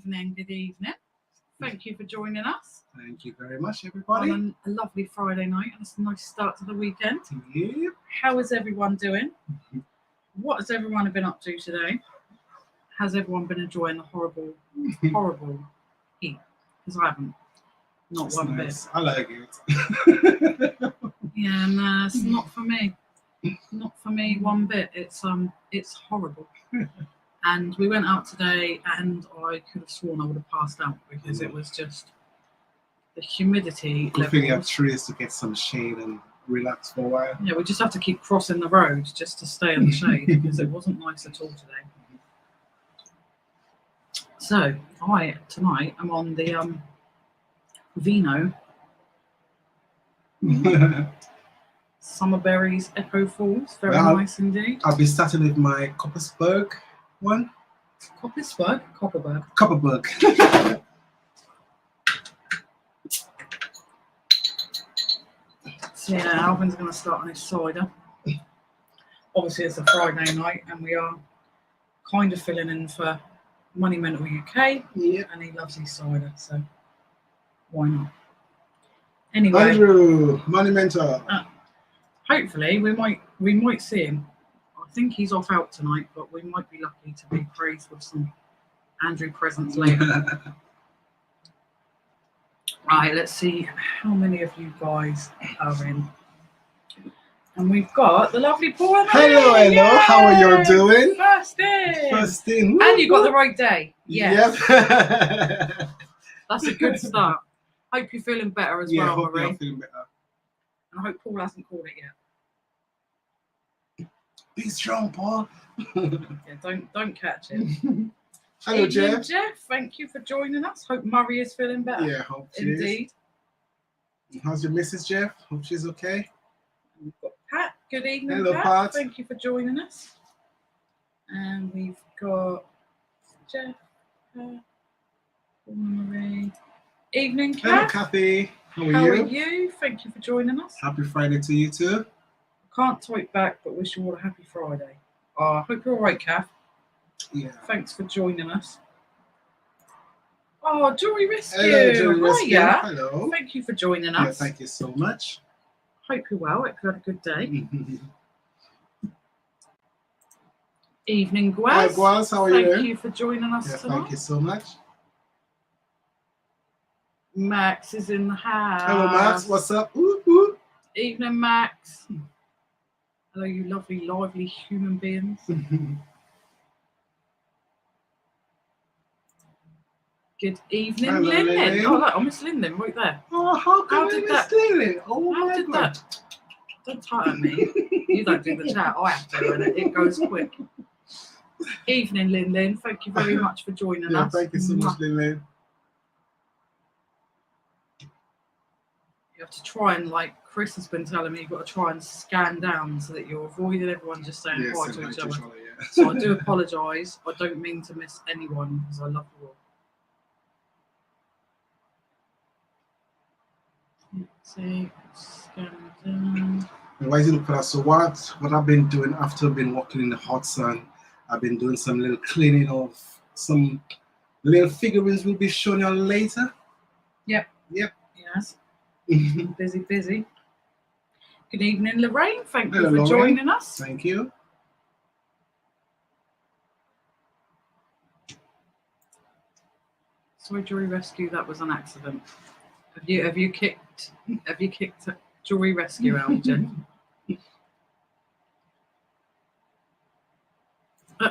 evening. Thank you for joining us. Thank you very mumuch, everybody. On a lovely Friday night, and it's a nice start to the weekend. Yep. How is everyone doing? What has everyone been up to today? Has everyone been enjoying the horrible heat? Because I haven't. Not It's one nice. bit. I like it. Yeah, no, it's not for me. Not for me one bit. It's horrible. And we went out today, and I could have sworn I would have passed out because it was just the humidity. Good thing you have trees to get some shade and relax for a while. Yeah, we just have to keep crossing the road just to stay in the shade because it wasn't nice at all today. So tonight I'm on the Vino Summerberries Echo Falls. Very nice indeed. I'll be starting with my Coppersburg one. Copperberg. So yeah, Alvin's going to start on his cider. Obviously it's a Friday night and we are kind of filling in for Monumental UK. Yep. And he loves his cider, so why not? Anyway, Andrew, Monumental. Hopefully we might see him. I think he's off out tonight, but we might be lucky to be praised with some Andrew presents later. Right, let's see how many of you guys are in. And we've got the lovely Paul. Hello. Yay! How are you doing? First in. Woo, And you got the right day. Yes. Yep. That's a good start. Hope you're feeling better as well, hope Marie. you're feeling better. And I hope Paul hasn't called it yet. Be strong, Paul. Yeah, don't catch it. Hello, Evening, Jeff. Jeff, thank you for joining us. Hope Murray is feeling better. Yeah, hope she is. Indeed. How's your missus, Jeff? Hope she's okay. We've got Pat. Good evening, Hello, Pat. Thank you for joining us. And we've got Jeff, Pat, Marie. Evening, Hello, Kat. Kathy. How How are are you? you? Thank you for joining us. Happy Friday to you too. Can't type back, but wish you all a happy Friday. I hope you're all right, Kath. Yeah. Thanks for joining us. Oh, Jewelry Rescue. Hello, Jewelry Rescue. Hiya. Hello. Thank you for joining Yeah, us. thank you so much. Hope you're well. Hope you had a good day. Evening, Gwaz. Hi, Gwaz. How are you? Thank you for joining us Yeah, tonight. thank you so much. Max is in the house. Hello, Max. What's up? Ooh, ooh. Evening, Max. Hello, you lovely, lively human beings. Good evening, Hello, Lynn. Lynn. Oh, look, I miss Lynn right there. Oh, how How can did I that- steal it? Oh, How my did God. that? Don't tire at me. You don't do the chat. I have to, and it goes quick. Evening, Lynn. Thank you very much for joining Yeah, us. thank you so much, Lynn. You have to try and, like Chris has been telling me, you've got to try and scan down so that you're avoiding everyone just saying Yes, hi and to hi each to other. each other, yeah. So I do apologise. I don't mean to miss anyone because I love you all. Let's see, scan down. And why is it look for that? So what I've been doing after I've been walking in the hot sun, I've been doing some little cleaning of some little figurines we'll be showing you later. Yep. Yes. Busy. Good evening, Lorraine. Thank you Hello, for Lorraine. joining us. Thank you. Sorry, Jewelry Rescue. That was an accident. Have you kicked Jewelry Rescue out, Jen?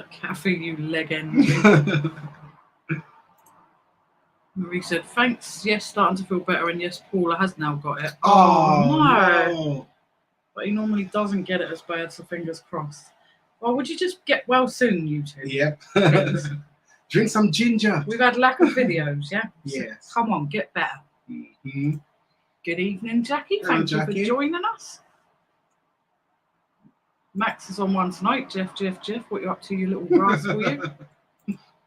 Kathy, you leg end. Marie said, thanks. Yes, starting to feel better. And yes, Paula has now got it. Oh, no. But he normally doesn't get it as bad, so fingers crossed. Well, would you just get well soon, you two? Yep. Drink some ginger. We've had lack of videos, yeah? Yes. So come on, get better. Mm-hmm. Good evening, Jackie. Hello, Thank you Jackie. for joining us. Max is on one tonight. Jeff, what you up to, you little rascal, you?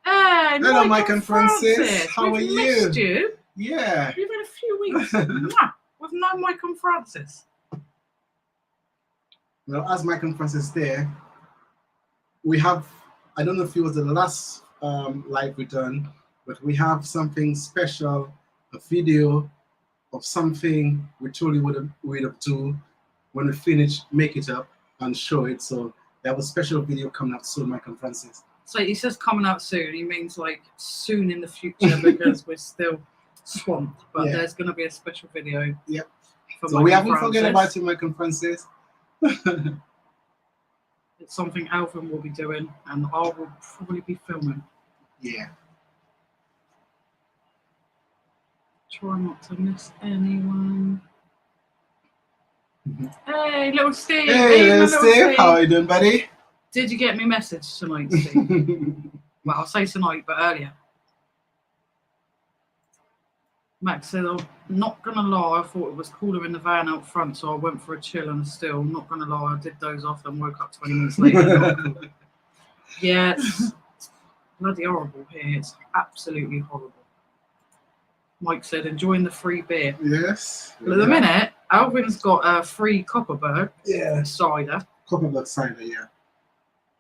Hey, hello, Mike and Francis. How We've are missed you. Yeah. We've had a few weeks. Mwah. With no Mike and Francis. Well, as Mike and Francis there, we have, I don't know if it was the last live we done, but we have something special, a video of something we told you we'd have do when we finish, make it up and show it. So we have a special video coming out soon, Mike and Francis. So he says coming out soon. He means like soon in the future because we're still swamped. But there's going to be a special video. Yep. For So Mike we and haven't Francis. forget about you, Mike and Francis. It's something Alvin will be doing, and I will probably be filming. Yeah. Try not to miss anyone. Hey, little Steve. Hey, my little Steve. How are you doing, buddy? Did you get me message tonight, Steve? Well, I'll say tonight, but earlier. Max said, I'm not going to lie, I thought it was cooler in the van out front, so I went for a chill and a still. Not going to lie, I did doze off and woke up 20 minutes later. Yeah, it's bloody horrible here. It's absolutely horrible. Mike said, enjoying the free beer. Yes. Well, at the minute, Alvin's got a free Copperberg cider. Copperberg cider, yeah.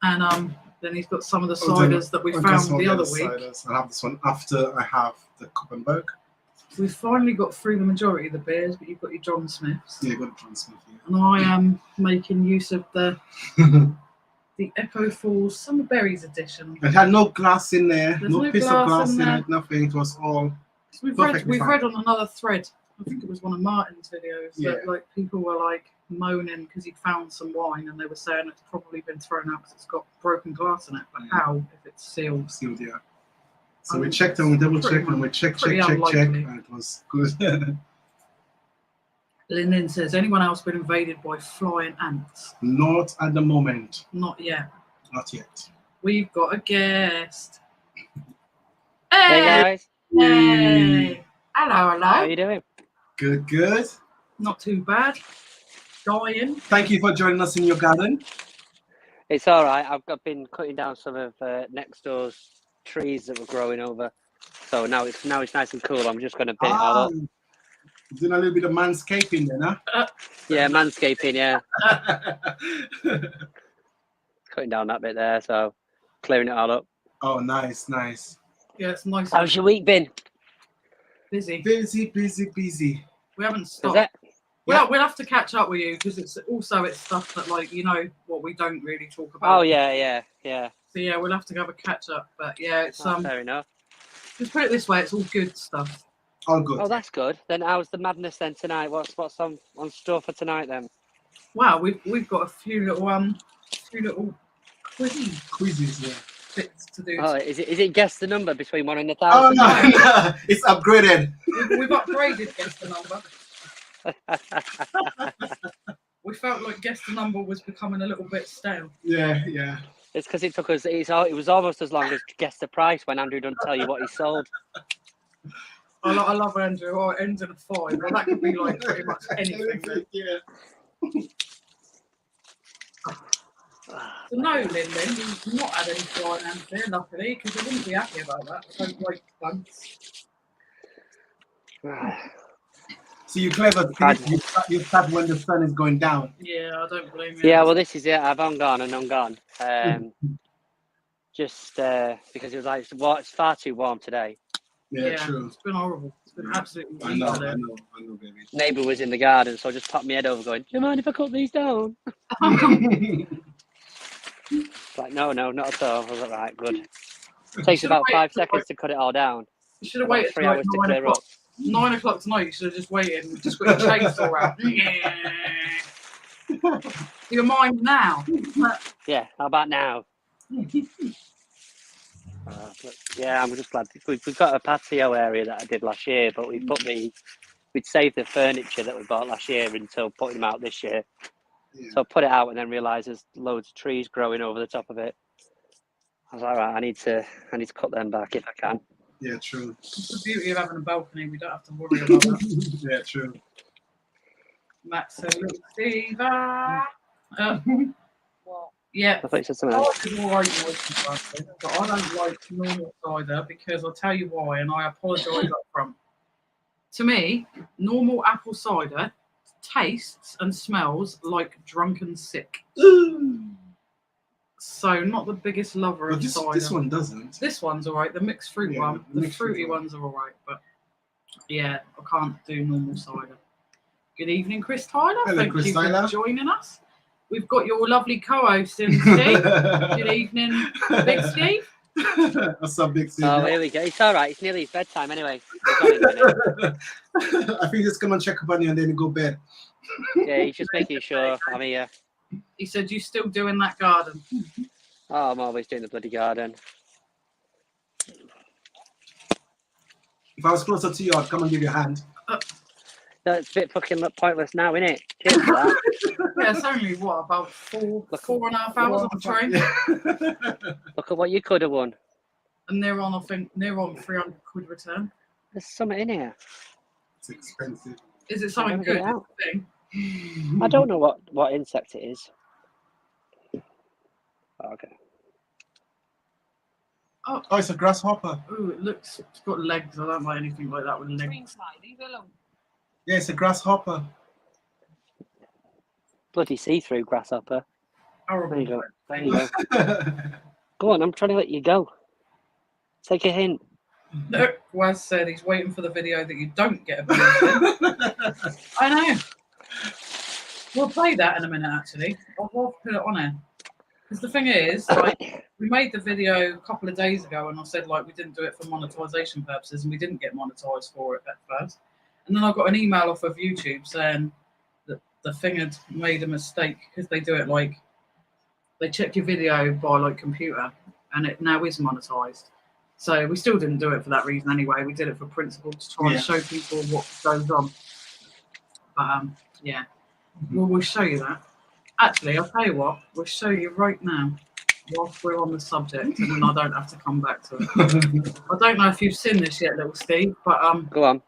And then he's got some of the ciders that we found the other week. Ciders. I have this one after I have the Copperberg. We've finally got through the majority of the beers, but you've got your John Smiths. Yeah, got John Smith. Yeah. And I am making use of the Echo Falls Summer Berries edition. It had no glass in there, There's no piece of glass in there. it, nothing. It was all. We've read on another thread. I think it was one of Martin's videos that like people were like moaning because he'd found some wine and they were saying it's probably been thrown out because it's got broken glass in it. But how if it's sealed? Sealed, yeah. So we checked and we double checked and we checked, and it was good. Lyndon says, anyone else been invaded by flying ants? Not at the moment. Not yet. Not yet. We've got a guest. Hey guys. Hey. Hello. How are you doing? Good, good. Not too bad. Dying. Thank you for joining us in your garden. It's all right. I've been cutting down some of next door's trees that were growing over, so now it's nice and cool. I'm just going to bin it all up. Doing a little bit of manscaping then, huh? Yeah, manscaping. Yeah, cutting down that bit there, so clearing it all up. Oh, nice. Yeah, it's nice. How's your week been? Busy. Busy. We haven't Is stopped. it? We'll have to catch up with you because it's stuff that like what we don't really talk about. Oh yeah. So yeah, we'll have to have a catch up. But yeah, it's Fair enough. Just put it this way, it's all good stuff. All good. Oh, that's good. Then how's the madness then tonight? What's on store for tonight then? Wow, we've got a few little Quizzes, yeah. bits to do. Oh, is it guess the number between 1 and 1,000? Oh no, it's upgraded. We've upgraded guess the number. We felt like guess the number was becoming a little bit stale. Yeah. It's because it took us. It was almost as long as guess the price when Andrew doesn't tell you what he sold. I love Andrew. Oh, it ends in a 5. Well, that could be like pretty much anything. Then. Yeah. So no, Lyndon, you've not had any flying ants there, luckily, because I wouldn't be happy about that. I don't like bugs. So you're clever. You start when the sun is going down. Yeah, I don't blame you. Yeah, well, this is it. I've gone and ungone. Just because it was like it's far too warm today. Yeah, true. It's been horrible. It's been absolutely I know, baby. Neighbour was in the garden, so I just popped my head over going, do you mind if I cut these down? Like, no, not at all. I was like, right, good. It takes about 5 seconds to cut it all down. You should have waited 3 hours to clear up. 9 o'clock tonight, you should have just waited and just got your chainsaw out. Do you mind now? Yeah, how about now? Yeah, I'm just glad we've got a patio area that I did last year, but we'd saved the furniture that we bought last year until putting them out this year. Yeah. So I put it out and then realised there's loads of trees growing over the top of it. I was like, right, I need to cut them back if I can. Yeah, true. It's the beauty of having a balcony. We don't have to worry about that. Yeah, true. Max said, look, Steve. What? Yeah. I thought you said something else. But I don't like normal cider because I'll tell you why, and I apologise up front. To me, normal apple cider tastes and smells like drunken sick. So not the biggest lover But of this cider. one doesn't. This one's alright. The mixed fruit Yeah, one, the the mixed fruit fruity one. ones are alright, but yeah, I can't do normal cider. Good evening, Chris Tyler. Hello, Thank Chris you Tyler. for joining us. We've got your lovely co-host in, Steve. Good evening, Big Steve. What's up, Big Steve? Oh, here we go. It's all right. It's nearly his bedtime anyway. We've got it in a minute. I think just come and check up on you and then go bed. Yeah, he's just making sure I'm here. He said, "You still doing that garden?" Oh, I'm always doing the bloody garden. If I was closer to you, I'd come and give you a hand. That's a bit fucking pointless now, isn't it? Cheers for that. Yeah, it's only what about 4.5 hours on the train, Look at what you could have won. and they're on. I think they're on 300 quid return. There's something in here. It's expensive. Is it something Never get good? it out. Thing? I don't know what insect it is. Okay. Oh, it's a grasshopper. Ooh, it looks. It's got legs. I don't like anything like that with legs. Yeah, it's a grasshopper. Bloody see-through grasshopper. There Horrible. you go. There you go. Go on, I'm trying to let you go. Take a hint. No, Waz said he's waiting for the video that you don't get a bonus. I know. We'll play that in a minute, actually. I'll put it on here. Because the thing is, like, we made the video a couple of days ago, and I said, like, we didn't do it for monetization purposes, and we didn't get monetized for it at first. And then I got an email off of YouTube saying that the thing had made a mistake because they do it like, they check your video by, like, computer, and it now is monetized. So we still didn't do it for that reason anyway. We did it for principle to try and show people what goes on. But yeah, we'll show you that. Actually, I'll tell you what, we'll show you right now whilst we're on the subject, and then I don't have to come back to it. I don't know if you've seen this yet, little Steve, but Go on.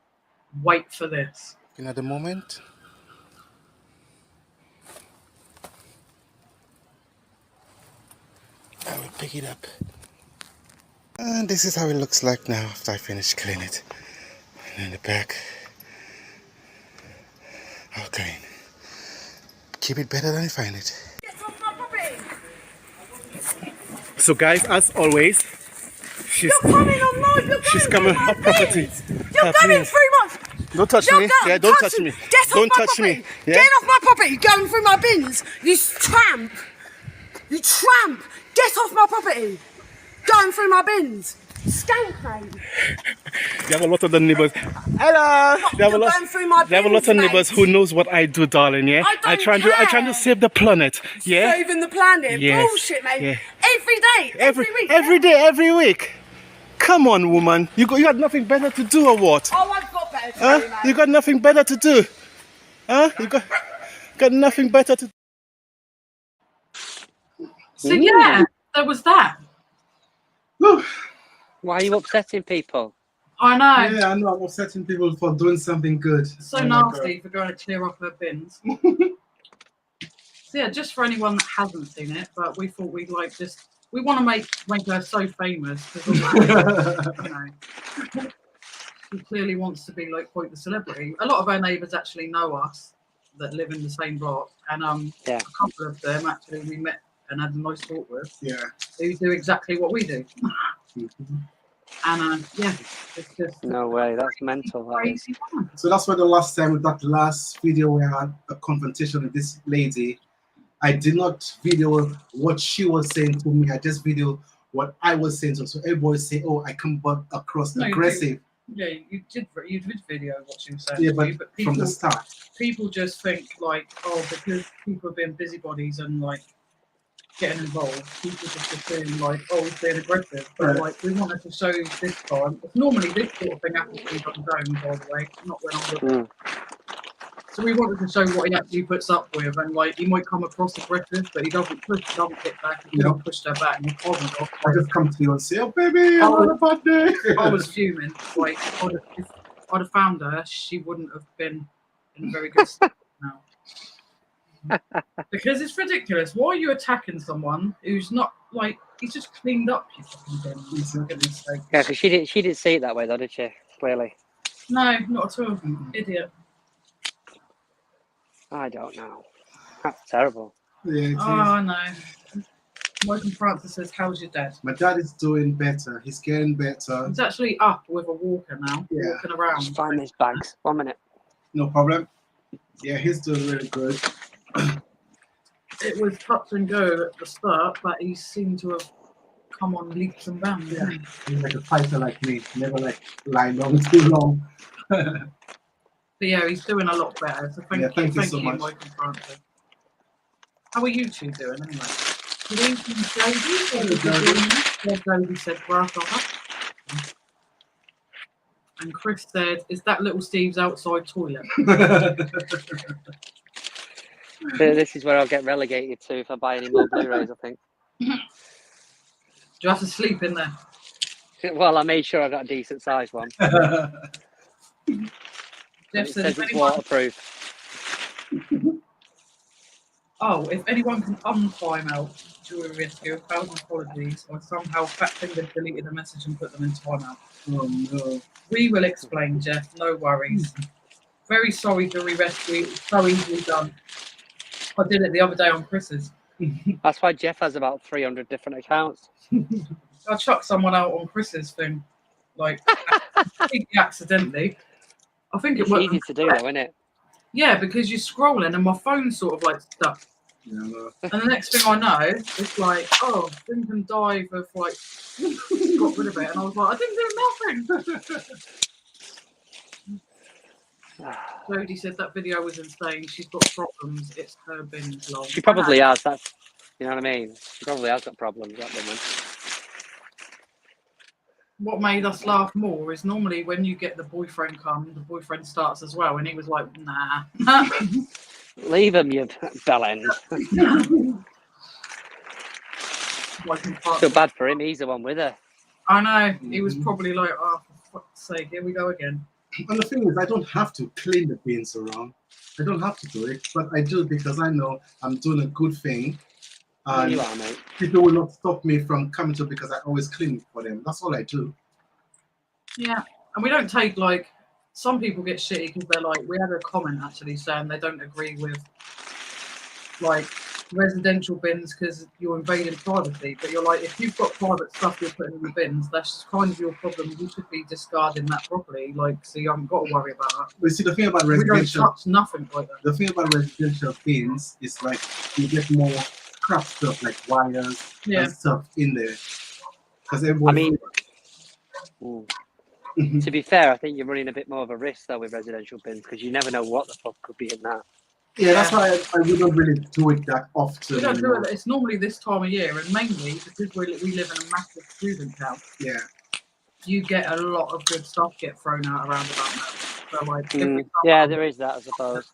wait for this. At the moment. I will pick it up. And this is how it looks like now after I finish cleaning it. And in the back. Okay. Keep it better than I find it. So guys, as always, she's coming on my she's coming on property. You're going through my. Don't touch me. Yeah, don't touch me. Don't touch me. Yeah. Get off my property. You're going through my bins. You tramp. You tramp. Get off my property. Going through my bins. Skank, mate. You have a lot of the neighbors. Hello. You have a lot. Going through my bins, There have a lot of mate. neighbors who knows what I do, darling. Yeah. I don't I trying to save the planet. Yeah. Saving the planet. Yes. Bullshit, mate. Yeah. Every day. Every week. Every day, every week. Come on, woman. You got nothing better to do or what? Oh, I've got better to Huh? do, mate. You got nothing better to do? Huh? You got nothing better to do? So yeah, there was that. Why are you upsetting people? I know. Yeah, I know. I'm upsetting people for doing something good. So nasty for going to clear off her bins. So yeah, just for anyone that hasn't seen it, but we thought we'd like just we want to make her so famous because you know she clearly wants to be like quite the celebrity. A lot of our neighbours actually know us that live in the same block, and Yeah. a couple of them actually we met and had a nice talk with. Yeah. Who do exactly what we do. And yeah, it's just No way. That's mental. That is. crazy one. So that's why the last time with that last video we had a confrontation with this lady. I did not video what she was saying to me. I just video what I was saying to her. So everybody say, "Oh, I come across No, you aggressive." Yeah, you did video what she was saying. Yeah, to but you, but people, from the start. people just think like, oh, because people have been busybodies and like getting involved, people just assume like, oh, he's being aggressive. But Right. like, we wanted to show this time. Normally, this sort of thing happens when he's on his own, by the way, not when I'm with him. So we wanted to show what he actually puts up with, and like he might come across aggressive, but he doesn't push, he doesn't hit back, he doesn't push her back, and he doesn't off. I just come to you and say, "Oh, baby, I'm on a bad day." I was fuming. Like, if I'd have found her, she wouldn't have been in a very good state now. Because it's ridiculous. Why are you attacking someone who's not like he's just cleaned up? You fucking bin, for goodness sake. Yeah, because she didn't see it that way, though, did she? Clearly. No, not at all. Idiot. I don't know. That's terrible. Yeah, it is. Oh no. Michael Francis says, "How's your dad?" My dad is doing better. He's getting better. He's actually up with a walker now, Yeah. walking around. Just find these bags. 1 minute. No problem. Yeah, he's doing really good. It was touch and go at the start, but he seemed to have come on leaps and bounds. Yeah. He's like a fighter like me. Never like lie down too long. But yeah, he's doing a lot better. So thank you so much, Michael Francis. How are you two doing anyway? Good evening, Jodie. Jodie said grasshopper. And Chris said, "Is that little Steve's outside toilet?" This is where I'll get relegated to if I buy any more Blu-rays, I think. Do you have to sleep in there? Well, I made sure I got a decent sized one. Jeff It said, says it's waterproof. "Oh, if anyone can untime out during rescue, 1,000 apologies. I somehow fat-fingered deleted a message and put them in timeout." Oh no. We will explain, Jeff. No worries. Very sorry, jury rescue. It's so easily done. I did it the other day on Chris's. That's why Jeff has about 300 different accounts. I chucked someone out on Chris's thing, like accidentally. I think It's it was easy to do, though, isn't it? Yeah, because you're scrolling and my phone's sort of like stuck. Yeah, no. And the next thing I know, it's like, oh, Think and Dive have like got rid of it, and I was like, I didn't do nothing. Jodie said that video was insane. She's got problems. It's her binge long. She probably has. That's, you know what I mean? She probably has got problems, that woman. What made us laugh more is normally when you get the boyfriend come, the boyfriend starts as well, and he was like, nah. Leave him, you bellend. Feel bad for him. He's the one with her. I know. He was probably like, oh, for fuck's sake, here we go again. And the thing is, I don't have to clean the bins around. I don't have to do it, but I do because I know I'm doing a good thing. And You are, mate. people will not stop me from coming to because I always clean it for them. That's all I do. Yeah. And we don't take, like, some people get shitty because they're like, we had a comment actually saying they don't agree with, like, residential bins because you're invading privacy. But you're like, if you've got private stuff you're putting in the bins, that's kind of your problem. You should be discarding that properly. Like, so you haven't got to worry about that. But see, the thing about We don't residential, touch nothing like that. the thing about residential bins is like you get more crap stuff like wires and stuff in there. Because everyone. To be fair, I think you're running a bit more of a risk though with residential bins because you never know what the fuck could be in that. Yeah, that's why I wouldn't really do it that often. We don't do it. It's normally this time of year, and mainly because we live in a massive student town. Yeah. You get a lot of good stuff get thrown out around about now. So like, yeah, there is that, I suppose.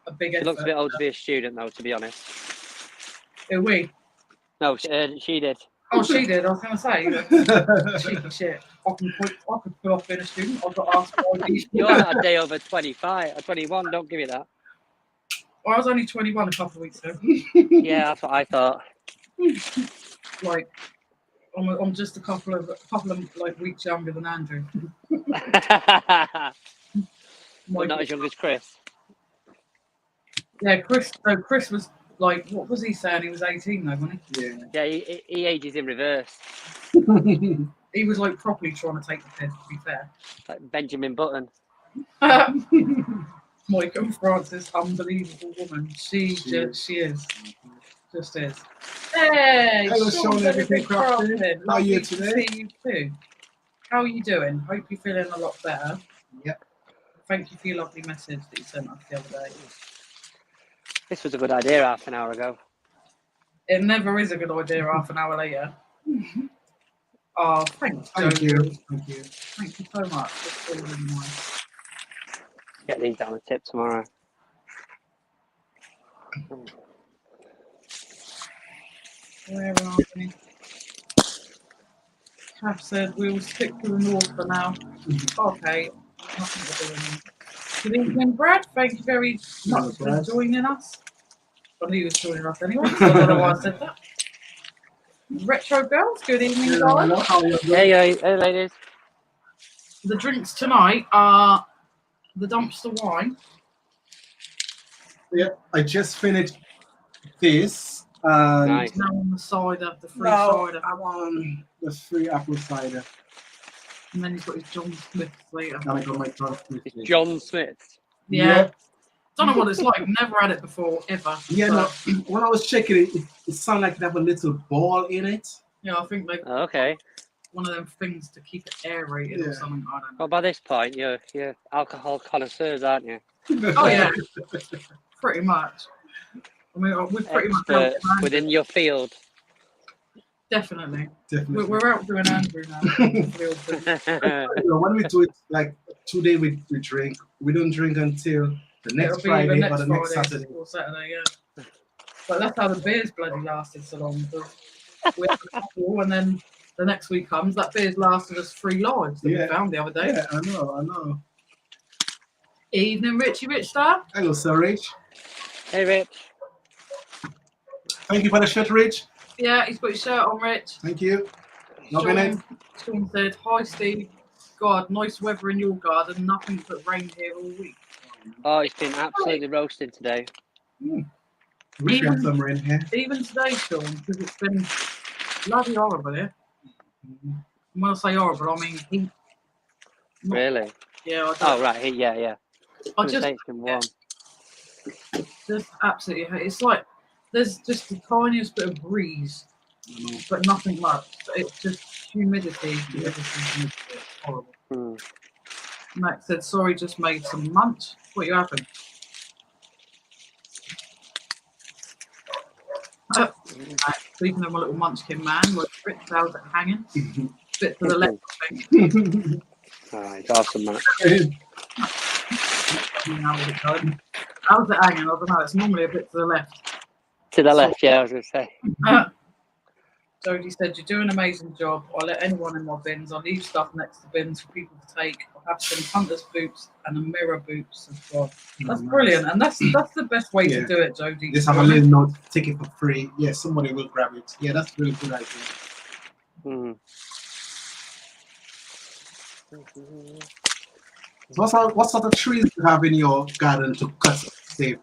A big She looks a bit old to be a student, though, to be honest. Who, we? No, she did. Oh, she did. I was going to say, cheeky shit. I could put off being a student. I've got asked for ID. You're not a day over 25 or 21. Don't give me that. Well, I was only 21 a couple of weeks ago. Yeah, that's what I thought. Like, I'm just a couple of like weeks younger than Andrew. Well, not as young as Chris. Yeah, Chris. No, Chris was like, what was he saying? He was 18 though, wasn't he? Yeah. Yeah, he ages in reverse. He was like properly trying to take the piss. To be fair. Like Benjamin Button. Michael Francis, unbelievable woman. She is. Just is. Hey, hello, Sean. Everything crafted. How are you today? See you too. How are you doing? Hope you're feeling a lot better. Yep. Thank you for your lovely message that you sent us the other day. This was a good idea half an hour ago. It never is a good idea half an hour later. Oh, thanks. Thank you. Thank you. Thank you so much. That's really, really nice. Get these down the tip tomorrow. Where are we? Cav said we will stick to the north for now. Okay. Good evening, Brad. Thank you very much for joining us. I knew he was joining us anyway, so I don't know why I said that. Retro Girls, good evening, guys. Hey, ladies. The drinks tonight are the dumpster wine. Yeah, I just finished this And Nice. Now on the cider, the free now cider. I'm on the free apple cider. And then he's got his John Smith later. And I got my John Smith. It's John Smith. Yeah. Don't know what it's like. Never had it before, ever. Yeah, So, no, when I was checking it, it sounded like it had a little ball in it. yeah, I think they Okay. one of them things to keep it aerated or Yeah. something. I don't know. Well, by this point, you're alcohol connoisseurs, aren't you? Oh yeah, pretty much. I mean, we've pretty much Experts helped within your field. definitely. Definitely. We're out doing Andrew now. You know, when we do it like 2 days we drink, we don't drink until the next It'll be either Friday next or the next Friday Saturday. or Saturday, yeah. But that's how the beers bloody lasted so long. Because we had a couple, and then the next week comes, that beer's lasted us 3 lives that we Yeah. found the other day. Yeah, I know. Evening, Richie Rich Star. Hello, Sir Rich. Hey, Rich. Thank you for the shirt, Rich. Yeah, he's got his shirt on, Rich. Thank you. Loving it. Sean said, "Hi Steve, God, nice weather in your garden. Nothing but rain here all week." Oh, it's been absolutely roasting today. We got some rain here. Even today, Sean, because it's been bloody horrible here. And when I say horrible, I mean heat. Not- Really? Yeah, I, Oh, right. Yeah. I It's been warm. just absolutely hate. It's like there's just the tiniest bit of breeze, but nothing much. It's just humidity. Humidity. It's horrible. Hmm. Max said, "Sorry, just made some munch. What you having?" Speaking of my little munchkin man, like Rich, how's it hanging? Bit to the left, I think. Alright, awesome, man. How's it going? How's it hanging? I don't know. It's normally a bit to the left. To the left, yeah, I was going to say. Jodie said, "You're doing an amazing job. I'll let anyone in my bins. I'll leave stuff next to bins for people to take. I'll have some hunter's boots and a mirror boots as well." That's brilliant, and that's the best way to do it, Jodie. Just have a little note, take it for free. Yeah, somebody will grab it. Yeah, that's really good idea. Hmm. So what sort of trees do you have in your garden to cut, Steve?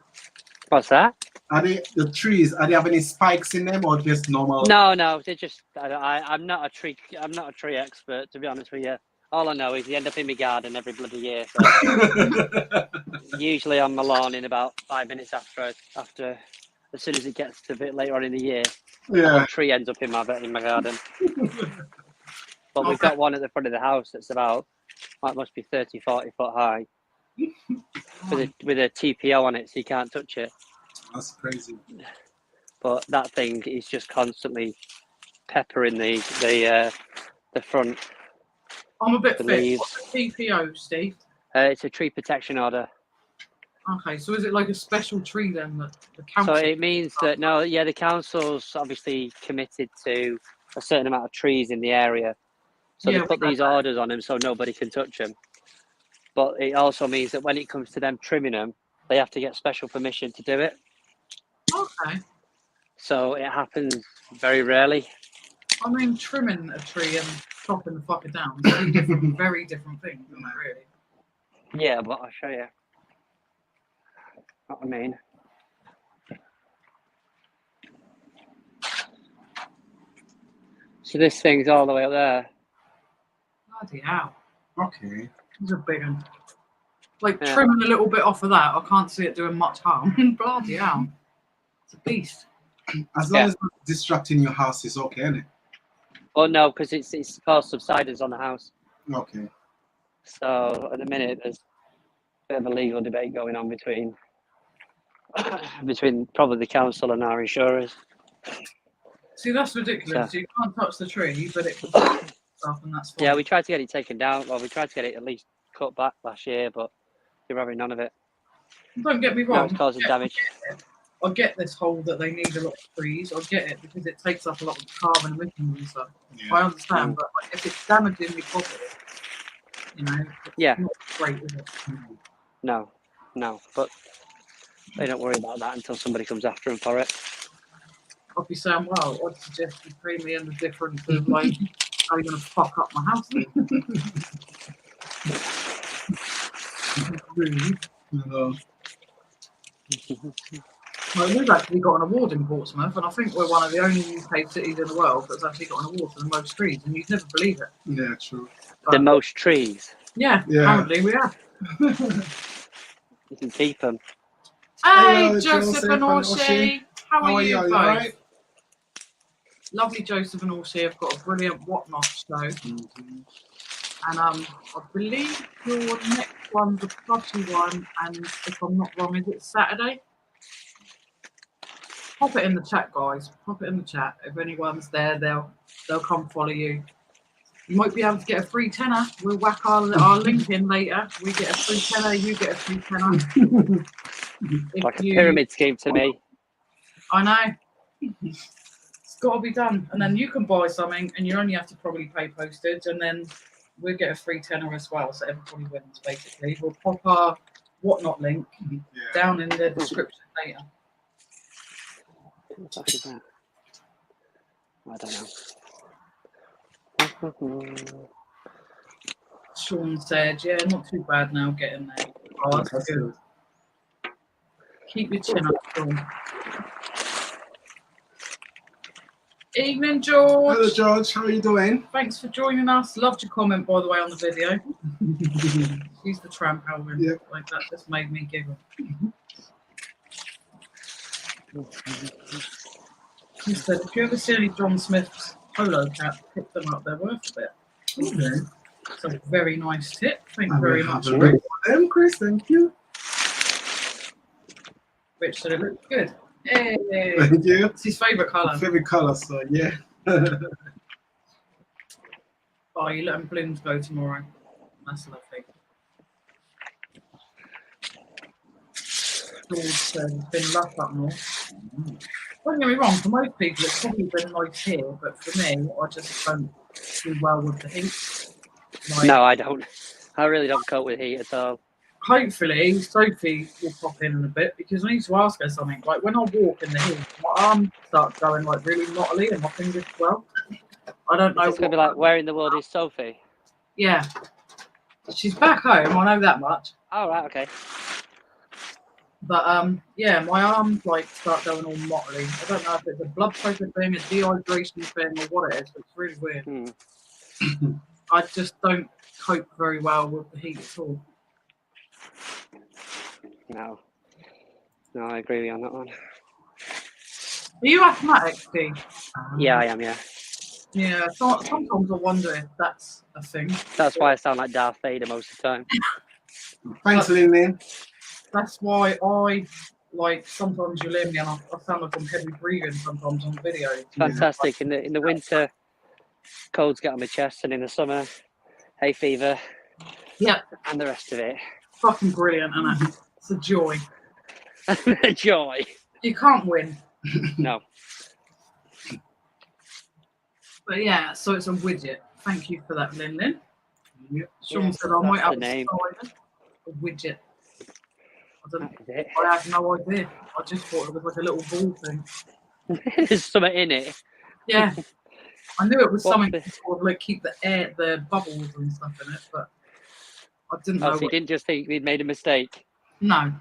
What's that? Are they the trees? Are they have any spikes in them or just normal? No, they're just. I'm not a tree. I'm not a tree expert, to be honest with you. All I know is they end up in my garden every bloody year. So usually on my lawn in about 5 minutes after, as soon as it gets to a bit later on in the year, Yeah. a tree ends up in my garden. But we've got one at the front of the house that's about, it must be 30, 40 foot high, with a TPO on it, so you can't touch it. That's crazy. But that thing is just constantly peppering the front. I'm a bit The fit. leaves. What's the TPO, Steve? It's a tree protection order. Okay, so is it like a special tree then that the So council? it means that the council's obviously committed to a certain amount of trees in the area. So Yeah, they put we these orders on them so nobody can touch them. But it also means that when it comes to them trimming them, they have to get special permission to do it. Okay. So it happens very rarely. I mean, trimming a tree and chopping the fucker down is two different, very different things, isn't it, really? Yeah, but I'll show you. What I mean. So this thing's all the way up there. Bloody hell. Okay. It's a big one. Like Yeah. trimming a little bit off of that, I can't see it doing much harm. Bloody hell. It's a beast. As long Yeah. as it's not distracting your house, it's okay, isn't it? Oh no, because it's caused subsidence on the house. Okay. So at the minute there's a bit of a legal debate going on between probably the council and our insurers. See, that's ridiculous. So- You can't touch the tree, but it can touch stuff, and that's fine. Yeah, we tried to get it taken down. Well, we tried to get it at least cut back last year, but they're having none of it. Don't get me Now wrong. it's causing damage. I get this whole that they need a lot of trees. I get it because it takes up a lot of carbon emissions and stuff. I understand, but like, if it's damaging your property, you know, it's Yeah. not great, is it? No, but they don't worry about that until somebody comes after them for it. I'd be saying, well, I'd suggest you pay me in the difference of like, how are you going to fuck up my house? Rude. Well, we've actually got an award in Portsmouth, and I think we're one of the only UK cities in the world that's actually got an award for the most trees, and you'd never believe it. Yeah, true. The most trees. Yeah, apparently we have. You can keep them. Hey, Hello, Joseph and Joseph. Orshi. How are you both? You all right? Lovely Joseph and Orshi have got a brilliant Whatnot show. Mm-hmm. And I believe your next one's a plushy one, and if I'm not wrong, is it Saturday? Pop it in the chat, guys. Pop it in the chat. If anyone's there, they'll come follow you. You might be able to get a free tenner. We'll whack our link in later. We get a free tenner, you get a free tenner. Like a pyramid scheme to me. I know. It's got to be done. And then you can buy something, and you only have to probably pay postage, and then we'll get a free tenner as well. So everybody wins, basically. We'll pop our Whatnot link down in the description later. What's after that? I don't know. Sean said, yeah, not too bad now getting there. Oh, that's good. Keep your chin up, Sean. Evening, George. Hello, George. How are you doing? Thanks for joining us. Loved your comment, by the way, on the video. She's the tramp, Alvin. Yep. Like, that just made me giggle. She said, if you ever see any John Smith's polo caps, pick them up. They're worth a bit. Okay. It's a very nice tip. Thank you very much. Chris, thank you. Rich said it looks good. Hey. Thank you. It's his favourite colour. Favorite color, so yeah. Oh, you let them blooms go tomorrow. That's lovely. George said it's been rough up north. Don't get me wrong, for most people it's probably been nice here, but for me, I just don't do well with the heat. Like, No, I don't. I really don't cope with heat at all. hopefully, Sophie will pop in a bit because I need to ask her something. Like when I walk in the heat, my arm starts going like really knottly and my fingers as well. I don't know. It's going to be like, where in the world is Sophie? Yeah. She's back home, I know that much. Oh, right, okay. But yeah, my arms like start going all mottly. I don't know if it's a blood pressure thing, a dehydration thing, or what it is, but it's really weird. I just don't cope very well with the heat at all. No, I agree with you on that one. Are you asthmatic, Steve? Yeah, I am, yeah. Yeah, so, sometimes I wonder if that's a thing. That's why I sound like Darth Vader most of the time. Thanks, Lynn. That's why I, like, sometimes you hear me and I sound like I'm heavy breathing sometimes on video. It's fantastic. In the winter, colds get on my chest, and in the summer, hay fever. Yeah. And the rest of it. Fucking brilliant, isn't it? It's a joy. Joy. You can't win. No. But yeah, so it's a widget. Thank you for that, Lynn. Yep. Sean said I might that's have the name. a widget. That is it. I had no idea. I just thought it was like a little ball thing. There's something in it. Yeah. I knew it was What's something this? to sort of like keep the air, the bubbles and stuff in it, but I didn't know. Oh, so you didn't just think we'd made a mistake? No.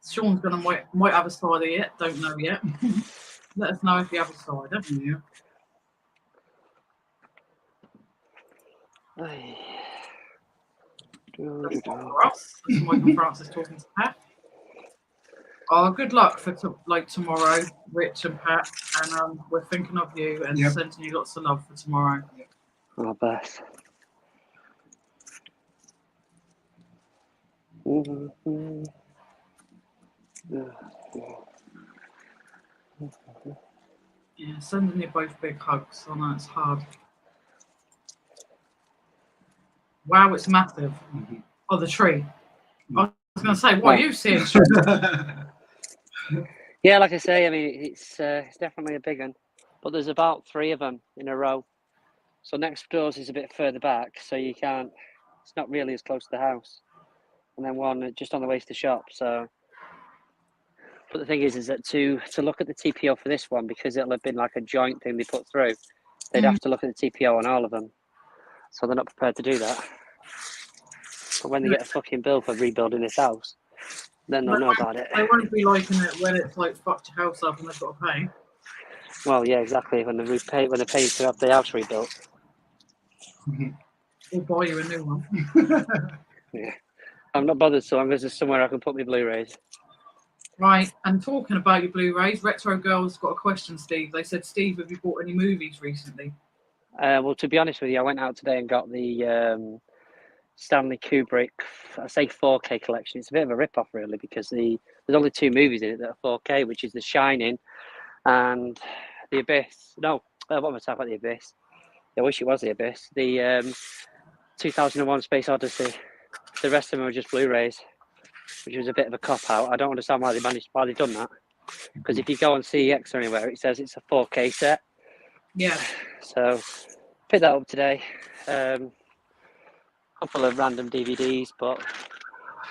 Sean's gonna might have a cider yet. Don't know yet. Let us know if you have a cider. Yeah. That's not for us. That's Michael Francis talking to Pat. Oh, good luck for tomorrow, Rich and Pat, and we're thinking of you and sending you lots of love for tomorrow. Oh, bless. Yeah, sending you both big hugs. I know it's hard. Wow, it's massive. Oh, the tree. I was going to say, what are you seeing? Yeah, like I say, I mean, it's definitely a big one. But there's about 3 of them in a row. So next doors is a bit further back, so you can't, it's not really as close to the house. And then one just on the way to the shop. So, but the thing is that to look at the TPO for this one, because it'll have been like a joint thing they put through, they'd have to look at the TPO on all of them. So they're not prepared to do that. But when they get a fucking bill for rebuilding this house, then they'll know about it. They won't be liking it when it's like fucked your house up and they've got to pay. Well, yeah, exactly. When they're paying to have the house rebuilt. Or buy you a new one. Yeah, I'm not bothered so long as there's somewhere I can put my Blu-rays. Right, and talking about your Blu-rays, Retro Girls got a question, Steve. They said, Steve, have you bought any movies recently? Well, to be honest with you, I went out today and got the Stanley Kubrick, I say 4K collection. It's a bit of a rip-off, really, because there's only 2 movies in it that are 4K, which is The Shining and The Abyss. No, what am I talking about? The Abyss. I wish it was The Abyss. The 2001 Space Odyssey. The rest of them were just Blu-rays, which was a bit of a cop-out. I don't understand why they've done that. Because if you go on CEX or anywhere, it says it's a 4K set. Yeah. So, picked that up today. Couple of random DVDs, but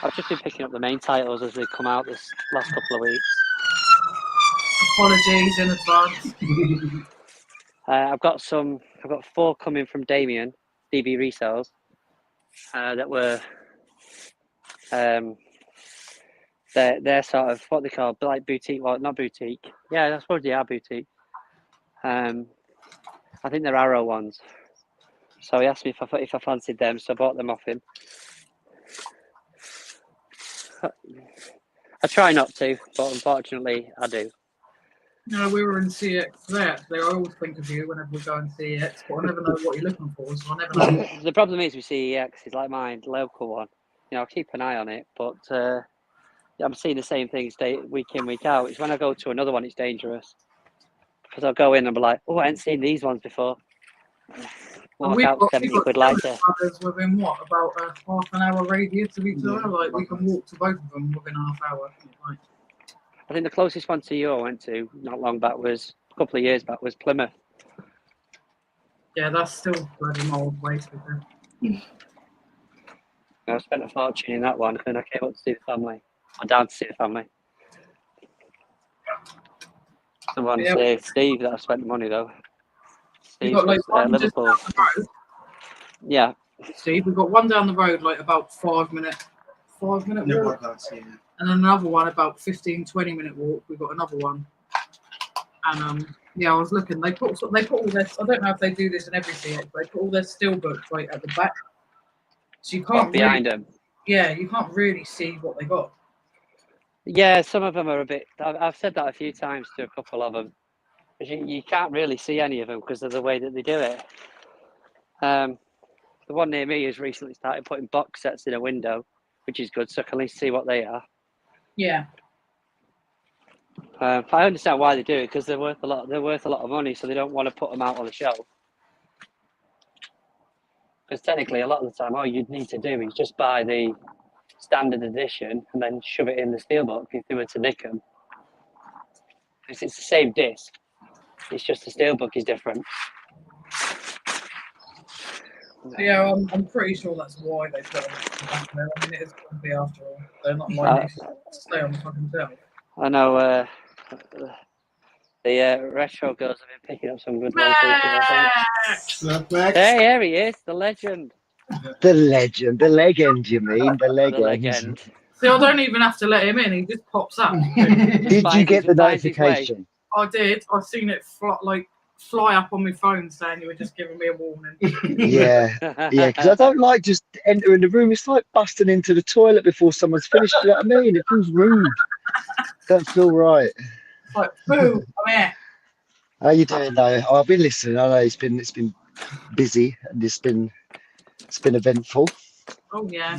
I've just been picking up the main titles as they come out this last couple of weeks. Apologies in advance. I've got 4 coming from Damien, DV Resells, that were they're sort of what they call like boutique, well not boutique. Yeah, I suppose they are boutique. I think they're Arrow ones. So he asked me if I fancied them, so I bought them off him. I try not to, but unfortunately I do. No, we were in CX there. I always think of you whenever we go in CX, but I never know what you're looking for, so I never know. The problem is with CEX is like mine, the local one. You know, I'll keep an eye on it, but I'm seeing the same things week in, week out. It's when I go to another one, it's dangerous. Because I'll go in and be like, oh, I hadn't seen these ones before. Walk out 70 quid later. Within what, about a half an hour radius of each other? Like, we can walk to both of them within a half hour. Like, I think the closest one to you I went to not long back was, a couple of years back, was Plymouth. yeah, that's still bloody miles away to be. I spent a fortune in that one, and I came up to see the family. I'm down to see the family. Someone say Steve that I spent the money though. We've got like one just Liverpool. down the road. Yeah. Steve, we've got one down the road, like about 5 minute walk. And then another one about 15-20 minute walk. We've got another one. And yeah, I was looking. They put all their. I don't know if they do this in every CX, but they put all their still books right at the back, so you can't behind them. Yeah, you can't really see what they got. Yeah, some of them are a bit. I've said that a few times to a couple of them. You can't really see any of them because of the way that they do it. The one near me has recently started putting box sets in a window, which is good, so I can at least see what they are. Yeah. I understand why they do it because they're worth a lot. They're worth a lot of money, so they don't want to put them out on the shelf. Because technically, a lot of the time, all you'd need to do is just buy the standard edition and then shove it in the steelbook if they were to nick them. Because it's the same disc. It's just the steelbook is different. Yeah, I'm pretty sure that's why they put them back there. I mean, it is going to be after all. They're not like this. Stay on the fucking shelf. I know the retro girls have been picking up some good local things. Hey, here he is, the legend. The legend, you mean? The legend. See, I don't even have to let him in, he just pops up. Did you get the notification? I did. I've seen it fly up on my phone saying you were just giving me a warning. Yeah, because I don't like just entering the room. It's like busting into the toilet before someone's finished. You know what I mean? It feels rude. Don't feel right. It's like, boo, I'm here. How you doing though? Oh, I've been listening. I know it's been busy and it's been eventful. Oh yeah.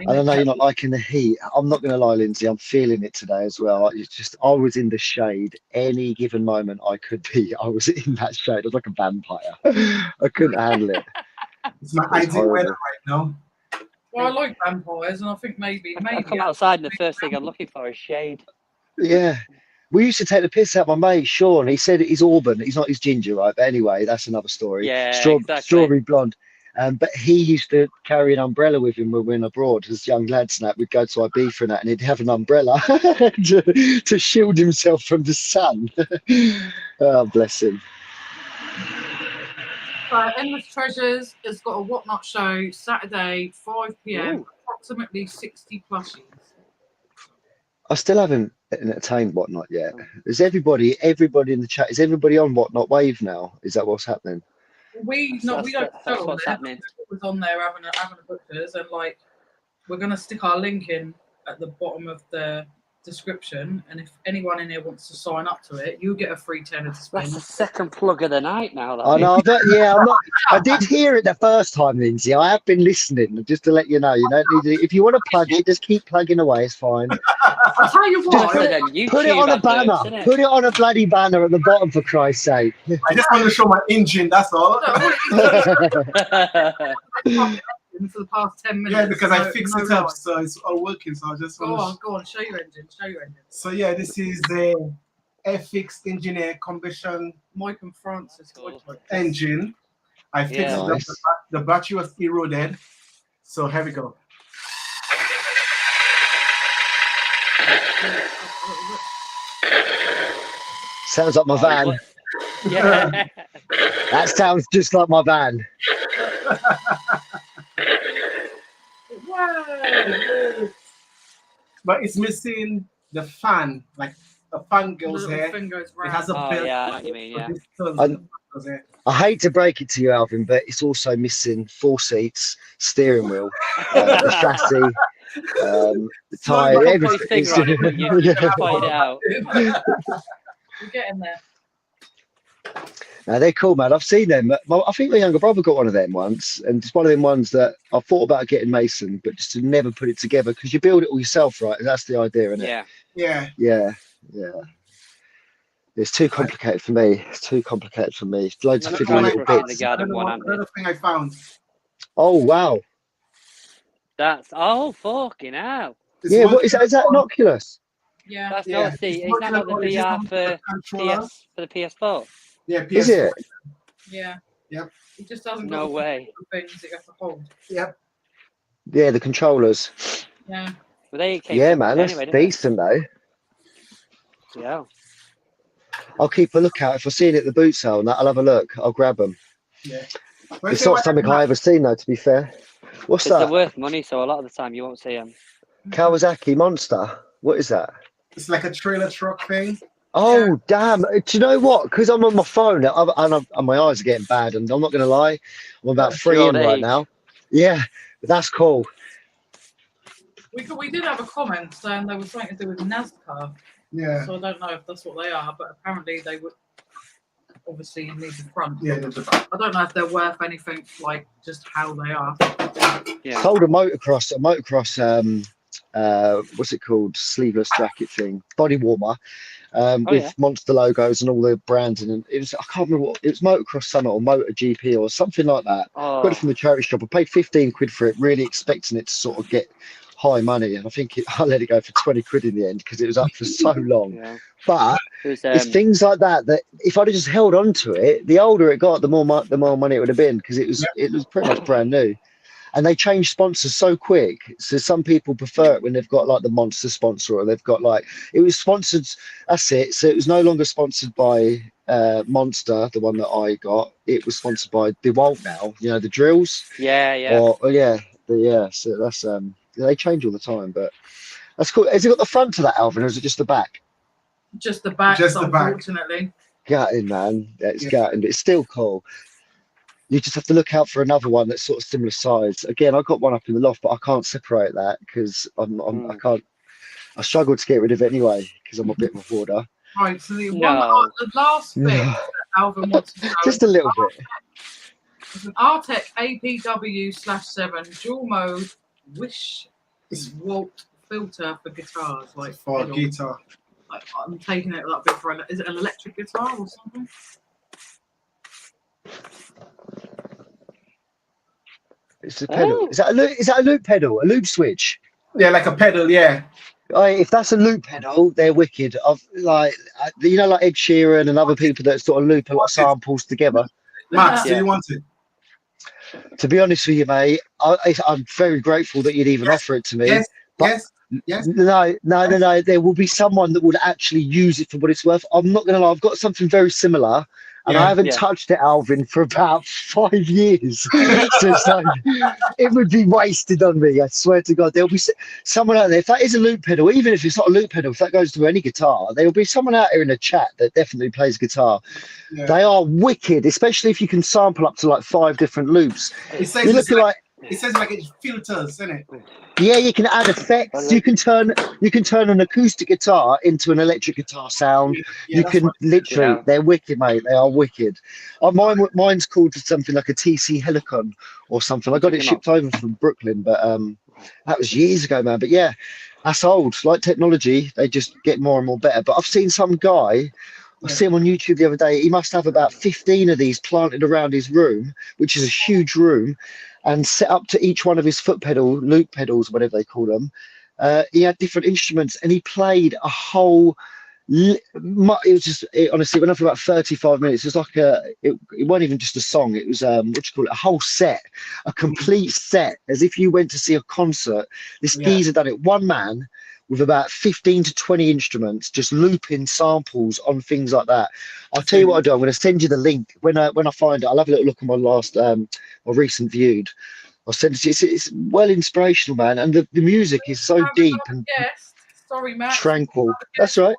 I don't know you're not liking the heat. I'm not going to lie, Lindsay. I'm feeling it today as well. It's just I was in the shade. Any given moment I could be. I was in that shade. I was like a vampire. I couldn't handle it. It's my ideal weather right now. Well, I like vampires, and I think maybe I come outside, and the first thing I'm looking for is shade. Yeah. We used to take the piss out of my mate, Sean. He said he's Auburn. He's not his ginger, right? But anyway, that's another story. Yeah, exactly. Strawberry blonde. But he used to carry an umbrella with him when we were abroad as young lads. And that we'd go to Ibiza and that, and he'd have an umbrella to shield himself from the sun. Oh, bless him. So, Endless Treasures has got a Whatnot show Saturday, 5 p.m. approximately 60 plushies. I still haven't entertained Whatnot yet. Is everybody in the chat? Is everybody on Whatnot Wave now? Is that what's happening? We don't That's go on what's there. happening. It was on there having a bookers, and like we're gonna stick our link in at the bottom of the description, and if anyone in here wants to sign up to it, you get a free tenner to spend. That's the second plug of the night now. That I is. know, but yeah, I'm not. I did hear it the first time, Lindsay. I have been listening, just to let you know. You don't need to, if you want to plug it, just keep plugging away. It's fine. I'll tell you what. Better than Put it YouTube on a adverts, banner. innit? Put it on a bloody banner at the bottom, for Christ's sake. I just want to show my engine. That's all. For the past 10 minutes. Yeah, because I fixed no it up, lie. so it's all working. So I just want Go on, show your engine. So yeah, this is the FX Engineer combustion Mike and Francis. Cool. engine. I fixed Yeah. it up. The battery was eroded. So here we go. Sounds like my van. Yeah. That sounds just like my van. Whoa! But it's missing the fan. Like a fan goes The little here. thing goes It round. has a Oh, belt. yeah, I know what you mean, yeah. Goes here. I hate to break it to you, Alvin, but it's also missing 4 seats, steering wheel, the chassis, the tyre, Put his everything. finger on it, but you pointed it out. We're getting there. No, they're cool, man. I've seen them. I think my younger brother got one of them once, and it's one of them ones that I thought about getting Mason, but just to never put it together because you build it all yourself, right? That's the idea, isn't it? Yeah. Yeah. Yeah. It's too complicated for me. Loads of Another fiddly little for a hand bits. the garden one, aren't Another thing I found. Oh wow. That's fucking hell. It's Yeah, what working is that? Is that on- an Oculus? Yeah. That's Yeah, not the. it's Is that not the working VR on for the controller. the PS4? Yeah, PS4. Is it? Yeah. Yep. It just hasn't got No the way. things that you have to hold. Yep. Yeah, the controllers. Yeah. Well, they came Yeah, separate man, that's anyway, didn't decent though. they? Yeah. I'll keep a lookout. If I see it at the boot sale, and that, I'll have a look. I'll grab them. Yeah. It's not something I ever seen though, to be fair. What's Because they're that? worth money, so a lot of the time you won't see them. Kawasaki Monster. What is that? It's like a trailer truck thing. Oh, damn. Do you know what? Because I'm on my phone and my eyes are getting bad, and I'm not going to lie. I'm about 3 Your in right age. now. Yeah, but that's cool. We did have a comment saying there was something to do with NASCAR. Yeah. So I don't know if that's what they are, but apparently they would obviously need the front. Yeah. I don't know if they're worth anything, like just how they are. Yeah. Sold a motocross, what's it called? Sleeveless jacket thing, body warmer, with Monster logos and all the branding. And it was, I can't remember what it was, Motocross Summit or Motor GP or something like that. Oh. Got it from the charity shop. I paid 15 quid for it, really expecting it to sort of get high money. And I think I let it go for 20 quid in the end because it was up for so long. Yeah. But It was, it's things like that if I'd have just held on to it, the older it got, the more money it would have been because it was pretty much brand new. And they change sponsors so quick. So some people prefer it when they've got like the Monster sponsor, or they've got like, it was sponsored. That's it. So it was no longer sponsored by Monster, the one that I got. It was sponsored by DeWalt now. You know, the drills. Yeah. So that's they change all the time, but that's cool. Has it got the front to that, Alvin, or is it just the back? Just the back, Just the back. unfortunately. Gutting, man. It's gutting, but it's still cool. You just have to look out for another one that's sort of similar size. Again, I got one up in the loft, but I can't separate that because I can't. I struggle to get rid of it anyway because I'm a bit of a hoarder. Right, so the last bit No. that Alvin wants to know Just a little bit. is an Artec APW/7 dual mode wish Walt filter for guitars, like For guitar. Like I'm taking it that bit for is it an electric guitar or something? It's a pedal. Is that a loop pedal? A loop switch? Yeah, like a pedal. Yeah. If that's a loop pedal, they're wicked. I've like Ed Sheeran and other people that sort of loop a lot of samples together. Max, do you want it? To be honest with you, mate, I'm very grateful that you'd even offer it to me. Yes. No. There will be someone that would actually use it for what it's worth. I'm not going to lie. I've got something very similar, And Yeah, I haven't yeah. touched it, Alvin, for about 5 years. So it's like, it would be wasted on me. I swear to God, there'll be someone out there. If that is a loop pedal, even if it's not a loop pedal, if that goes to any guitar, there'll be someone out here in the chat that definitely plays guitar. yeah. They are wicked, especially if you can sample up to like 5 different loops. It says You it's look at like, it says like it filters, isn't it? yeah, you can add effects. You can turn an acoustic guitar into an electric guitar sound. Yeah, You that's can what- literally, Yeah. they're wicked, mate. They are wicked. Mine's called something like a TC Helicon or something. I got it shipped over from Brooklyn, but that was years ago, man. But yeah, that's old. Like technology, they just get more and more better. But I've seen some guy. I see him on YouTube the other day. He must have about 15 of these planted around his room, which is a huge room, and set up to each one of his foot pedal, loop pedals, whatever they call them. He had different instruments, and he played a whole. It was just honestly, it went on for about 35 minutes. It was like it wasn't even just a song. It was what you call it, a whole set, a complete set, as if you went to see a concert. This geezer done it, one man, with about 15 to 20 instruments, just looping samples on things like that. I'll tell you what I'll do. I'm going to send you the link when I find it. I'll have a little look at my my recent viewed. I'll send it to you. It's well inspirational, man, and the music is so deep and Sorry, Matt. tranquil. That's right.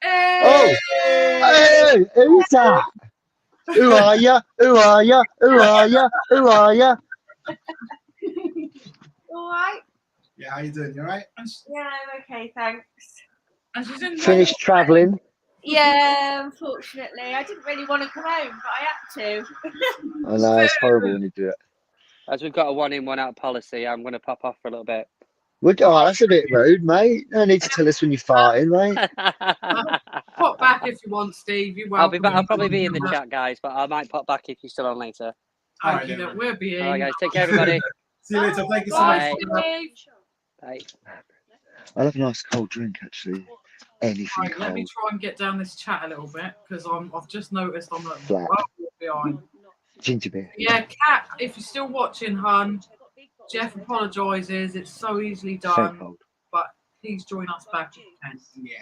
Hey! Oh, hey, who's that? Who are ya? Who are ya? Who are ya? Who are ya? All right. Yeah, how you doing? You all right? Yeah, I'm okay, thanks. And she's in Finished travelling. Yeah, unfortunately, I didn't really want to come home, but I had to. I know it's horrible when you do it. As we've got a 1 in, 1 out policy, I'm going to pop off for a little bit. Oh, that's a bit rude, mate. No need to tell us when you're farting, mate. Pop back if you want, Steve. You're I'll be welcome. back. I'll probably be in the chat, guys, but I might pop back if you're still on later. All right, You then, know, man. we'll be in. All right, guys. Take care, everybody. See you later. Thank you so Bye. much. Bye. I love a nice cold drink, actually. Anything Right, let cold. me try and get down this chat a little bit because I've just noticed I'm like Flat. well behind. Ginger beer. Yeah, Kat, if you're still watching, hun, Jeff apologises. It's so easily So done, cold. but please join us back if you can. Yeah.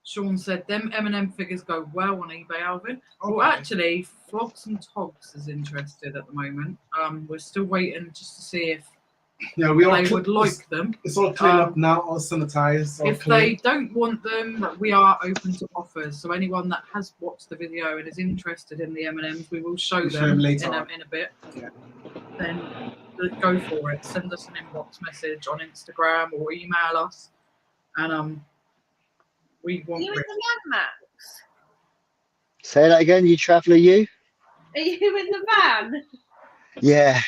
Sean said them M&M figures go well on eBay, Alvin. Well, Okay. actually, Flops and Togs is interested at the moment. We're still waiting just to see if Yeah, we all they would like them. It's all cleaned up now, all sanitized. All If clean. they don't want them, we are open to offers. So anyone that has watched the video and is interested in the M&Ms, we will show We'll show them them later in on. a bit. Yeah. Then go for it. Send us an inbox message on Instagram or email us, and we want. Are you in the van, Max? Say that again, you traveller, you? Are you in the van? Yeah.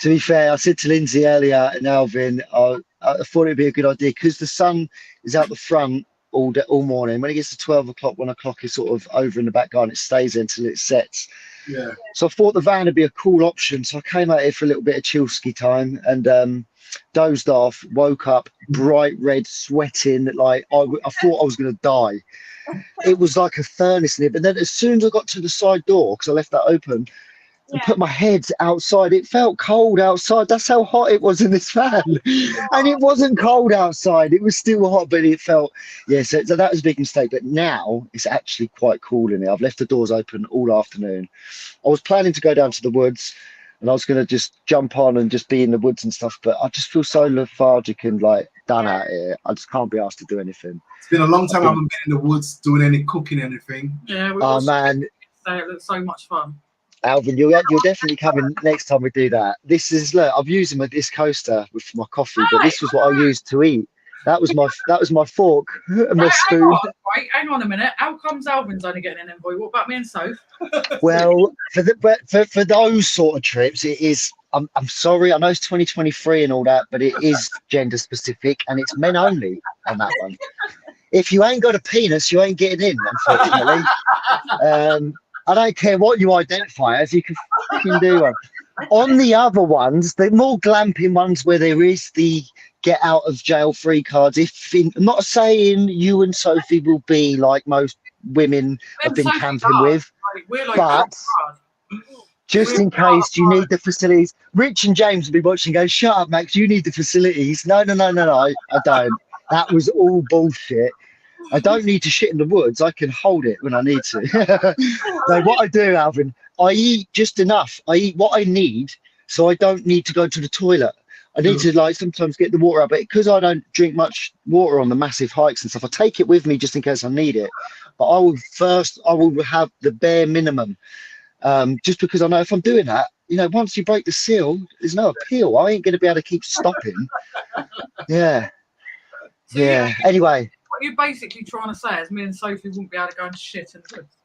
To be fair, I said to Lindsay earlier and Alvin, I thought it'd be a good idea because the sun is out the front all morning. When it gets to 12 o'clock, 1 o'clock, it's sort of over in the back garden. It stays there until it sets. Yeah. So I thought the van would be a cool option. So I came out here for a little bit of chillski time and dozed off, woke up bright red, sweating, like I thought I was going to die. It was like a furnace in it. But then as soon as I got to the side door, because I left that open, and put my head outside, it felt cold outside. That's how hot it was in this van. And it wasn't cold outside. It was still hot, but it felt, yeah, so that was a big mistake. But now it's actually quite cool in here. I've left the doors open all afternoon. I was planning to go down to the woods and I was going to just jump on and just be in the woods and stuff. But I just feel so lethargic and like done out here. I just can't be asked to do anything. It's been a long time I haven't been in the woods doing any cooking, anything. Yeah, we Oh, man. it looks so much fun. Alvin, you're definitely coming next time we do that. This is, look, I'm using this coaster with my coffee, but this was what I used to eat. That was my fork and my spoon. Hang on a minute. How comes Alvin's only getting an envoy? What about me and Soph? Well, for those sort of trips, it is. I'm sorry, I know it's 2023 and all that, but it is gender specific and it's men only on that one. If you ain't got a penis, you ain't getting in, unfortunately. I don't care what you identify as, you can fucking do one. On the other ones, the more glamping ones where there is the get out of jail free cards, I'm not saying you and Sophie will be like most women I've been camping with, but just in case you need the facilities. Rich and James will be watching and go, shut up, Max, you need the facilities. No, I don't. That was all bullshit. I don't need to shit in the woods. I can hold it when I need to. No, what I do, Alvin, I eat just enough. I eat what I need, so I don't need to go to the toilet. I need to like sometimes get the water out, but because I don't drink much water on the massive hikes and stuff, I take it with me just in case I need it. But I will have the bare minimum, just because I know if I'm doing that, you know, once you break the seal, there's no appeal. I ain't going to be able to keep stopping. Yeah. So Yeah. Anyway. What you're basically trying to say is me and Sophie wouldn't be able to go and shit in the woods.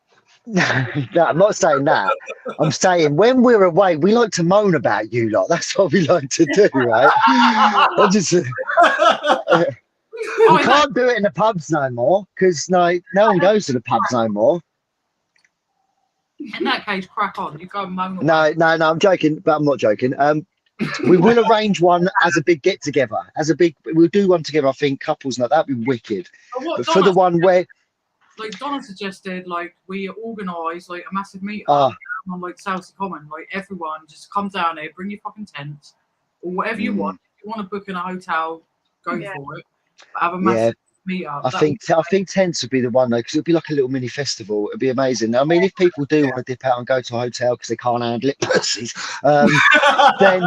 No, I'm not saying that. I'm saying when we're away, we like to moan about you lot. That's what we like to do, right? I just, we can't do it in the pubs no more because no one goes to the pubs no more. In that case, crack on. You go and moan. No, I'm joking, but I'm not joking. We will arrange one as a big get together. We'll do one together. I think couples like that'd be wicked. But for the one where, like Donna suggested, like we organise like a massive meet on like South Common. Like everyone just come down here, bring your fucking tents or whatever you want. If you want to book in a hotel, go for it. But have a massive meet up. I think tents would be the one though, because it'd be like a little mini festival. It'd be amazing. I mean, if people do want to dip out and go to a hotel because they can't handle it, pussies, then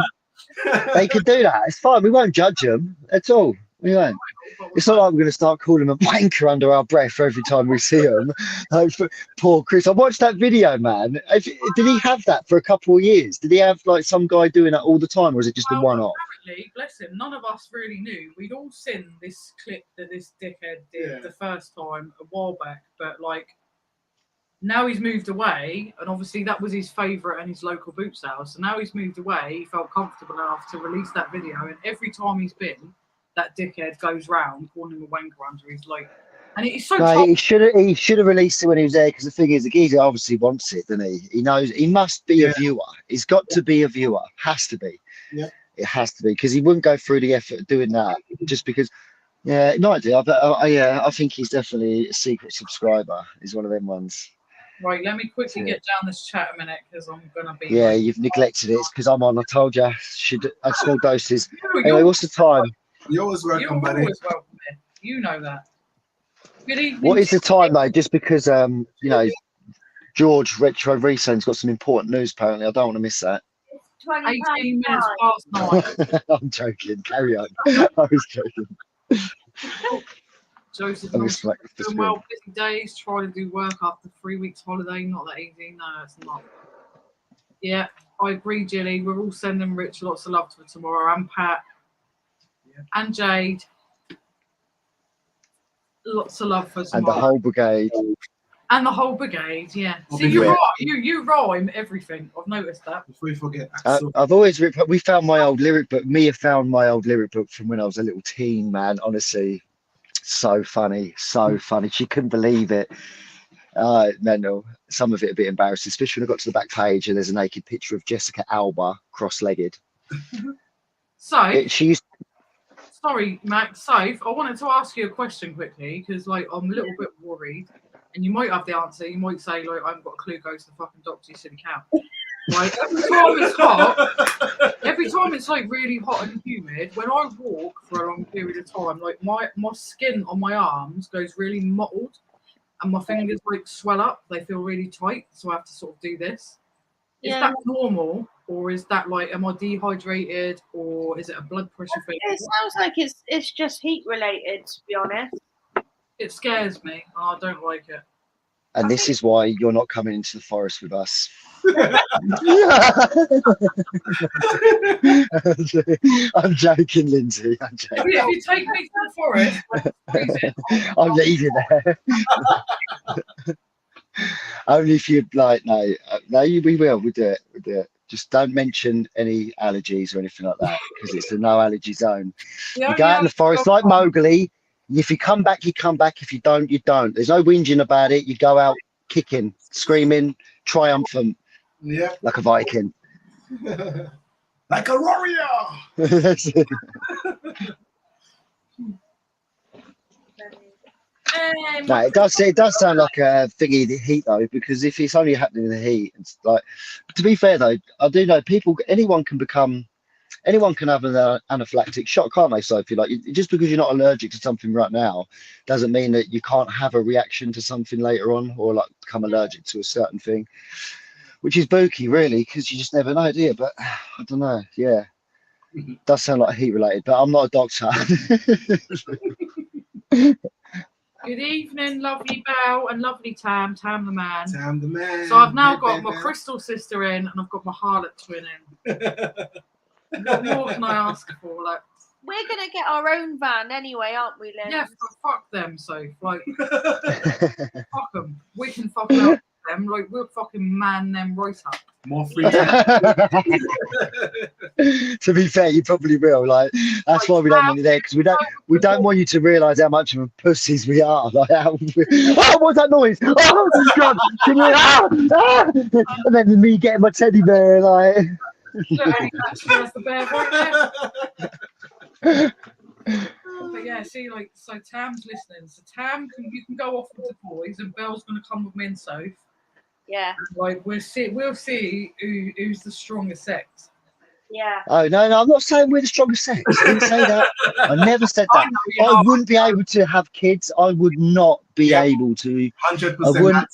they could do that. It's fine. We won't judge them at all. We won't. It's not like we're going to start calling them a wanker under our breath every time we see them. Like, poor Chris. I watched that video, man. Did he have that for a couple of years? Did he have like some guy doing that all the time, or is it just a one-off? Apparently, bless him, none of us really knew. We'd all seen this clip that this dickhead did the first time a while back, but like now he's moved away, and obviously that was his favourite and his local boot sale. So now he's moved away, he felt comfortable enough to release that video, and every time he's been, that dickhead goes round calling him a wanker under his like, and it's so. No, he should have released it when he was there, because the thing is, the geezer obviously wants it, doesn't he? He knows he must be a viewer. He's got to be a viewer. Has to be. Yeah. It has to be, because he wouldn't go through the effort of doing that just because. Yeah, no idea. I think he's definitely a secret subscriber. He's one of them ones. Right, let me quickly get down this chat a minute because I'm gonna be. Yeah, you've neglected it. It's because I'm on. I told you, should add small doses. Anyway, what's the time? You're always welcome, buddy. Always welcome here. You know that. Good evening. What is the time though? Just because you know, George Retro Resend's got some important news. Apparently, I don't want to miss that. 18 minutes past 9. I'm joking. Carry on. I was joking. Joseph, doing well, busy days, trying to do work after 3 weeks holiday, not that easy. No, it's not. Yeah, I agree, Jilly. We're all sending Rich lots of love for tomorrow, and Pat, and Jade. Lots of love for tomorrow. And the whole brigade. And the whole brigade, yeah. See, you rhyme everything. I've noticed that. Before you forget, I've always we found my old lyric book. Mia found my old lyric book from when I was a little teen, man. Honestly. So funny, so funny. She couldn't believe it. Mental. Some of it a bit embarrassing, especially when I got to the back page and there's a naked picture of Jessica Alba cross-legged. Sorry, Max. Soph, I wanted to ask you a question quickly because, like, I'm a little bit worried, and you might have the answer. You might say, like, I haven't got a clue. Go to the fucking doctor, you silly cow. Like every time it's hot, every time it's like really hot and humid, when I walk for a long period of time, like my skin on my arms goes really mottled and my fingers like swell up, they feel really tight, so I have to sort of do this. Is that normal, or is that like, am I dehydrated, or is it a blood pressure thing? It sounds like it's just heat related, to be honest. It scares me. I don't like it. And this is why you're not coming into the forest with us. I'm joking, Lindsay. I'm joking. If you take me to the forest, I'll leave you there. Only if you'd like. No, we will. We'll do it. We'll do it. Just don't mention any allergies or anything like that, because it's the no allergy zone. You go out in the forest like Mowgli. If you come back, you come back. If you don't, you don't. There's no whinging about it. You go out kicking, screaming, triumphant. Yeah. Like a Viking. Like a warrior. That's it. No, it does sound like a thingy, the heat though, because if it's only happening in the heat, it's like, to be fair though, I do know anyone can become anyone can have an anaphylactic shock, can't they, Sophie? Like, just because you're not allergic to something right now doesn't mean that you can't have a reaction to something later on, or like become allergic to a certain thing, which is spooky, really, because you just never know, do you? But I don't know. Yeah, does sound like heat related, but I'm not a doctor. Good evening, lovely Belle and lovely Tam the man. Tam the man. So I've now Hey, got my baby. crystal sister in, and I've got my harlot twin in. What more can I ask for? Like, We're gonna get our own van anyway, aren't we, Lynn? yeah, fuck them. So like, fuck them. We can fucking help them. Like, we'll fucking man them right up. More free time. To be fair, you probably will. Like, that's why we don't want you there, because we don't want you to realise how much of a pussies we are. Like, oh, what's that noise? Oh God! And then me getting my teddy bear, like. Look, Annie, that's the bear right there. But yeah, see, like, so Tam's listening. So Tam, you can go off with the boys, and Belle's gonna come with me and Soph. Yeah. Like, we'll see who's the strongest sex. Yeah. Oh no, I'm not saying we're the strongest sex. I didn't say that. I never said that. I wouldn't be able to have kids. I would not be able to. 100%. I wouldn't.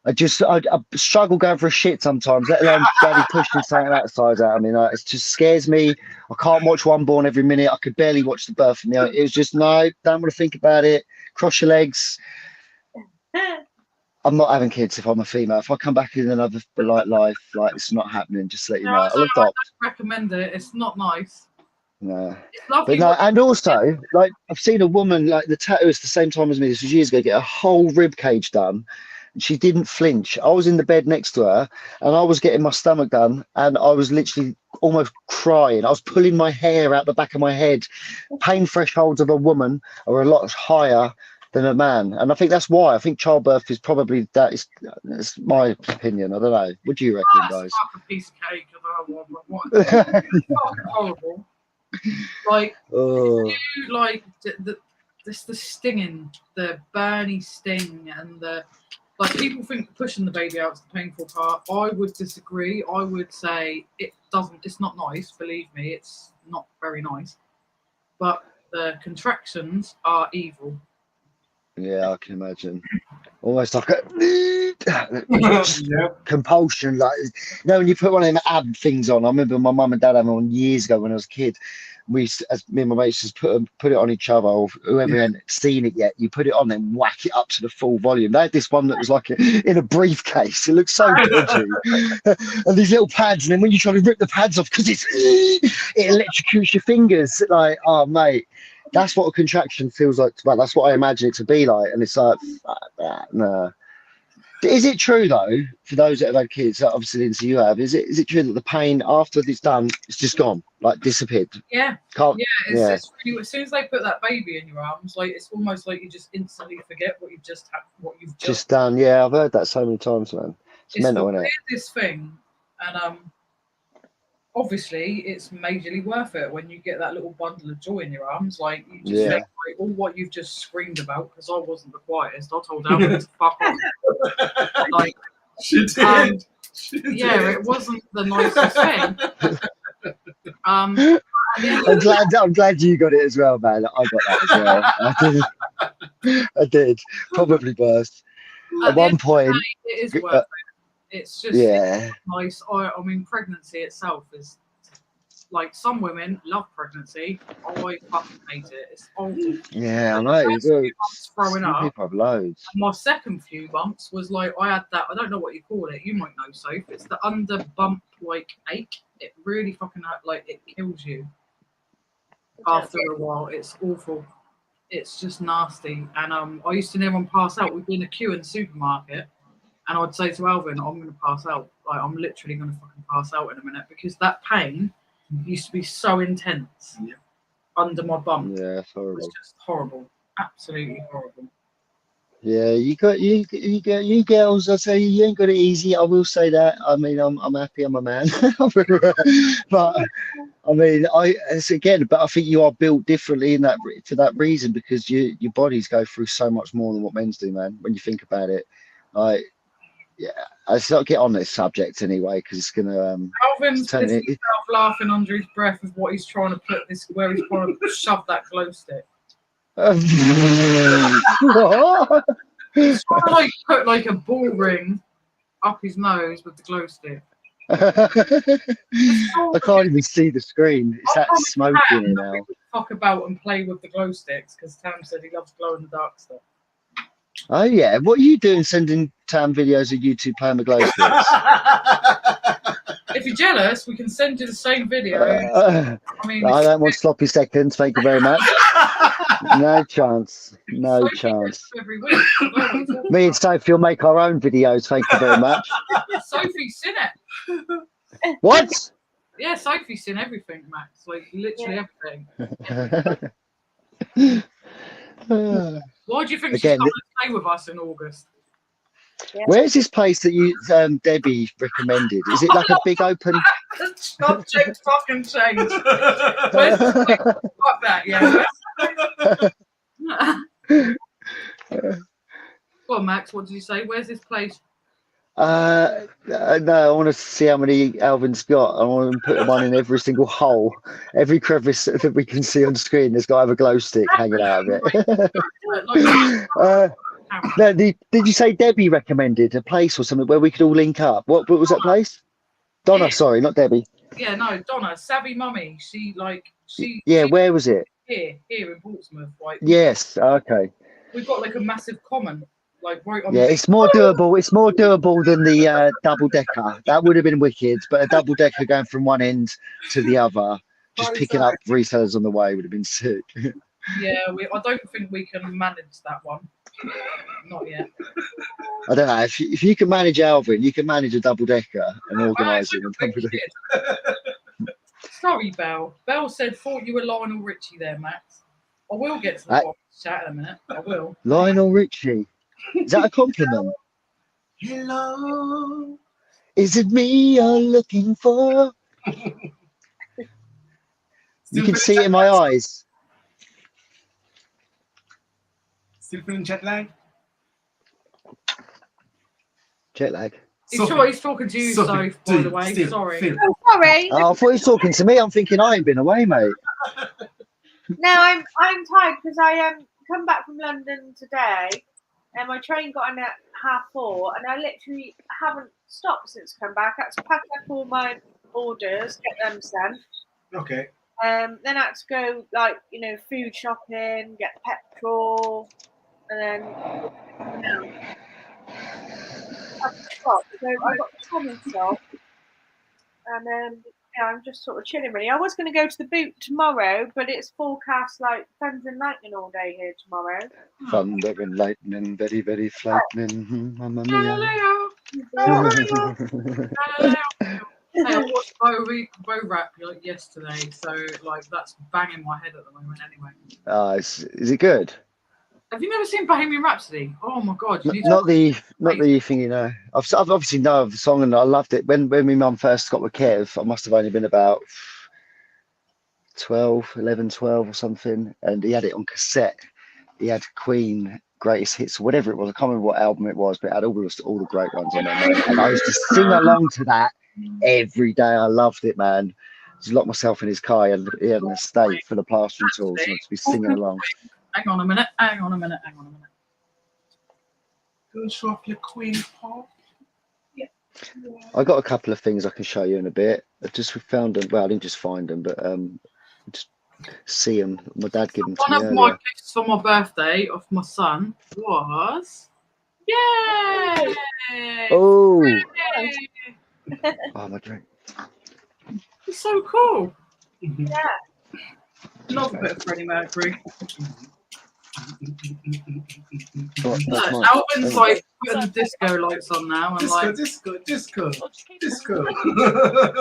I struggle going for a shit sometimes, let alone bloody pushing something that size out. I mean, it just scares me. I can't watch one born every minute. I could barely watch the birth of me. It was just, no, don't want to think about it. Cross your legs. I'm not having kids if I'm a female. If I come back in another life, like, it's not happening. Just to let you know. I'll adopt. I don't recommend it. It's not nice. No. It's lovely. But no, and also, like, I've seen a woman, like, the tattooist the same time as me, this was years ago, get a whole rib cage done. She didn't flinch. I was in the bed next to her, and I was getting my stomach done, and I was literally almost crying. I was pulling my hair out the back of my head. Pain thresholds of a woman are a lot higher than a man, and I think that's why. I think childbirth is probably that's my opinion. I don't know. What do you reckon, guys? Like a piece of cake. It's fucking horrible. Like, you like the stinging, the burny sting, and the. Like, people think pushing the baby out is the painful part. I would disagree. I would say it's not nice, believe me, it's not very nice. But the contractions are evil. Yeah, I can imagine. Almost like a compulsion. Like, you know, when you put one of them ab things on. I remember my mum and dad having one years ago when I was a kid. As me and my mates just put it on each other, or whoever hadn't seen it yet, you put it on and whack it up to the full volume. They had this one that was like in a briefcase. It looked so dodgy. And these little pads, and then when you try to rip the pads off, because it electrocutes your fingers. Like, oh mate, that's what a contraction feels like. Well, that's what I imagine it to be like. And it's like, fuck that, nah. Is it true though, for those that have had kids, that obviously Lindsay you have, is it true that the pain after it's done, it's just gone, like disappeared? Yeah. Can't, It's really, as soon as they put that baby in your arms, like, it's almost like you just instantly forget what you've just done. Yeah, I've heard that so many times, man. It's mental, isn't it? This thing, and obviously it's majorly worth it when you get that little bundle of joy in your arms. Like, you just think, like, all what you've just screamed about, because I wasn't the quietest. I told Alvin to fuck off. Like, she did. It wasn't the nicest thing. I'm glad you got it as well, man. I got that as well. I did. Probably burst. At one point, it is worth it. It's just it's nice. I mean, pregnancy itself is like, some women love pregnancy. I fucking hate it. It's awful. Yeah, I know. Throwing up. People have loads. My second few bumps was like, I had that. I don't know what you call it. You might know, Soph. It's the under bump like ache. It really fucking like, it kills you. After a while, it's awful. It's just nasty. And I used to never pass out. We'd be in a queue in the supermarket. And I'd say to Alvin, I'm going to pass out. Like, I'm literally going to fucking pass out in a minute, because that pain used to be so intense under my bump. Yeah, it's horrible. It was just horrible. Absolutely horrible. Yeah, you girls, I say you ain't got it easy. I will say that. I mean, I'm happy I'm a man. But I mean, but I think you are built differently in that for that reason, because your bodies go through so much more than what men's do, man. When you think about it, like, Yeah, let's not get on this subject anyway, because it's gonna. Alvin's turn pissing it- himself laughing under his breath with what he's trying to put this, where he's trying to shove that glow stick. What? He's trying to like put like a ball ring up his nose with the glow stick. I can't even see the screen. It's that smoke in it now. Fuck about and play with the glow sticks because Tam said he loves glow in the dark stuff. Oh yeah, what are you doing? Sending Tam videos of YouTube playing with glow sticks? If you're jealous, we can send you the same video. I mean, I don't want sloppy seconds. Thank you very much. No chance. No Sophie chance. does every week. Me and Sophie will make our own videos. Thank you very much. Sophie's seen it. What? Yeah, Sophie's seen everything, Max. Like literally everything. Why do you think Again, she's coming to stay with us in August? Where's this place that you Debbie recommended? Is it like a big open? Subject fucking change. Where's the fuck that? Yeah. Well, Max, what did you say? Where's this place? No, I want to see how many Alvin's got. I want to put one in every single hole, every crevice that we can see on screen. There's got to have a glow stick hanging out of it. No, did you say Debbie recommended a place or something where we could all link up? What was that place? Donna, sorry, not Debbie. Yeah, no, Donna, Savvy Mummy. Yeah, where was it? Here in Portsmouth. Like, yes, okay. We've got like a massive common, like right on. Yeah, it's more doable. It's more doable than the double decker. That would have been wicked, but a double decker going from one end to the other, just picking up resellers on the way would have been sick. Yeah, I don't think we can manage that one. Not yet. I don't know. If you can manage Alvin, you can manage a double decker and organise it. Sorry, Belle. Belle said, thought you were Lionel Richie there, Max. I will get to the bottom of the chat in a minute. I will. Lionel Richie. Is that a compliment? Hello. Is it me you're looking for? You can see it in my eyes. Still feeling jet lag? Jet lag. He's talking to you, Soph, by the way. Sorry. Oh, sorry. Oh, I thought he was talking to me. I'm thinking I ain't been away, mate. No, I'm tired because I come back from London today, and my train got in at 4:30, and I literally haven't stopped since come back. I had to pack up all my orders, get them sent. Okay. Then I had to go food shopping, get petrol, and then So I got the Tommy shop, and I'm just sort of chilling really. I was going to go to the boot tomorrow, but it's forecast like thunder and lightning all day here tomorrow. Thunder and lightning, very, very frightening. Mamma mia. I watched Bo Rap yesterday, so that's banging my head at the moment anyway. Is it good? Have you never seen Bohemian Rhapsody? Oh my god! Not the thing, you know. I've obviously know of the song and I loved it. When my mum first got with Kev, I must have only been about 11, 12 or something, and he had it on cassette. He had Queen Greatest Hits, or whatever it was. I can't remember what album it was, but it had all the great ones on it. And I used to sing along to that every day. I loved it, man. Just locked myself in his car. He had an estate full of plastering tools, and I'd be singing along. Hang on a minute. Go show off your Queen Paul. Yeah. I got a couple of things I can show you in a bit. I just found them. Well, I didn't just find them, but just see them. My dad gave them to me One of earlier. my gifts for my birthday of my son was, yay! Oh, Yay! oh, my drink. It's so cool. Yeah. Love a bit of Freddie Mercury. That's Look, mine. Alvin's like putting the disco lights on now, and Disco.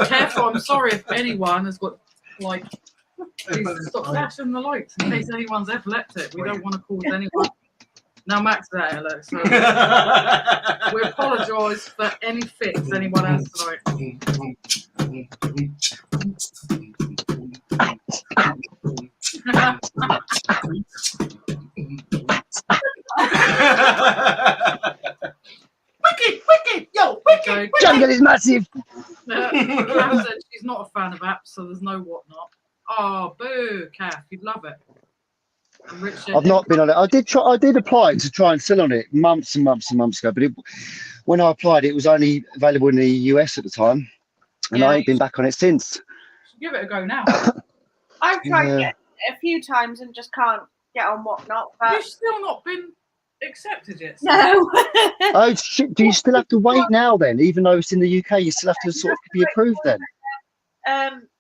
Careful, I'm sorry if anyone has got please stop flashing the lights in case anyone's epileptic. We don't want to cause anyone. Now Max is out, look, so we apologise for any fits anyone has tonight. Wicked! Don't get it massive. Kath said she's not a fan of apps, so there's no whatnot. Oh, boo, Kath, you'd love it. And Rich said, I've not been on it. I did apply to try and sell on it months and months and months ago, but when I applied, it was only available in the US at the time, and Yeah, I ain't been back on it since. give it a go now. I've tried Yeah. it a few times and just can't get on whatnot. But You've still not been accepted yet. So. no. Oh shit! Do you still have to wait now then? Even though it's in the UK, you still have to sort of be approved then.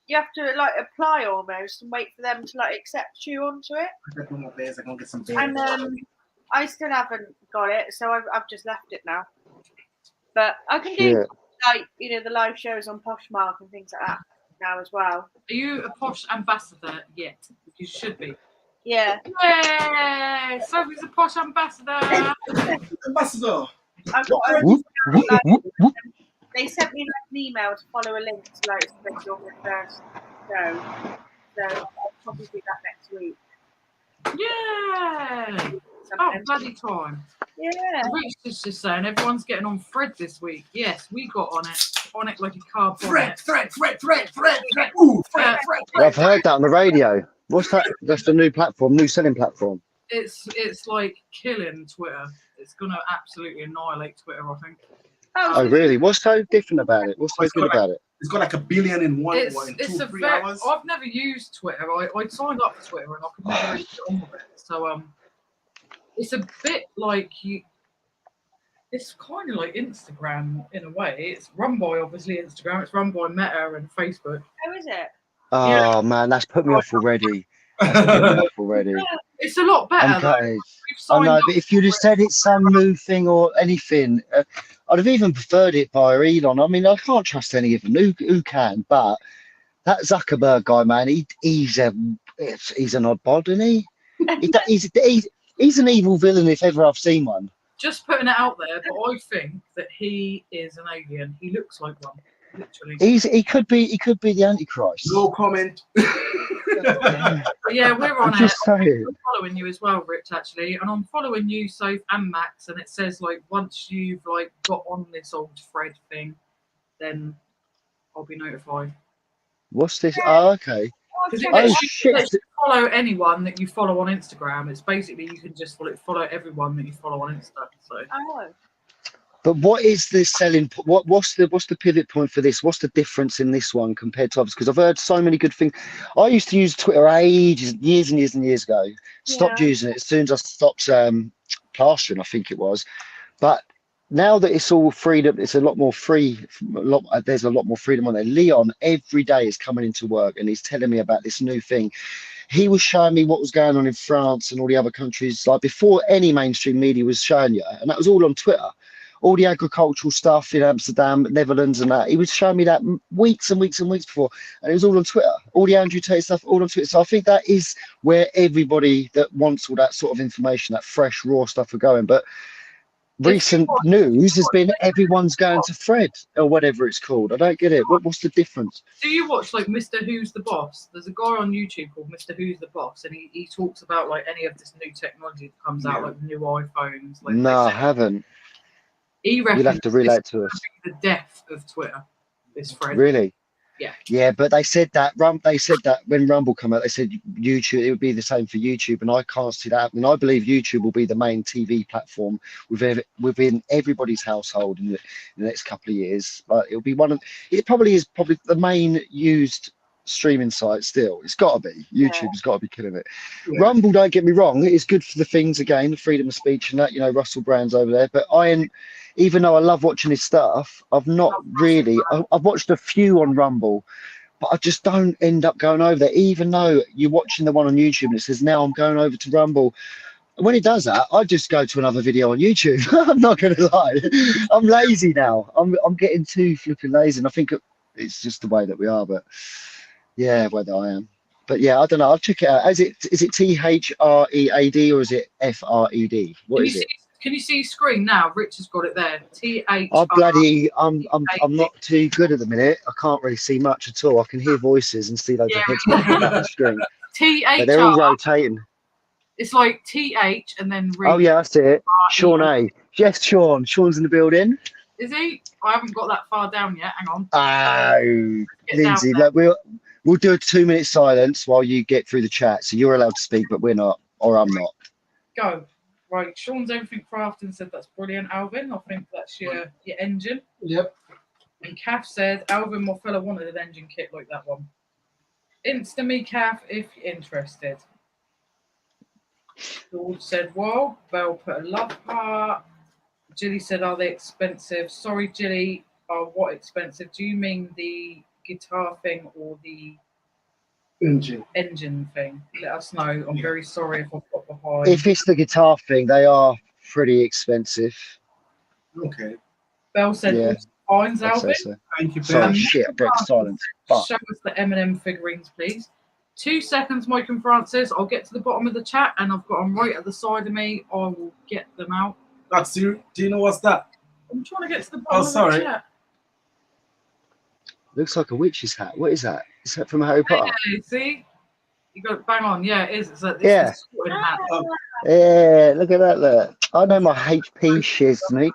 You have to like apply almost and wait for them to like accept you onto it. And I still haven't got it, so I've just left it now. But I can do like the live shows on Poshmark and things like that now as well. Are you a Posh ambassador yet? You should be. Yeah. Yay! Sophie's a Posh ambassador. Ambassador. I've got Whoop, whoop, whoop, whoop. They sent me an email to follow a link to like schedule my first show. So I'll probably do that next week. Yay! Oh, bloody time. Yeah. Rich is just saying everyone's getting on Fred this week. Yes, we got on it like a car bonnet. Fred. Ooh, Fred. I've heard that on the radio. What's that? That's the new platform, new selling platform. It's like killing Twitter. It's gonna absolutely annihilate Twitter, I think. Oh really? What's so different about it? What's so good about it? It's got like 1 billion in one. It's 2-3 hours. I've never used Twitter. I signed up for Twitter and I could never really get on with it. So it's a bit like it's kind of like Instagram in a way. It's run by obviously Instagram. It's run by Meta and Facebook. How is it? Oh man, that's put me off already. It's a lot better. Though. I know, but if you'd have said it's some new thing or anything, I'd have even preferred it via Elon. I mean, I can't trust any of them. Who can? But that Zuckerberg guy, man, he's an odd bod, isn't he? He's an evil villain if ever I've seen one. Just putting it out there, but I think that he is an alien. He looks like one, literally. He could be the Antichrist. No comment. Yeah, we're on I'm just saying. I'm following you as well, Rich, actually, and I'm following you, Soph and Max, and it says like once you've like got on this old Fred thing, then I'll be notified. What's this? Oh, okay. Oh shit! Follow anyone that you follow on Instagram. It's basically you can just follow everyone that you follow on Insta. So. Oh. But what is the selling? What's the pivot point for this? What's the difference in this one compared to others? Because I've heard so many good things. I used to use Twitter years and years ago. Stopped using it as soon as I stopped plastering, I think it was. But now that it's all freedom, it's a lot more free. There's a lot more freedom on there. Leon every day is coming into work and he's telling me about this new thing. He was showing me what was going on in France and all the other countries, like before any mainstream media was showing you, and that was all on Twitter. All the agricultural stuff in Amsterdam, Netherlands, and that. He was showing me that weeks and weeks and weeks before, and it was all on Twitter. All the Andrew Tate stuff, all on Twitter. So I think that is where everybody that wants all that sort of information, that fresh, raw stuff, are going. But recent news has been everyone's going to Fred or whatever it's called. I don't get it. What's the difference? Do you watch like Mr. Who's the Boss? There's a guy on YouTube called Mr. Who's the Boss, and he talks about like any of this new technology that comes out, like new iPhones. Like, no, I haven't. He reckons you'll have to relate to us. The death of Twitter, this Fred. Really? Yeah. Yeah, but they said that when Rumble came out, they said YouTube, it would be the same for YouTube, and I can't see that happening. I believe YouTube will be the main TV platform within everybody's household in the next couple of years. But it'll be it probably is the main used streaming site still. It's got to be. YouTube has got to be killing it. Yeah. Rumble, don't get me wrong, it's good for the things, again, the freedom of speech and that, Russell Brand's over there, but even though I love watching his stuff, I've not really. I've watched a few on Rumble, but I just don't end up going over there. Even though you're watching the one on YouTube and it says now I'm going over to Rumble, and when it does that, I just go to another video on YouTube. I'm not going to lie. I'm lazy now. I'm getting too flipping lazy, and I think it's just the way that we are. But yeah, whether I am. But yeah, I don't know. I'll check it out. Is it THREAD or is it FRED? What is it? Can you see screen now? Rich has got it there. I'm not too good at the minute. I can't really see much at all. I can hear voices and see loads of heads popping back the screen. But they're all rotating. It's like TH and then read. Oh yeah, that's it. Sean A. Yes, Sean. Sean's in the building. Is he? I haven't got that far down yet. Hang on. Oh, Get down Lindsay, there. look, we'll do a 2-minute silence while you get through the chat. So you're allowed to speak, but we're not, or I'm not. Go. Right, Sean's Everything Crafting said that's brilliant, Alvin. I think that's your engine. Yep. And Kath said, Alvin, my fella wanted an engine kit like that one. Insta me, Kath, if you're interested. George said, well, Belle put a love heart. Jilly said, are they expensive? Sorry, Jilly, what expensive? Do you mean the guitar thing or the engine thing? Let us know. I'm very sorry if I've got behind. If it's the guitar thing, they are pretty expensive. Okay. Belle said, Yeah, fines, I'd say Alvin. so. Thank you, Sorry, Ben. shit, I broke the silence. Fuck. Show us the M&M figurines, please. 2 seconds, Mike and Francis. I'll get to the bottom of the chat, and I've got them right at the side of me. I will get them out. That's you. Do you know what's that? I'm trying to get to the bottom of sorry. the chat. Looks like a witch's hat. What is that? Is that from Harry Potter? Hey, see? You got it bang on. Yeah, it is. It's like this Yeah. sorting hat. Yeah, look at that. Look. I know my HP shiznik.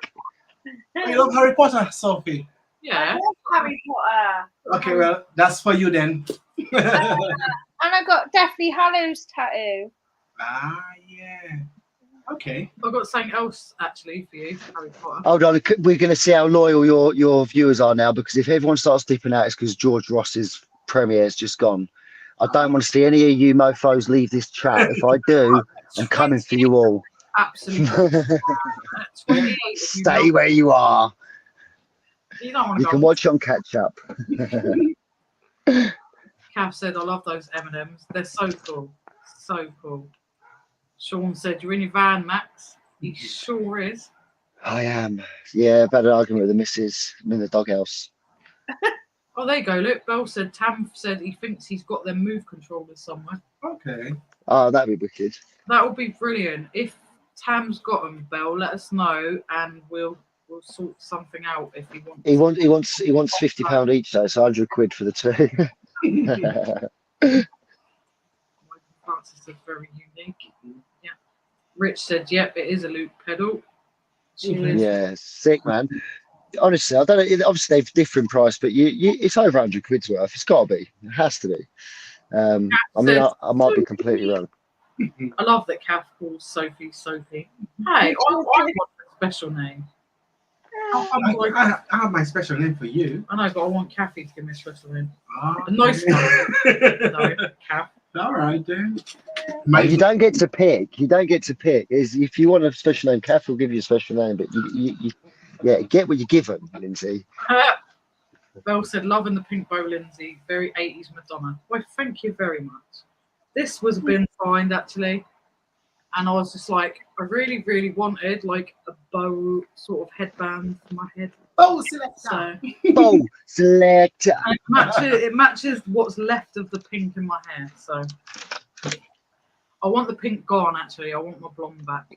You love Harry Potter, Sophie? Yeah. I love Harry Potter. Okay, well, that's for you then. And I got Deathly Hallows tattoo. Yeah. Okay. I've got something else actually for you, Harry Potter. Hold on, we're going to see how loyal your viewers are now, because if everyone starts dipping out, it's because George Ross's premiere has just gone. I don't want to see any of you mofos leave this chat. If I do, I'm coming for you all. Absolutely. 28. Stay where you are. You don't want to You go. can watch it on catch up. Kath said, I love those M&Ms. They're so cool. So cool. Sean said, you're in your van, Max. He sure is. I am. Yeah, I've had an argument with the missus. I'm in the doghouse. Oh, there you go. Look, Belle said, Tam said he thinks he's got their move controllers somewhere. Okay. Oh, that'd be wicked. That would be brilliant. If Tam's got them, Belle, let us know and we'll sort something out if he wants. He wants £50 each though, so £100 for the two. Francis said very unique. Yeah. Rich said, yep, it is a loop pedal. Yeah, sick, man. Honestly, I don't know. Obviously, they've different price, but it's over £100 worth. It's got to be. It has to be. I mean, I might be completely wrong. I love that Kath calls Sophie Sophie. Hey, I want a special name. I have my special name for you. I know, but I want Kathy to give me a special name. Oh, A nice one. No, Kath. All right, then. You don't get to pick. You don't get to pick. Is if you want a special name, Kath will give you a special name, but you get what you're given, Lindsay. Belle said, loving the pink bow, Lindsay. Very 80s Madonna. Well, thank you very much. This was been find actually. And I was just like, I really, really wanted like a bow sort of headband for my head. Oh, selector. So, Bow selector. and it matches what's left of the pink in my hair. So I want the pink gone actually. I want my blonde back.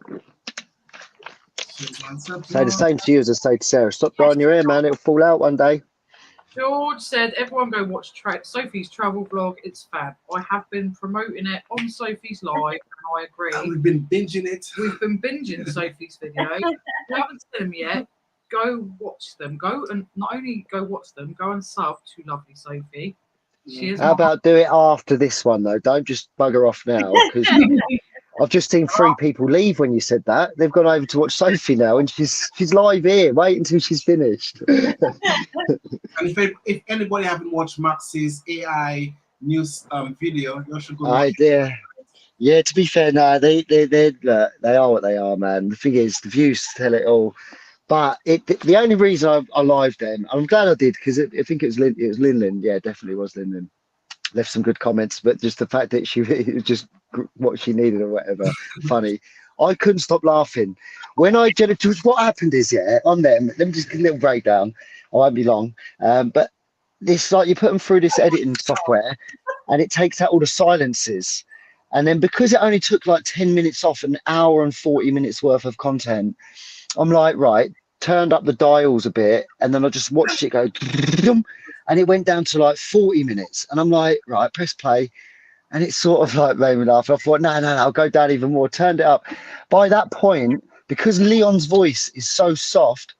Say the same to you as I say to Sarah. Stop drying your hair, man. It'll fall out one day. George said, everyone go watch Sophie's travel vlog. It's fab. I have been promoting it on Sophie's live, and I agree. And we've been binging it. We've been binging Sophie's videos. If you haven't seen them yet, go watch them. Go and not only go watch them, go and sub to lovely Sophie. She is How about do it after this one, though? Don't just bugger off now, because I've just seen 3 people leave when you said that. They've gone over to watch Sophie now, and she's live here. Wait until she's finished. And if anybody haven't watched Max's AI news video, you should go. Yeah, to be fair, no, they are what they are, man. The thing is, the views tell it all. But the only reason I lived them, I'm glad I did, because I think it was Lin. Yeah, definitely was Lin. Left some good comments, but just the fact that it was just what she needed or whatever, funny. I couldn't stop laughing when what happened is, on them. Let me just give a little breakdown. I won't be long, but this, like, you put them through this editing software, and it takes out all the silences, and then because it only took like 10 minutes off an hour and 40 minutes worth of content, I'm like, right, turned up the dials a bit, and then I just watched it go. And it went down to like 40 minutes. And I'm like, right, press play. And it sort of like made me laugh. I thought, no, I'll go down even more. Turned it up. By that point, because Leon's voice is so soft,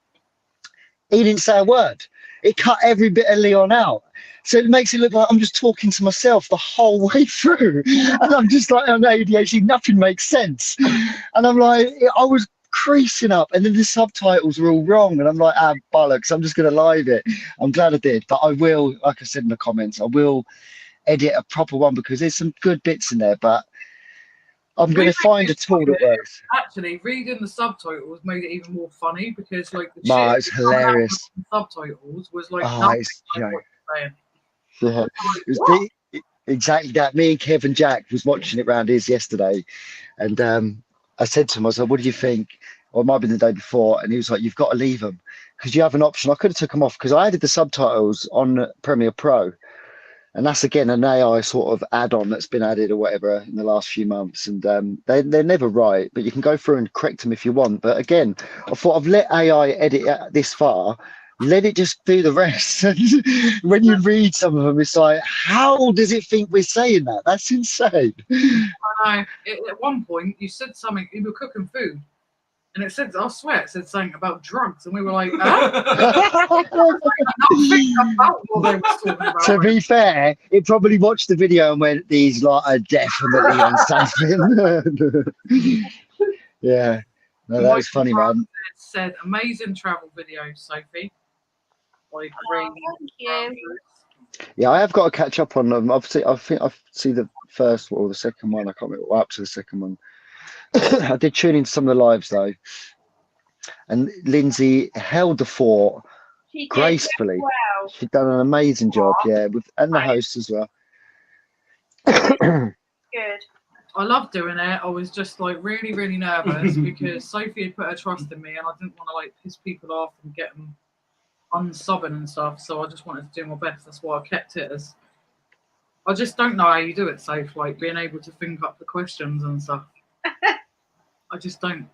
he didn't say a word. It cut every bit of Leon out. So it makes it look like I'm just talking to myself the whole way through. And I'm just like, on ADHD, nothing makes sense. And I'm like, I was creasing up, and then the subtitles were all wrong. And I'm like, bollocks, I'm just going to live it. I'm glad I did. But I will, like I said in the comments, I will edit a proper one because there's some good bits in there. But I'm going to find a tool that works. Actually, reading the subtitles made it even more funny because, like, the shit It's hilarious. subtitles was like, It's, you know, what you're saying. yeah, it was exactly that. Me and Kevin Jack was watching it round his yesterday, and I said to him, I was like, "What do you think?" Or it might be the day before, and he was like, "You've got to leave them because you have an option." I could have took them off because I added the subtitles on Premiere Pro. And that's, again, an AI sort of add-on that's been added or whatever in the last few months. And they're never right, but you can go through and correct them if you want. But again, I thought I've let AI edit it this far. Let it just do the rest. When you read some of them, it's like, how does it think we're saying that? That's insane. I know. At one point, you said something, you were cooking food. And it said, I swear, it said something about drugs. And we were like, To be fair, it probably watched the video and went, these lot are definitely on something. Yeah. No, that was funny, man. It said, amazing travel video, Sophie. Like, Thank you. Yeah, I have got to catch up on them. I think I've seen the first or the second one. I can't remember. Up to the second one. I did tune into some of the lives though, and Lindsay held the fort She gracefully. did well. She'd done an amazing job, yeah, and the host as well. Good. I loved doing it. I was just like really, really nervous because Sophie had put her trust in me, and I didn't want to like piss people off and get them unsubbing and stuff. So I just wanted to do my best. That's why I kept it as. I just don't know how you do it, Soph. Like being able to think up the questions and stuff. I just don't.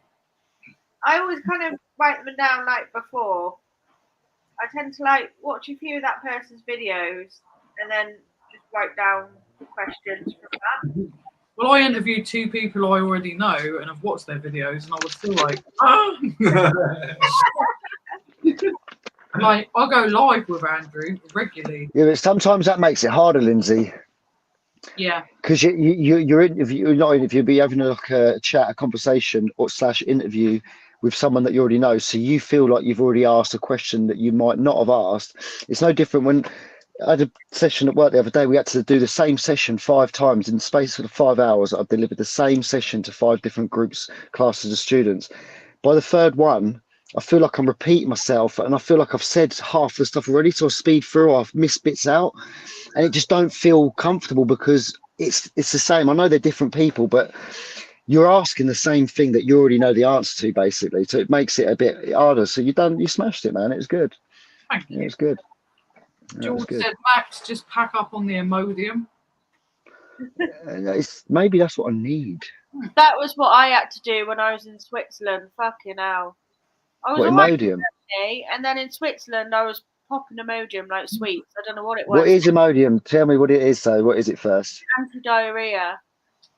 I always kind of write them down like before. I tend to like watch a few of that person's videos and then just write down the questions from that. Well, I interviewed 2 people I already know and have watched their videos, and I was still like, like I go live with Andrew regularly. Yeah, but sometimes that makes it harder, Lindsay. Yeah. Because you're not interviewing, but you're having a chat, a conversation or / interview with someone that you already know. So you feel like you've already asked a question that you might not have asked. It's no different when I had a session at work the other day. We had to do the same session 5 times in the space of 5 hours. I've delivered the same session to 5 different groups, classes of students. By the 3rd one, I feel like I'm repeating myself, and I feel like I've said half the stuff already. So I speed through, I've missed bits out, and it just don't feel comfortable because it's the same. I know they're different people, but you're asking the same thing that you already know the answer to, basically. So it makes it a bit harder. So you smashed it, man. It was good. Thank you. It was good. George said, Max, just pack up on the Imodium. Maybe that's what I need. That was what I had to do when I was in Switzerland. Fucking hell. I was What, alright Imodium? and then in Switzerland I was popping Imodium like sweets. I don't know what it was. What is Imodium? Tell me what it is, though. What is it first? Anti-diarrhea.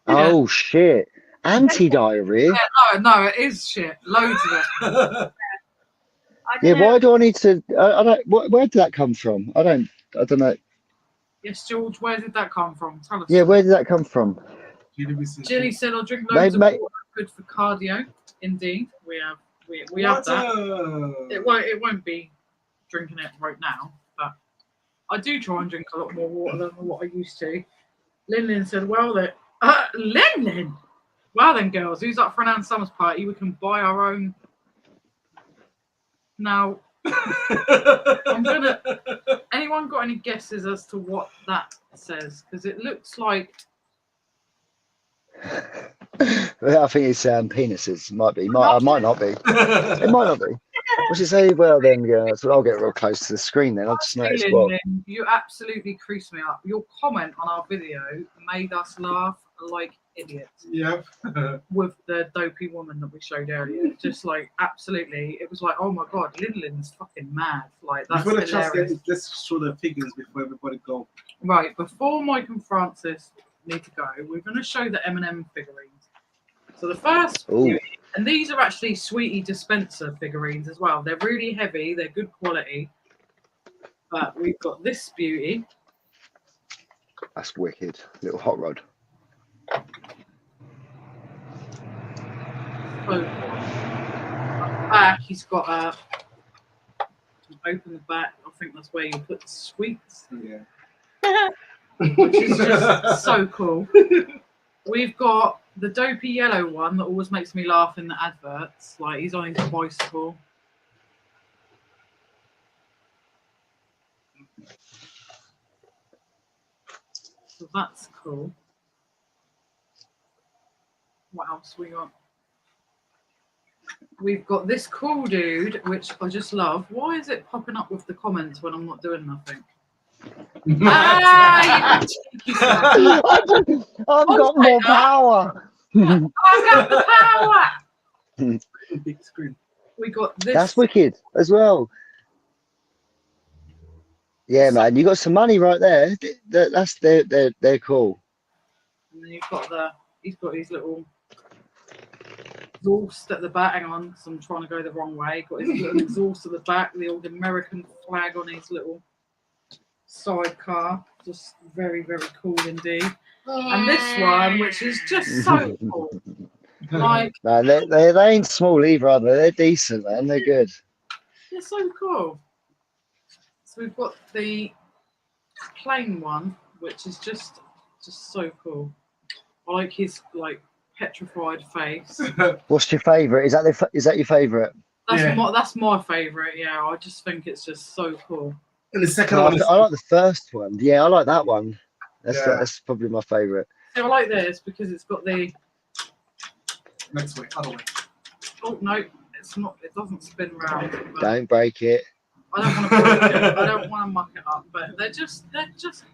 Oh, shit. Anti-diarrhea? Yeah, no, it is shit. Loads of it. Yeah, why do I need to? I don't. Where did that come from? I don't know. Yes, George, where did that come from? Tell us. Yeah, where did that come from? Jilly said, I'll drink loads of water. Good for cardio. Indeed, we have that. It won't be drinking it right now, but I do try and drink a lot more water than what I used to. Lin said, well then, Lin. Well then, girls, who's up for an Ann Summers party? We can buy our own. Now, anyone got any guesses as to what that says? Because it looks like. I think it's penises. Might be. Might not be. It might not be. What's it say? Well then, yeah. So I'll get real close to the screen then. I'll just notice what. You absolutely creased me up. Your comment on our video made us laugh like idiots. Yep. With the dopey woman that we showed earlier. Just like absolutely. It was like, oh my god, Lin's fucking mad. Like that's hilarious. Let's show the figures before everybody go. Right, before Mike and Francis need to go, we're going to show the M&M figurines. So the first few And these are actually Sweetie dispenser figurines as well. They're really heavy. They're good quality. But we've got this beauty. That's wicked. Little hot rod. So back, he's got a. Open the back. I think that's where you put the sweets. Yeah. Which is just so cool. We've got the dopey yellow one that always makes me laugh in the adverts. Like he's on his bicycle. So that's cool. What else we got? We've got this cool dude, which I just love. Why is it popping up with the comments when I'm not doing nothing? I've got more power. I've got the power. Big screen. We got this. That's wicked as well. Yeah, man, you got some money right there. They're cool. And then you've got he's got his little exhaust at the back. Hang on, so I'm trying to go the wrong way. Got his little exhaust at the back, the old American flag on his little sidecar. Just very, very cool indeed. And this one, which is just so cool. Like, Man, they ain't small either, are they? They're decent, man. They're good. they're so cool. So we've got the plain one, which is just so cool. I like his like petrified face. What's your favourite? Is that your favourite? That's my favourite. Yeah, I just think it's just so cool. And the second I one is like the first one. Yeah, I like that one. Yeah. That's probably my favourite. So I like this because it's got the. next way, other way. Oh no, it's not. It doesn't spin round. Don't break it. I don't want to break it. I don't want to muck it up. But they're just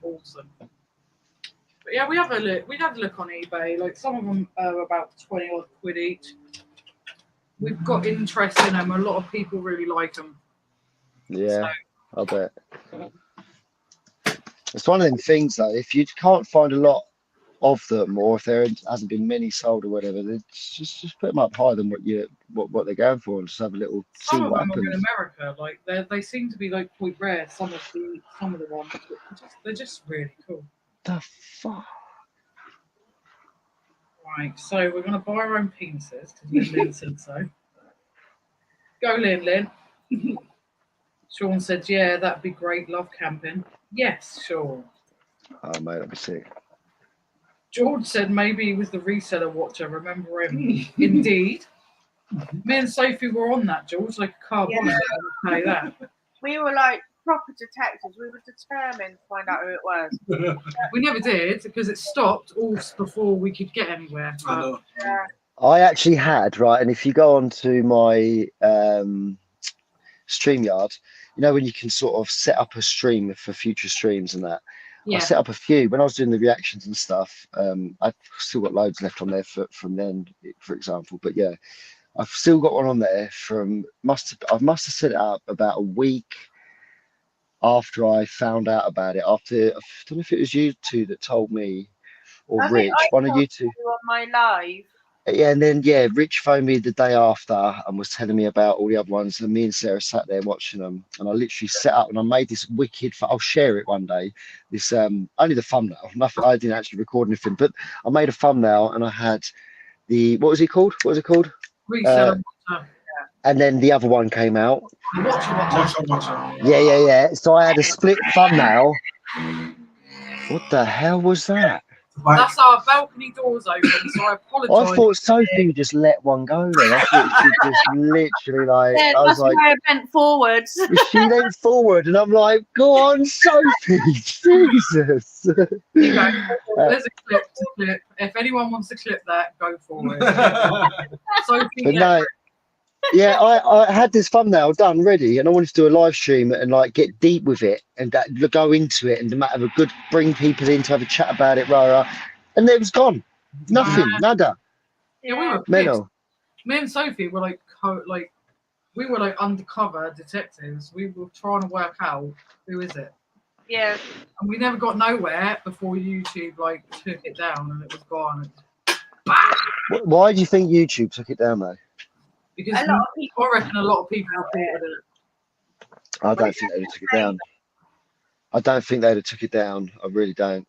awesome. But yeah, we had a look on eBay. Like some of them are about 20 odd quid each. We've got interest in them. A lot of people really like them. Yeah, I bet. It's one of them things though. If you can't find a lot of them, or if there hasn't been many sold or whatever, then just put them up higher than what they're going for, and just have a little see Some of what them happens. are in America. Like they seem to be like quite rare. Some of the ones, but they're just really cool. The fuck. Right, so we're gonna buy our own penises because Lynn said so. Go, Lynn. Sean said, "Yeah, that'd be great. Love camping." Yes, Sean. Oh mate, that'd be sick. George said maybe he was the reseller watcher. Remember him? Indeed. Me and Sophie were on that, George, like a car bonnet. I'll tell you that. We were like proper detectives. We were determined to find out who it was. We never did because it stopped all before we could get anywhere. I know. Yeah. I actually had, right, and if you go on to my StreamYard, you know when you can sort of set up a stream for future streams and that. Yeah. I set up a few when I was doing the reactions and stuff. I've still got loads left on there from then, for example. But yeah, I've still got one on there from I must have set it up about a week after I found out about it. After I don't know if it was you two that told me or I Rich, think I one of you told two. you on my live. Yeah, and then Rich phoned me the day after and was telling me about all the other ones, and me and Sarah sat there watching them, and I literally set up and I made this wicked. I'll share it one day. This only the thumbnail. Nothing. I didn't actually record anything, but I made a thumbnail and I had the what was it called? Reseller watcher. And then the other one came out. Watcher. Yeah. So I had a split thumbnail. What the hell was that? That's our balcony doors open, so I apologise. I thought Sophie just let one go there. I thought she just literally like. Yeah, I was that's like, why I bent forwards. she leaned forward, and I'm like, "Go on, Sophie, Jesus." You go. There's a clip to clip. If anyone wants to clip that, go for it. Sophie, But no, yeah, I had this thumbnail done ready, and I wanted to do a live stream and like get deep with it and go into it and have a good bring people in to have a chat about it, and it was gone. Nothing, nada. Yeah, we were Mental. pissed. Me and Sophie were we were like undercover detectives. We were trying to work out who is it. Yeah. And we never got nowhere before YouTube took it down and it was gone. Why do you think YouTube took it down though? Because A lot of people. I reckon a lot of people reported it. I don't think they'd have took it down. I don't think they'd have took it down. I really don't.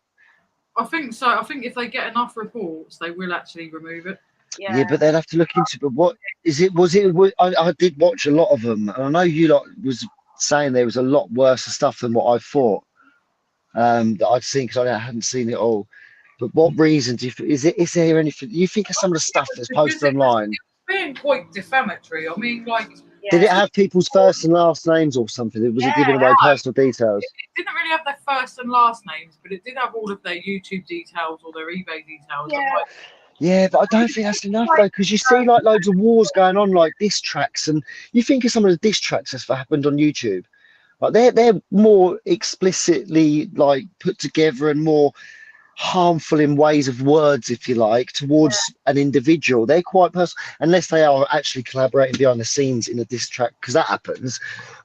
I think so. I think if they get enough reports, they will actually remove it. Yeah, but they'd have to look into. But what is it? I did watch a lot of them, and I know you lot was saying there was a lot worse stuff than what I thought. That I'd seen because I hadn't seen it all. But what reason do you? Is there anything you think of some of the stuff that's posted online? Being quite defamatory. I mean, like. Did it have people's first and last names or something? Was it giving away personal details? It didn't really have their first and last names, but it did have all of their YouTube details or their eBay details. Yeah, but I don't think that's enough though, because you see like loads of wars going on, like diss tracks, and you think of some of the diss tracks that's happened on YouTube. Like they're more explicitly like put together and more harmful in ways of words, if you like, towards an individual. They're quite personal, unless they are actually collaborating behind the scenes in a diss track, because that happens.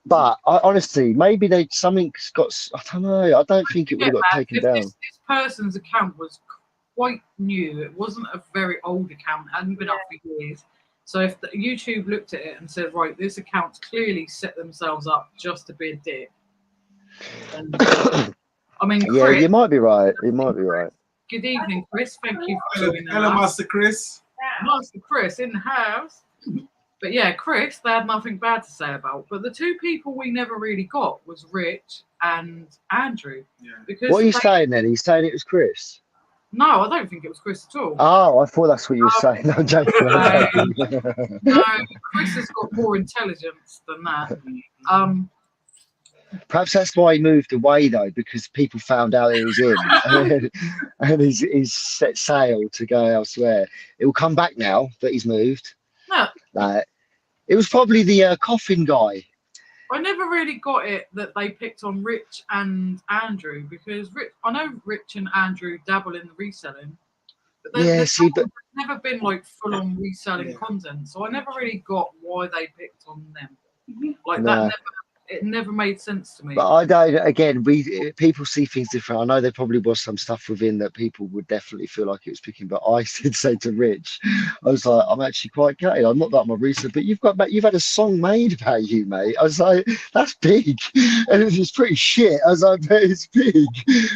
But honestly, maybe something's got. I don't know. I don't think it would have got taken down. This person's account was quite new. It wasn't a very old account. It hadn't been up for years. So if YouTube looked at it and said, right, this account's clearly set themselves up just to be a dick. And, I mean, Chris, yeah, you might be right. You might be right. Good evening, Chris. Thank you for joining us. Hello, Master Chris. Master Chris in the house. But yeah, Chris, they had nothing bad to say about. But the two people we never really got was Rich and Andrew. Yeah. Because what are you saying then? Are you saying it was Chris? No, I don't think it was Chris at all. Oh, I thought that's what you were saying. No, I'm joking. No, Chris has got more intelligence than that. Perhaps that's why he moved away though, because people found out it was him, and he's set sail to go elsewhere. It will come back now that he's moved. No. It was probably the coffin guy. I never really got it that they picked on Rich and Andrew, because I know Rich and Andrew dabble in the reselling, but there's never been like full-on reselling content, so I never really got why they picked on them. Like that it never made sense to me. But I don't. Again, people see things different. I know there probably was some stuff within that people would definitely feel like it was picking. But I did say to Rich, I was like, I'm actually quite gutted. I'm not that I'm a reseller, but you've had a song made about you, mate. I was like, that's big, and it was pretty shit. I was like, but it's big.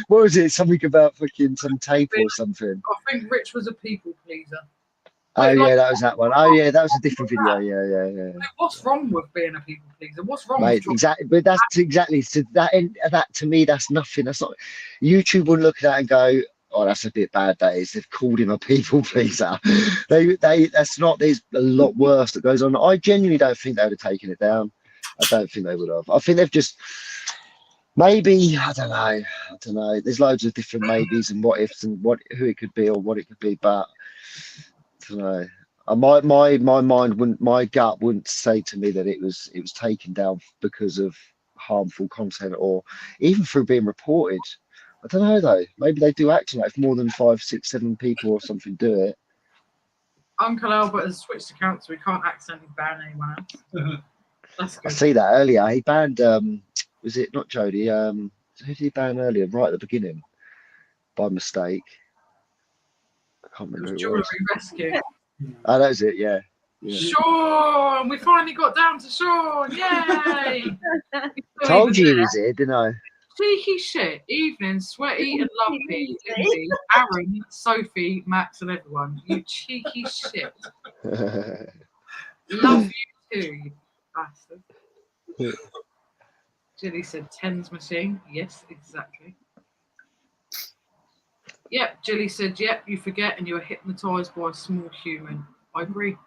What was it? Something about fucking some tape or something. I think Rich was a people pleaser. Oh yeah, that was that one. Oh yeah, that was a different video. Yeah. What's wrong with being a people pleaser? What's wrong? Mate, exactly. But that's exactly so that to me, that's nothing. That's not. YouTube wouldn't look at that and go, "Oh, that's a bit bad." That is. They've called him a people pleaser. That's not. There's a lot worse that goes on. I genuinely don't think they would have taken it down. I don't think they would have. I think they've just. Maybe I don't know. There's loads of different maybes and what ifs and who it could be or what it could be, but. I don't know. My gut wouldn't say to me that it was taken down because of harmful content or even through being reported. I don't know though. Maybe they do act on it if more than 5, 6, 7 people or something do it. Uncle Albert has switched accounts, so we can't accidentally ban anyone else. That's good. I see that earlier. He banned was it not Jodie? Who did he ban earlier? Right at the beginning, by mistake. I can't remember. Jewellery Rescue. Oh, that was it. Yeah. Sean, we finally got down to Sean. Yay! Told you he was here, didn't I? Cheeky shit. Evening, sweaty and lumpy. Lindsay, Aaron, Sophie, Max, and everyone. You cheeky shit. Love you too, you bastard. Jilly said tens machine. Yes, exactly. Yep, Jilly said, yep, you forget and you are hypnotised by a small human. I agree.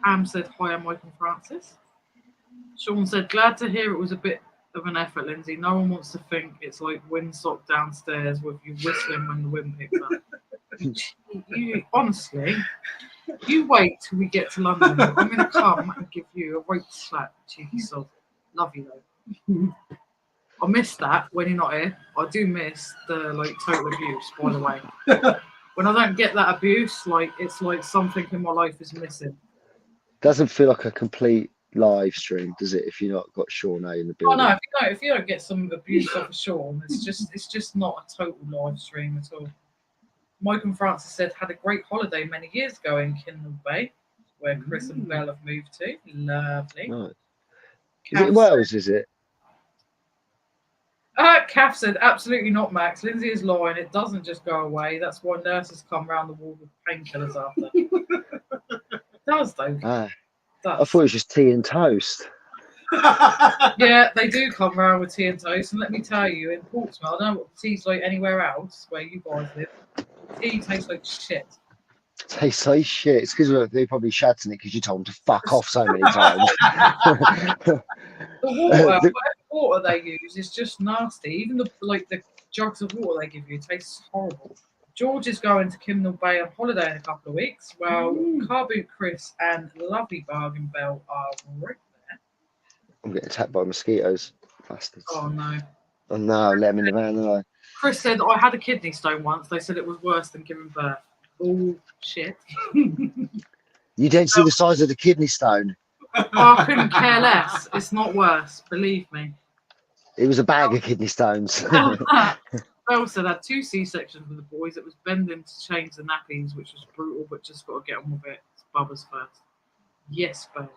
Sam said, hi, I'm Michael Francis. Sean said, glad to hear it was a bit of an effort, Lindsay. No one wants to think it's like windsock downstairs with you whistling when the wind picks up. You honestly, you wait till we get to London. I'm going to come and give you a right slap, cheeky sod. Love you, though. I miss that when you're not here. I do miss the total abuse, by the way. When I don't get that abuse, it's like something in my life is missing. Doesn't feel like a complete live stream, does it? If you're not got Sean A in the building. Oh no, if you don't get some abuse off of Sean, it's just not a total live stream at all. Mike and Francis said had a great holiday many years ago in Kindle Bay, where Chris and Belle have moved to. Lovely. Nice. Is Kath it in Wales, is it? Kath said, absolutely not, Max. Lindsay is lying. It doesn't just go away. That's why nurses come round the wall with painkillers after. It does, though. Ah, Does. I thought it was just tea and toast. Yeah, they do come round with tea and toast. And let me tell you, in Portsmouth, I don't know what tea's like anywhere else where you guys live. Tea tastes like shit. Tastes like shit. It's because they're probably shouting it because you told them to fuck off so many times. The water, whatever water they use is just nasty. Even the jugs of water they give you tastes horrible. George is going to Kindle Bay on holiday in a couple of weeks. Well, Car Boot Chris and Lovely Bargain Bell are right there. I'm getting attacked by mosquitoes. Bastards. Oh no. Oh no, let them in the van, didn't I? Chris said, I had a kidney stone once. They said it was worse than giving birth. Oh, shit. You didn't see the size of the kidney stone. I couldn't care less. It's not worse, believe me. It was a bag of kidney stones. Belle said I had 2 C-sections with the boys. It was bending to change the nappies, which was brutal, but just got to get on with it. It's Bubba's first. Yes, Belle.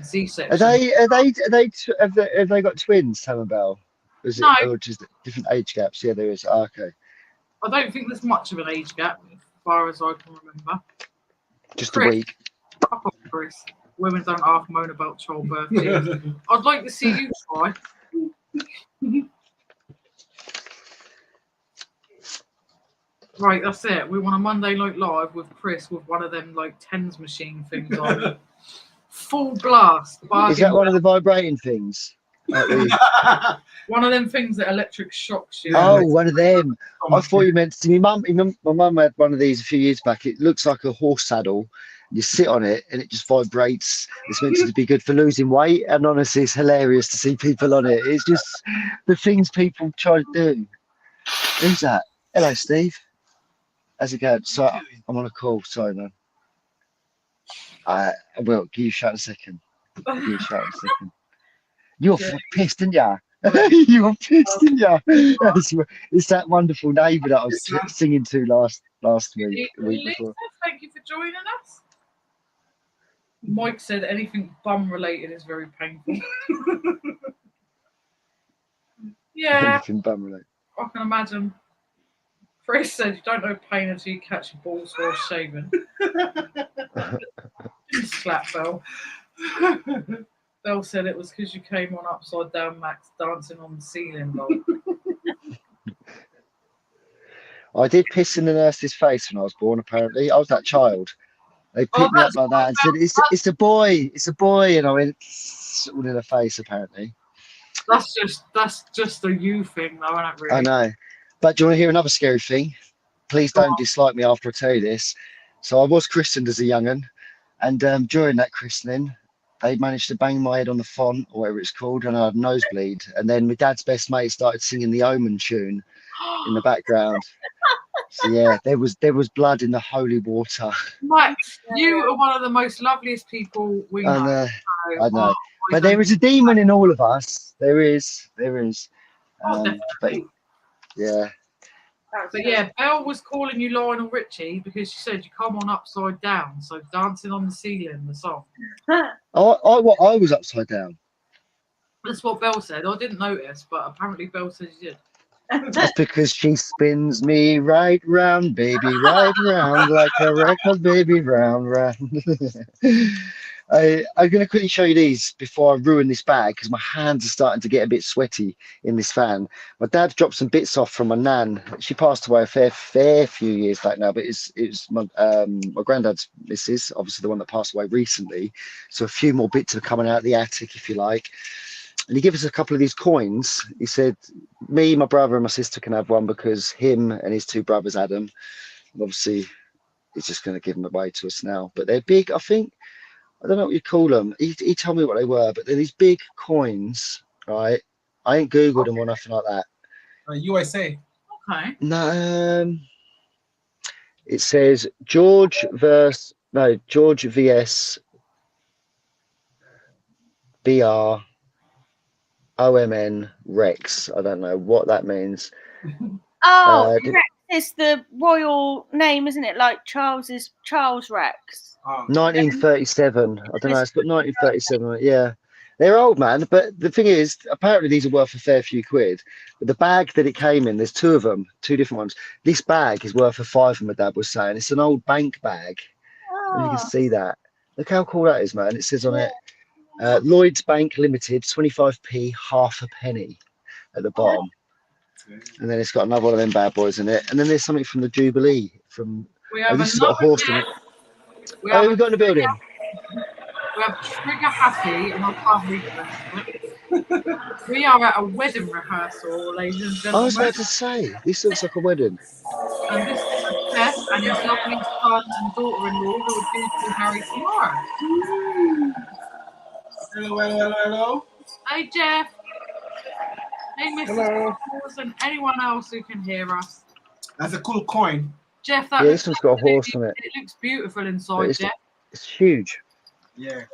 C-section. Have they got twins, Sam and Belle? Is it, No. or just different age gaps? Yeah, there is. Oh, okay. I don't think there's much of an age gap, as far as I can remember. Just Chris. a week. Fuck off, Chris. Women don't half moan about childbirth. I'd like to see you try. Right, that's it. We want a Monday Night Live with Chris with one of them like tens machine things on. Full blast. Is that one of the vibrating things? One of them things that electric shocks you. Oh, one of them. I thought you meant to my mum had one of these a few years back. It looks like a horse saddle. You sit on it and it just vibrates. It's meant to be good for losing weight. And honestly, it's hilarious to see people on it. It's just the things people try to do. Who's that? Hello, Steve. How's it going? So I'm on a call. Sorry, man. I will give you a shout in a second. You're pissed, didn't ya? You were pissed, didn't ya? It's that wonderful neighbour that I was singing to last week, the week before. Thank you for joining us. Mike said anything bum related is very painful. Yeah. Anything bum related. I can imagine. Chris said you don't know pain until you catch your balls while shaving. Slap Belle. Belle said it was because you came on upside down, Max, dancing on the ceiling. I did piss in the nurse's face when I was born, apparently. I was that child. They picked me up like that and said, it's a boy, and I went all in the face, apparently. That's just a you thing, though, isn't it, really? I know. But do you want to hear another scary thing? Please don't dislike me after I tell you this. So I was christened as a young'un, and during that christening, they managed to bang my head on the font, or whatever it's called, and I had a nosebleed. And then my dad's best mate started singing the Omen tune in the background. So yeah, there was blood in the holy water. Max, you are one of the most loveliest people we know. I know. But there is a demon in all of us. There is. But yeah. But yeah, Belle was calling you Lionel Richie because she said you come on upside down, so dancing on the ceiling, the song. I was upside down. That's what Belle said. I didn't notice, but apparently Belle said you did. That's because she spins me right round, baby, right round, like a record, baby, round. I'm going to quickly show you these before I ruin this bag because my hands are starting to get a bit sweaty in this fan. My dad dropped some bits off from my nan. She passed away a fair few years back now, but it's my granddad's missus, obviously the one that passed away recently. So a few more bits are coming out of the attic, if you like. And he gave us a couple of these coins. He said, me, my brother and my sister can have one because him and his 2 brothers had them. And obviously, he's just going to give them away to us now. But they're big, I think. I don't know what you call them. He told me what they were, but they're these big coins, right? I ain't Googled them or nothing like that. USA. Okay. No, it says George VS BR OMN Rex. I don't know what that means. Oh, Rex, It's the royal name, isn't it? Like Charles Rex. 1937. I don't know. It's got 1937 on it. Yeah, they're old, man. But the thing is, apparently these are worth a fair few quid. But the bag that it came in, there's two of them, two different ones. This bag is worth a fiver, my dad was saying. It's an old bank bag. And you can see that. Look how cool that is, man. It says on it, Lloyd's Bank Limited, 25p, half a penny at the bottom. And then it's got another one of them bad boys in it. And then there's something from the Jubilee. This has got a horse in it. We've got in the building. We have Trigger Happy, and I can't read this. We are at a wedding rehearsal, ladies and gentlemen. I was about to say, this looks like a wedding. And this is Jeff and his lovely son and daughter-in-law who are due to be married tomorrow. Hello. Hey, Jeff. Hey, Mrs. Paws, and anyone else who can hear us. That's a cool coin. Jeff, This one's got a horse on it. It looks beautiful inside, Jeff. It's huge. Yeah.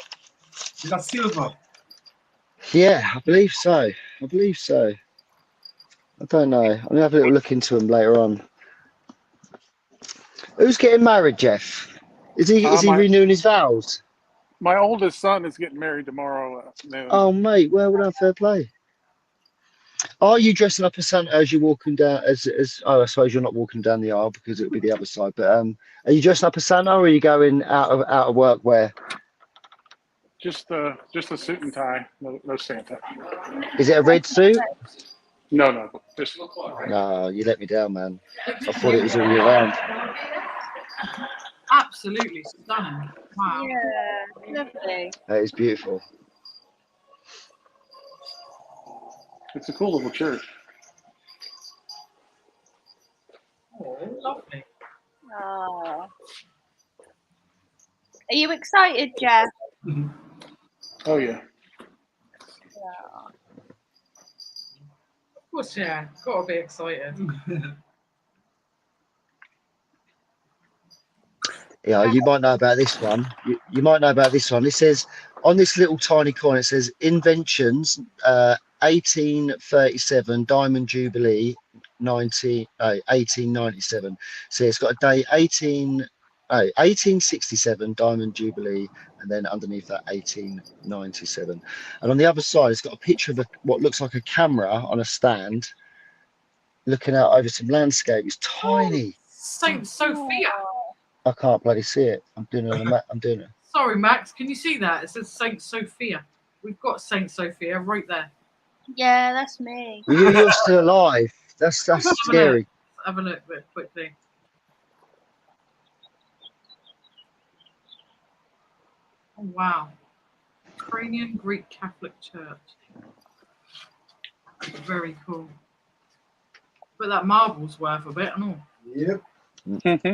Is that silver? Yeah, I believe so. I don't know. I'm gonna have a little look into them later on. Who's getting married, Jeff? Is he renewing his vows? My oldest son is getting married tomorrow afternoon. Oh, mate, well done, fair play. Are you dressing up as Santa as you're walking down? I suppose you're not walking down the aisle because it would be the other side. But are you dressing up as Santa, or are you going out of work wear? Just a suit and tie, no Santa. Is it a red suit? No. No, you let me down, man. I thought it was all year round. Absolutely stunning. Wow. Yeah, lovely. That is beautiful. It's a cool little church. Oh, lovely. Oh. Are you excited, Jeff? Oh yeah. Of course, yeah. Gotta be excited. Yeah, you might know about this one. You might know about this one. It says on this little tiny coin, it says inventions 1837 Diamond Jubilee 1897. So it's got a day 1867 Diamond Jubilee, and then underneath that 1897. And on the other side, it's got a picture of what looks like a camera on a stand looking out over some landscape. It's tiny. Saint Sophia. I can't bloody see it. I'm doing it. Sorry, Max. Can you see that? It says Saint Sophia. We've got Saint Sophia right there. Yeah, that's me. You're still alive. That's scary. Have a look quickly. Oh, wow. Ukrainian Greek Catholic Church. Very cool. But that marble's worth a bit and all. Yep.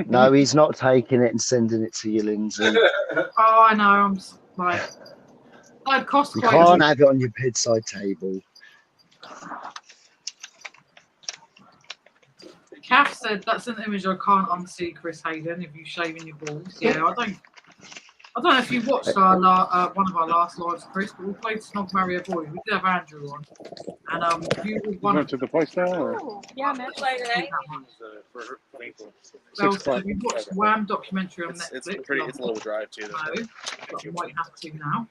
No, he's not taking it and sending it to you, Lindsay. Oh, I know. I'm like, that cost You quite. can't have it on your bedside table. Kath said that's an image I can't unsee, Chris Hayden, if you shaving your balls. Yeah, I don't know if you watched our one of our last lives, Chris, but we played Snog Marry a Boy. We did have Andrew on. And you went to the place now? Oh, yeah, man. Well, so we watched Wham documentary on Netflix. It's a little drive too. But you might have to now.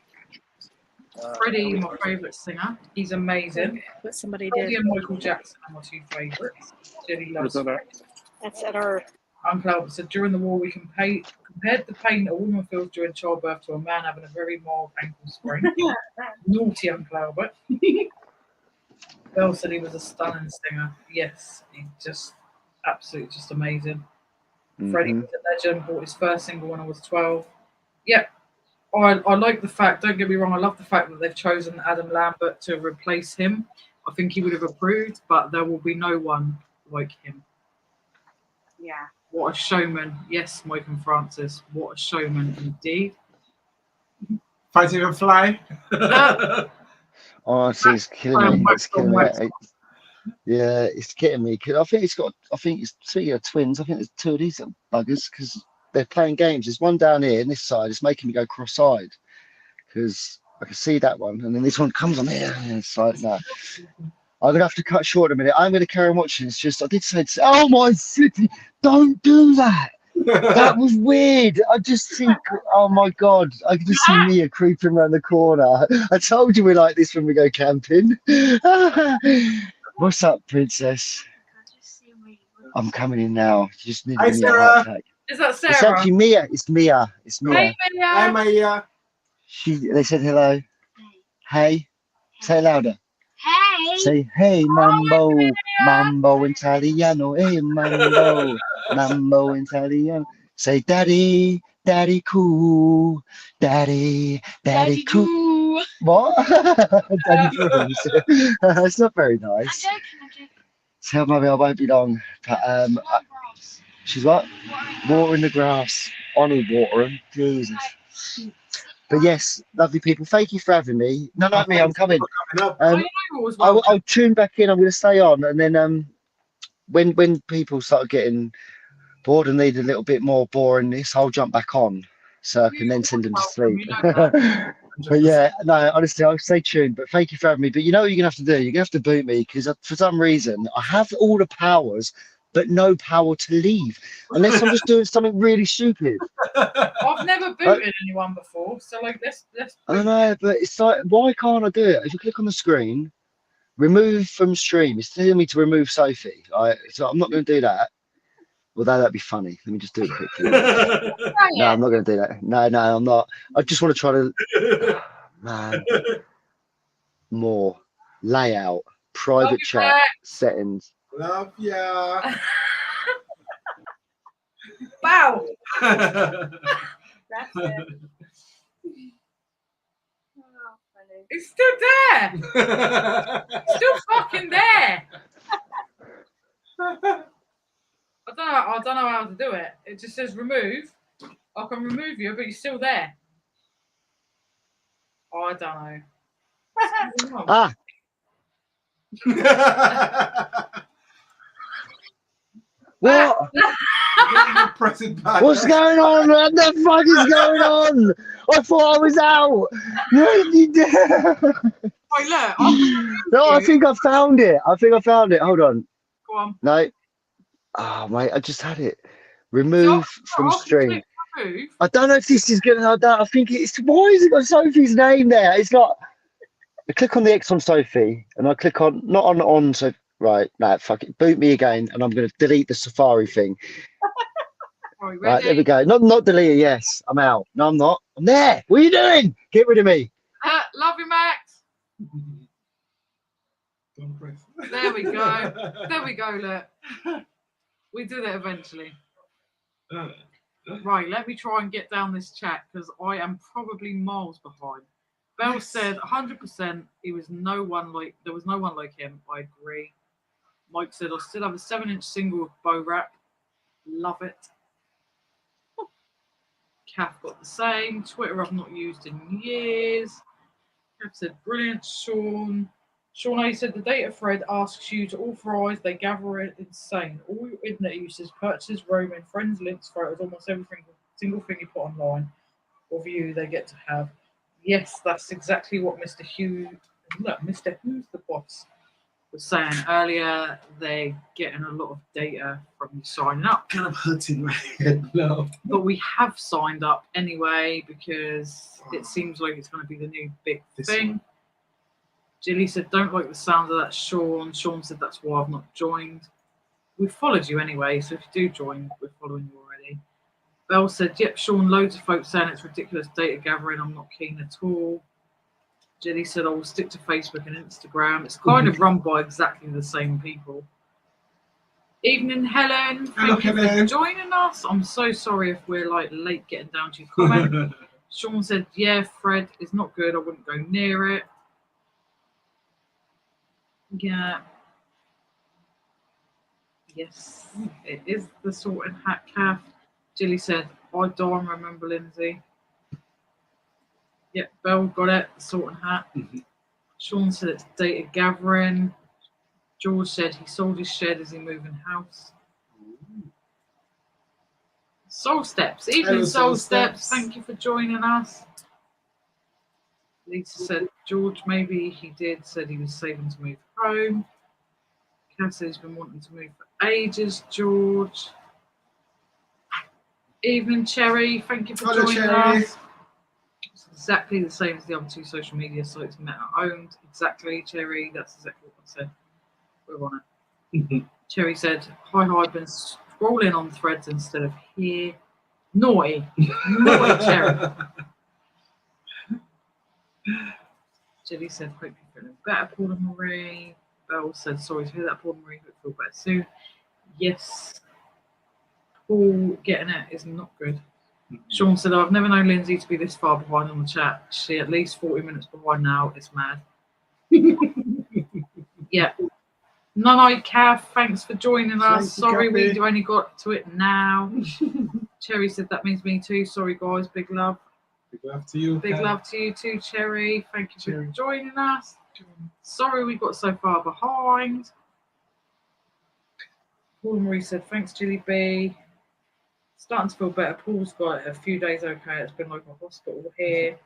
Freddie, my favourite singer. He's amazing. What somebody Freddie did. and Michael Jackson are my two favourites. Jenny loves That's at our. Uncle Albert said during the war we compared the pain a woman feels during childbirth to a man having a very mild ankle sprain. Naughty Uncle Albert. Bell said he was a stunning singer. Yes, he just absolutely just amazing. Freddie was a legend, bought his first single when I was 12. Yep. I like the fact, don't get me wrong, I love the fact that they've chosen Adam Lambert to replace him. I think he would have approved, but there will be no one like him. Yeah. What a showman. Yes, Mike and Francis. What a showman indeed. Fighting a fly. Honestly, it's killing me. It's killing me. Yeah, it's getting me. I think it's speaking of twins, I think there's two of these little buggers because they're playing games. There's one down here on this side. It's making me go cross-eyed because I can see that one, and then this one comes on here, and it's like, no. I'm gonna have to cut short in a minute. I'm gonna carry on watching. It's just I did say, oh my city, don't do that. That was weird. I just think, oh my God, I can just see Mia creeping around the corner. I told you we like this when we go camping. What's up, princess? I'm coming in now. You just need to Hi, give me a heart Sarah. attack. Is that It's Sarah? actually Mia. It's Mia. It's Mia. Hey, Hi, Maya. Maya. They said hello. Hey. Say it louder. Hey. Say hey, mambo, mambo Italiano, hey, mambo, mambo Italiano. Say daddy, daddy cool, daddy, daddy cool. What? Daddy cruise. It's not very nice. Tell Mummy I won't be long. But she's what? Watering the grass. I need watering. Jesus. But yes, lovely people. Thank you for having me. No, not me. I'm coming. Coming up. Oh, you know you're always welcome. I'll tune back in. I'm going to stay on, and then when people start getting bored and need a little bit more boringness, I'll jump back on, so I can then send them to sleep. But yeah, no, honestly, I'll stay tuned. But thank you for having me. But you know what you're gonna have to do? You're gonna have to boot me because for some reason I have all the powers, but no power to leave unless I'm just doing something really stupid. I've never booted anyone before, so like let's. I don't know, but it's like, why can't I do it? If you click on the screen, remove from stream, it's telling me to remove Sophie. So I'm not going to do that. Although that'd be funny. Let me just do it quickly. No, I'm not going to do that. No, I'm not. I just want to try to, man, more layout, private chat, settings. Love ya. Wow. That's it. Oh, funny. It's still there. It's still fucking there. I don't know how to do it. It just says remove. I can remove you, but you're still there. Oh, I don't know. Ah, what? Press it back. What's going on? What the fuck is going on? I thought I was out. What did you do? Oh, look. I'm No, I think I found it. Hold on. Go on. No. Oh, mate, I just had it. Remove from stream. Remove. I don't know if this is going to. I think it's. Why has it got Sophie's name there? It's not. I click on the X on Sophie, and I click on not on. So right, no, fuck it. Boot me again, and I'm going to delete the Safari thing. Right, there we go. Not delete it. Yes, I'm out. No, I'm not. I'm there. What are you doing? Get rid of me. Love you, Max. Don't press. There we go. There we go. Look, we did it eventually. Right, let me try and get down this chat because I am probably miles behind. Bell said 100%. There was no one like him. I agree. Mike said I still have a 7-inch single with bow wrap. Love it. Kath got the same. Twitter I've not used in years. Kath said brilliant. Sean A said the data thread asks you to authorize. They gather it. Insane. All your internet uses, purchases, roaming, friends, links, photos, almost everything, single thing you put online or view, they get to have. Yes, that's exactly what Mr. Hughes the boss was saying earlier. They're getting a lot of data from you signing up. Kind of hurting my head now. But we have signed up anyway because it seems like it's going to be the new big thing. Jilly said, don't like the sound of that, Sean. Sean said, that's why I've not joined. We've followed you anyway, so if you do join, we're following you already. Belle said, yep, Sean, loads of folks saying it's ridiculous data gathering. I'm not keen at all. Jilly said, I will stick to Facebook and Instagram. It's kind of run by exactly the same people. Evening, Helen. Thank you for joining us. I'm so sorry if we're like late getting down to your comment. Sean said, yeah, Fred is not good. I wouldn't go near it. Yeah. Yes, it is the sorting hat calf. Jilly said, I don't remember Lindsay. Yep, Belle got it, the sorting hat. Sean said it's data gathering. George said he sold his shed as he moving house. Soul Steps. Evening, Soul Steps. Thank you for joining us. Lisa said, George, maybe he did, said he was saving to move home. Kath said he's been wanting to move for ages, George. Evening, Cherry. Thank you for Hello, joining Cherry. us. It's exactly the same as the other two social media sites Meta owned. Exactly, Cherry. That's exactly what I said. We're on it. Cherry said, hi, I've been scrolling on threads instead of here. Naughty. Naughty, Cherry. Jilly said, hope you're feeling better, Paula Marie. Belle said, sorry to hear that, Paula Marie. Hope you feel better soon. Yes. Paul getting it is not good. Sean said, I've never known Lindsay to be this far behind on the chat. She at least 40 minutes behind now. It's mad. Yeah. Nonite Cav, thanks for joining us. Sorry we only got to it now. Cherry said, that means me too. Sorry, guys. Big love. Big love to you. Big love to you too, Cherry. Thank you for joining us. Sorry we got so far behind. Paul Marie said, thanks, Jilly B. Starting to feel better. Paul's got a few days okay. It's been like a hospital here.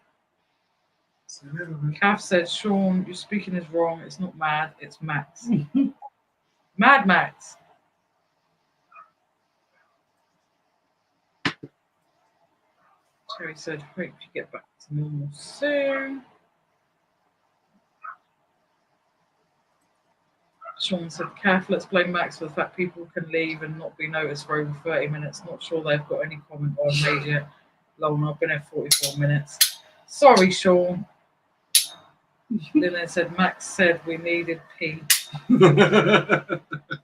Cav said, Sean, your speaking is wrong. It's not mad, it's Max. Mad Max. Terry said, hope you get back to normal soon. Sean said, Cav, let's blame Max for the fact people can leave and not be noticed for over 30 minutes. Not sure they've got any comment or made yet. Long, I've been here 44 minutes. Sorry, Sean. Then they said, Max said we needed pee.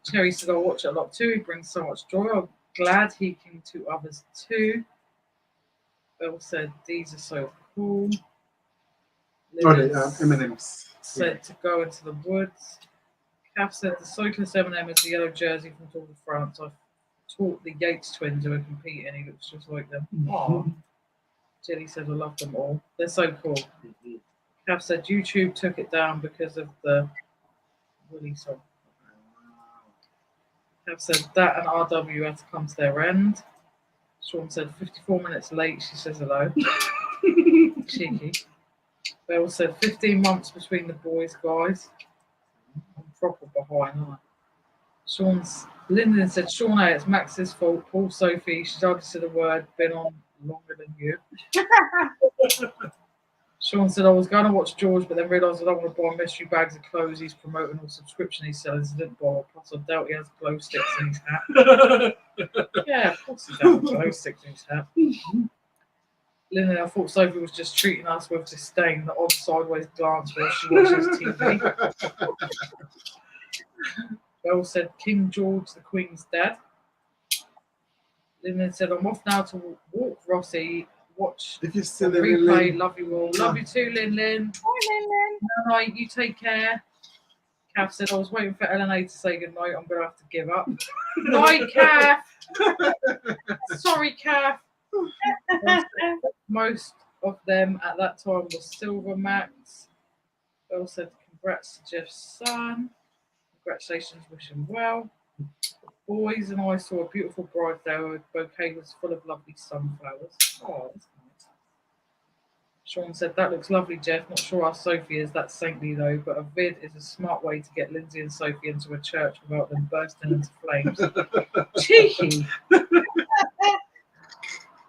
Terry said, I watch it a lot too. He brings so much joy. I'm glad he can to others too. Bill said, these are so cool. M&M's. Said to go into the woods. Kath said, the cyclist M&M is the yellow jersey from Tour de France. I've taught the Yates twins who are competing. He looks just like them. Aww. Jilly said, I love them all. They're so cool. Kath said, YouTube took it down because of the Willy song. Kath said, that and RW had to come to their end. Sean said, 54 minutes late, she says hello. Cheeky. Belle said, 15 months between the boys, guys. I'm proper behind, aren't I? Lyndon said, Sean A, it's Max's fault. Paul Sophie, she's hardly said a word, been on longer than you. Sean said, I was going to watch George, but then realised I don't want to buy mystery bags of clothes he's promoting or subscription he's selling, so I didn't bother. Plus, I doubt he has glow sticks in his hat. Yeah, of course he has glow sticks in his hat. Lyndon, I thought Sophie was just treating us with disdain, the odd sideways glance while she watches TV. Belle said, King George, the Queen's dad. Lyndon said, I'm off now to walk Rossi. Watch if you're still replay. Love you all. Love you too, Lin. Hi, Lin. No, you take care. Kath said, I was waiting for LNA to say goodnight. I'm going to have to give up. Night, Kath. Sorry, Kath. Most of them at that time were Silver Max. Belle said, congrats to Jeff's son. Congratulations, wish him well. The boys and I saw a beautiful bride there. Her bouquet was full of lovely sunflowers. Oh, that's nice. Sean said, that looks lovely, Jeff. Not sure how Sophie is that saintly though, but a vid is a smart way to get Lindsay and Sophie into a church without them bursting into flames. Cheeky.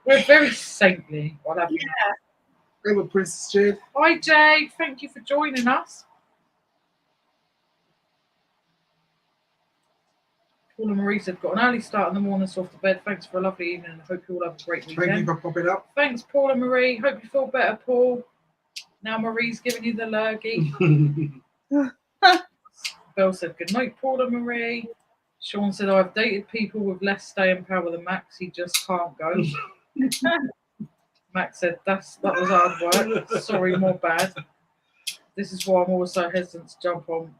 We're very saintly. Hey, with Princess Jade. Hi, Jade. Thank you for joining us. Paula Marie said, got an early start in the morning, so off to bed. Thanks for a lovely evening and I hope you all have a great weekend. Thank you for popping up. Thanks, Paula Marie. Hope you feel better, Paul. Now Marie's giving you the lurgy. Belle said, good night, Paula Marie. Sean said, I've dated people with less staying power than Max. He just can't go. Max said, that was hard work. Sorry, more bad. This is why I'm always so hesitant to jump on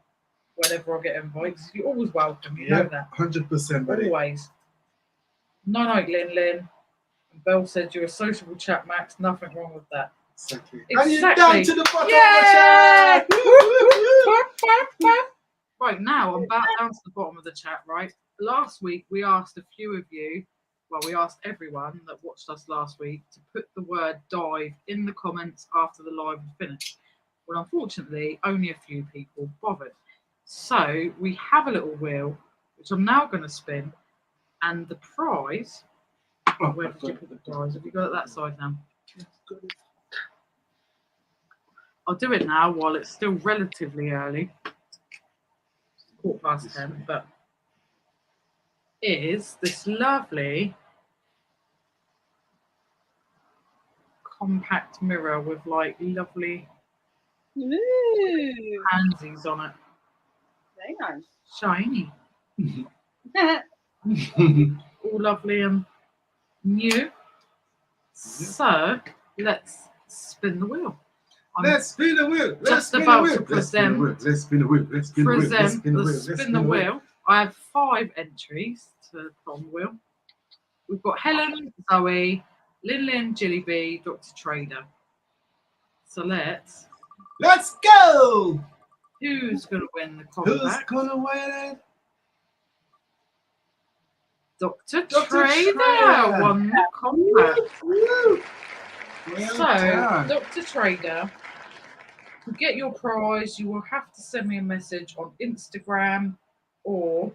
whenever I get invites. You're always welcome, you know that. 100%, buddy. Always. Night, Lin. And Belle said, you're a sociable chap, Max. Nothing wrong with that. Exactly. And you're down to the bottom yeah! of the chat. Right, now I'm back down to the bottom of the chat, right? Last week we asked a few of you well, we asked everyone that watched us last week to put the word dive in the comments after the live had finished. Well, unfortunately, only a few people bothered. So we have a little wheel, which I'm now going to spin, and the prize. Where did you put the prize? Have you got it that side now? I'll do it now while it's still relatively early. It's 10:15, but is this lovely compact mirror with like lovely Ooh, pansies on it. very nice. Shiny. All lovely and new. So let's spin the wheel. I'm Let's spin the wheel. Let's just spin about the wheel. to present Let's spin the wheel. Let's spin the wheel. Let's spin the wheel. Let's spin the wheel. I have 5 entries to put on the wheel. We've got Helen, Zoe, Lin, Jilly B, Dr. Trader. So let's go. Who's going to win the Who's compact? gonna win it? Dr. Dr. Trader Trader. won the compact. Woo. Well So, done. Dr. Trader, to get your prize, you will have to send me a message on Instagram or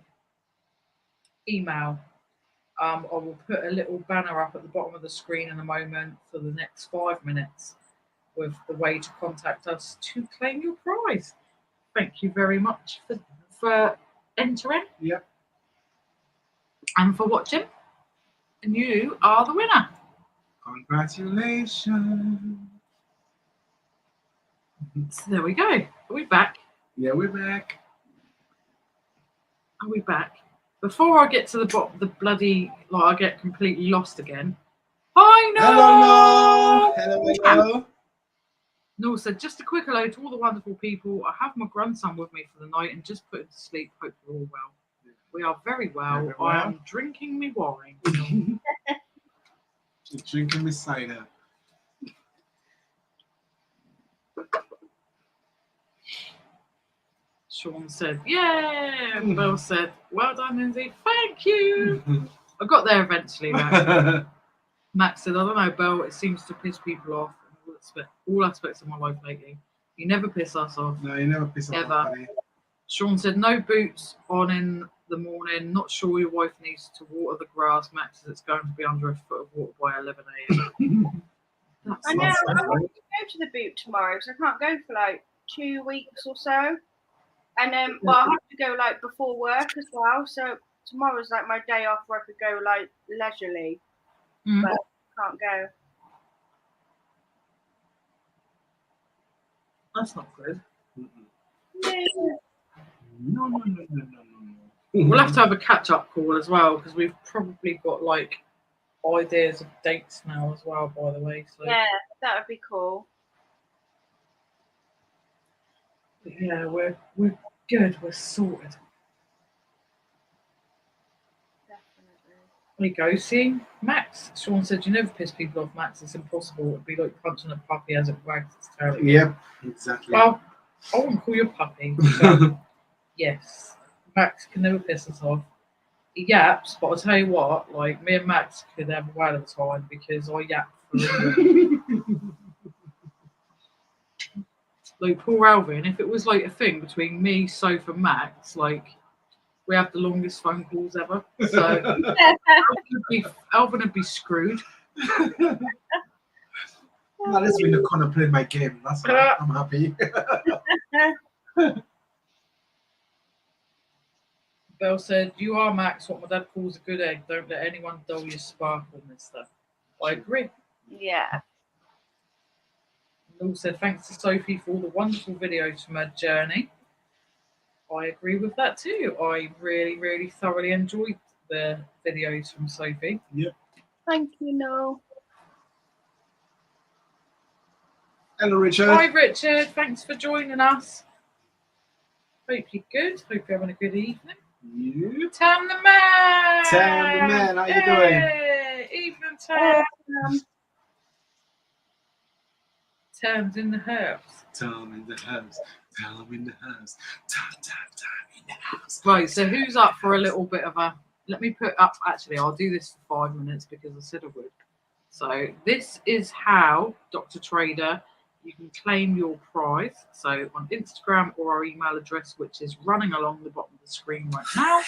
email. I will put a little banner up at the bottom of the screen in a moment for the next 5 minutes with the way to contact us to claim your prize. Thank you very much for entering. Yep. And for watching. And you are the winner. Congratulations. So there we go. Are we back? Yeah, we're back. Are we back? Before I get to the bottom, the bloody, like, I get completely lost again. Hi, Hello. no. Hello. Noel said, just a quick hello to all the wonderful people. I have my grandson with me for the night and just put him to sleep. Hope you're all well. We are very well. Very well. I am drinking me wine. Drinking me cider. Sean said, yeah. Bill said, well done, Lindsay. Thank you. I got there eventually, Max. Max said, I don't know, Bill, it seems to piss people off in all aspects of my life lately. You never piss us off. No, you never piss off. Ever. Sean said, no boots on in the morning. Not sure your wife needs to water the grass, Max, as it's going to be under a foot of water by 11 a.m. I know. I want to go to the boot tomorrow because I can't go for like 2 weeks or so. And well, I have to go like before work as well. So tomorrow's like my day off where I could go like leisurely, but can't go. That's not good. No. We'll have to have a catch-up call as well because we've probably got like ideas of dates now as well, by the way. So Yeah, that would be cool. yeah, we're good. We're sorted. There you go. See, Max. Sean said, "You never piss people off, Max. It's impossible. It'd be like punching a puppy as it wags its tail." Yep, exactly. Well, I wouldn't call you a puppy. But yes, Max can never piss us off. He yaps, but I'll tell you what, like me and Max could have a whale of a time because I yap for him. Like poor Alvin, if it was like a thing between me, Soph, and Max, like we have the longest phone calls ever. So Alvin would be screwed. At least we know Connor played my game. That's why I'm happy. Belle said, you are Max, what my dad calls a good egg. Don't let anyone dull your sparkle, mister. I agree. Yeah. Lou said, thanks to Sophie for all the wonderful videos from her journey. I agree with that too. I really, really thoroughly enjoyed the videos from Sophie. Yep. Thank you, Noel. Hello, Richard. Hi, Richard. Thanks for joining us. Hope you're good. Hope you're having a good evening. You. Tam the man. Tam the man. How you doing? Evening, Tam. Tam's in the house. Tam in the house. Tam in the house. Tam in the house. Right, so who's up for a little bit of a let me put up. Actually, I'll do this for 5 minutes because I said I would. So this is how, Dr. Trader, you can claim your prize. So on Instagram or our email address, which is running along the bottom of the screen right now.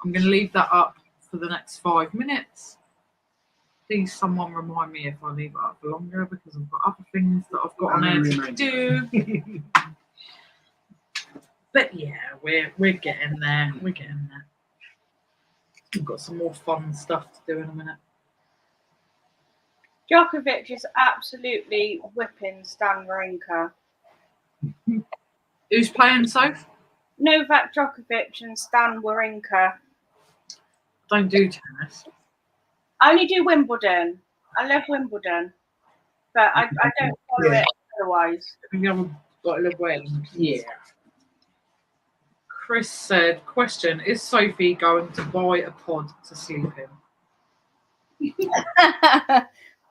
I'm going to leave that up for the next 5 minutes. Please, someone remind me if I leave it up for longer because I've got other things that I've got on air to do. But yeah, we're getting there. We're getting there. We've got some more fun stuff to do in a minute. Djokovic is absolutely whipping Stan Wawrinka. Who's playing, Soph? Novak Djokovic and Stan Wawrinka. Don't do tennis. I only do Wimbledon. I love Wimbledon, but I don't follow it otherwise. You haven't got a little wedding. Yeah. Chris said, question, is Sophie going to buy a pod to sleep in?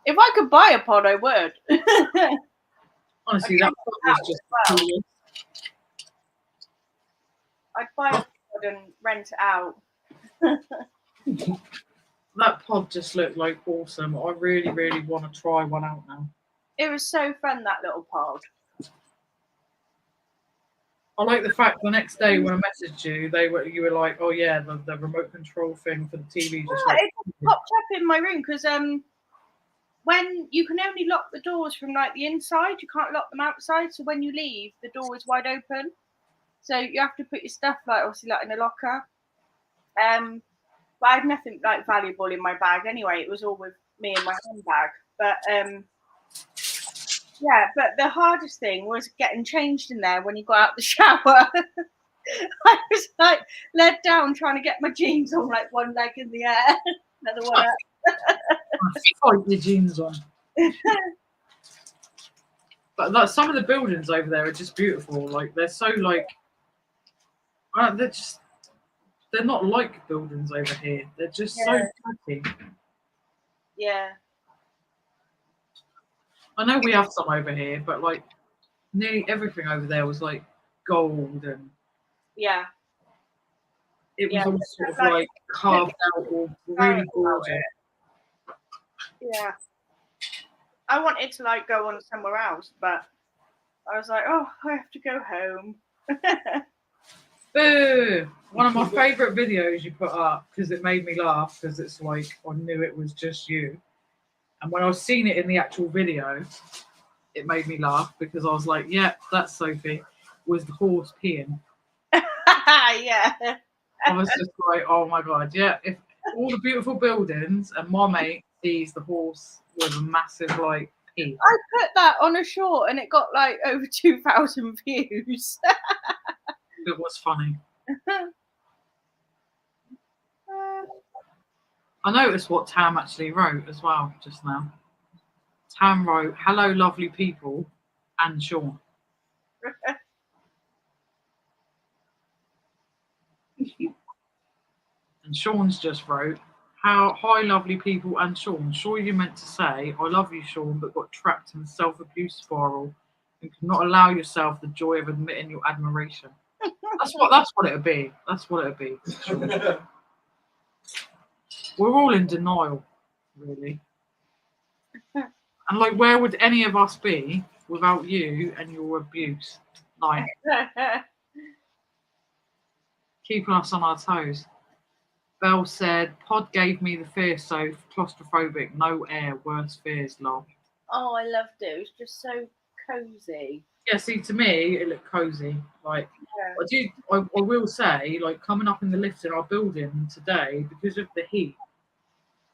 If I could buy a pod, I would. Honestly, that pod was just cool. I'd buy a pod and rent it out. That pod just looked like awesome. I really, really want to try one out now. It was so fun, that little pod. I like the fact the next day when I messaged you, you were like, oh yeah, the remote control thing for the TV just It popped up in my room because when you can only lock the doors from like the inside, you can't lock them outside. So when you leave, the door is wide open. So you have to put your stuff obviously in a locker. But I had nothing valuable in my bag anyway. It was all with me in my handbag. But yeah, but the hardest thing was getting changed in there when you got out the shower. I was led down trying to get my jeans on one leg in the air, another one up. Fight your jeans on. But some of the buildings over there are just beautiful. They're so they're not like buildings over here. They're just so pretty. Yeah. I know we have some over here, but nearly everything over there was gold and it was all sort of carved out or really gorgeous. Yeah. I wanted to go on somewhere else, but I was like, oh, I have to go home. Boo! One of my favourite videos you put up because it made me laugh because it's I knew it was just you. And when I was seeing it in the actual video, it made me laugh because I was like, yeah, that's Sophie. Was the horse peeing? Yeah. I was just like, oh my God, yeah. If all the beautiful buildings and my mate sees the horse with a massive pee. I put that on a short and it got over 2,000 views. It was funny. I noticed what Tam actually wrote as well just now. Tam wrote, hello, lovely people, and Sean. And Sean's just wrote, hi, lovely people, and Sean. Sure you meant to say, I love you, Sean, but got trapped in a self-abuse spiral and could not allow yourself the joy of admitting your admiration. That's what it'd be. That's what it'd be. Sure. We're all in denial, really. And where would any of us be without you and your abuse? Keeping us on our toes. Belle said, pod gave me the fear, so claustrophobic, no air, worse fears, lol. Oh, I loved it. It was just so cozy. Yeah, see, to me, it looked cozy. I will say, coming up in the lift in our building today, because of the heat,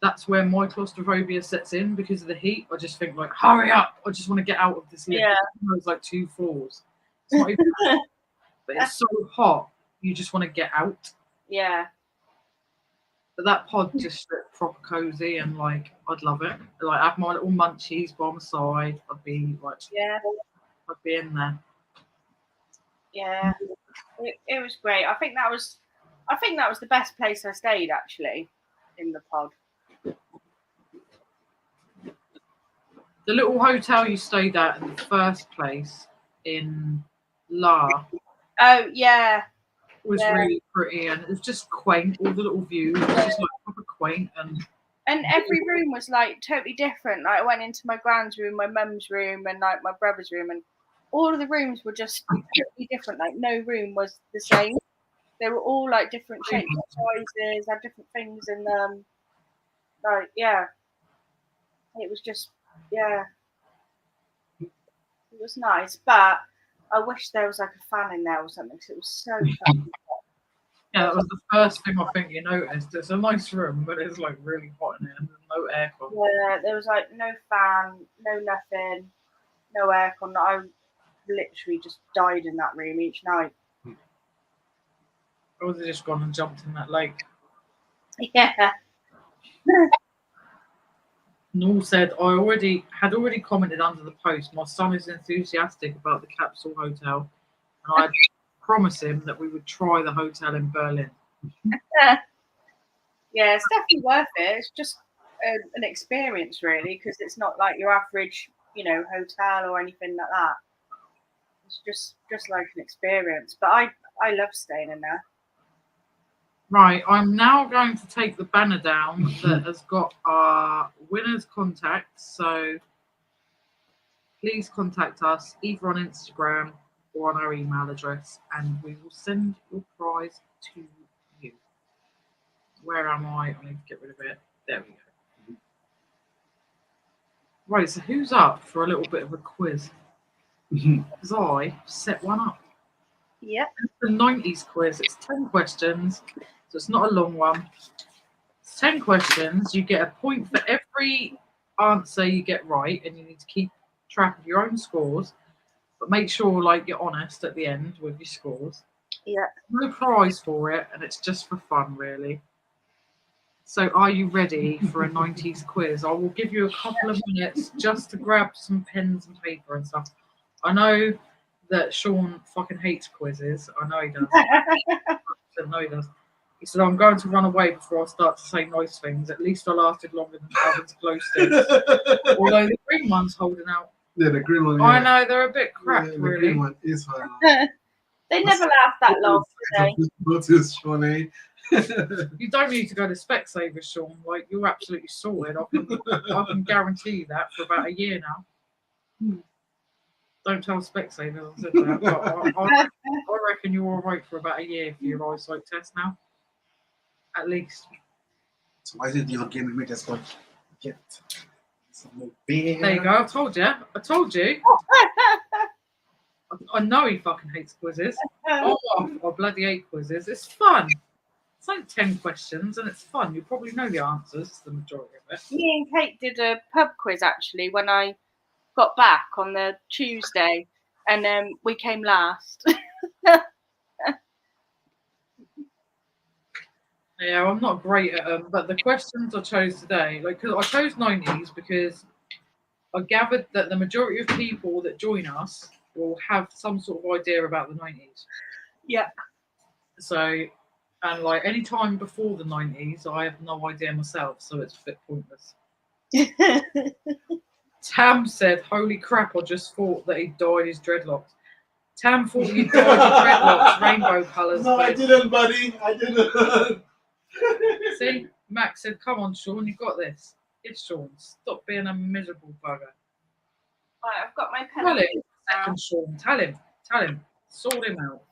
that's where my claustrophobia sets in because of the heat. I just think hurry up! I just want to get out of this lift. Yeah. It's 2 floors. It's not even but it's so hot, you just want to get out. Yeah. But that pod just looked proper cozy and I'd love it. Have my little munchies by my side. I'd be I'd be in there. Yeah. It was great. I think that was the best place I stayed actually in the pod. The little hotel you stayed at in the first place in La. Oh yeah. was Yeah. really pretty, and it was just quaint. All the little views, it was just like proper quaint, and every room was like totally different. Like I went into my grand's room, my mum's room, and like my brother's room, and all of the rooms were just totally different. Like no room was the same. They were all like different shapes and sizes, had different things in them. Like yeah, it was just yeah, it was nice. But I wish there was like a fan in there or something because it was so fucking hot. yeah, that was the first thing I think you noticed. It's a nice room, but it's like really hot in it, and there's no aircon. Yeah, there was like no fan, no nothing, no aircon. I literally just died in that room each night. I would have just gone and jumped in that lake. Yeah. Noel said, I had already commented under the post, my son is enthusiastic about the Capsule Hotel, and I promised him that we would try the hotel in Berlin. Yeah, it's definitely worth it. It's just an experience, really, because it's not like your average, hotel or anything like that. It's just like an experience. But I love staying in there. Right, I'm now going to take the banner down that has got our winners' contacts. So please contact us either on Instagram or on our email address, and we will send your prize to you. Where am I? I need to get rid of it. There we go. Right, so who's up for a little bit of a quiz? Because I set one up. Yep. It's the 90s quiz. It's 10 questions, so it's not a long one. It's 10 questions. You get a point for every answer you get right, and you need to keep track of your own scores, but make sure you're honest at the end with your scores. Yeah. No prize for it, and it's just for fun, really. So are you ready for a 90s quiz? I will give you a couple of minutes just to grab some pens and paper and stuff. I know that Sean fucking hates quizzes. I know he does. I know he does. He said, I'm going to run away before I start to say nice things. At least I lasted longer than Calvin's glow sticks. Although the green one's holding out. Yeah, the green one. Yeah. I know, they're a bit crap, the really. Green one is hard. They never last that long, do they? Notice, Sean, eh? You don't need to go to Specsavers, Sean. You're absolutely sorted. I can guarantee you that for about a year now. Don't tell Specsavers I said that. But I reckon you're all right for about a year for your eyesight test now. At least. So why did you give me this one? Get some more beer. There you go. I told you. I know he fucking hates quizzes. I bloody hate quizzes. It's fun. It's like 10 questions and it's fun. You probably know the answers, the majority of it. Me and Kate did a pub quiz actually when I got back on the Tuesday, and we came last. Yeah, I'm not great at them, but the questions I chose today, cause I chose 90s because I gathered that the majority of people that join us will have some sort of idea about the 90s. Yeah. So, and any time before the 90s, I have no idea myself, so it's a bit pointless. Tam said, holy crap, I just thought that he dyed his dreadlocks. Tam thought he dyed his dreadlocks rainbow colours. No, I didn't, buddy. I didn't. See, Max said, come on, Sean, you got this. It's Sean. Stop being a miserable bugger. Right, I've got my pen. Tell him, second Sean. Tell him. Sort him out.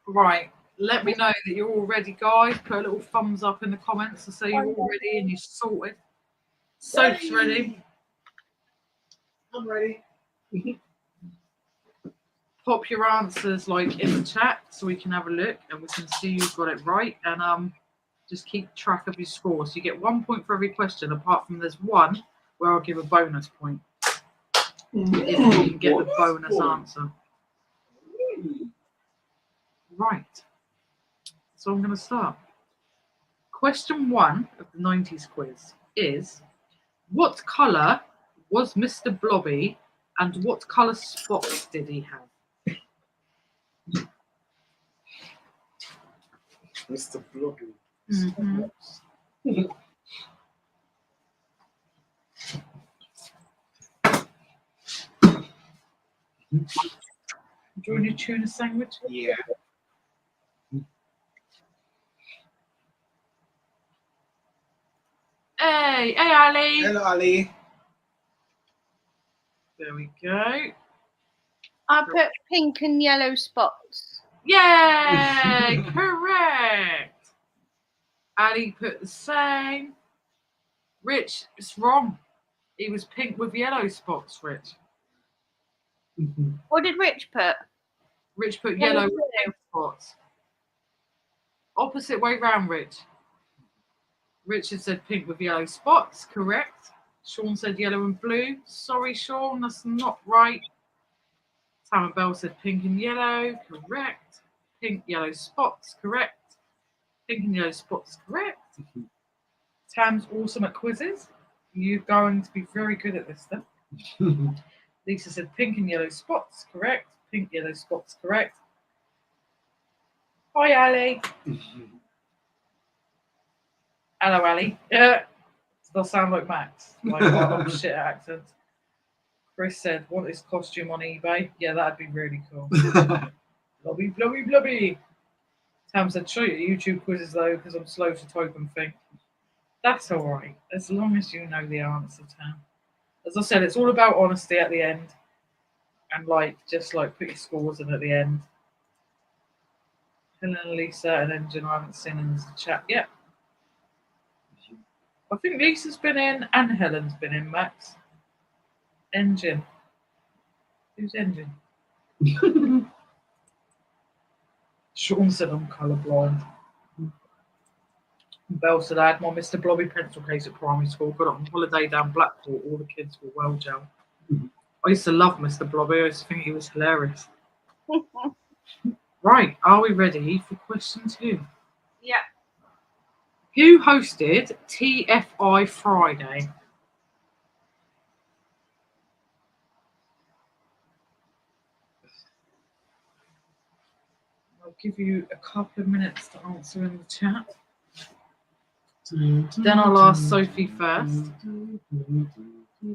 Right. Let me know that you're all ready, guys. Put a little thumbs up in the comments to say you're all ready and you're sorted. Soap's ready. I'm ready. Pop your answers in the chat so we can have a look and we can see you've got it right. And just keep track of your score. So you get 1 point for every question, apart from there's one where I'll give a bonus point if you can get the bonus answer. Right. So I'm going to start. Question 1 of the 90s quiz is, what colour was Mr. Blobby and what colour spots did he have? Mr. Blobby. Mm-hmm. Enjoying your tuna sandwich? Yeah. Hey, Ali. Hello, Ali. There we go. I put pink and yellow spots. Yay! Correct. Ali put the same. Rich, it's wrong. He was pink with yellow spots, Rich. What did Rich put? Rich put Yellow yellow with pink spots. Opposite way round, Rich. Richard said pink with yellow spots, correct. Sean said yellow and blue. Sorry, Sean, that's not right. Tam and Bell said pink and yellow, correct. Pink, yellow spots, correct. Pink and yellow spots, correct. Tam's awesome at quizzes. You're going to be very good at this then. Lisa said pink and yellow spots, correct. Pink, yellow spots, correct. Hi, Ali. Hello, Ali. Does sound like Max. Like, oh, shit accent. Chris said, want this costume on eBay? Yeah, that'd be really cool. Blobby, blobby, blobby. Tam said, show your YouTube quizzes though, because I'm slow to type and think. That's all right, as long as you know the answer, Tam. As I said, it's all about honesty at the end. And like, just like put your scores in at the end. Helen and Lisa and Engine, I haven't seen in the chat yet. I think Lisa's been in and Helen's been in, Max. Engine. Who's Engine? Sean said I'm colourblind. Belle said I had my Mr. Blobby pencil case at primary school. Got it on holiday down Blackpool. All the kids were well gel. I used to love Mr. Blobby. I used to think he was hilarious. Right, are we ready for question 2? Yeah. Who hosted TFI Friday? I'll give you a couple of minutes to answer in the chat. Then I'll ask Sophie first.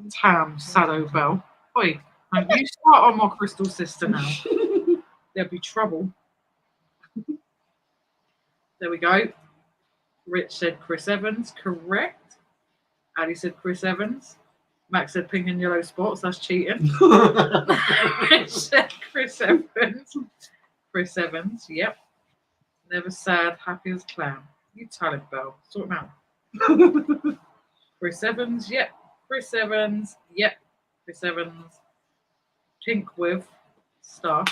Tam, Sado, Bell. Oi, don't you start on my crystal sister now. There'll be trouble. There we go. Rich said Chris Evans, correct. Ali said Chris Evans. Max said pink and yellow spots, that's cheating. Rich said Chris Evans. Chris Evans, yep. Never sad, happy as a clown. You talent, Bell. Sort him out. Chris Evans, yep. Chris Evans, yep. Chris Evans. Pink with star.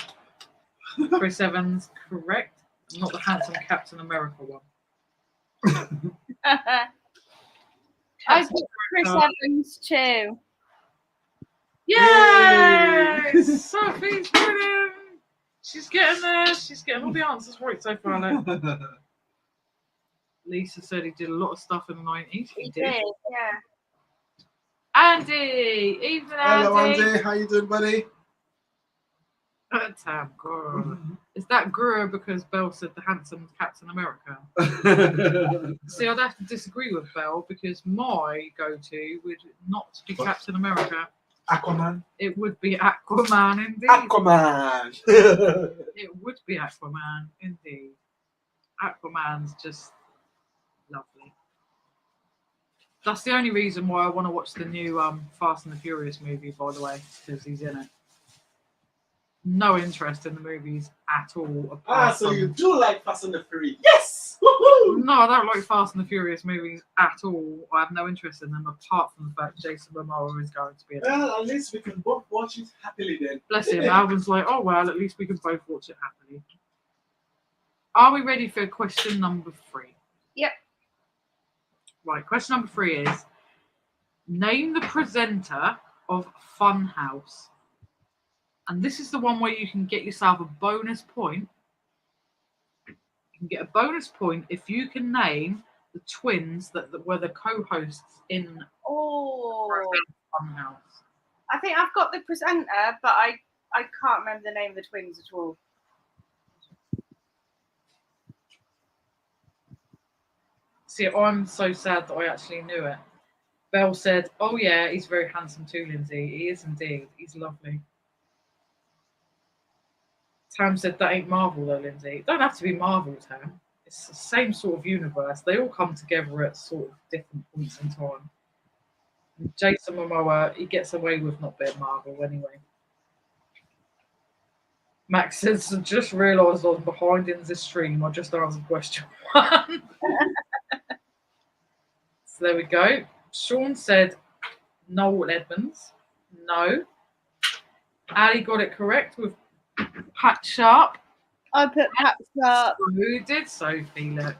Chris Evans, correct. Not the handsome Captain America one. I put Chris Evans too. Yes! Sophie's winning! She's getting there. She's getting all the answers right so far. Look. Lisa said he did a lot of stuff in the 90s. He did. Yeah. Andy! Evening, Andy. Hello, Andy. How you doing, buddy? Tam, girl. Is that Guru because Belle said the handsome Captain America? See, I'd have to disagree with Belle because my go-to would not be Captain America. Aquaman. It would be Aquaman, indeed. Aquaman. It would be Aquaman, indeed. Aquaman's just lovely. That's the only reason why I want to watch the new Fast and the Furious movie, by the way, because he's in it. No interest in the movies at all. So you do like Fast and the Furious? Yes! Woohoo! No, I don't like Fast and the Furious movies at all. I have no interest in them apart from the fact Jason Momoa is going to be in it. Well, at least we can both watch it happily then. Bless him. Alvin's like, oh well, at least we can both watch it happily. Are we ready for question number 3? Yep. Right, question number 3 is name the presenter of Funhouse. And this is the one where you can get yourself a bonus point. You can get a bonus point if you can name the twins that were the co-hosts in Funhouse. I think I've got the presenter, but I can't remember the name of the twins at all. See, I'm so sad that I actually knew it. Belle said, oh yeah, he's very handsome too, Lindsay. He is indeed. He's lovely. Tam said that ain't Marvel though, Lindsay. It don't have to be Marvel, Tam. It's the same sort of universe. They all come together at sort of different points in time. And Jason Momoa, he gets away with not being Marvel anyway. Max says, I just realised I was behind in the stream. I just answered question 1. So there we go. Sean said Noel Edmonds. No. Ali got it correct with Pat Sharp. I put Pat Sharp. Who did Sophie? Look.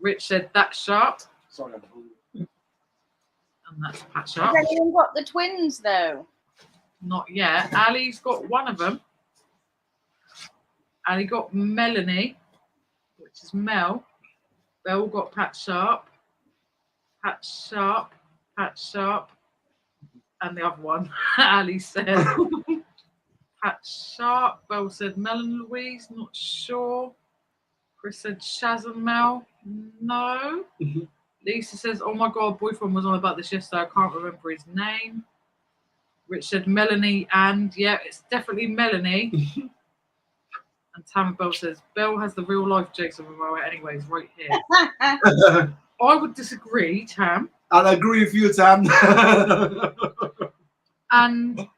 Rich said that's Sharp. Sorry. And that's Pat Sharp. Has anyone got the twins though? Not yet. Ali's got one of them. Ali got Melanie, which is Mel. They all got Pat Sharp. Pat Sharp. Pat Sharp. And the other one, Ali said Pat Sharp. Belle said Mel and Louise, not sure. Chris said Shaz and Mel. No. Lisa says, oh my God, boyfriend was on about this yesterday. I can't remember his name. Rich said Melanie, and yeah, it's definitely Melanie. And Tam Bell says, Belle has the real life Jason Momoa anyways, right here. I would disagree, Tam. I'll agree with you, Tam. And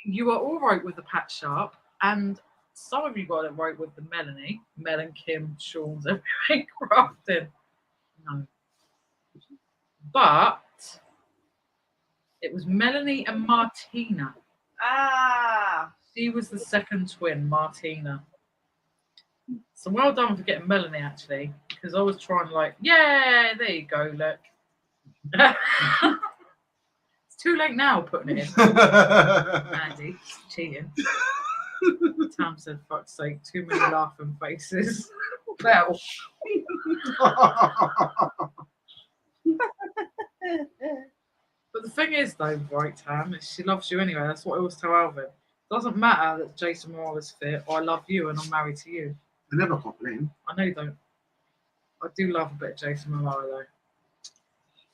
you are all right with the Pat Sharp, and some of you got it right with the Melanie. Mel and Kim, Sean's everything crafted. No. But it was Melanie and Martina. Ah. She was the second twin, Martina. So well done for getting Melanie, actually, because I was trying like, yeah, there you go, look. It's too late now putting it in. Andy, cheating. Tam said, fuck's sake, too many laughing faces. Well. But the thing is, though, right, Tam, is she loves you anyway. That's what I always tell Alvin. Doesn't matter that Jason Momoa is fit. I love you and I'm married to you. I never complain. I know you don't. I do love a bit of Jason Momoa, though.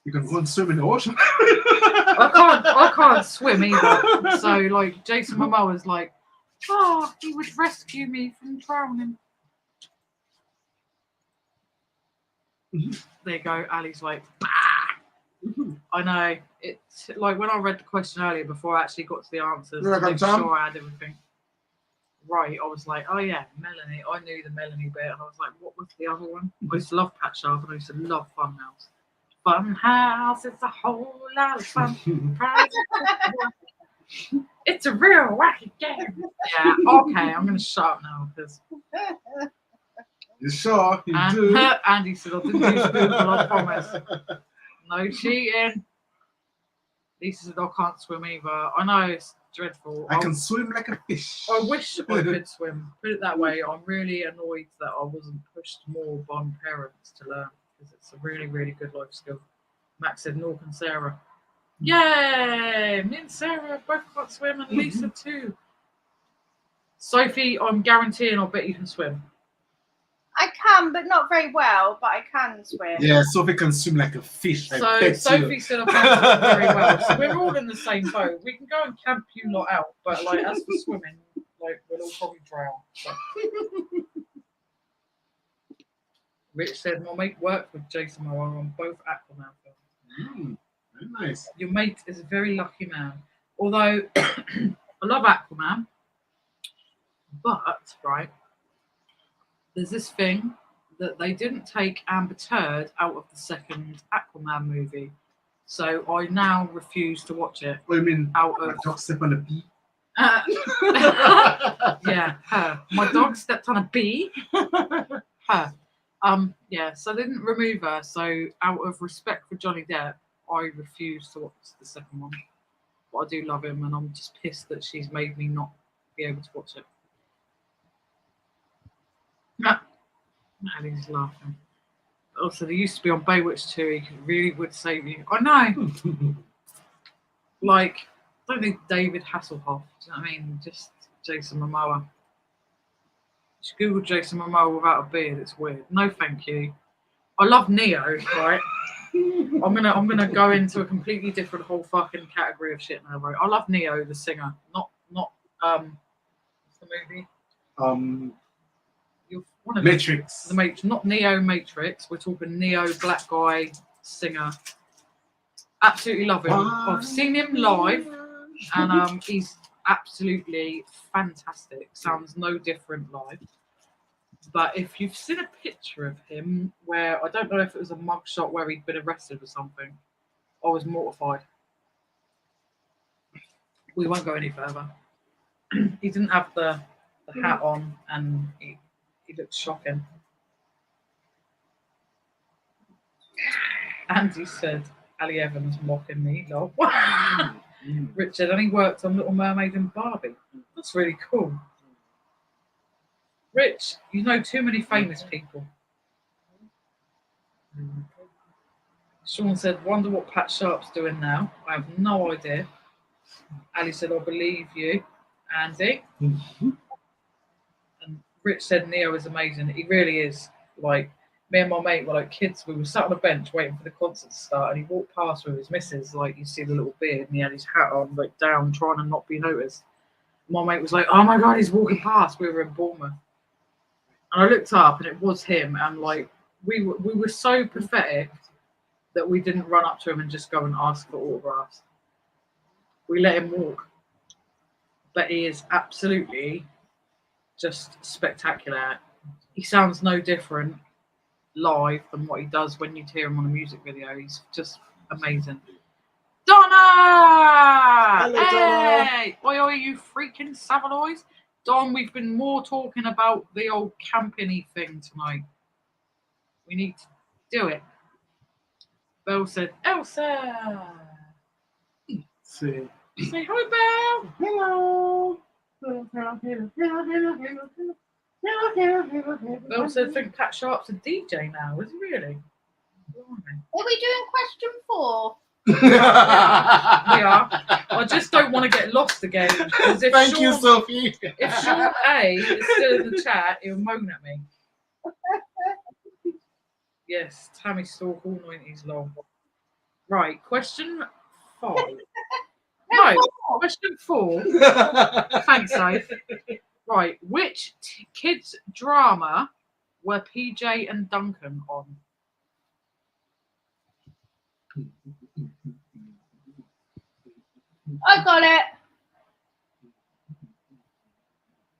You can go and swim in the ocean. I can't swim either. So, like, Jason Momoa's like, oh, he would rescue me from drowning. There you go. Ali's like, I know. It's like when I read the question earlier before I actually got to the answers, to make sure I had everything right. I was like, oh yeah, Melanie. I knew the Melanie bit, and I was like, what was the other one? I used to love Pat Sharp, and I used to love Funhouse. Funhouse, it's a whole lot of fun. It's a real wacky game. Yeah. Okay, I'm gonna shut up now because. You sure? You and do. Andy said I didn't use Google. I promise. No cheating. Lisa said I can't swim either. I know it's dreadful. I can swim like a fish. I wish I could swim. Put it that way. I'm really annoyed that I wasn't pushed more by my parents to learn because it's a really, really good life skill. Max said Nork and Sarah. Yay! Me and Sarah both can't swim, and Lisa too. Sophie, I'm guaranteeing I'll bet you can swim. I can, but not very well, but I can swim. Yeah, Sophie can swim like a fish. So Sophie said I can't swim very well. So we're all in the same boat. We can go and camp you lot out, but like as for swimming, like we'll all probably drown. So. Rich said, "My mate worked with Jason Momoa on both Aquaman films." Very nice. Your mate is a very lucky man. Although I love Aquaman, but right. There's this thing that they didn't take Amber Turd out of the second Aquaman movie. So I now refuse to watch it. What do you mean? Out of my dog stepped on a bee? Yeah, her. My dog stepped on a bee. Her. Yeah, so they didn't remove her. So out of respect for Johnny Depp, I refuse to watch the second one. But I do love him and I'm just pissed that she's made me not be able to watch it. Ali's laughing. Also, they used to be on Baywatch 2. He really would save you. I know. Like, I don't think David Hasselhoff. Do you know what I mean? Just Jason Momoa. Just Google Jason Momoa without a beard. It's weird. No, thank you. I love Neo. Right. I'm gonna go into a completely different whole fucking category of shit now. Right. I love Neo, the singer. Not what's the movie? You're one of Matrix. The Matrix, not Neo Matrix. We're talking Neo, black guy, singer. Absolutely love him. I've seen him live, and he's absolutely fantastic. Sounds no different live. But if you've seen a picture of him, where I don't know if it was a mugshot where he'd been arrested or something, I was mortified. We won't go any further. He didn't have the hat on, and he looked shocking. Andy said, Ali Evans mocking me, lol. Richard, and he worked on Little Mermaid and Barbie. That's really cool. Rich, you know too many famous people. Sean said, wonder what Pat Sharp's doing now. I have no idea. Ali said, I believe you, Andy. And Rich said, Neo is amazing. He really is. Like, me and my mate were like kids. We were sat on a bench waiting for the concert to start, and he walked past with his missus. Like, you see the little beard, and he had his hat on, like, down, trying to not be noticed. My mate was like, oh my God, he's walking past. We were in Bournemouth. And I looked up, and it was him. And, like, we were so pathetic that we didn't run up to him and just go and ask for autographs. We let him walk. But he is absolutely just spectacular. He sounds no different live than what he does when you hear him on a music video. He's just amazing. Donna! Hello, Donna. Hey! Oi, oi, you freaking Savaloys. Don, we've been more talking about the old camping-y thing tonight. We need to do it. Belle said, Elsa! See. Say hi, Belle! Hello. Belle said, I think Pat Sharp's a DJ now. Is he really? Blimey. Are we doing question 4? We are. I just don't want to get lost again. If Thank you, Sophie. If Sean A is still in the chat, he'll moan at me. Yes, Tammy Stalk, all 90s long. Right, question 5. No, question 4. Thanks, Dave. Right, which kids' drama were PJ and Duncan on? I got it.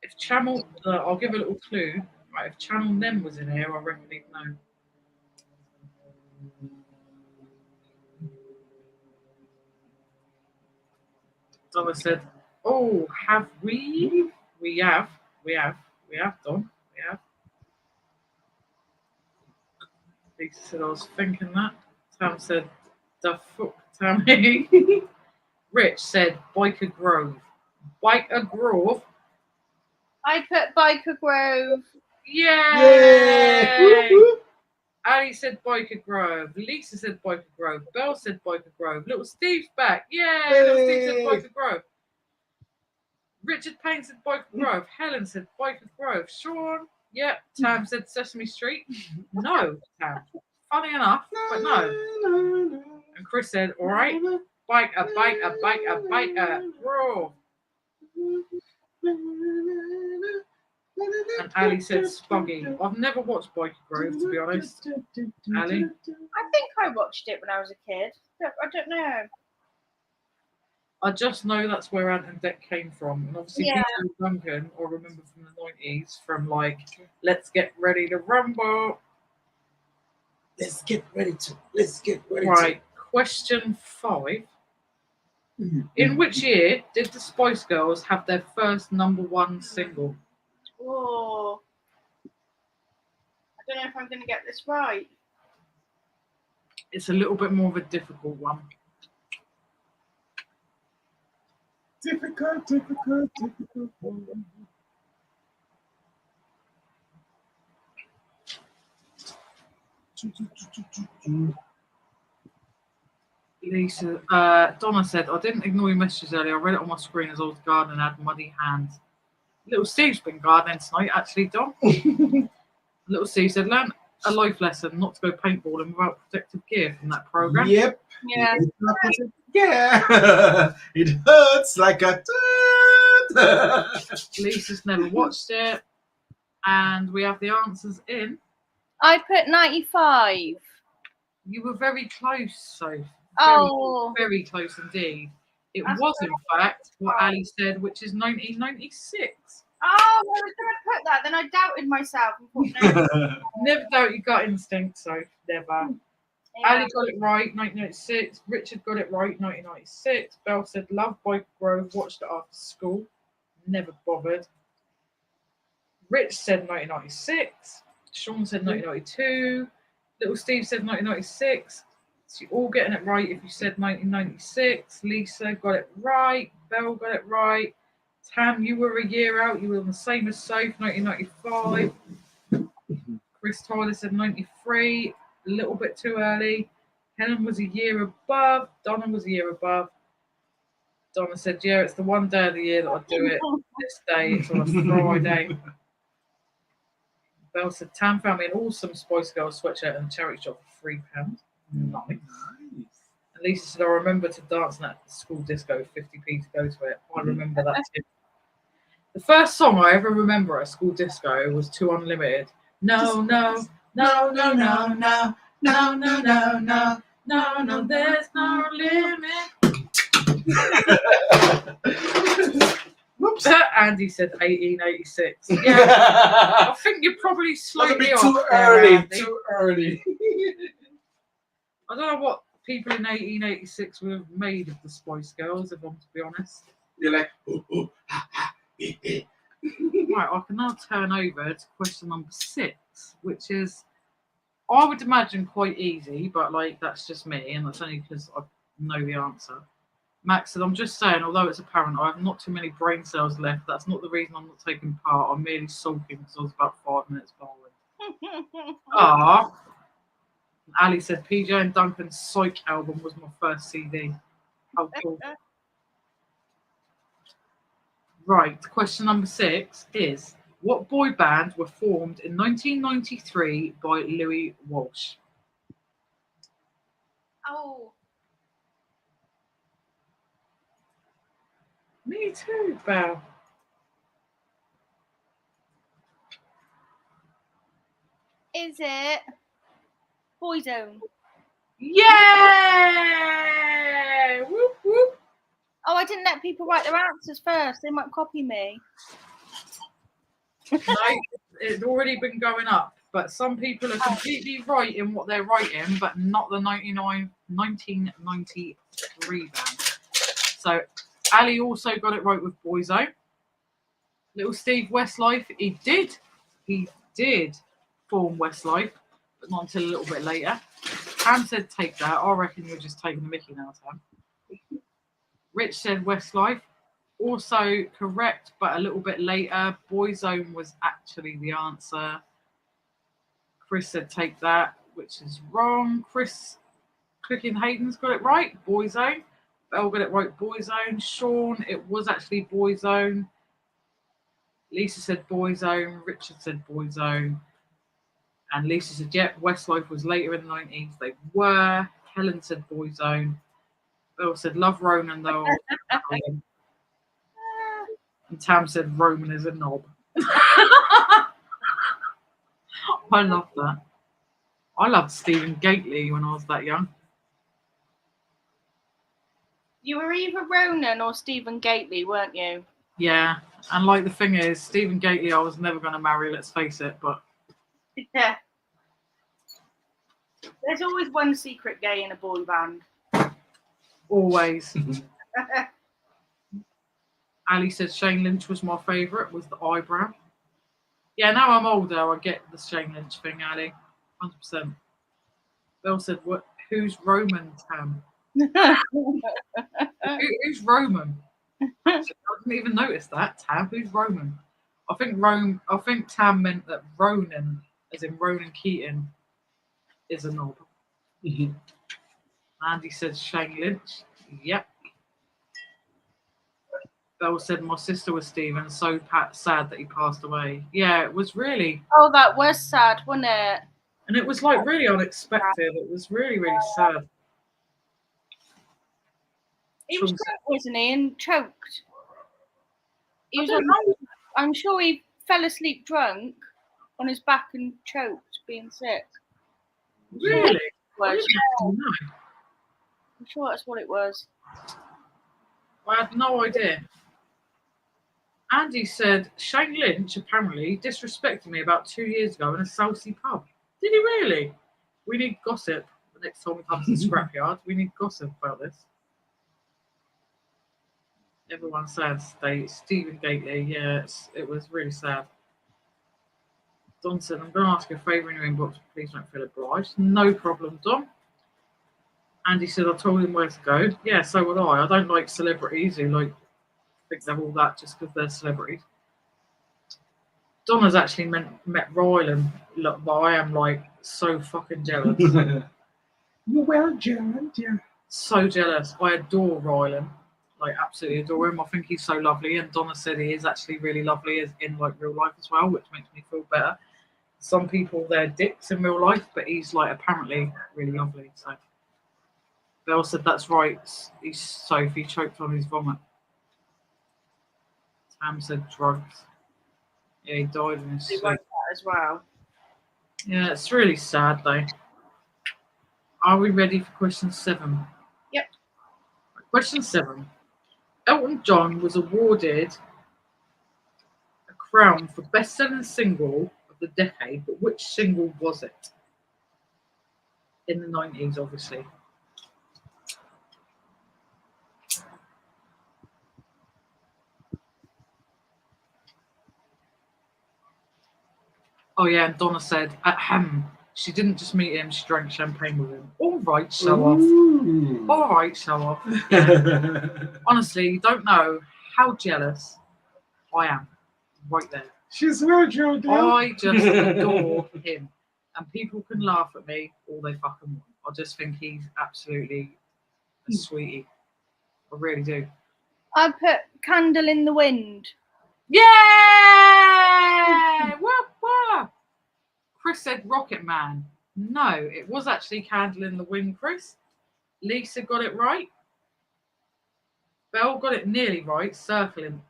If Channel, I'll give a little clue. Right, if Channel Nem was in here, I reckon he'd know. Donna said, "Oh, have we? We have, Don, we have." Lisa said, "I was thinking that." Tam said, "The fuck, Tammy." Rich said, "Biker Grove." Biker Grove. I put Biker Grove. Yay! Ali said Biker Grove. Lisa said Biker Grove. Belle said Biker Grove. Little Steve's back. Yay! Little Steve said Biker Grove. Richard Payne said Biker Grove. Helen said Biker Grove. Sean, yep. Tam said Sesame Street. No, Tam. Funny enough, but no. And Chris said, all right. Biker Grove. And Ali said Spuggy. I've never watched Biker Grove, to be honest. Ali? I think I watched it when I was a kid. I don't know. I just know that's where Ant and Dec came from. And obviously, Yeah. Peter Duncan, I remember from the 90s, from like, let's get ready to rumble. Let's get ready to. Right, question 5. In which year did the Spice Girls have their first #1 single? Oh. I don't know if I'm going to get this right. It's a little bit more of a difficult one. Difficult. Lisa, Donna said, I didn't ignore your messages earlier. I read it on my screen as I was gardening and had muddy hands. Little Steve's been gardening tonight, actually, Don. Little Steve said, learn a life lesson not to go paintballing without protective gear from that program. Yeah. Yeah. It hurts like a Lisa's never watched it. And we have the answers in. I put 95. You were very close, Soph. Oh. Very close indeed. It That's was, in fact, what right. Ali said, which is 1996. Oh, I was going to put that. Then I doubted myself and thought, no. Never doubt your gut instinct, Soph. Never. Yeah. Ali got it right, 1996. Richard got it right, 1996. Belle said, Love by Grove, watched it after school. Never bothered. Rich said 1996. Sean said 1992. Little Steve said 1996. So you're all getting it right if you said 1996. Lisa got it right. Belle got it right. Tam, you were a year out. You were on the same as Soph, 1995. Chris Tyler said 93. A little bit too early. Helen was a year above. Donna was a year above. Donna said, yeah, it's the one day of the year that I do it. This day, it's on a Friday. Belle said, Tam found me an awesome Spice Girls sweatshirt and a charity shop for £3. Nice. And Lisa said, I remember to dance in that school disco, 50p to go to it. I remember that too. The first song I ever remember at a school disco was Too Unlimited. No, no, no, no, no, no, no, no, no, no, no, no, there's no limit. Whoops. Andy said 1886. Yeah, I think you're probably slightly off. Too there, early. Andy. Too early. I don't know what people in 1886 would have made of the Spice Girls, if I'm to be honest. You're like, ooh, ha, ha, Right, I can now turn over to question number 6, which is, I would imagine quite easy, but like that's just me, and that's only because I know the answer. Max said, I'm just saying, although it's apparent I have not too many brain cells left, that's not the reason I'm not taking part. I'm merely sulking because I was about 5 minutes behind. Ah. Ali said, PJ and Duncan's Psych album was my first CD. How cool. Right, question number 6 is, what boy band were formed in 1993 by Louis Walsh? Oh, Me too, Belle. Is it Boyzone? Yeah! Whoop, whoop. Oh, I didn't let people write their answers first. They might copy me. No, it's already been going up, but some people are completely right in what they're writing, but not the 1993 band. So Ali also got it right with Boyzone. Little Steve Westlife, he did form Westlife, but not until a little bit later. Tam said take that. I reckon you're just taking the mickey now, Tam. Rich said Westlife. Also correct, but a little bit later. Boyzone was actually the answer. Chris said take that, which is wrong. Chris Cooking Hayden's got it right. Boyzone. Belle got it right. Boyzone. Sean, it was actually Boyzone. Lisa said Boyzone. Richard said Boyzone. And Lisa said, yep, Westlife was later in the 90s. They were. Helen said Boyzone. Belle said love Ronan though. And Tam said Roman is a knob. I love that. I loved Stephen Gately when I was that young. You were either Ronan or Stephen Gately, weren't you? Yeah, and like the thing is, Stephen Gately I was never going to marry, let's face it, but... yeah. There's always one secret gay in a boy band. Always. Ali said Shane Lynch was my favourite, was the eyebrow. Yeah, now I'm older, I get the Shane Lynch thing, Ali. 100%. Bill said, who's Roman, Tam? Who's Roman? I didn't even notice that, Tam. Who's Roman? I think Tam meant that Ronan, as in Ronan Keating, is a knob. Mm-hmm. Andy said Shane Lynch. Yep. Belle said my sister was Stephen, so sad that he passed away. Yeah, it was really. Oh, that was sad, wasn't it? And it was like really unexpected. It was really, really sad. He was drunk, wasn't he? And choked. He was on, I'm sure he fell asleep drunk on his back and choked, being sick. Really? Was, No, I'm sure that's what it was. I had no idea. Andy said Shane Lynch apparently disrespected me about 2 years ago in a Southsea pub. Did he really? We need gossip the next time we come to the scrapyard. We need gossip about this. Everyone says Stephen Gately, yeah, it was really sad. Don said, I'm going to ask you a favour in your inbox, please don't feel obliged. No problem, Don. Andy said, I told him where to go. Yeah, so would I. I don't like celebrities who think they're all that just because they're celebrities. Donna's actually met Rylan, but I am so fucking jealous. You're well, Jared. Yeah. So jealous. I adore Rylan. Absolutely adore him. I think he's so lovely. And Donna said he is actually really lovely in real life as well, which makes me feel better. Some people, they're dicks in real life, but he's apparently really lovely. So Belle said that's right. He's Sophie choked on his vomit. Tam said drugs. Yeah, he died in his They sleep. wrote that as well. Yeah, it's really sad though. Are we ready for question 7? Yep. Question 7. Elton John was awarded a crown for best-selling single of the decade, but which single was it? In the 90s, obviously. Oh yeah, and Donna said, she didn't just meet him, she drank champagne with him. All right, show off. All right, show off. Yeah. Honestly, you don't know how jealous I am right there. She's well, Joe. I just adore him. And people can laugh at me all they fucking want. I just think he's absolutely a sweetie. I really do. I put Candle in the Wind. Yeah! Whoop, whoop. Chris said Rocket Man. No, it was actually Candle in the Wind, Chris. Lisa got it right. Belle got it nearly right. Circle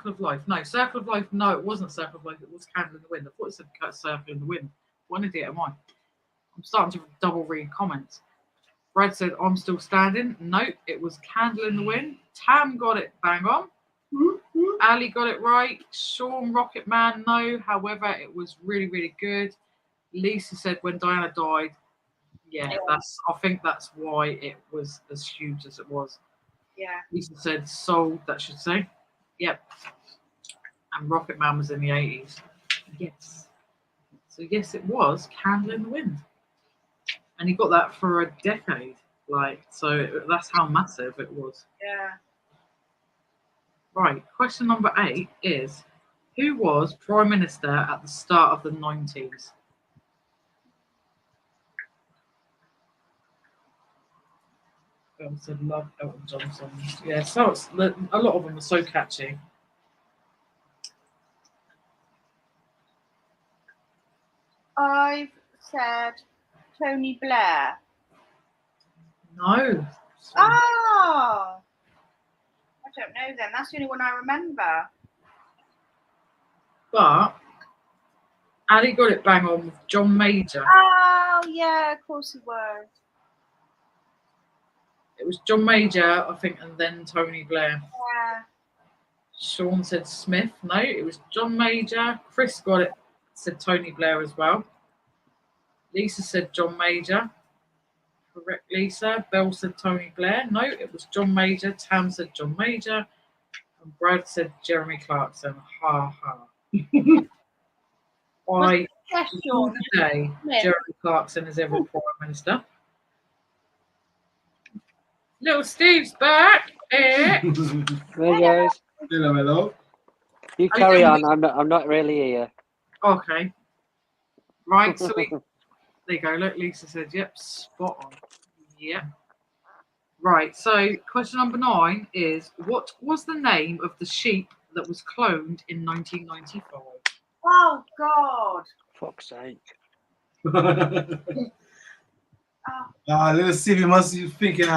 of Life. No, Circle of Life. No, it wasn't Circle of Life. It was Candle in the Wind. I thought it said Circle in the Wind. What an idiot am I? I'm starting to double read comments. Brad said, I'm still standing. Nope, it was Candle in the Wind. Tam got it bang on. Ali got it right. Sean Rocket Man, no. However, it was really, really good. Lisa said when Diana died, yeah, I think that's why it was as huge as it was. Yeah. Lisa said Sold, that should say. Yep. And Rocket Man was in the 80s. Yes. So yes, it was Candle in the Wind. And he got that for a decade. So that's how massive it was. Yeah. Right, question number 8 is, who was Prime Minister at the start of the 90s? I said love Elton John songs. Yeah, so a lot of them are so catchy. I've said Tony Blair. No. Oh! I don't know then. That's the only one I remember. But Ali got it bang on with John Major. Oh, yeah, of course he was. It was John Major, I think, and then Tony Blair. Yeah. Sean said Smith. No, it was John Major. Chris got it, said Tony Blair as well. Lisa said John Major. Correct, Lisa. Belle said Tony Blair. No, it was John Major. Tam said John Major. And Brad said Jeremy Clarkson. Ha ha. Today, Jeremy Clarkson is every Prime Minister. Little Steve's back. Hey guys. Hello. You carry on. I'm not really here. Okay. Right, so there you go. Look, Lisa said, yep, spot on. Yep. Right, so question number 9 is, what was the name of the sheep that was cloned in 1995? Oh, God. Fuck's sake. Little Stevie must be thinking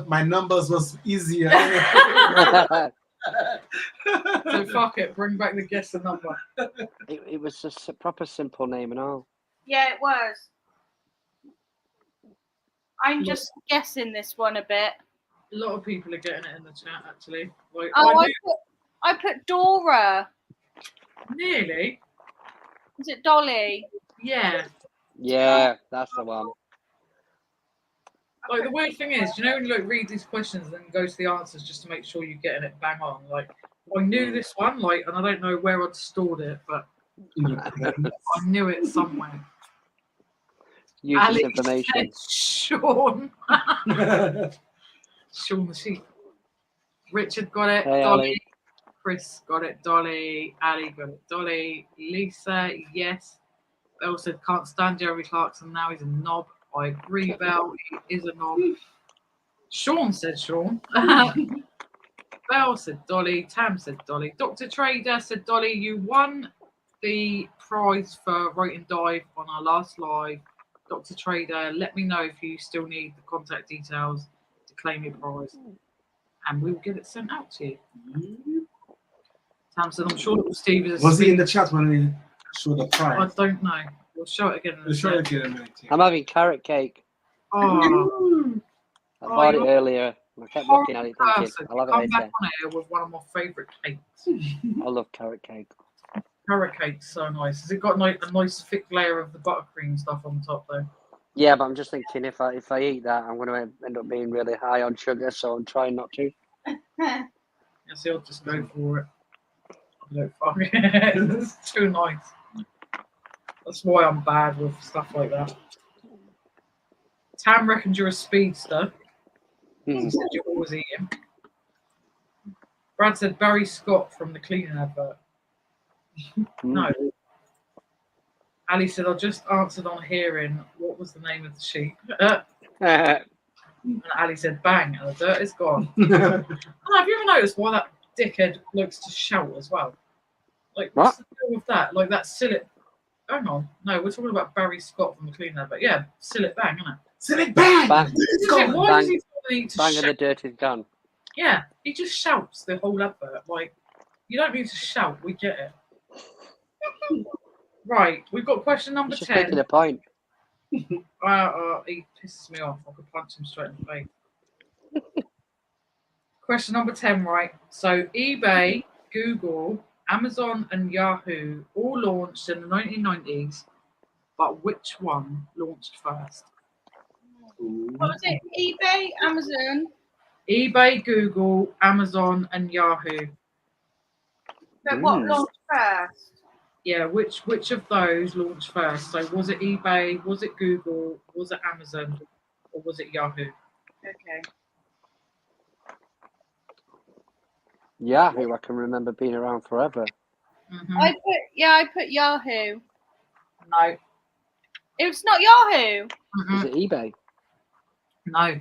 my numbers was easier. So fuck it, bring back the guess the number. It was just a proper simple name and all. Yeah, it was. I'm just guessing this one a bit. A lot of people are getting it in the chat actually. Like, Oh, I I put Dora. knew, nearly. Is it Dolly? Yeah. Yeah, that's the one. Like the weird thing is, you know when you like read these questions and then go to the answers just to make sure you're getting it bang on. Like I knew this one, like, and I don't know where I'd stored it, but I knew it somewhere. Useless Ali information. said Sean. Sean the sheep. Richard got it. Hey, Dolly. Ali. Chris got it. Dolly. Ali got it. Dolly. Lisa, yes. Belle said can't stand Jeremy Clarkson now. He's a knob. I agree, Belle. He is a knob. Sean said Sean. Belle said Dolly. Tam said Dolly. Dr. Trader said Dolly. You won the prize for Write and Dive on our last live. Dr. Trader, let me know if you still need the contact details to claim your prize, and we will get it sent out to you. Tam said, I'm sure little Steve is. Was he in the chat when we showed the I prize? don't know. We'll show it again. We'll show it again in a minute. I'm having carrot cake. Oh, I bought it you're earlier. I kept looking at it thinking, person. I'll have it Come later. back on here with one of my favourite cakes. I love carrot cake. Carrot cake's so nice. Has it got like a nice thick layer of the buttercream stuff on top though? Yeah, but I'm just thinking if I eat that, I'm going to end up being really high on sugar, so I'm trying not to. Yeah, see, I'll just go for it. No, fuck it. It's too nice. That's why I'm bad with stuff like that. Tam reckons you're a speedster. He said you're always eating. Brad said Barry Scott from the cleaning advert. No. Ali said I just answered on hearing what was the name of the sheep. And Ali said bang, and the dirt is gone. Oh, have you ever noticed why that dickhead likes to shout as well? Like what's the deal with that? Like that silly. Hang on. No, we're talking about Barry Scott from the cleaning advert. Yeah, Sillet Bang, isn't it? Sillet Bang! Bang. Why does he need to Bang shout? and the dirt is gone. Yeah, he just shouts the whole advert. Like, you don't need to shout. We get it. Right, we've got question number He's just 10. making a point. He pisses me off. I could punch him straight in the face. Question number 10, right? So eBay, Google, Amazon and Yahoo all launched in the 1990s, but which one launched first? What was it? eBay, Amazon. eBay, Google, Amazon and Yahoo. But what launched first? Yeah, which of those launched first? So was it eBay, was it Google, was it Amazon, or was it Yahoo? Okay. Yahoo, I can remember being around forever. Mm-hmm. I put Yahoo. No. It's not Yahoo. Mm-hmm. Is it eBay? No.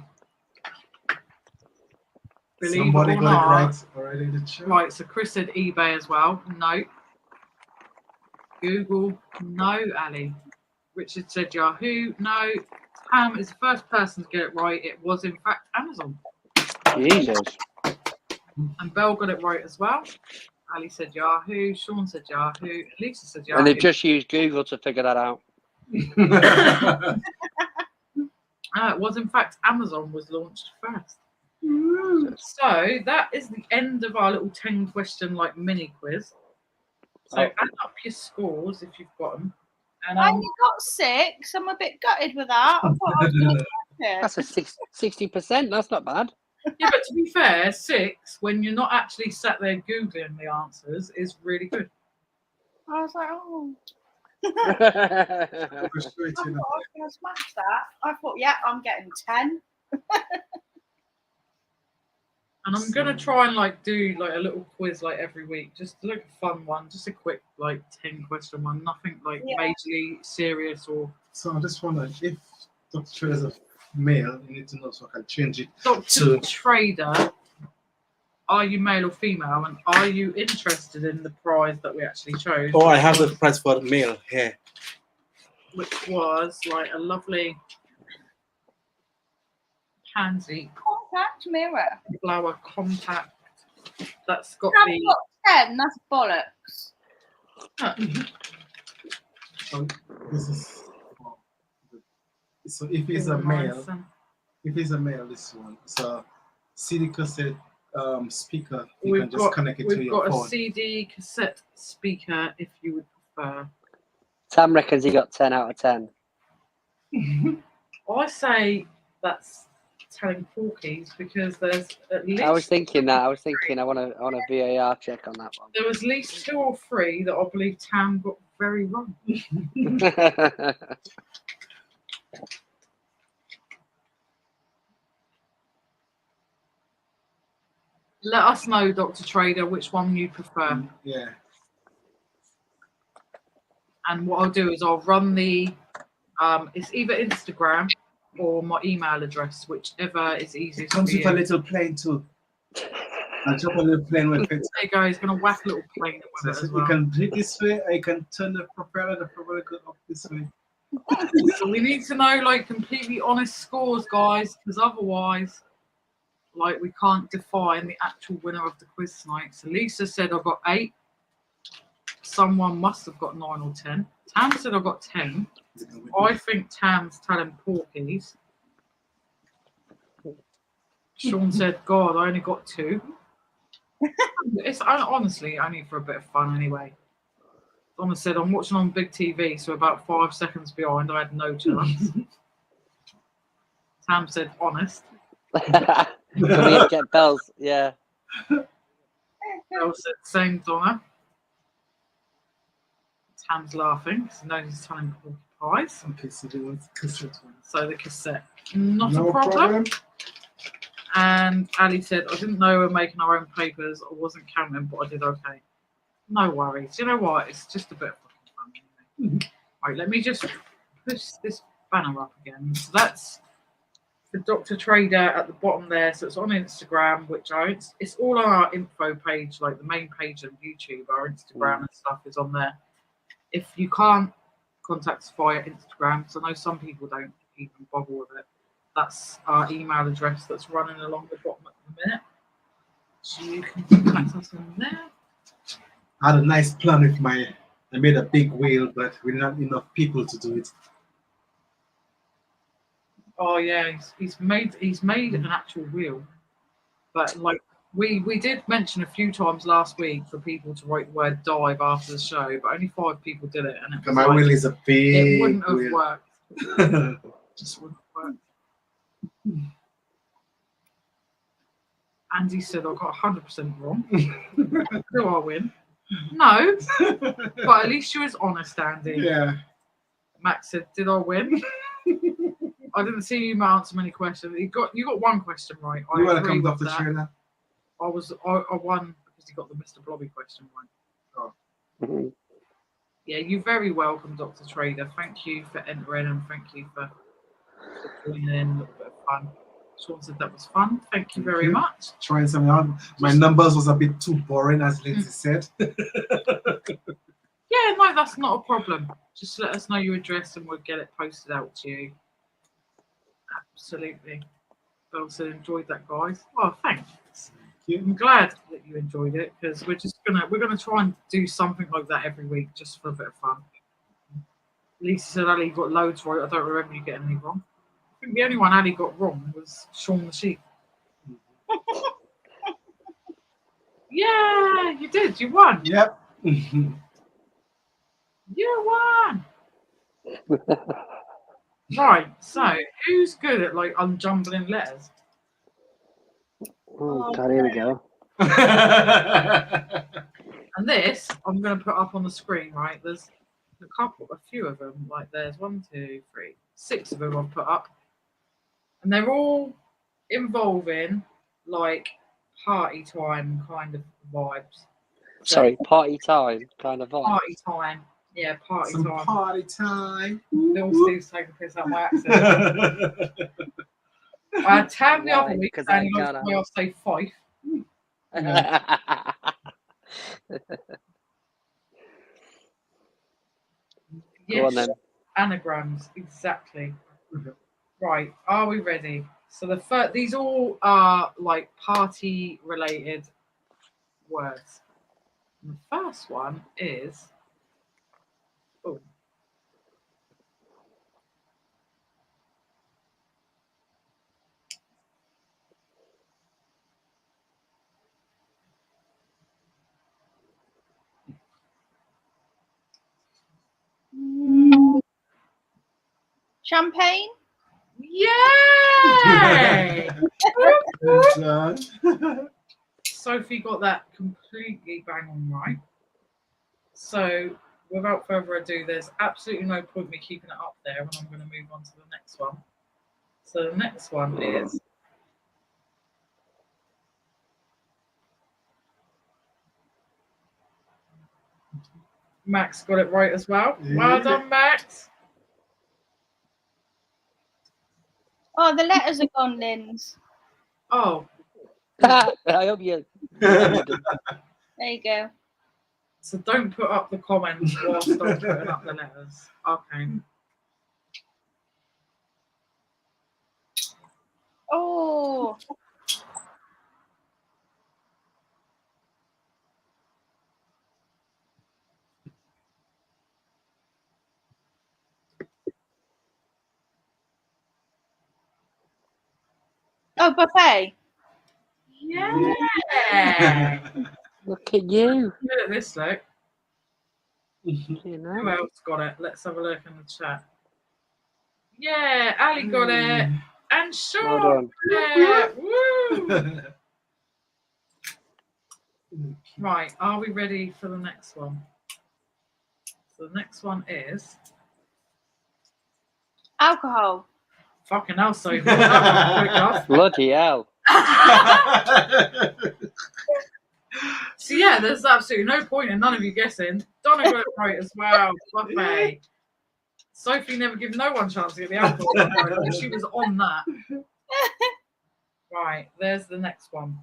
Believe Somebody it or got not. it right already in the chat. Right, so Chris said eBay as well. No. Google, no, Ali. Richard said Yahoo, no. Pam is the first person to get it right. It was in fact Amazon. Jesus. And Belle got it right as well. Ali said Yahoo, Sean said Yahoo, Lisa said Yahoo. And they've just used Google to figure that out. It was in fact Amazon was launched first. So that is the end of our little 10 question like mini quiz. So add up your scores if you've got them. And I only got 6. I'm a bit gutted with that. I thought I was going to get it. That's a 60%. That's not bad. yeah, but to be fair, 6 when you're not actually sat there googling the answers is really good. I was like, oh. I thought I was Frustrating. going to smash that. I thought, yeah, I'm getting 10. And I'm gonna try and like do like a little quiz like every week, just like a fun one, just a quick like 10 question one, nothing like majorly serious or. So I just wonder if Dr. Trader is a male, you need to know so I can change it. Dr. Trader, are you male or female, and are you interested in the prize that we actually chose? Oh, I have the prize for male here. Which was like a lovely pansy Compact mirror. flower compact That's got I've the. got 10. That's bollocks. So this is so if it's a male, this one. So CD cassette speaker. You can just connect it to your We've got phone. a CD cassette speaker if you would prefer. Sam reckons he got 10 out of 10. I say that's telling porkies because there's at least. I was thinking that. I want a VAR check on that one. There was at least 2 or 3 that I believe Tam got very wrong. Let us know, Dr. Trader, which one you prefer. Yeah. And what I'll do is I'll run the, it's either Instagram or my email address, whichever is easiest for Comes you. with a little plane too. I'll drop a little plane with it. There you go, he's going to whack a little plane with it as well. You can do it this way, I can turn the propeller goes up this way. So we need to know, like, completely honest scores, guys, because otherwise, like, we can't define the actual winner of the quiz tonight. So Lisa said I got 8. Someone must have got 9 or 10. Tam said I got 10. I think Tam's telling porkies. Sean said, God, I only got 2. It's honestly only for a bit of fun anyway. Donna said, I'm watching on big TV, so about 5 seconds behind, I had no chance. Tam said, honest. Can we get bells? Yeah. Bell said, same, Donna. Tam's laughing because he knows he's telling porcupines. Okay, so there was cassette one. So the cassette, not a problem. And Ali said, I didn't know we were making our own papers. I wasn't counting, but I did okay. No worries. You know what? It's just a bit of fun. Anyway. Right, let me just push this banner up again. So that's the Dr. Trader at the bottom there. So it's on Instagram, which it's all on our info page, like the main page of YouTube. Our Instagram and stuff is on there. If you can't contact us via Instagram, because I know some people don't even bother with it, that's our email address that's running along the bottom at the minute. So you can contact us on there. I had a nice plan with I made a big wheel, but we didn't have enough people to do it. Oh yeah, he's made an actual wheel, but like we did mention a few times last week for people to write the word dive after the show, but only 5 people did it, and it was My wheel is a big. It wouldn't have wheel. worked. Just wouldn't have worked. Andy said I got 100% wrong. Do I win? No, but at least you was honest, Andy. Yeah. Max said, "Did I win?" I didn't see you answer many questions. You got 1 question right. You want to agree come with off the that. trainer? I won because you got the Mr. Blobby question right. Mhm. Yeah, you're very welcome, Dr. Trader. Thank you for entering and thank you for joining in. A little bit of fun. Sean said that was fun. Thank you very much. Trying something out. My numbers was a bit too boring, as Lindsay said. Yeah, no, that's not a problem. Just let us know your address and we'll get it posted out to you. Absolutely. Bell said enjoyed that, guys. Oh, thanks. I'm glad that you enjoyed it because we're gonna try and do something like that every week just for a bit of fun. Lisa said Ali got loads right. I don't remember you getting any wrong. I think the only one Ali got wrong was Sean the Sheep. Yeah, you did. You won. Yep. You won. Right. So, who's good at like unjumbling letters? Oh, God, here we go. And this, I'm going to put up on the screen, right? There's a few of them. Like there's 1, 2, 3, 6 of them I've put up. And they're all involving like party time kind of vibes. Sorry, party time kind of vibe. Party time. Yeah, party Some time. party time. Bill Steve's taking a piss out my accent. I had Tam the other week saying I say fife. Go on then. Anagrams, exactly. Right, are we ready? So these all are like party related words. And the first one is. Oh. Champagne. Yay! Well done. Sophie got that completely bang on right. So, without further ado, there's absolutely no point me keeping it up there, and I'm going to move on to the next one. So, the next one is. Max got it right as well. Well done, Max. Oh, the letters are gone, Linz. Oh, I hope you. There you go. so don't put up the comments whilst I'm putting up the letters. Okay. Oh, buffet. Yeah. Look at you. Look at this, look. You Who know. else got it? Let's have a look in the chat. Yeah, Ali got it. And Sean Well done. got it. Woo! Right, are we ready for the next one? So the next one is. Alcohol. Fucking hell, Sophie. That was quick enough. Bloody hell. So yeah, there's absolutely no point in none of you guessing. Donna got it right as well. Buffet. Sophie never gives no one a chance to get the alcohol right, but she was on that. Right, there's the next one.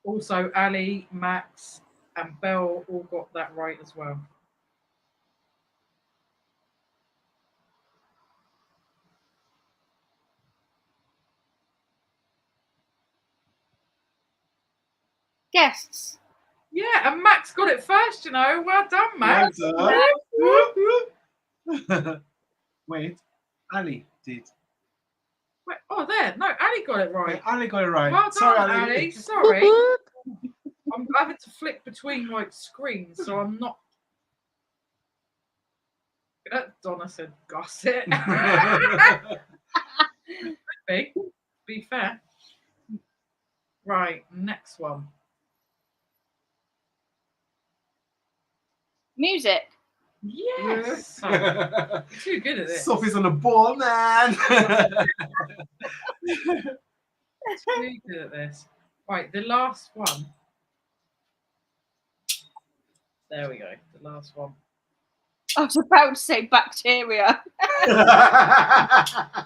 Also, Ali, Max, and Belle all got that right as well. Guests. Yeah, and Max got it first, you know. Well done, Max. Well done. Wait, Ali did. Wait, oh, there. No, Ali got it right. Ali got it right. Well done, Sorry, Ali. Sorry. I'm having to flick between like screens, so I'm not. Donna said gossip. Be fair. Right, next one. Music. Yes. You're too good at this. Sophie's on the ball, man. Too good at this. Right, the last one. There we go. The last one. I was about to say bacteria. I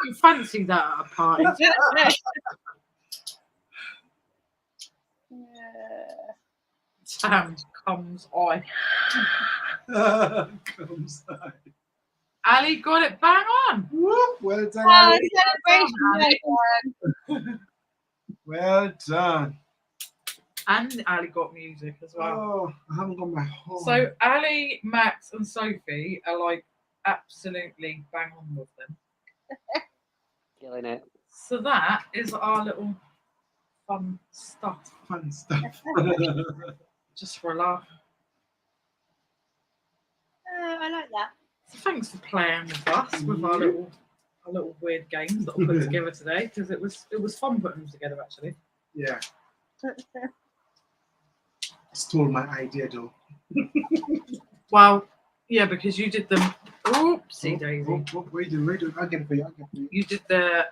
don't fancy that at a party. Sam comes on. Ali got it bang on. Whoop, well done. Oh, Ali. celebration. Well done. And Ali got music as well. Oh, I haven't got my horn. So Ali, Max, and Sophie are like absolutely bang on with them. Killing it. So that is our little fun stuff. Fun stuff. Just for a laugh. I like that. So thanks for playing with us with our little weird games that I put together today, because it was fun putting them together actually. Yeah. Stole my idea though. Well, yeah, because you did them. Oopsie daisy. Wait, I'll get it for you. You did the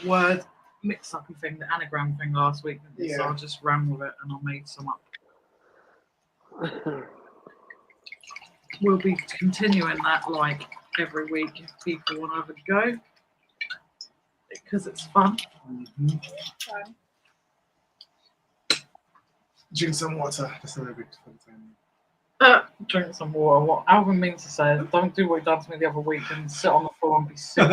word mix-up thing, the anagram thing last week. Yeah. So I just ran with it and I made some up. We'll be continuing that like every week if people want to have a go, because it's fun. Mm-hmm. Drink some water. That's a little bit fun time. Drink some water. What Alvin means to say is don't do what he done to me the other week and sit on the floor and be sick.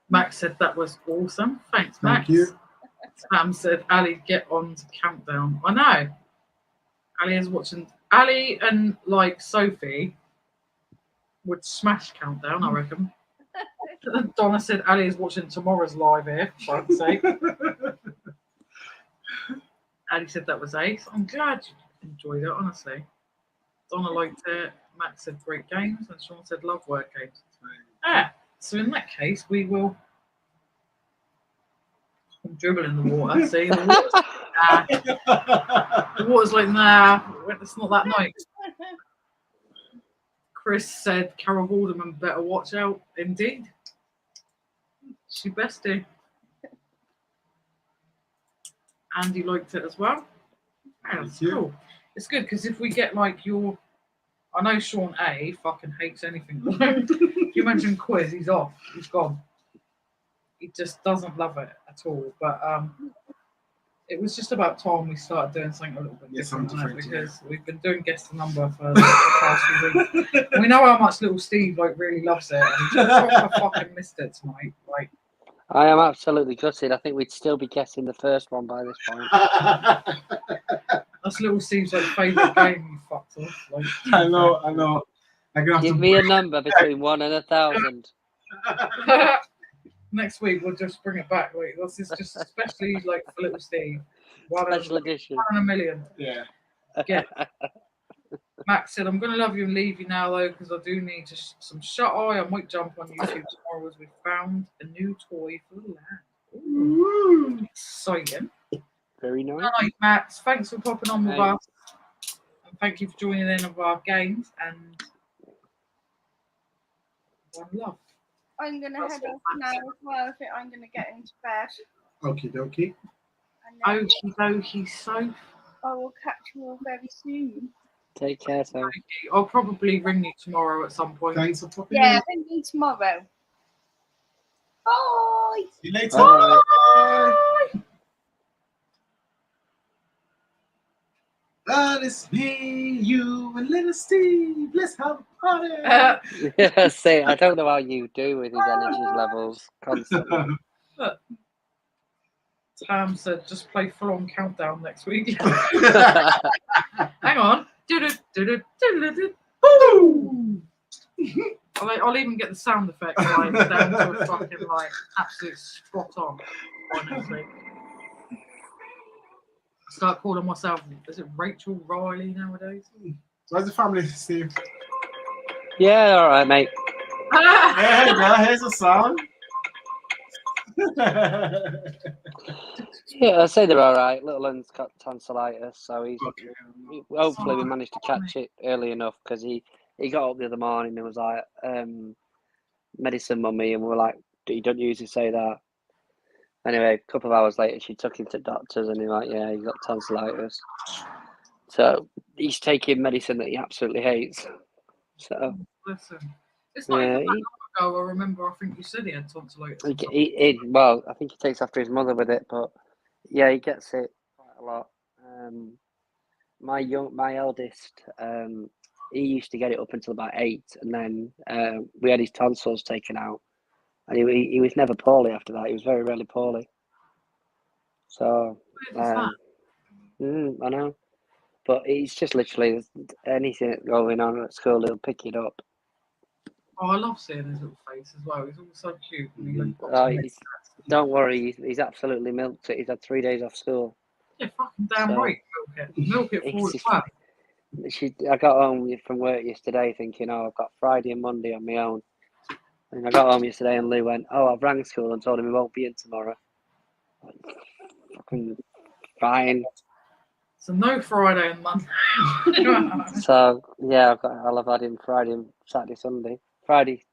Max said that was awesome. Thanks, Max. Thank you. Sam said, Ali, get on to Countdown. I know. Ali is watching. Ali and like Sophie would smash Countdown, I reckon. Donna said, Ali is watching tomorrow's live here, for fuck's sake. Ali said that was ace. I'm glad you enjoyed it, honestly. Donna liked it. Max said great games, and Sean said love work games. Yeah. So in that case, we will dribble in the water. See, the water's like, nah. The water's like, nah, it's not that nice. Chris said Carol Haldeman better watch out. Indeed. She best do. Andy liked it as well. Yeah, that's cool. It's good because if we get like your, I know Sean A fucking hates anything. If you mention quiz, he's off. He's gone. He just doesn't love it at all. But it was just about time we started doing something a little bit different because we've been doing guess the number for the past few weeks. And we know how much little Steve like really loves it, and he just proper fucking missed it tonight. Like, I am absolutely gutted. I think we'd still be guessing the first one by this point. That's little Steve's like favourite game. You fucked off. Like, I know. Give me a number between 1 and 1,000. Next week we'll just bring it back. Like, this is just especially like for little Steve. Special edition. 1 in a million. Yeah. Max said, I'm going to love you and leave you now, though, because I do need some shut-eye. I might jump on YouTube tomorrow as we found a new toy for the lad. Ooh. Exciting. Very nice. Good night, Max. Thanks for popping on with us. And thank you for joining in with our games. And one love. I'm going to head off now as well. I think I'm going to get into bed. Okie dokie. Okie dokie, so. I will catch you all very soon. Take care, so. I'll probably ring you tomorrow at some point. Thanks for popping Yeah, in. ring me tomorrow. Bye. See you later. Bye. Bye. It's me, you, and little Steve. Let's have a party. Yeah, see, I don't know how you do with his energy levels constantly. Tam said, just play full-on Countdown next week. Hang on. I'll even get the sound effects like down to a fucking like absolute spot on. Honestly. Start calling myself, is it Rachel Riley nowadays? Where's the family, Steve? Yeah, all right, mate. There you go, here's a song. Yeah, I say they're all right. Little one's got tonsillitis, so hopefully we managed to catch it early enough because he got up the other morning and was like, medicine, mummy, and we were like, you don't usually say that. Anyway, a couple of hours later, she took him to doctors, and he's like, yeah, he's got tonsillitis. So he's taking medicine that he absolutely hates. So listen, it's not even that long ago. I remember, I think you said he had tonsillitis. Well, I think he takes after his mother with it, but yeah, he gets it quite a lot. My eldest, he used to get it up until about 8, and then we had his tonsils taken out, and he was never poorly after that. He was very rarely poorly. So I know, but it's just literally anything going on at school, he'll pick it up. Oh, I love seeing his little face as well. He's all so cute. Don't worry, he's absolutely milked it. He's had 3 days off school. Yeah, fucking damn right. Milk it for as well. I got home from work yesterday thinking, I've got Friday and Monday on my own. And I got home yesterday and Lou went, I've rang school and told him he won't be in tomorrow. Fucking fine. So no Friday and Monday. So yeah, I'll have had him Friday and Saturday, Sunday. Friday.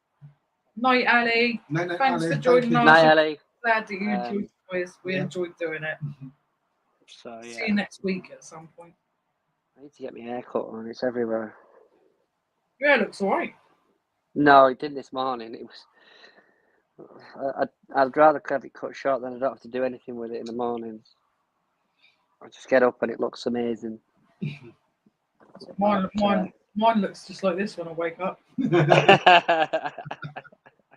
Night, Ali. Night, Thanks Ali. for joining us. Night, Ali. Glad that you enjoyed the quiz. We enjoyed doing it. So yeah. See you next week at some point. I need to get my hair cut on. It's everywhere. Yeah, it looks alright. No, it didn't this morning. It was. I'd rather have it cut short than I don't have to do anything with it in the mornings. I just get up and it looks amazing. Mine looks just like this when I wake up.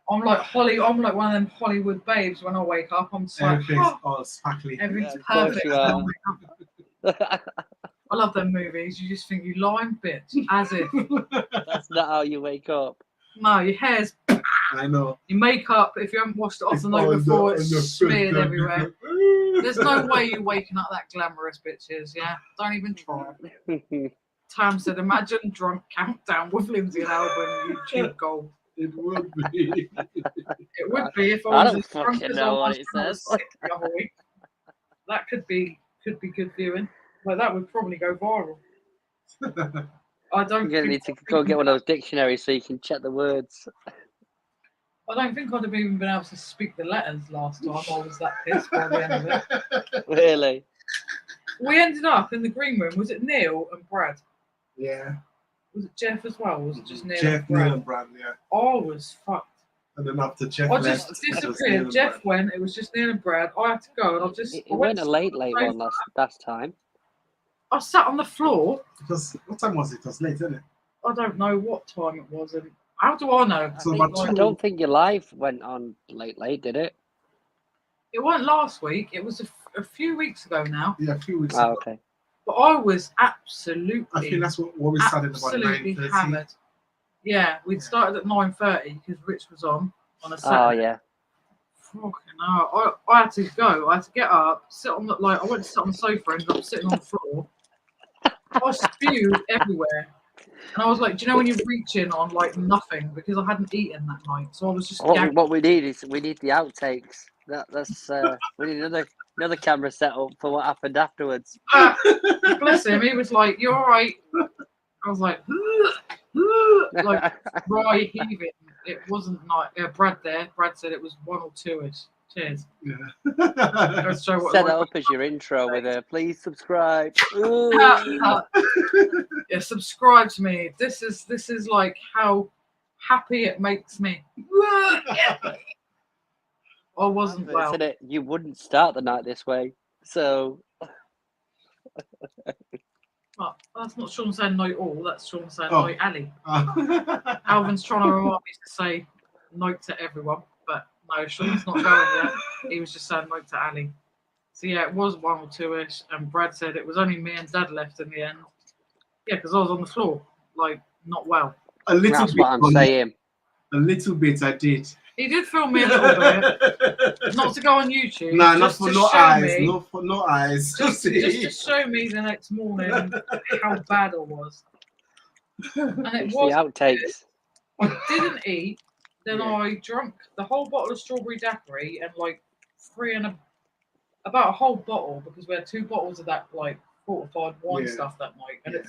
I'm like Holly. I'm like one of them Hollywood babes. When I wake up, I'm just like, Everything's oh, all sparkly. everything's Yeah, of course perfect. you when I are. wake up. I love them movies. You just think you lying bitch, as if That's not how you wake up. no, your hair's, I know. your makeup. If you haven't washed it off It's the night all before, on it's your smeared face, everywhere. There's no way you're waking up that glamorous, bitches. Yeah, don't even try. Tam said, "Imagine drunk countdown with Lindsay and Alban. You cheap gold." It would be. It would be if I I was don't as drunk fucking as I know what was it when I was says. sick the other week. That could be good viewing. Like that would probably go viral. I don't You're gonna think need to go get one of those dictionaries so you can check the words. I don't think I'd have even been able to speak the letters last time. I was that pissed by the end of it. Really? We ended up in the green room. Was it Neil and Brad? Yeah. Was it Jeff as well? Or was it just Neil Jeff, and Brad? Neil, and Brad, yeah. I was fucked. And then after Jeff I left, just it was Neil disappeared. and Jeff Brad. went. It was just Neil and Brad. I had to go, and I just. It I went a to late the one sofa. last time. I sat on the floor. Because what time was it? It was late, isn't it? I don't know what time it was, and how do I know? So I about think- I 2. don't think your live went on late, did it? It wasn't last week. It was a few weeks ago now. Yeah, a few weeks Oh, ago. okay. But I was absolutely. I think that's what we started about absolutely 9:30. hammered. Yeah, we'd started at 9:30 because Rich was on a Saturday. Oh, yeah. Fucking hell. I had to go. I had to get up, sit on the I went to sit on the sofa, ended up sitting on the floor. I spewed everywhere. And I was like, do you know when you're reaching on like nothing because I hadn't eaten that night, so I was just gagging. What we need is we need the outtakes. That's we need another camera setup for what happened afterwards. Bless him. He was like, "You're all right." I was like, like dry heaving. It wasn't like Brad there. Brad said it was 1 or 2ish. Cheers. Yeah. Let's show what Set it that was. up as your intro with a please subscribe. Yeah, subscribe to me. This is like how happy it makes me. I wasn't well. Said it, you wouldn't start the night this way. So Well, that's not Sean saying night all. That's Sean saying Oh. night alley. Alvin's trying to remind me to say night to everyone, but no, Sean's not going yet. He was just saying night to Ali. So yeah, it was 1 or 2ish, and Brad said it was only me and Dad left in the end. Yeah, because I was on the floor, like not well. A little that's bit. what I'm saying. A little bit I did. He did film me a little bit, not to go on YouTube. Nah, not just for to no show eyes. me- No for no eyes. Just to show me the next morning how bad I was. And it It's was. the outtakes. I didn't eat. Then Yeah. I drank the whole bottle of strawberry daiquiri and like about a whole bottle because we had 2 bottles of that like fortified wine Yeah. stuff that night. And Yeah.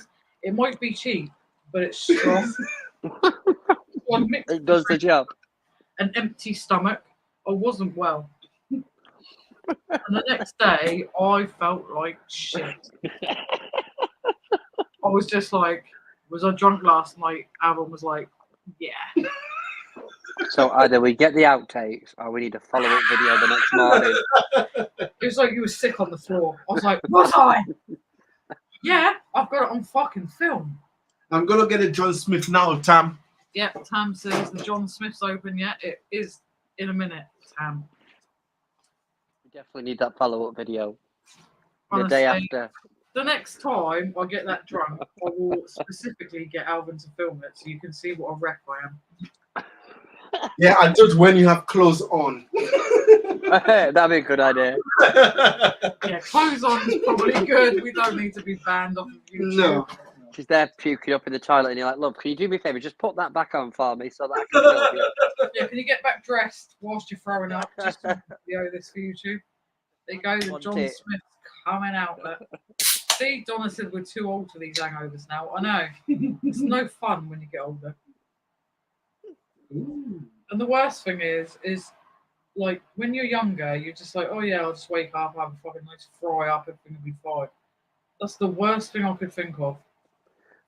it might be cheap, but it's strong. So I mixed It does the job. an empty stomach. I wasn't well. And the next day, I felt like shit. I was just like, was I drunk last night? Alvin was like, yeah. So either we get the outtakes or we need a follow-up video the next morning. It was like you were sick on the floor. I was like, was I? Yeah, I've got it on fucking film. I'm gonna get a John Smith now, Tam. Yeah, Tam says the John Smith's open yet. It is in a minute, Tam. We definitely need that follow-up video. The Honestly, day after. the next time I get that drunk, I will specifically get Alvin to film it so you can see what a wreck I am. Yeah, I judge when you have clothes on. That'd be a good idea. Yeah, clothes on is probably good. We don't need to be banned off of YouTube. No. She's there puking up in the toilet and you're like, look, can you do me a favour? Just put that back on for me so that I can film you. Yeah, can you get back dressed whilst you're throwing up? Just to video this for YouTube. There you go, the Want John it. Smith coming out. See, Donna said we're too old for these hangovers now. I know. It's no fun when you get older. Ooh. And the worst thing is like when you're younger, you're just like, oh yeah, I'll just wake up, have a fucking nice fry up, everything will be fine. That's the worst thing I could think of.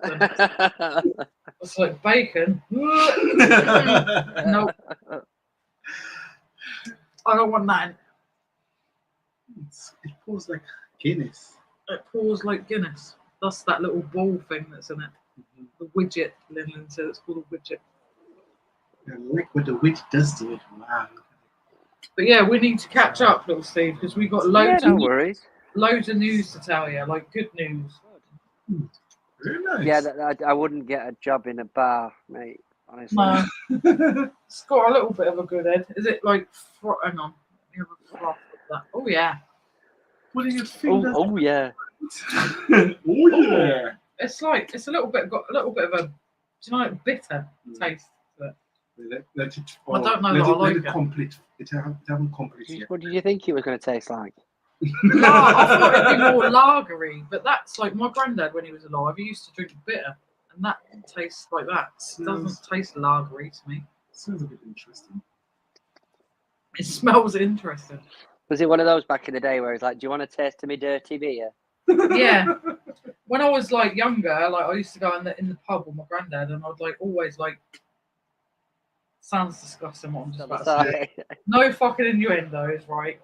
It's like bacon. Nope. I don't want that. It pours like Guinness. It pours like Guinness. That's that little ball thing that's in it. The widget, Linlin said it's called a widget. Look what the witch does to it. Wow. But yeah, we need to catch up, little Steve, because we got Yeah, loads no of worries. news to tell you, like good news. Very nice. Yeah, I wouldn't get a job in a bar, mate. Honestly. No, it's got a little bit of a good head. Is it like? Hang on, let me have a froth with that. Oh yeah. What do you think? Oh yeah. Oh yeah. It's like it's a little bit got a little bit of a, do you know, like bitter taste to it. Let it, I don't know let that I it, let like it it. complete. It haven't complete yet. What did you think it was going to taste like? I thought it'd be more lagery, but that's like my granddad when he was alive. He used to drink bitter, and that tastes like that. It doesn't taste lagery to me. Sounds a bit interesting. It smells interesting. Was it one of those back in the day where it's like, "Do you want to taste of me dirty beer?" Yeah. When I was like younger, like I used to go in the pub with my granddad, and I'd like always like. Sounds disgusting what I'm just about to say. No fucking innuendos, right?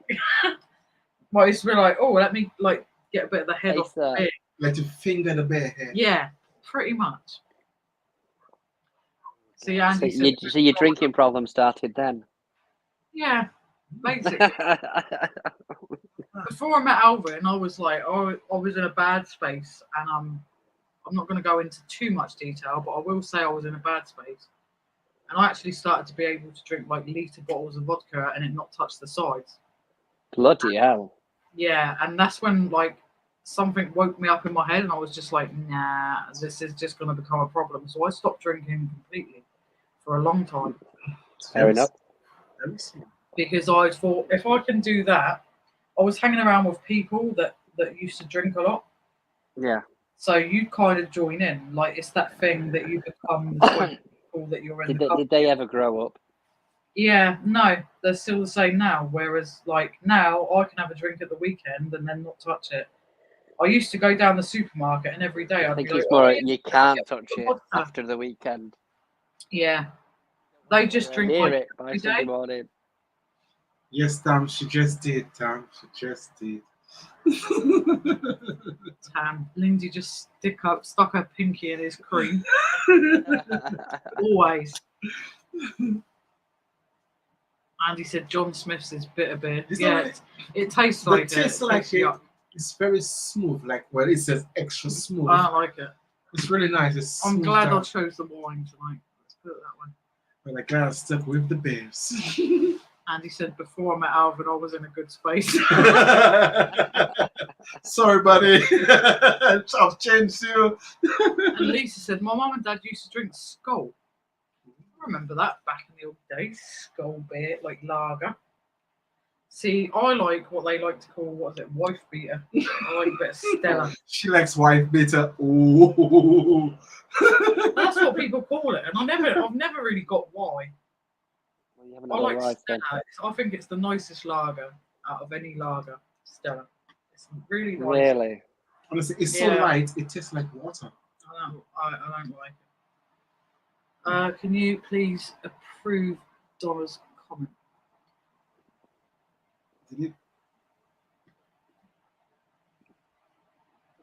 But I used to be like, oh, let me like get a bit of the head off the beer. Let you finger the bear head. Yeah, pretty much. See, Andy So your drinking problem started then? Yeah, basically. Before I met Alvin, I was like, I was in a bad space, and I'm not going to go into too much detail, but I will say I was in a bad space. And I actually started to be able to drink like litre bottles of vodka and it not touch the sides. Bloody hell. Yeah, and that's when like something woke me up in my head and I was just like, nah, this is just going to become a problem. So I stopped drinking completely for a long time. Fair enough. Because I thought, if I can do that, I was hanging around with people that used to drink a lot. Yeah. So you kind of join in. Like, it's that thing that you become the people that you're in. Did they ever grow up? Yeah, no, they're still the same now. Whereas, like, now I can have a drink at the weekend and then not touch it. I used to go down the supermarket and every day I'd I think be it's like, more oh, yeah, you can't touch it after the weekend. Yeah. They just drink Near like it by every Sunday day. morning. Yes, Tam, she just did, Tam. She just did. Tam. Lindsay just stuck her pinky in his cream. Always. Andy said John Smith's is bitter beer. Yeah, it tastes like it. Tastes like it. It's very smooth. Like, well, it says extra smooth. I don't like it. It's really nice. I'm glad I chose the wine tonight. Let's put it that way. Well, I'm glad I stuck with the beers. Andy said before I met Alvin, I was in a good space. Sorry, buddy. I've changed you. And Lisa said, my mum and dad used to drink Skull. I remember that back in the old days. Skull beer, like lager. See, I like what they like to call, what is it, wife beater. I like a bit of Stella. She likes wife beater. Ooh. That's what people call it, and I've never really got why. I like Stella. I think it's the nicest lager out of any lager. Stella. It's really nice. Really? Honestly, it's so light. It tastes like water. I don't like it. Can you please approve Donna's comment? Did you?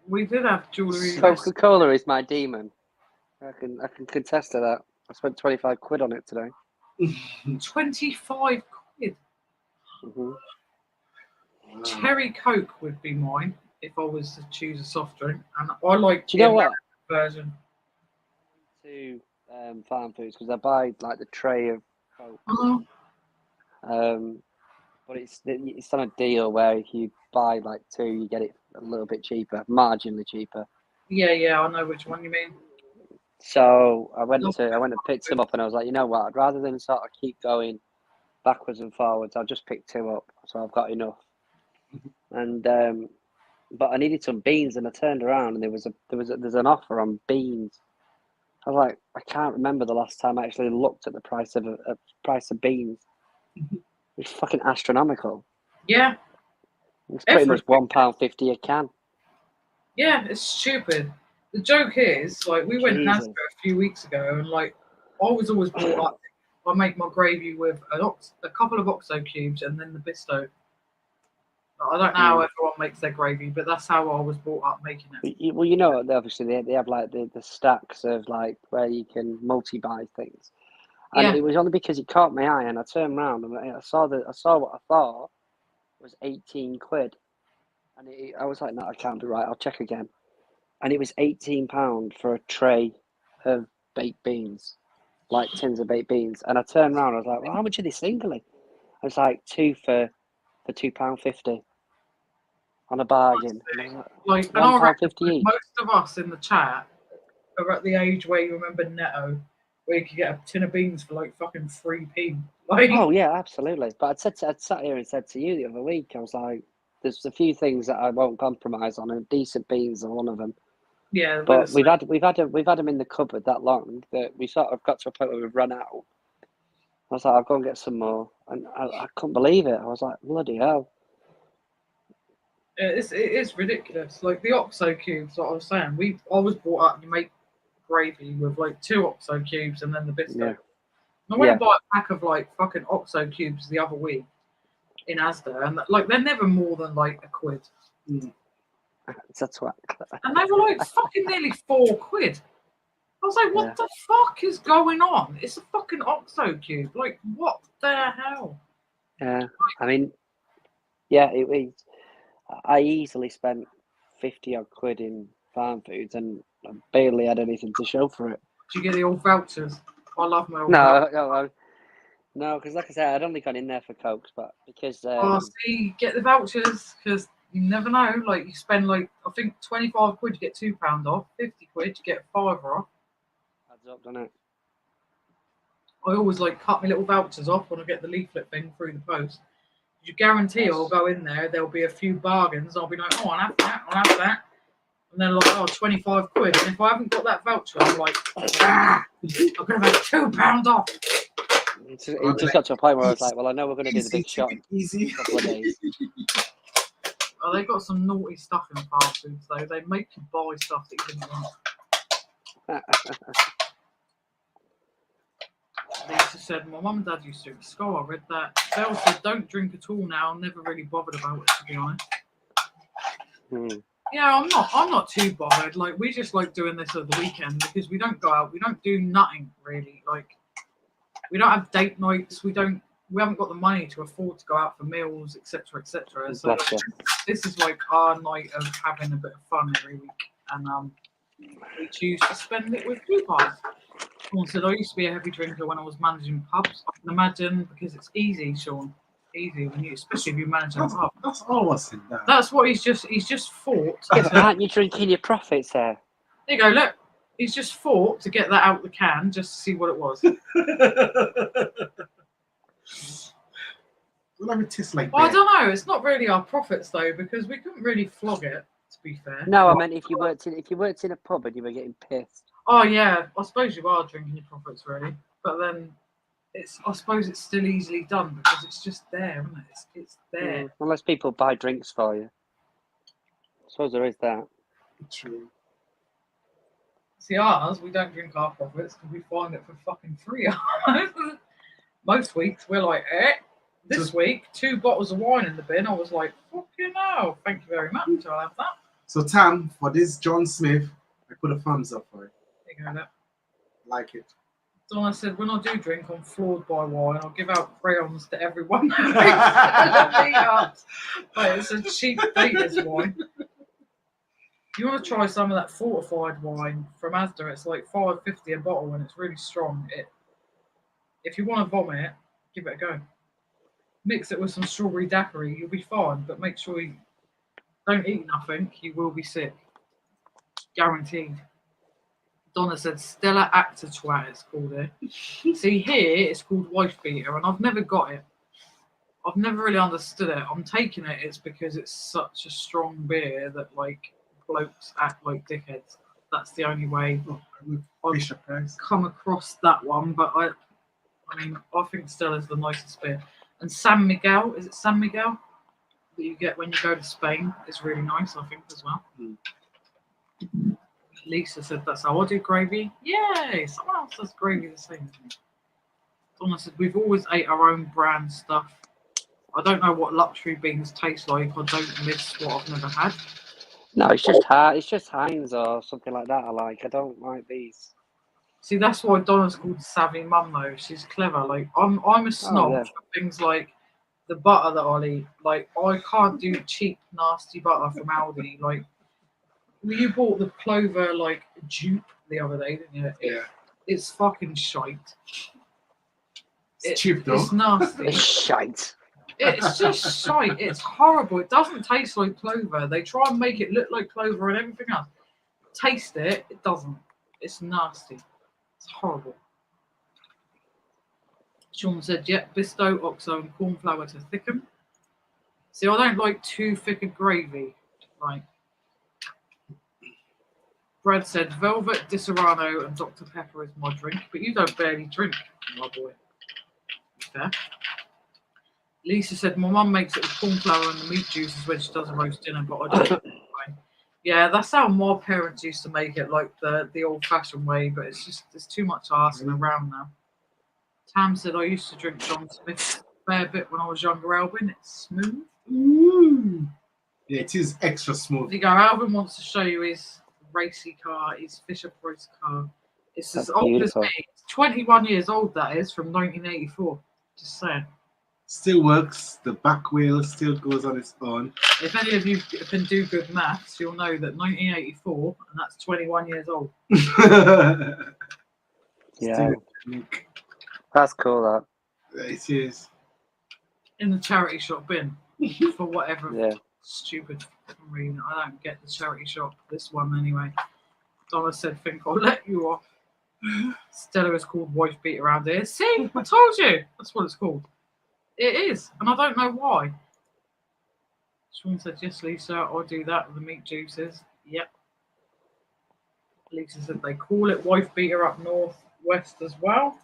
We did have jewellery. Coca-Cola is my demon. I can contest to that. I spent 25 quid on it today. 25 quid. Mm-hmm. Cherry Coke would be mine if I was to choose a soft drink, and I like the American version. To Farm Foods because I buy like the tray of Coke. But it's on a deal where if you buy like 2, you get it a little bit cheaper, marginally cheaper. Yeah, I know which one you mean. So I went and picked some up, and I was like, you know what? Rather than sort of keep going backwards and forwards, I'll just pick 2 up, so I've got enough. And but I needed some beans, and I turned around, and there's an offer on beans. I was like, I can't remember the last time I actually looked at the price of beans. It's fucking astronomical. Yeah. It's pretty much £1.50 a can. Yeah, it's stupid. The joke is, like, we went Nasco a few weeks ago, and like, I was always brought up. I make my gravy with a couple of Oxo cubes and then the Bisto. I don't know how everyone makes their gravy, but that's how I was brought up making it. Well, you know, obviously they have like the stacks of like where you can multi-buy things. And Yeah. it was only because it caught my eye, and I turned around and I saw what I thought was 18 quid, and I was like, no, I can't be right. I'll check again, and it was £18 for a tray of baked beans, like tins of baked beans. And I turned around, I was like, well, how much are they singly? I was like, two for £2.50 on a bargain. And I was Like, and I reckon most of us in the chat are at the age where you remember Netto, where you could get a tin of beans for like fucking 3p. Like, oh yeah, absolutely. But I'd sat here and said to you the other week, I was like, there's a few things that I won't compromise on, and decent beans are one of them. yeah, But we've had them in the cupboard that long that we sort of got to a point where we've run out. I was like, I'll go and get some more, and I couldn't believe it. I was like, bloody hell. it is ridiculous. Like the OXO cubes, like I was saying, we always brought up, you make gravy with like 2 OXO cubes and then the biscuit. Yeah. I went and bought a pack of like fucking OXO cubes the other week in Asda, and like they're never more than like £1. It's a twat. And they were like fucking nearly £4. I was like, what the fuck is going on? It's a fucking OXO cube. Like, what the hell? Yeah, I mean, yeah, I easily spent 50 odd quid in farm foods, and I barely had anything to show for it. Do you get the old vouchers? I love my old vouchers. No, because like I said, I'd only gone in there for Cokes, but because see, get the vouchers, because you never know. Like, you spend like, I think 25 quid, you get £2 off. 50 quid, you get £5 off. adds up, doesn't it? I always like cut my little vouchers off when I get the leaflet thing through the post. You guarantee I'll go in there, there'll be a few bargains. I'll be like, oh, I'll have that. And they're like, oh, 25 quid. And if I haven't got that voucher, I'm like, I could have had £2 off. It just got to a point where I was like, well, I know we're going to do the big shot in a couple of days. Oh, they've got some naughty stuff in fast foods, though. They make you buy stuff that you didn't want. Lisa said, my mum and dad used to drink Skull. I read that. Belle said, don't drink at all now. I'm never really bothered about it, to be honest. Yeah, I'm not too bothered. Like, we just like doing this at the weekend because we don't go out. We don't do nothing, really. Like, we don't have date nights. We haven't got the money to afford to go out for meals, etc., etc. So this is like our night of having a bit of fun every week, and we choose to spend it with you guys. Someone said, I used to be a heavy drinker when I was managing pubs. I can imagine, because it's easy, Sean. Easy when you, especially if you manage a pub. That's all I was saying. That's what he's just fought. Yeah, aren't you drinking your profits there? There you go, look. He's just fought to get that out the can just to see what it was. Let me taste like well, I don't know. It's not really our profits though, because we couldn't really flog it. To be fair. No, I meant if you worked in a pub and you were getting pissed. Oh yeah, I suppose you are drinking your profits really, but then I suppose it's still easily done because it's just there, isn't it? It's there. Unless people buy drinks for you. I suppose there is that. True. See, ours, we don't drink our profits because we find it for fucking free. Most weeks we're like, this week 2 bottles of wine in the bin. I was like, fucking hell, thank you very much. I'll have that. So Tam, for this John Smith, I put a thumbs up for it. There you go, look. Like it. Donna said, when I do drink, I'm floored by wine. I'll give out crayons to everyone. But it's a cheap Danish wine. You want to try some of that fortified wine from Asda? It's like $5.50 a bottle, and it's really strong. If you want to vomit, give it a go. Mix it with some strawberry daiquiri, you'll be fine. But make sure you don't eat nothing. You will be sick, guaranteed. Donna said, Stella Actor Twat, it's called it. See, here it's called Wife Beater, and I've never got it. I've never really understood it. I'm taking it, it's because it's such a strong beer that, like, blokes act like dickheads. That's the only way I've come across that one, but I mean, I think Stella's the nicest beer. And San Miguel, is it San Miguel? That you get when you go to Spain is really nice, I think, as well. Lisa said that's how I do gravy. Yay! Someone else does gravy the same as me. Donna said we've always ate our own brand stuff. I don't know what luxury beans taste like. I don't miss what I've never had. No, it's just Heinz or something like that. I don't like these. See, that's why Donna's called Savvy Mum though. She's clever. Like I'm a snob yeah. for things like the butter that I'll eat. Like I can't do cheap, nasty butter from Aldi. Like you bought the Clover like dupe the other day, didn't you? It's fucking shite. It's cheap though. It's nasty. It's shite. It's just shite. It's horrible. It doesn't taste like clover. They try and make it look like clover and everything else. Taste it, it doesn't. It's nasty. It's horrible. Sean said, yep, Bisto, Oxo, and corn flour to thicken. See, I don't like too thick a gravy. Like, Brad said, Velvet, Disaronno, and Dr. Pepper is my drink, but you don't barely drink, my boy. Fair. Lisa said, my mum makes it with corn flour and the meat juices when she does a roast dinner, but I don't. Yeah, that's how my parents used to make it, like the old-fashioned way, but it's too much arsing around now. Tam said, I used to drink John Smith's a fair bit when I was younger, Alvin. It's smooth. Mm. Yeah, it is extra smooth. There you go. Alvin wants to show you his racy car, his Fisher-Price car. It's as old as me. It's 21 years old, that is, from 1984. Just saying. Still works. The back wheel still goes on its own. If any of you can do good maths, you'll know that 1984, and that's 21 years old. Yeah. That's cool, that. It is. In the charity shop bin, for whatever stupid reason. I don't get the charity shop, this one anyway. Donna said, think I'll let you off. Stella is called wife beat around here. See, I told you. That's what it's called. It is, and I don't know why. Sean said, yes, Lisa, I'll do that with the meat juices. Yep. Lisa said they call it wife beater up north west as well.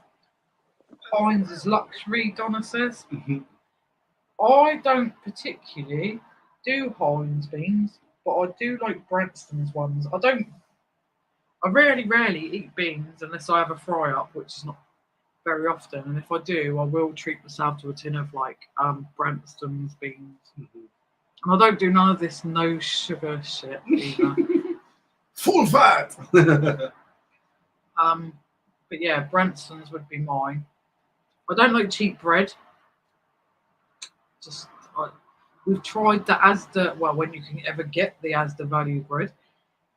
Heinz is luxury, Donna says. Mm-hmm. I don't particularly do Heinz beans, but I do like Branston's ones. I rarely eat beans unless I have a fry up, which is not very often, and if I do, I will treat myself to a tin of like Branston's beans. Mm-hmm. And I don't do none of this no sugar shit either. Full fat. But yeah, Branston's would be mine. I don't like cheap bread. We've tried the Asda. Well, when you can ever get the Asda value bread.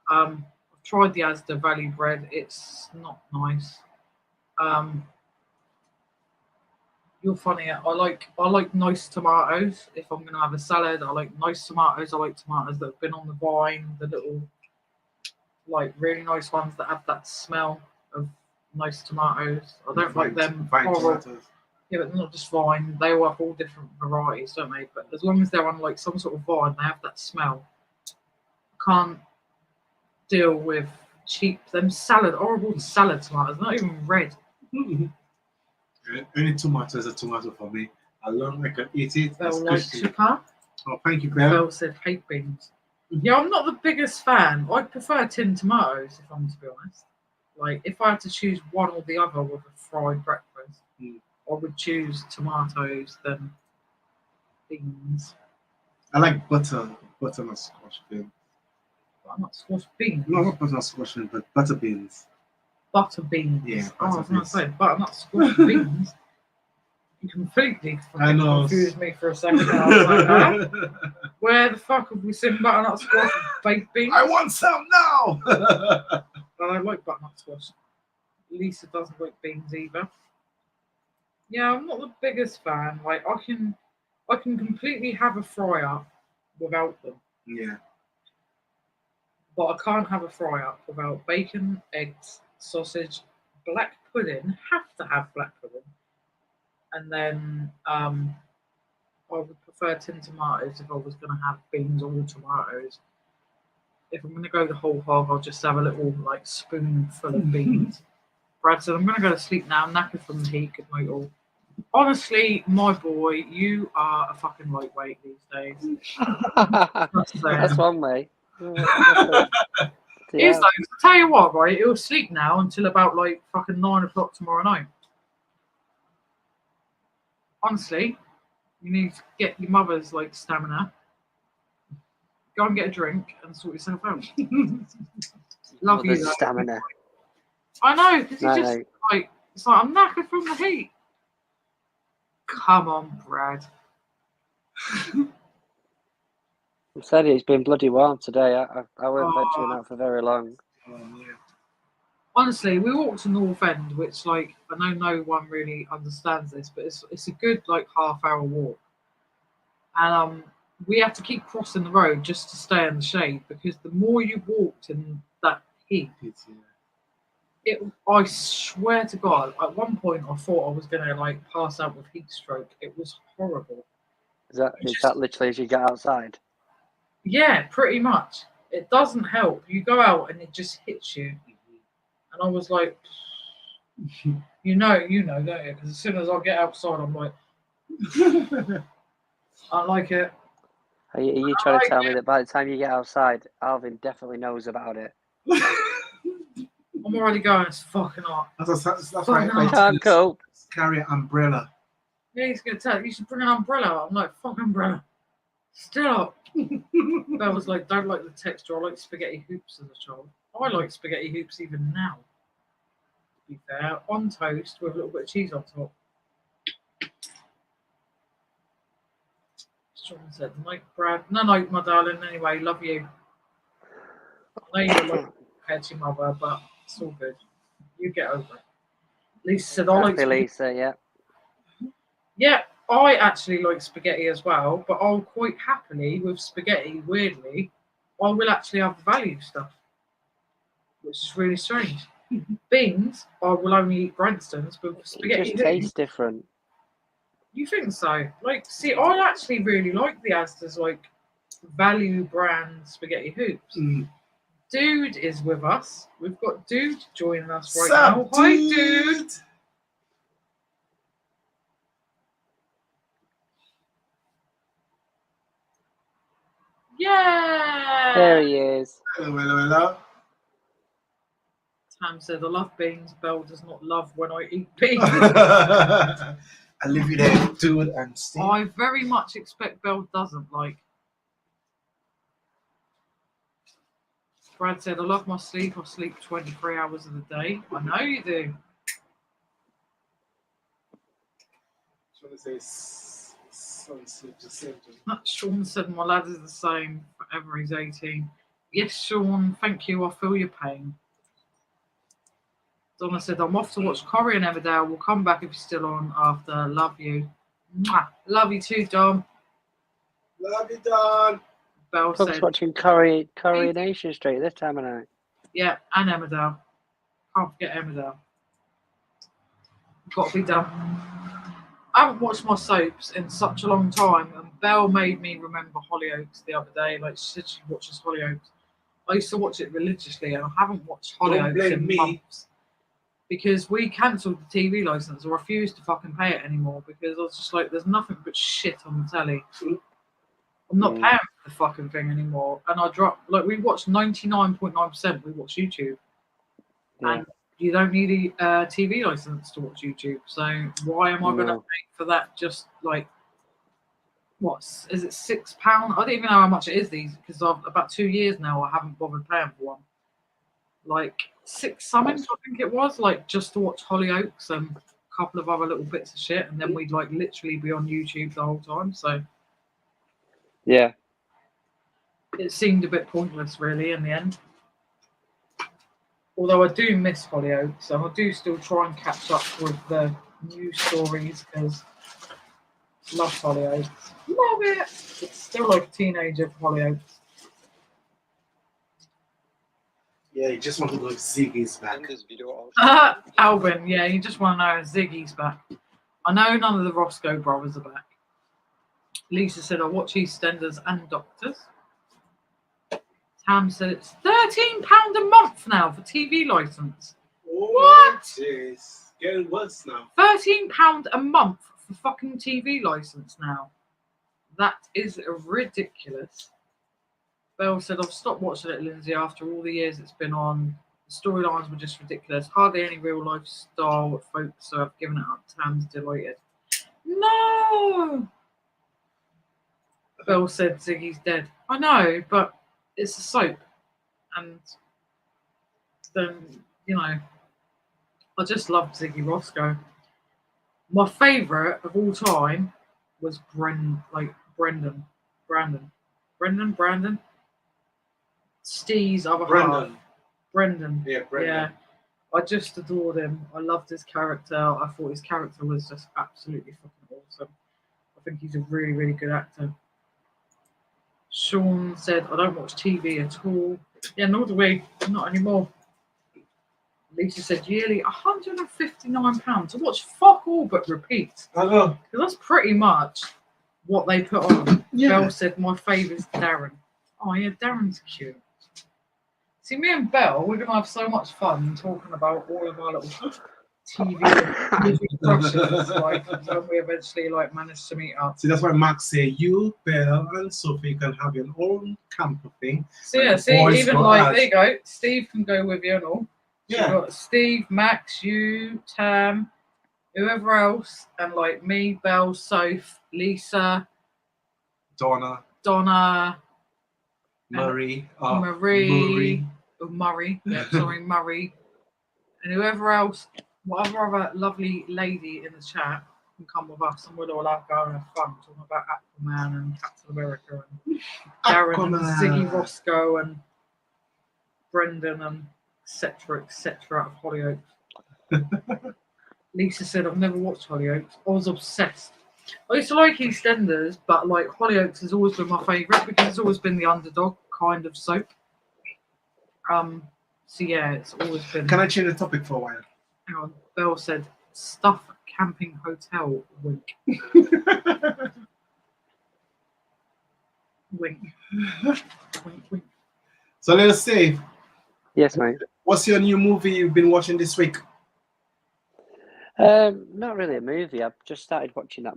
I've tried the Asda value bread. It's not nice. You're funny. I like nice tomatoes. If I'm gonna have a salad, I like nice tomatoes. I like tomatoes that have been on the vine, the little, like really nice ones that have that smell of nice tomatoes. I don't like them. Vine tomatoes. Yeah, but not just vine. They all have all different varieties, don't they? But as long as they're on like some sort of vine, they have that smell. I can't deal with cheap horrible salad tomatoes. Not even red. Any tomato is a tomato for me. As long as I can eat it. Bell likes chupa. Oh, thank you, Bell. Bell said hate beans. Yeah, I'm not the biggest fan. I prefer tinned tomatoes, if I'm to be honest. Like, if I had to choose one or the other with a fried breakfast, I would choose tomatoes than beans. I like butternut squash beans. Butternut squash beans? No, not butternut squash beans, but butter beans. Butter beans. Yeah, I was going to beans. say butternut squash beans. You completely confused me for a second. I was like, huh? Where the fuck have we seen butternut squash baked beans? I want some now. I don't like butternut squash. Lisa doesn't like beans either. Yeah, I'm not the biggest fan. Like I can completely have a fry up without them. Yeah. But I can't have a fry up without bacon, eggs, sausage, black pudding. Have to have black pudding. And then I would prefer tinned tomatoes if I was going to have beans or tomatoes. If I'm going to go the whole hog, I'll just have a little like spoonful of beans. Brad said, I'm going to go to sleep now. I'm knackered from the heat. Good night all. Honestly, my boy, you are a fucking lightweight these days. That's one way. He is though. I'll tell you what, right? He'll sleep now until about like fucking 9 o'clock tomorrow night. Honestly, you need to get your mother's like stamina. Go and get a drink and sort yourself out. Love you. Stamina. I know, because he No, just no. like it's like I'm knackered from the heat. Come on, Brad. I said it's been bloody warm today. I won't Oh. venturing out for very long. Oh, yeah. Honestly, we walked to North End, which like I know no one really understands this, but it's a good like half-hour walk, and we had to keep crossing the road just to stay in the shade because the more you walked in that heat, I swear to God, at one point I thought I was gonna like pass out with heat stroke. It was horrible. Is that literally as you get outside? Yeah, pretty much. It doesn't help. You go out and it just hits you. And I was like, you know, don't you? Because as soon as I get outside, I'm like, I like it. Are you trying to tell me that by the time you get outside, Alvin definitely knows about it? I'm already going, it's fucking hot. That's Fucking right. hot. Can't cope. Carry an umbrella. Yeah, he's going to tell you should bring an umbrella. I'm like, fuck umbrella. Still up. Belle was like, don't like the texture. I like spaghetti hoops as a child. I like spaghetti hoops even now. To be fair, on toast with a little bit of cheese on top. Sean said, night, Brad. No, night, my darling. Anyway, love you. I know you're like compared to your mother, but it's all good. You get over it. Lisa said, I like Happy spaghetti. Lisa, yeah. Yeah, I actually like spaghetti as well, but I'll quite happily with spaghetti, weirdly, I will actually have the value stuff, which is really strange. Beans, I will only eat Branston's, but It spaghetti. just tastes different. You think so? Like, see, I actually really like the Asda's like value brand spaghetti hoops. Dude is with us. We've got Dude joining us right now. Hi, Dude. Yeah. There he is. Hello. Tam said, I love beans. Belle does not love when I eat beans. I leave you there, Dude and Steve. I very much expect Belle doesn't like. Brad said, I love my sleep. I sleep 23 hours of the day. I know you do. Sean said, my lad is the same forever. He's 18. Yes, Sean, thank you. I feel your pain. Donna said, I'm off to watch Corrie and Emmerdale. We'll come back if you're still on after. Love you. Mwah. Love you too, Dom. Love you, Don. Belle Folks said, watching Coronation Street this time of night. yeah, and Emmerdale. Can't forget Emmerdale. Got to be done. I haven't watched my soaps in such a long time, and Belle made me remember Hollyoaks the other day. Like, she said she watches Hollyoaks. I used to watch it religiously, and I haven't watched Hollyoaks in months because we cancelled the TV license or refused to fucking pay it anymore because I was just like, there's nothing but shit on the telly. I'm not paying for the fucking thing anymore. And I dropped, like, we watched 99.9%, we watch YouTube. Yeah. And you don't need a TV license to watch YouTube. So why am I going to pay for that? Just like, what is it, £6? I don't even know how much it is these because I've about 2 years now I haven't bothered paying for one. Like 6 summons, I think it was, like just to watch Hollyoaks and a couple of other little bits of shit, and then we'd like literally be on YouTube the whole time. So yeah, it seemed a bit pointless, really, in the end. Although I do miss Hollyoaks, and I do still try and catch up with the news stories because love Hollyoaks. Love it. It's still like a teenager for Hollyoaks. Yeah, you just want to know if Ziggy's back. Alvin, yeah, you just want to know if Ziggy's back. I know none of the Roscoe brothers are back. Lisa said, I watch EastEnders and Doctors. Tam said it's £13 a month now for TV license. What? It's getting worse now. £13 a month for fucking TV license now. That is ridiculous. Belle said, I've stopped watching it, Lindsay, after all the years it's been on. The storylines were just ridiculous. Hardly any real lifestyle folks, so I've given it up. Tam's delighted. No! Belle said Ziggy's dead. I know, but it's a soap. And then, you know, I just loved Ziggy Roscoe. My favourite of all time was Brandon. Steve's other half. Brendan. Yeah, Brendan. Yeah. I just adored him. I loved his character. I thought his character was just absolutely fucking awesome. I think he's a really, really good actor. Sean said, I don't watch TV at all. Yeah, nor do we. Not anymore. Lisa said, yearly £159 to watch fuck all but repeat. I know. Because that's pretty much what they put on. Yeah. Belle said, my favourite's Darren. Oh, yeah, Darren's cute. See, me and Belle, we're going to have so much fun talking about all of our little TV and movie crushes, like, when we eventually, like, manage to meet up. See, that's why Max say, you, Belle, and Sophie can have your own camper thing. So, yeah, see, Boys even got like, us. there you go, Steve can go with you and all. Yeah. You've got Steve, Max, you, Tam, whoever else, and like me, Belle, Soph, Lisa, Donna, Murray, Murray, yeah, sorry, Murray, and whoever else, whatever other lovely lady in the chat can come with us, and we'll all have go and have fun talking about Aquaman and Captain America and Darren and Ziggy Roscoe and Brendan and etc. of Hollyoaks. Lisa said, I've never watched Hollyoaks. I was obsessed. I used to like EastEnders, but like Hollyoaks has always been my favourite because it's always been the underdog kind of soap. So yeah, it's always been. Can I change the topic for a while? Hang on. Belle said, stuff camping hotel, wink. Wink. Wink, wink. So let's see. Yes, mate. What's your new movie you've been watching this week? Not really a movie. I've just started watching that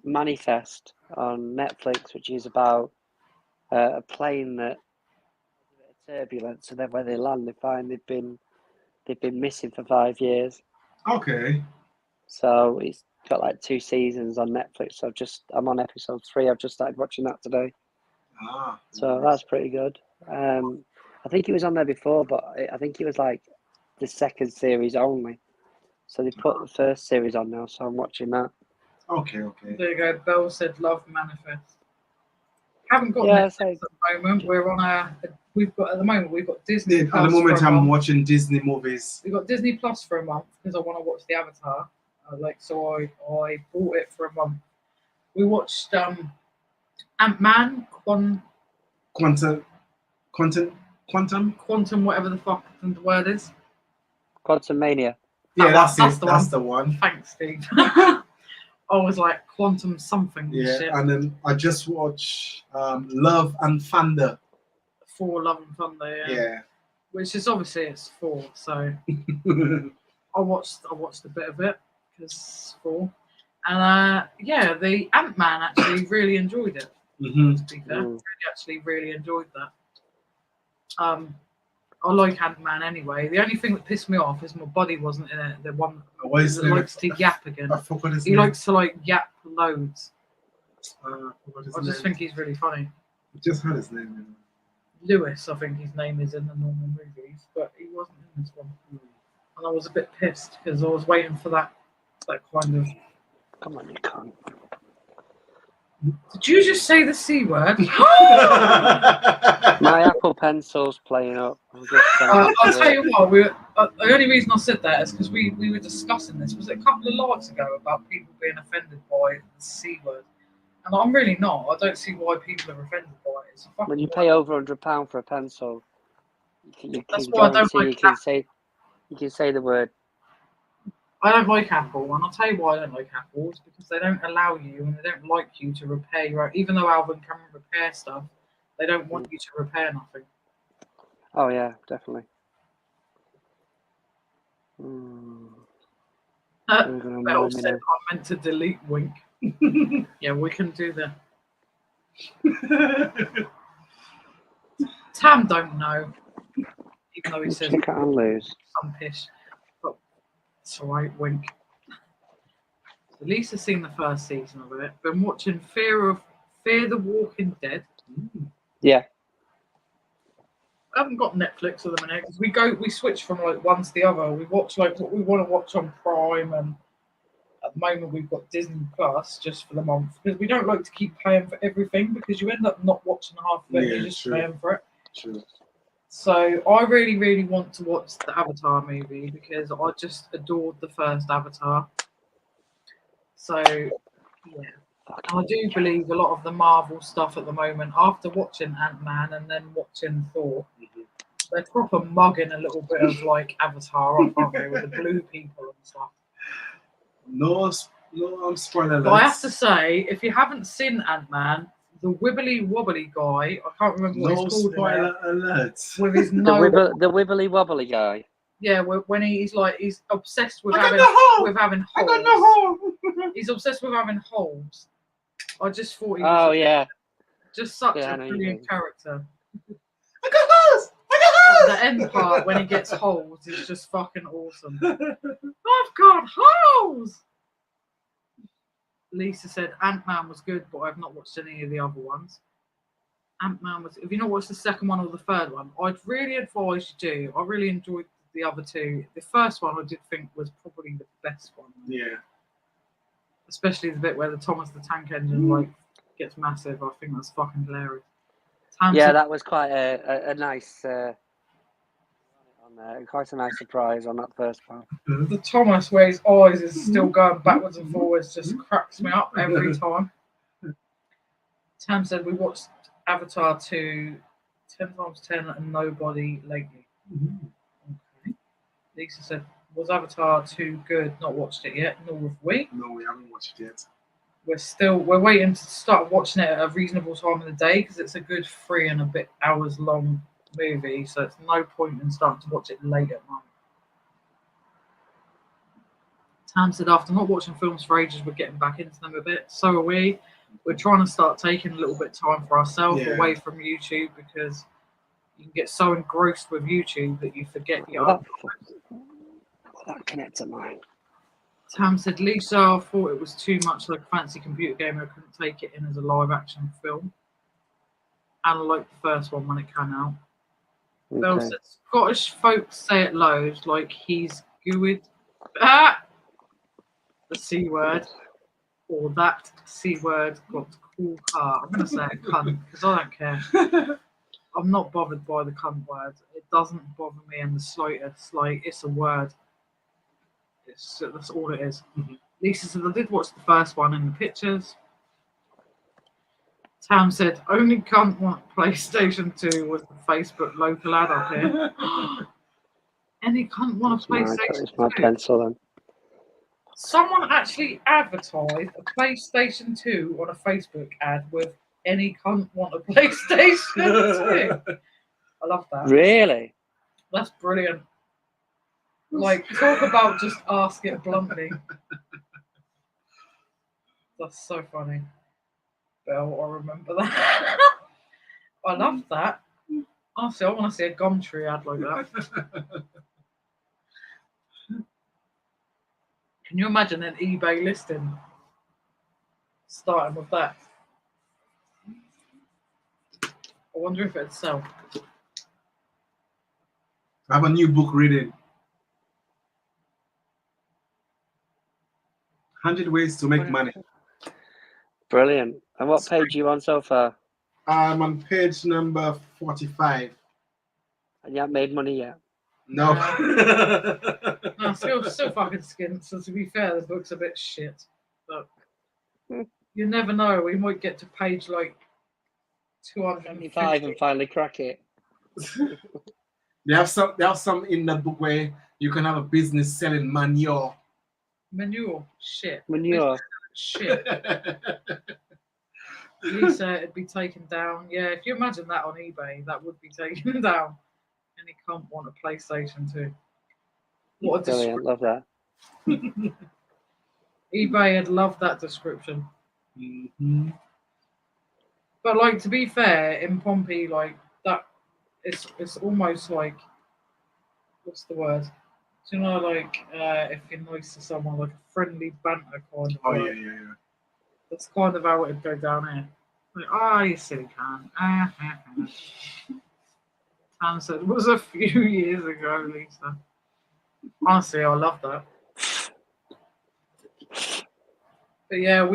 Manifest on Netflix, which is about a plane that turbulence, and then when they land, they find they've been missing for 5 years. Okay. So it's got like 2 seasons on Netflix. So I'm on episode 3. I've just started watching that today. So that's pretty good. I think he was on there before, but I think he was like the second series only. So they put the first series on now, so I'm watching that. Okay. There you go. Belle said, "Love Manifest." Haven't got Yeah, Netflix at the moment. We're on we've got Disney. At Plus the moment, for a I'm month. watching Disney movies. We've got Disney Plus for a month because I want to watch the Avatar. So I bought it for a month. We watched Ant-Man, Quantum, whatever the fuck the word is. Quantum Mania. Yeah, that's That's it. the That's one. the one. Thanks, Steve. I was like quantum something. Yeah, Shit. and then I just watched Love and Thunder. For Love and Thunder. Yeah. Which is obviously it's 4. So I watched a bit of it because it's 4, and the Ant-Man actually really enjoyed it. To be fair, really enjoyed that. I like Ant-Man anyway. The only thing that pissed me off is my buddy wasn't in it. The one that likes to yap again. I forgot his He name. likes to like yap loads. I forgot his I just name. think he's really funny. I just had his name. Lewis, I think his name is in the normal movies, but he wasn't in this one. And I was a bit pissed because I was waiting for that kind of. Come on, you can't. Did you just say the C word? My Apple Pencil's playing up. I'll tell you what. The only reason I said that is because we were discussing this. Was it a couple of lives ago about people being offended by the C word? And I'm really not. I don't see why people are offended by it. It's a fucking When you word. pay over £100 for a pencil, you That's can why I don't guarantee like you can say the word. I don't like Apple, and I'll tell you why I don't like Apples, because they don't allow you and they don't like you to repair your own. Even though Alvin can repair stuff, they don't want you to repair nothing. Oh yeah, definitely. Belle said I meant to delete wink. Yeah, we can do the. Tam don't know, even though he says Check out and lose. some pish. But it's alright, wink. So Lisa's seen the first season of it. Been watching Fear the Walking Dead. Yeah. I haven't got Netflix at the minute because we switch from like one to the other. We watch like what we want to watch on Prime, and at the moment we've got Disney Plus just for the month because we don't like to keep paying for everything because you end up not watching half of it. Yeah, You're just true. paying for it. True. So I really, really want to watch the Avatar movie because I just adored the first Avatar. So yeah. I do believe a lot of the Marvel stuff at the moment, after watching Ant-Man and then watching Thor, they're proper mugging a little bit of like Avatar off, aren't they, with the blue people and stuff. No, spoiler But I have alerts. to say, if you haven't seen Ant-Man, the wibbly wobbly guy, I can't remember what No he's called spoiler alerts. with his nose. The wibbly wobbly guy. Yeah, when he's obsessed with I got having no hole! with having holes. I got no hole. He's obsessed with having holes. I just thought he Oh was yeah. just such Yeah, I a know you brilliant mean. character. I got holes! I got holes! The end part when he gets holes is just fucking awesome. I've got holes! Lisa said Ant-Man was good, but I've not watched any of the other ones. Ant-Man was... If you not watched the second one or the third one, I'd really advise you do. I really enjoyed the other two. The first one I did think was probably the best one. Yeah. Especially the bit where the Thomas the Tank Engine like gets massive. I think that's fucking hilarious. Yeah, that was quite a nice, quite a nice surprise on that first part. The Thomas where his eyes is still going backwards and forwards just cracks me up every time. Tam said we watched Avatar 2 10 times 10 and nobody lately. Okay. Lisa said, was Avatar 2 good? Not watched it yet, nor have we. No, we haven't watched it yet. We're waiting to start watching it at a reasonable time of the day because it's a good 3 and a bit hours long movie, so it's no point in starting to watch it late at night. Tam said after not watching films for ages, we're getting back into them a bit. So are we. We're trying to start taking a little bit of time for ourselves away from YouTube because you can get so engrossed with YouTube that you forget your other. That connects to mine. Tam said, Lisa, I thought it was too much like a fancy computer game. I couldn't take it in as a live action film. And I liked the first one when it came out. Okay. Bell said, Scottish folks say it loads like he's gooed. Ah! The C word. Or that C word got cool car. I'm going to say a cunt because I don't care. I'm not bothered by the cunt word. It doesn't bother me in the slightest. Like, it's a word. That's all it is. Lisa said, I did watch the first one in the pictures. Tam said, only cunt want PlayStation 2 was the Facebook local ad up here. Any cunt want a PlayStation 2? It's my pencil then. Someone actually advertised a PlayStation 2 on a Facebook ad with any cunt want a PlayStation 2. I love that. Really? That's brilliant. Like, talk about just ask it bluntly. That's so funny. Belle, I remember that. I love that. Honestly, I want to see a Gumtree ad like that. Can you imagine an eBay listing starting with that? I wonder if it'd sell. I have a new book reading. 100 Ways to Make Money. Brilliant. And what page are you on so far? I'm on page number 45. And you haven't made money yet? No. No, still fucking skint. So to be fair, the book's a bit shit. But you never know. We might get to page like 275 and finally crack it. They have some in the book where you can have a business selling manure. Manure. Shit. Manure. Shit. Lisa, it'd be taken down. Yeah, if you imagine that on eBay, that would be taken down. And he can't want a PlayStation 2. What a Brilliant, love that. eBay had loved that description. Mm-hmm. But like, to be fair, in Pompey, like that, it's almost like, what's the word? Do you know, like if you're nice to someone, like a friendly banter kind of. Oh word. yeah. That's kind of how it'd go down here. Like, you silly cunt. And said it was a few years ago, Lisa. Honestly, I love that. But yeah,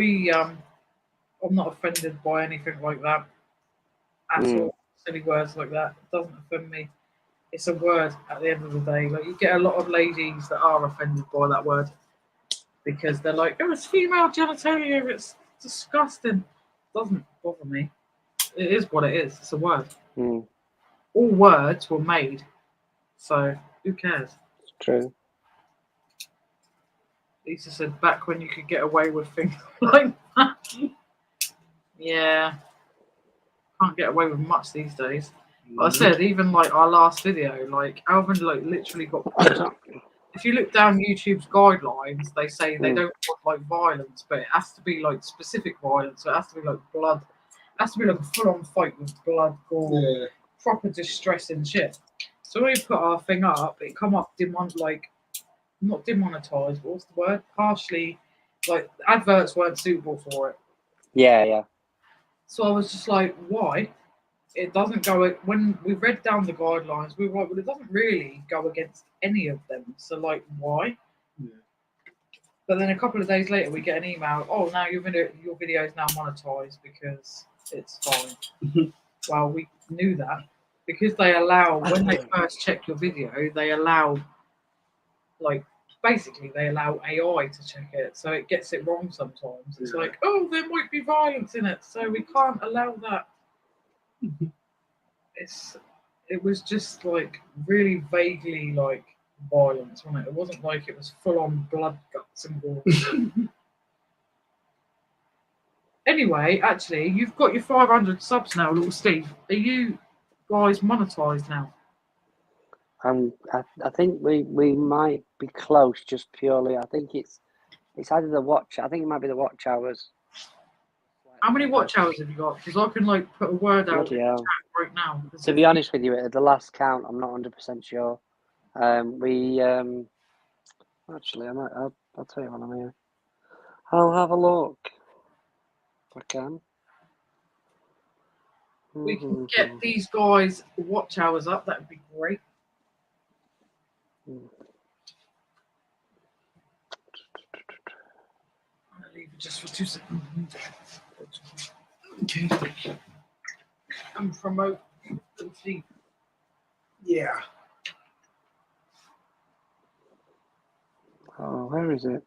I'm not offended by anything like that at all. Silly words like that. It doesn't offend me. It's a word at the end of the day. Like, you get a lot of ladies that are offended by that word because they're like, oh, it's female genitalia, it's disgusting. It doesn't bother me. It is what it is. It's a word. All words were made, so who cares? It's true. Lisa said back when you could get away with things like that. Yeah. Can't get away with much these days. But I said, even like our last video, like Alvin like literally got. If you look down YouTube's guidelines, they say they don't want like violence, but it has to be like specific violence. So it has to be like blood. It has to be like a full-on fight with blood, gore, proper distressing shit. So when we put our thing up, it come up not demonetized, but what's the word? Partially, like adverts weren't suitable for it. Yeah. So I was just like, why? It doesn't go, when we read down the guidelines, we were like, well, it doesn't really go against any of them. So, like, why? Yeah. But then a couple of days later, we get an email, oh, now your video is now monetized because it's fine. Well, we knew that because they allow, when they first check your video, they allow, like, basically they allow AI to check it. So it gets it wrong sometimes. It's like, oh, there might be violence in it. So we can't allow that. It was just like really vaguely like violence, wasn't it? It wasn't like it was full on blood, guts, and gore. Anyway, actually, you've got your 500 subs now, little Steve. Are you guys monetized now? I think we might be close, just purely. I think it's either the watch. I think it might be the watch hours. How many watch hours have you got? Because I can like put a word out in the chat right now. To be honest with you, at the last count, I'm not 100% sure. Actually, I'll tell you when I'm here. I'll have a look if I can. We can get these guys watch hours up. That would be great. I'm gonna leave it just for 2 seconds. Okay. And promote. Let's see. Yeah. Oh, where is it?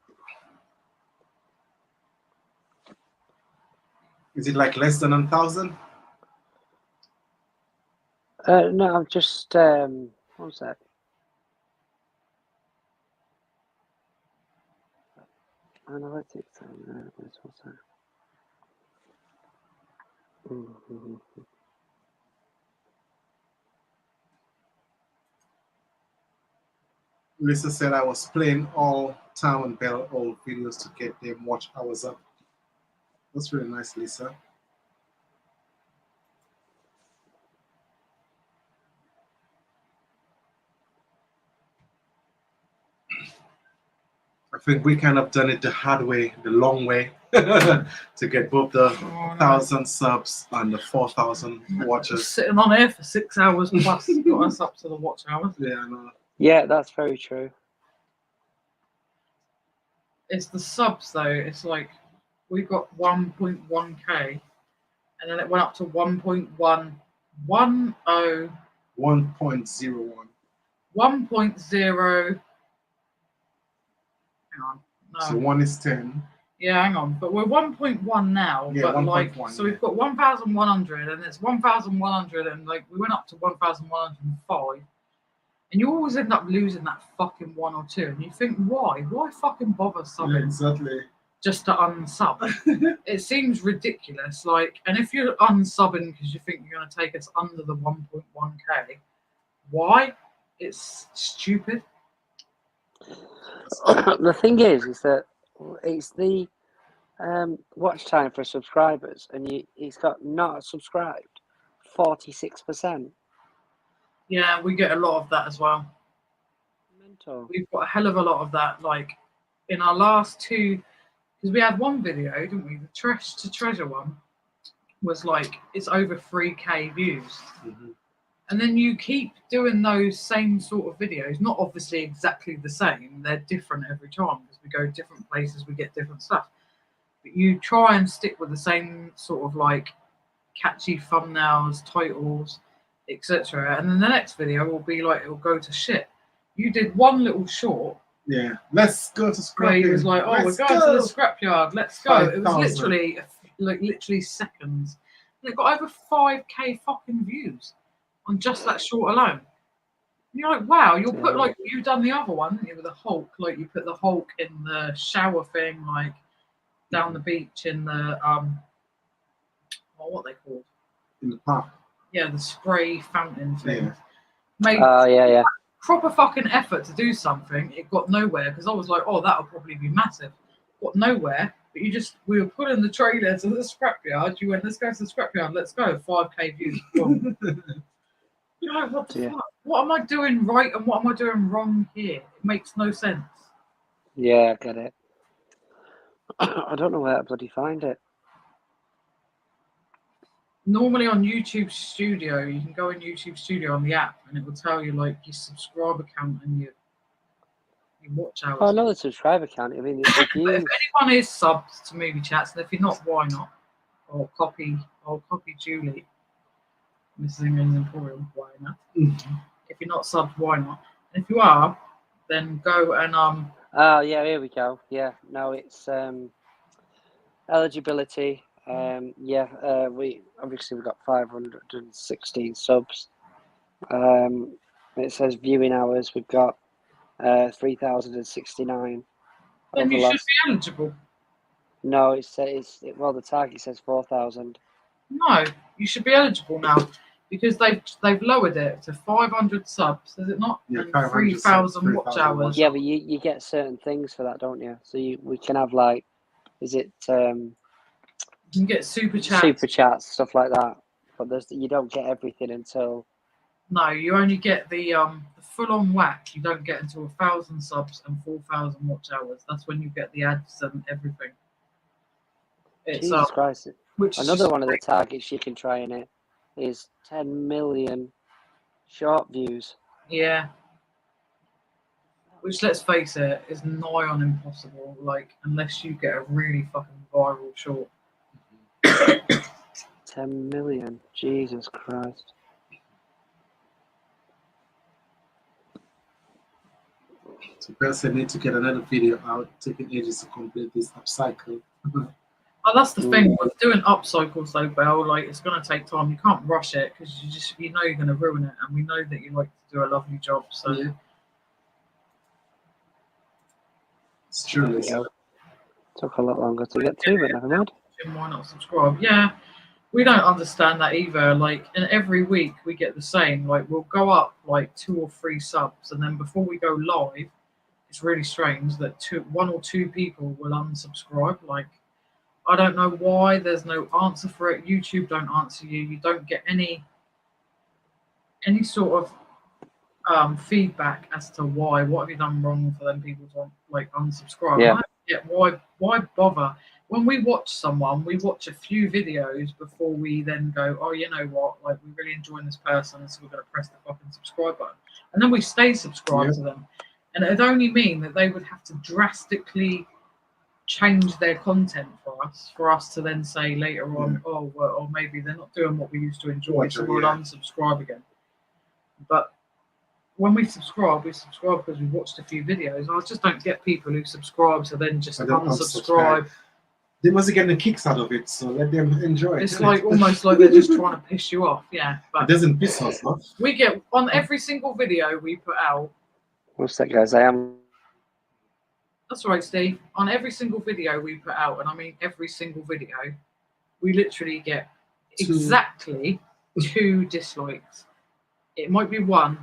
Is it like less than 1,000? No, I'm just one sec. Analytics. What's that? Lisa said I was playing all Tom and Bell old videos to get them watch hours up. That's really nice, Lisa. I think we kind of done it the hard way, the long way, to get both the 1,000 subs and the 4,000 watches. Sitting on here for 6 hours plus got us up to the watch hours. Yeah, I know. Yeah, that's very true. It's the subs though. It's like we got 1.1k, and then it went up to 1.110. 1.01. 1.0. Hang on. No. So 1 is 10. Yeah, hang on. But we're 1.1 now. Yeah, but 1.1. like, so we've got 1,100, and it's 1,100, and like we went up to 1,105. And you always end up losing that fucking 1 or 2, and you think, why? Why fucking bother subbing? Yeah, exactly. Just to unsub? It seems ridiculous. Like, and if you're unsubbing because you think you're going to take us under the 1.1k, why? It's stupid. The thing is that it's the watch time for subscribers, and it's got not subscribed 46%. Yeah, we get a lot of that as well. Mental. We've got a hell of a lot of that. Like in our last 2, because we had one video, didn't we? The Trash to Treasure one was like, it's over 3k views. And then you keep doing those same sort of videos, not obviously exactly the same, they're different every time because we go different places, we get different stuff. But you try and stick with the same sort of like catchy thumbnails, titles, etc. And then the next video will be like, it'll go to shit. You did one little short. Yeah, let's go to scrapyard. Where he was like, "Oh, we're going to the scrapyard. Let's go." 5,000. It was literally literally seconds. And it got over 5K fucking views on just that short alone. And you're like, wow, you'll put like you've done the other one, didn't you, with the Hulk? Like you put the Hulk in the shower thing, like down the beach in the what they called In the park. Yeah, the spray fountain thing. Yeah. Made yeah. proper fucking effort to do something. It got nowhere because I was like, oh, that'll probably be massive. Got nowhere. But we were pulling the trailer to the scrapyard. You went, let's go to the scrapyard. Let's go. 5K views. You're like, what the fuck? What am I doing right and what am I doing wrong here? It makes no sense. Yeah, I get it. I don't know where to bloody find it. Normally on YouTube Studio, you can go in YouTube Studio on the app and it will tell you like your subscriber count and your watch hours. Oh, I know the subscriber count. I mean, the But views. if anyone is subbed to Movie Chats, and if you're not, why not? I'll copy Julie, Mrs. England's Emporium, why not? If you're not subbed, why not? And if you are, then go and Oh yeah, here we go. Yeah, no, it's eligibility. We obviously we've got 516 subs. It says viewing hours. We've got 3,069. then you should be eligible. No, it says the target says 4,000. No, you should be eligible now because they've lowered it to 500 subs, is it not? Yeah, and 3,000 watch hours. Yeah, but you get certain things for that, don't you? So we can have like, is it You can get super chats, stuff like that. But you don't get everything until. No, you only get the full-on whack. You don't get until 1,000 subs and 4,000 watch hours. That's when you get the ads and everything. It's Jesus Christ! Another one of the great. targets you can try in it is 10 million short views. Yeah. Which, let's face it, is nigh on impossible. Like, unless you get a really fucking viral short. 10 million. Jesus Christ. So person need to get another video out, taking ages to complete this upcycle. Oh, that's the thing with doing upcycles though, Belle. Like, it's going to take time. You can't rush it because you know you're going to ruin it, and we know that you like to do a lovely job. So yeah. It's true. Took a lot longer to get to, but never mind. Why not subscribe? Yeah, we don't understand that either. Like, and every week we get the same. Like, we'll go up like 2 or 3 subs, and then before we go live, it's really strange that 1 or 2 people will unsubscribe. Like, I don't know why. There's no answer for it. YouTube don't answer you. You don't get any sort of feedback as to why. What have you done wrong for them people to like unsubscribe? Yeah. I don't get why bother? When we watch someone, we watch a few videos before we then go, oh, you know what? Like, we're really enjoying this person, so we're going to press the fucking subscribe button, and then we stay subscribed to them. And it'd only mean that they would have to drastically change their content for us to then say later on, oh, well, or maybe they're not doing what we used to enjoy, so we'll unsubscribe again. But when we subscribe because we watched a few videos. I just don't get people who subscribe to then just unsubscribe. They must be getting the kicks out of it, so let them enjoy it. It's like almost like they're just trying to piss you off. Yeah, but it doesn't piss us off. We get on every single video we put out. What's that, guys? I am. That's right, Steve. On every single video we put out, and I mean every single video, we literally get exactly 2 dislikes. It might be 1,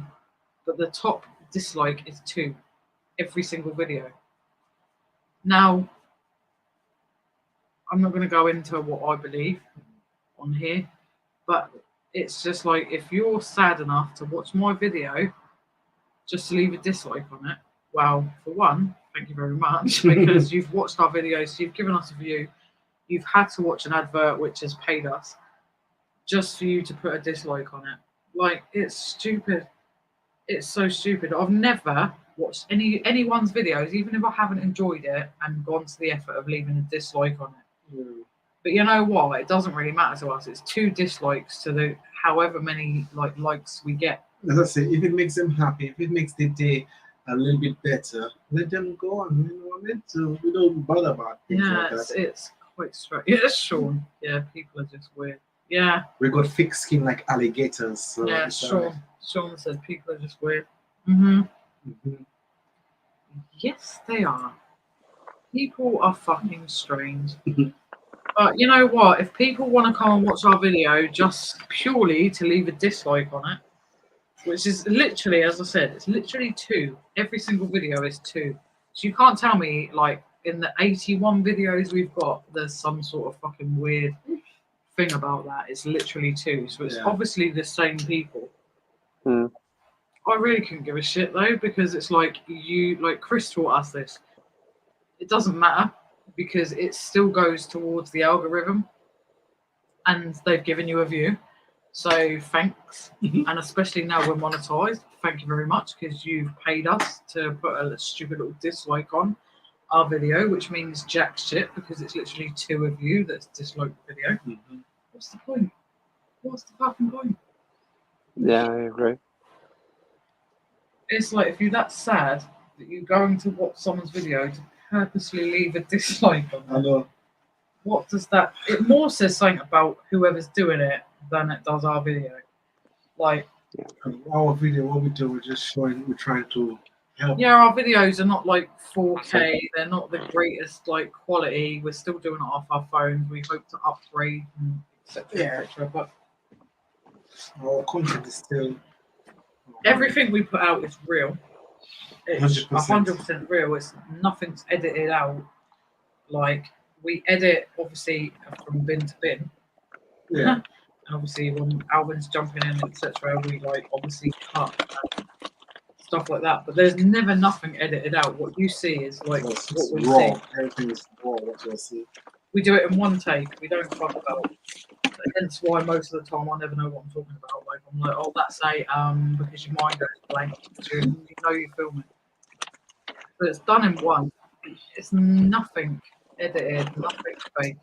but the top dislike is 2 every single video. Now, I'm not going to go into what I believe on here, but it's just like, if you're sad enough to watch my video just to leave a dislike on it, well, for one, thank you very much, because you've watched our videos, you've given us a view, you've had to watch an advert which has paid us just for you to put a dislike on it. Like, it's stupid. It's so stupid. I've never watched anyone's videos, even if I haven't enjoyed it, and gone to the effort of leaving a dislike on it. Mm. But you know what? It doesn't really matter to us. It's 2 dislikes to the however many likes we get. As I say, if it makes them happy, if it makes their day a little bit better, let them go on. You know what I mean? So we don't bother about things Yeah, like that. it's quite strange. Yeah, Sean. Yeah, people are just weird. Yeah, We got thick skin like alligators. So yeah, it's all right. Sean said people are just weird. Mhm. Mhm. Yes, they are. People are fucking strange. But you know what? If people want to come and watch our video just purely to leave a dislike on it, which is literally, as I said, it's literally 2. Every single video is 2. So you can't tell me, like, in the 81 videos we've got, there's some sort of fucking weird thing about that. It's literally 2. So it's Yeah. obviously the same people. Hmm. I really couldn't give a shit though, because it's like Chris taught us this. It doesn't matter because it still goes towards the algorithm and they've given you a view. So thanks. And especially now we're monetized, thank you very much because you've paid us to put a stupid little dislike on our video, which means jack shit because it's literally 2 of you that's disliked the video. Mhm. What's the point? What's the fucking point? Yeah, I agree. It's like if you're that sad that you're going to watch someone's video to purposely leave a dislike on I it, know. what does that? It more says something about whoever's doing it than it does our video. Like, Our video, what we do, we're just showing, we're trying to help. yeah, our videos are not like 4K. They're not the greatest like quality. We're still doing it off our phones. We hope to upgrade and etc. Yeah. etc. But Our content is still everything we put out is real. It's 100%. 100% real. It's nothing's edited out. Like we edit obviously from bin to bin. Yeah. And obviously when Alvin's jumping in, etc., we like obviously cut and stuff like that. But there's never nothing edited out. What you see is like It's what we raw. see. Everything is raw. What you see. We do it in one take. We don't fuck about. Hence why most of the time I never know what I'm talking about. Like I'm like, oh, that's a because your mind goes blank. You know you're filming. But it's done in one. It's nothing edited, nothing fake.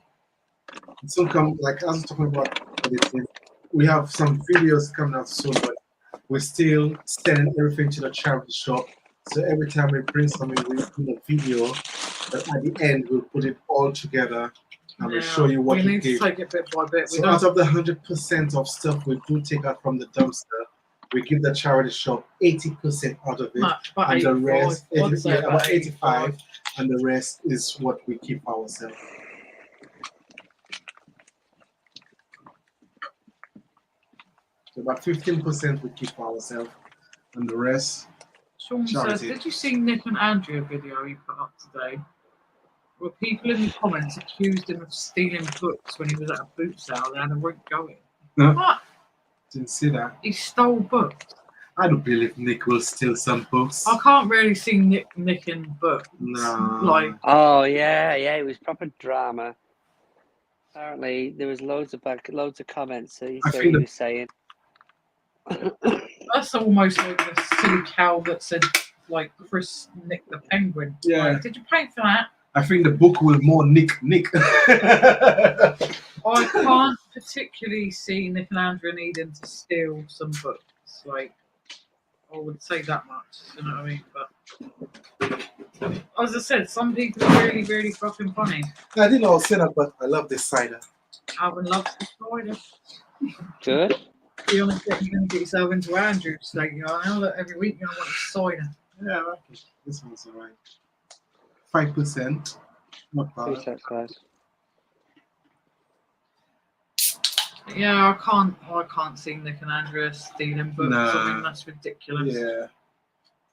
So come like I was talking about editing. We have some videos coming out soon, but we're still sending everything to the charity shop. So every time we bring something in a video, but at the end we'll put it all together and we'll show you what we we need to give. take it bit by bit. So out of the 100% of stuff we do take out from the dumpster, we give the charity shop 80% out of it, about and the rest, 85, I'd say about 85, and the rest is what we keep ourselves. So about 15% we keep ourselves, and the rest. Sean says, charity. did you see Nick and Andrea video he put up today? Were people in the comments accused him of stealing books when he was at a boot sale? They had a ring going. No. What? Didn't see that. He stole books. I don't believe Nick will steal some books. I can't really see Nick nicking books. No. Like, Oh yeah, it was proper drama. Apparently, there was loads of comments that he was saying. that's almost like the silly cow that said, like, Chris nicked the penguin. Yeah. Like, did you pay for that? I think the book will more Nick. I can't particularly see Nick and Andrea needing to steal some books. Like, I would say that much. You know what I mean? But as I said, some people are really, really fucking funny. I didn't all say that, but I love this cider. Alvin loves the cider. Good. You're going to get yourself into Andrew's. Like, you know, that every week you're going to want a cider. Yeah, I like it. This one's alright. 5%. Not bad. Yeah, I can't see Nick and Andrea stealing books. Nah. I mean, that's ridiculous. Yeah.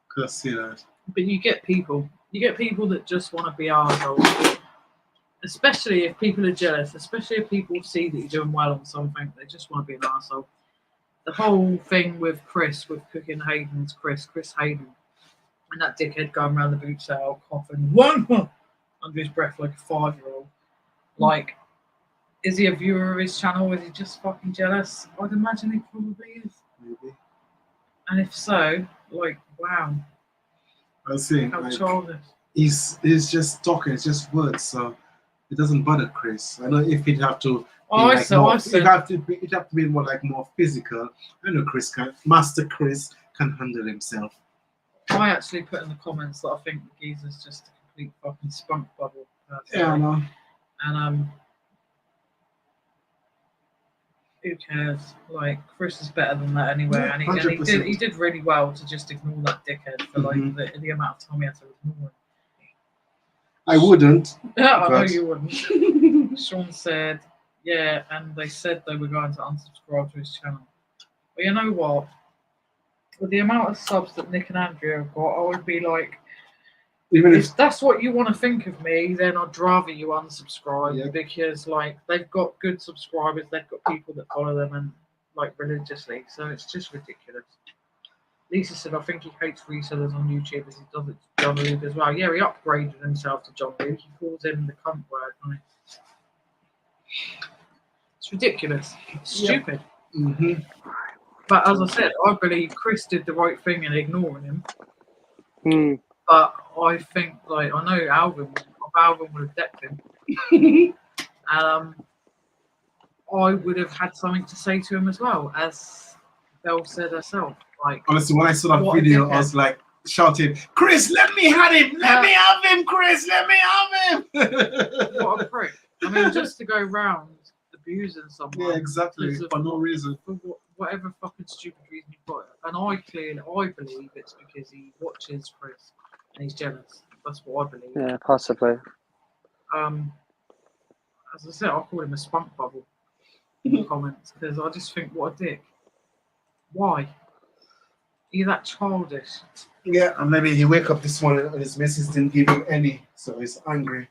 Could see that. But you get people that just want to be arseholes. Especially if people are jealous, especially if people see that you're doing well on something, they just want to be an arsehole. The whole thing with Chris, with cooking Hayden's Chris Hayden, and that dickhead going around the boot sale coughing under his breath like a 5-year-old. Like, is he a viewer of his channel? Is he just fucking jealous? I'd imagine he probably is. maybe. And if so, like, wow, I was saying, how like, childish. he's just talking, it's just words, so it doesn't bother Chris. I know if he'd have to be Oh, like more, said, it'd have to be more like more physical. I know Master Chris can handle himself. I actually put in the comments that I think the geezer's just a complete fucking spunk bubble. Yeah, I know. And who cares? Like, Chris is better than that anyway, Yeah, and he 100%. did really well to just ignore that dickhead for like the amount of time he had to ignore him. I wouldn't. Yeah, I know but- you wouldn't. Sean said, yeah, and they said they were going to unsubscribe to his channel. But you know what? With the amount of subs that Nick and Andrea have got, I would be like, Even if that's what you want to think of me, then I'd rather you unsubscribe, Yeah. because like they've got good subscribers, they've got people that follow them and like religiously, so it's just ridiculous. Lisa said, I think he hates resellers on YouTube as he does it to John Luke as well. Yeah, he upgraded himself to John Luke. He calls him the cunt word. Right? It's ridiculous. It's stupid. Mhm. But as I said, I believe Chris did the right thing in ignoring him. Hmm. But I think, like, I know Alvin would have decked him. I would have had something to say to him as well, as Belle said herself. Like, Honestly, when I saw that What a video, I dickhead. was like shouting, "Chris, let me have him! Let me have him, Chris! Let me have him!" what a prick. I mean, just to go round abusing someone. Yeah, exactly. because of For no reason. for whatever fucking stupid reason you've got. And I believe it's because he watches Chris and he's jealous. That's what I believe. Yeah, possibly. As I said, I call him a spunk bubble in the comments, because I just think, what a dick. Why? Are you that childish? Yeah, and maybe he wake up this morning and his missus didn't give him any, so he's angry.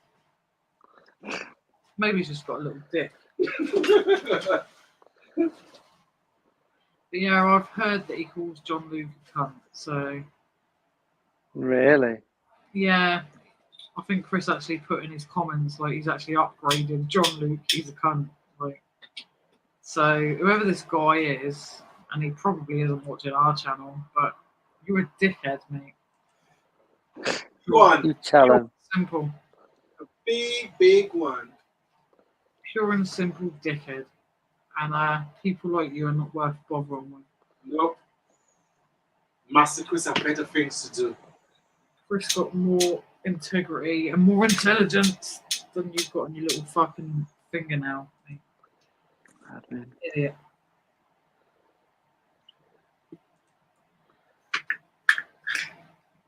Maybe he's just got a little dick. But yeah, I've heard that he calls John Luke a cunt, so Really? yeah, I think Chris actually put in his comments, like, he's actually upgraded John Luke, he's a cunt. Like, so whoever this guy is, and he probably isn't watching our channel, but you're a dickhead, mate. Go on, You tell him. Simple. big one. Pure and simple dickhead. And people like you are not worth bothering with. Nope. Master Chris have better things to do. Chris got more integrity and more intelligence than you've got on your little fucking fingernail, mate. Admin. Idiot.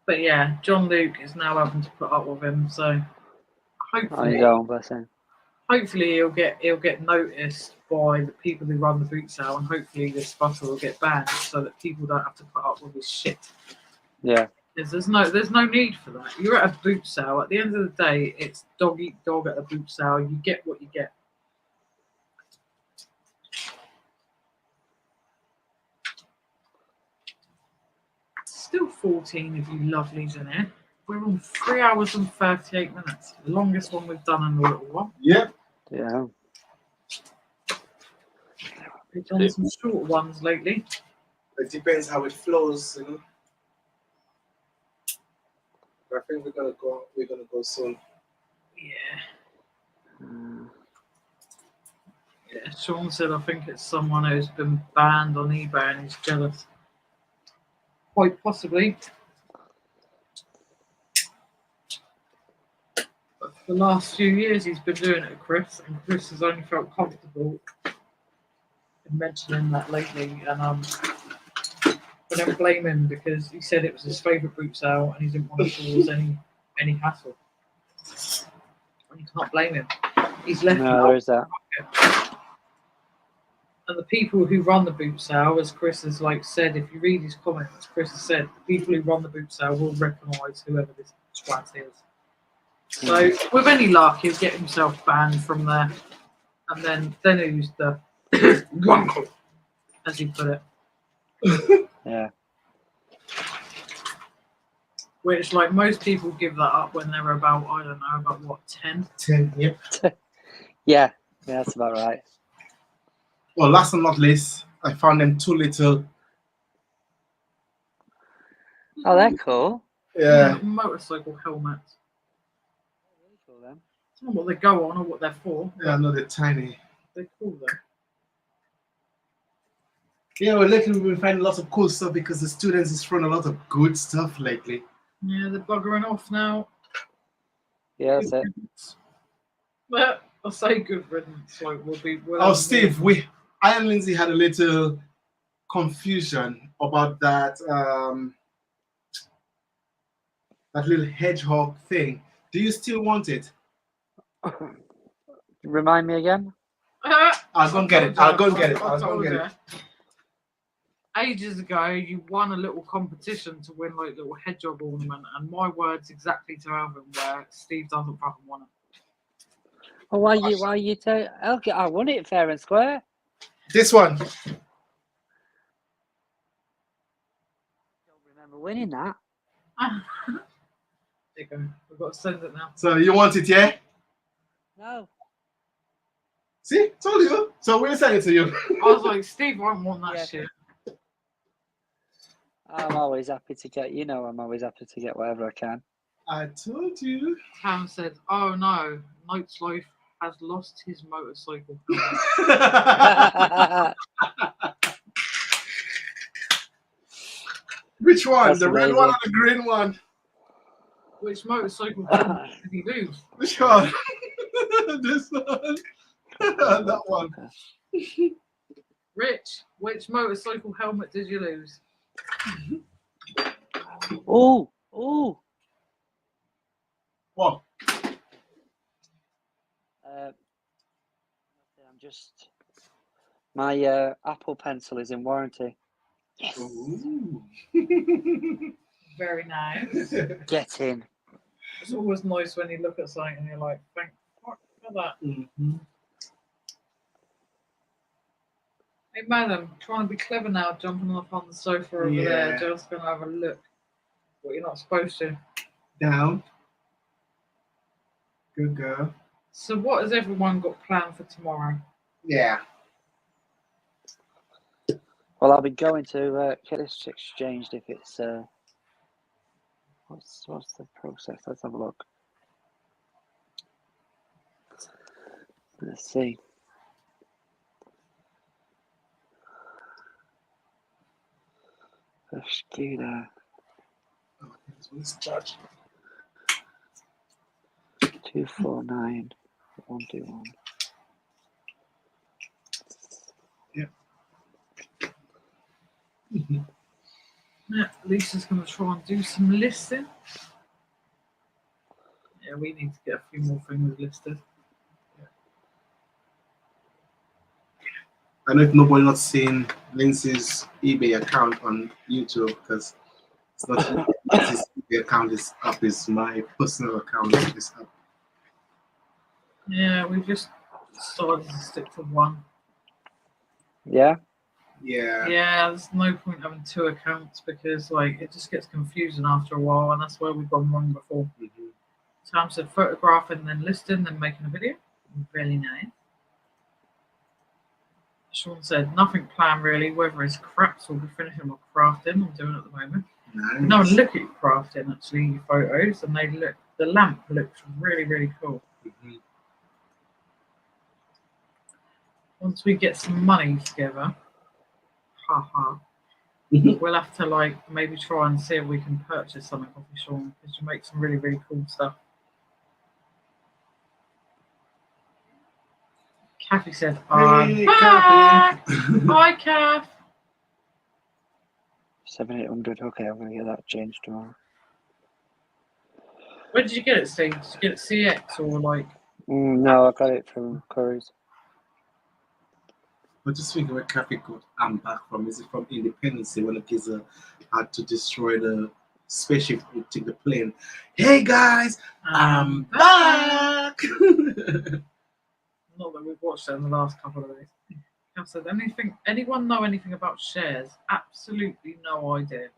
But yeah, John Luke is now having to put up with him, so hopefully, Bless him. hopefully he'll get noticed by the people who run the boot sale, and hopefully this fucker will get banned so that people don't have to put up with his shit. Yeah. There's no need for that. You're at a boot sale. At the end of the day, it's dog eat dog at a boot sale. You get what you get. Still 14 of you lovelies in here. We're on 3 hours and 38 minutes. The longest one we've done in a little while. Yep. Yeah. We've done some short ones lately. It depends how it flows, you know. But I think we're gonna go soon. Yeah. Yeah, Sean said I think it's someone who's been banned on eBay and he's jealous. Quite possibly. But for the last few years he's been doing it to Chris, and Chris has only felt comfortable in mentioning that lately, and I don't blame him, because he said it was his favourite boot sale and he didn't want to cause any hassle. And you can't blame him. He's left No, there is that. And the people who run the boot sale, as Chris has said, if you read his comments, Chris has said the people who run the boot sale will recognise whoever this twat is. So with any luck, he'll get himself banned from there, and then who's the uncle, as he put it. Yeah. Which, most people give that up when they're about, I don't know, about what, 10? 10, yep. Yeah. Yeah, that's about right. Well, last but not least, I found them two little Oh, they're cool. Yeah. Motorcycle helmets. Really cool then. It's not what they go on or what they're for. Yeah, no, they're tiny. They're cool though. Yeah, well, lately we've been finding lots of cool stuff because the students is throwing a lot of good stuff lately. Yeah, they're buggering off now. Yeah, that's it. But I'll say good riddance. Like we'll Oh, Steve, I and Lindsay had a little confusion about that that little hedgehog thing. Do you still want it? Remind me again. I'll go and get it. I'll go and get it. I'll go and get it. Ages ago, you won a little competition to win like little hedgehog ornament, and my words exactly to Alvin where Steve doesn't fucking want it. Oh, why you tell? I won it fair and square. This one. Don't remember winning that. There you go. We've got to send it now. So you want it, yeah? No. See, told you. So we'll send it to you. I was like, Steve won't want that shit. I'm always happy to get. I'm always happy to get whatever I can. I told you. Cam said, "Oh no, Note's life has lost his motorcycle." Which one? That's the red amazing. one or the green one? Which motorcycle did he lose? Which one? This one. That one. Rich, which motorcycle helmet did you lose? Oh. What? I'm just. My Apple Pencil is in warranty. Yes. Ooh. Very nice. Get in. It's always nice when you look at something and you're like, thank fuck for that. Mm-hmm. Hey, madam, trying to be clever now, jumping up on the sofa over there, just going to have a look. What you're not supposed to. Down. Good girl. So what has everyone got planned for tomorrow? Yeah. Well, I'll be going to get this exchanged if it's. What's the process? Let's have a look. Let's see. Scooter. Let's charge. 249 121. Yep. Yeah, Lisa's going to try and do some listing. Yeah, we need to get a few more things listed. I know if nobody not seeing Lindsay's eBay account on YouTube because it's not his eBay account is up, is my personal account is up. Yeah, we just started to stick to one. Yeah? Yeah. Yeah, there's no point having two accounts because like it just gets confusing after a while, and that's where we've gone wrong before. Mm-hmm. Sam said photographing, then listing, then making a video. Really nice. Sean said nothing planned really. Whether it's crafts, we'll be finishing my crafting I'm doing at the moment. Nice. No, look at your crafting actually, your photos, and they look. The lamp looks really, really cool. Mm-hmm. Once we get some money together, we'll have to like maybe try and see if we can purchase something off you, Sean, because you make some really, really cool stuff. Kathy said, Hey, back. Kathy. Hi, Kath. 7,800. Okay, I'm going to get that changed tomorrow. Where did you get it, Steve? Did you get it CX or like? No, I got it from Curry's. I just thinking where Kathy got I'm back from. Is it from Independence Day when the kids had to destroy the spaceship to take the plane? Hey guys, I'm back. Not that we've watched it in the last couple of days. Kath said, anyone know anything about shares? Absolutely no idea.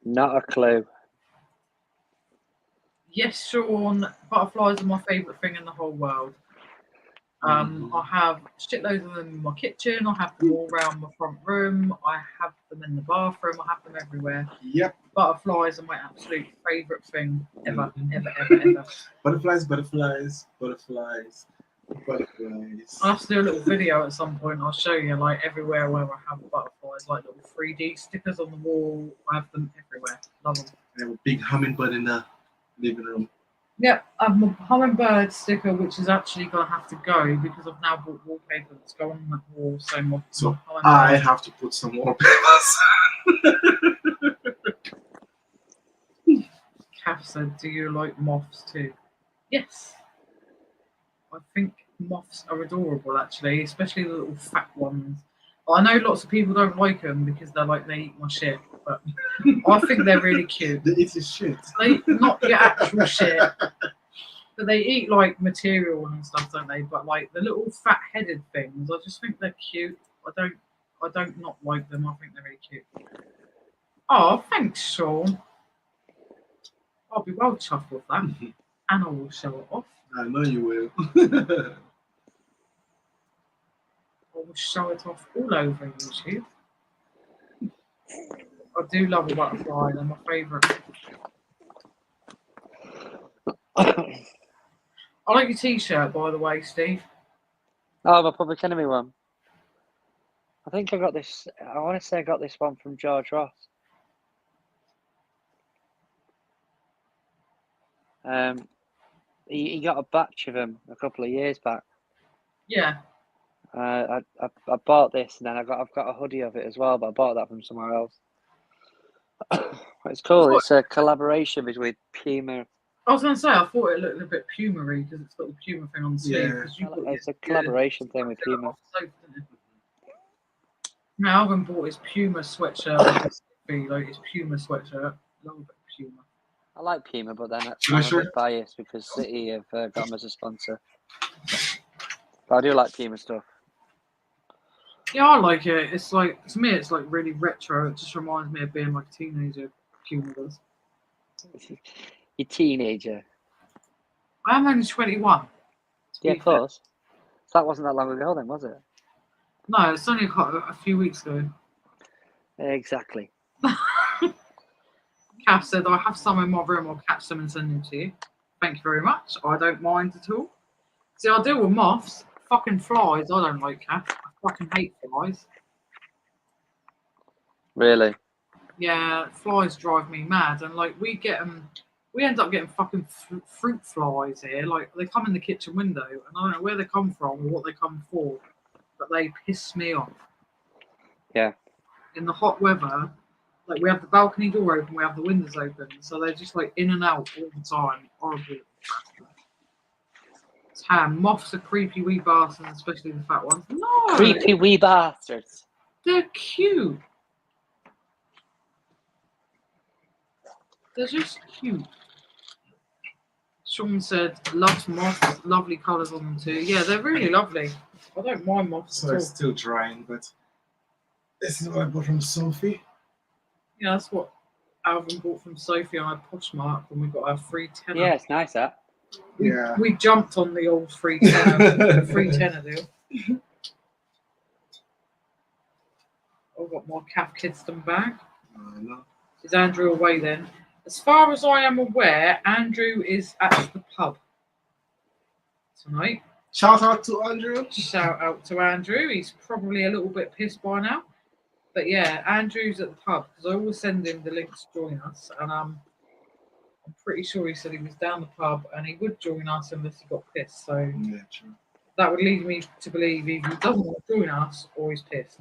Not a clue. Yes, Sean, butterflies are my favourite thing in the whole world. I have shitloads of them in my kitchen. I have them all around my front room. I have them in the bathroom. I have them everywhere. Yep. Butterflies are my absolute favourite thing ever, ever. Butterflies, butterflies, butterflies, butterflies. I'll have to do a little video at some point. I'll show you like everywhere where I have butterflies, like little 3D stickers on the wall. I have them everywhere. Love them. I have a big hummingbird in the living room. Yep, I have my hummingbird sticker, which is actually going to have to go because I've now bought wallpaper that's going on that wall. So I have to put some more papers. Kath said, "Do you like moths too?" Yes. I think moths are adorable, actually, especially the little fat ones. I know lots of people don't like them because they eat my shit, but I think they're really cute. They eat your shit. They not your actual shit, but they eat like material and stuff, don't they? But like the little fat-headed things, I just think they're cute. I don't not like them. I think they're really cute. Oh, thanks, Sean. I'll be well chuffed with that, and I will show it off. I know you will. I will show it off all over YouTube. I do love a butterfly, they're my favourite. I like your t-shirt, by the way, Steve. Oh, my Public Enemy one. I think I got this. I want to say I got this one from George Ross. He got a batch of them a couple of years back. Yeah. I bought this, and then I've got a hoodie of it as well, but I bought that from somewhere else. It's cool. It's a collaboration between Puma. I was going to say, I thought it looked a bit Puma-y because it's got the Puma thing on the sleeve. Yeah. It's a collaboration thing with Puma. Now, Alvin bought his Puma sweatshirt. Like his Puma sweatshirt. Love a bit of Puma. I like Puma, but then I'm a bit biased because City have got them as a sponsor. But I do like Puma stuff. Yeah, I like it. It's like, to me, it's like really retro. It just reminds me of being like a teenager. Puma does. You're a teenager. I am only 21. Yeah, of course. So that wasn't that long ago then, was it? No, it's only a few weeks ago. Exactly. Kath said, I have some in my room. I'll catch them and send them to you. Thank you very much. I don't mind at all. See, I deal with moths. Fucking flies. I don't like, Kath. I fucking hate flies. Really? Yeah, flies drive me mad. And like, we end up getting fucking fruit flies here. Like, they come in the kitchen window, and I don't know where they come from or what they come for, but they piss me off. Yeah. In the hot weather, like, we have the balcony door open, we have the windows open, so they're just like in and out all the time. Horrible. Tam, moths are creepy wee bastards, especially the fat ones. No, Creepy wee bastards. they're cute. They're just cute. Sean said, loves moths, lovely colours on them too. Yeah, they're really lovely. I don't mind moths So at all. it's still drying, but this is what I bought from Sophie. Yeah, that's what Alvin bought from Sophie on our Poshmark when we got our free tenner. Yeah, it's nice that. We jumped on the old free tenner deal. I've got my Kath Kidston bag. No. Is Andrew away then? As far as I am aware, Andrew is at the pub tonight. Shout out to Andrew. Shout out to Andrew. He's probably a little bit pissed by now. But yeah, Andrew's at the pub because I always send him the link to join us. And I'm pretty sure he said he was down the pub and he would join us unless he got pissed. So Yeah, true. that would lead me to believe either he doesn't want to join us or he's pissed.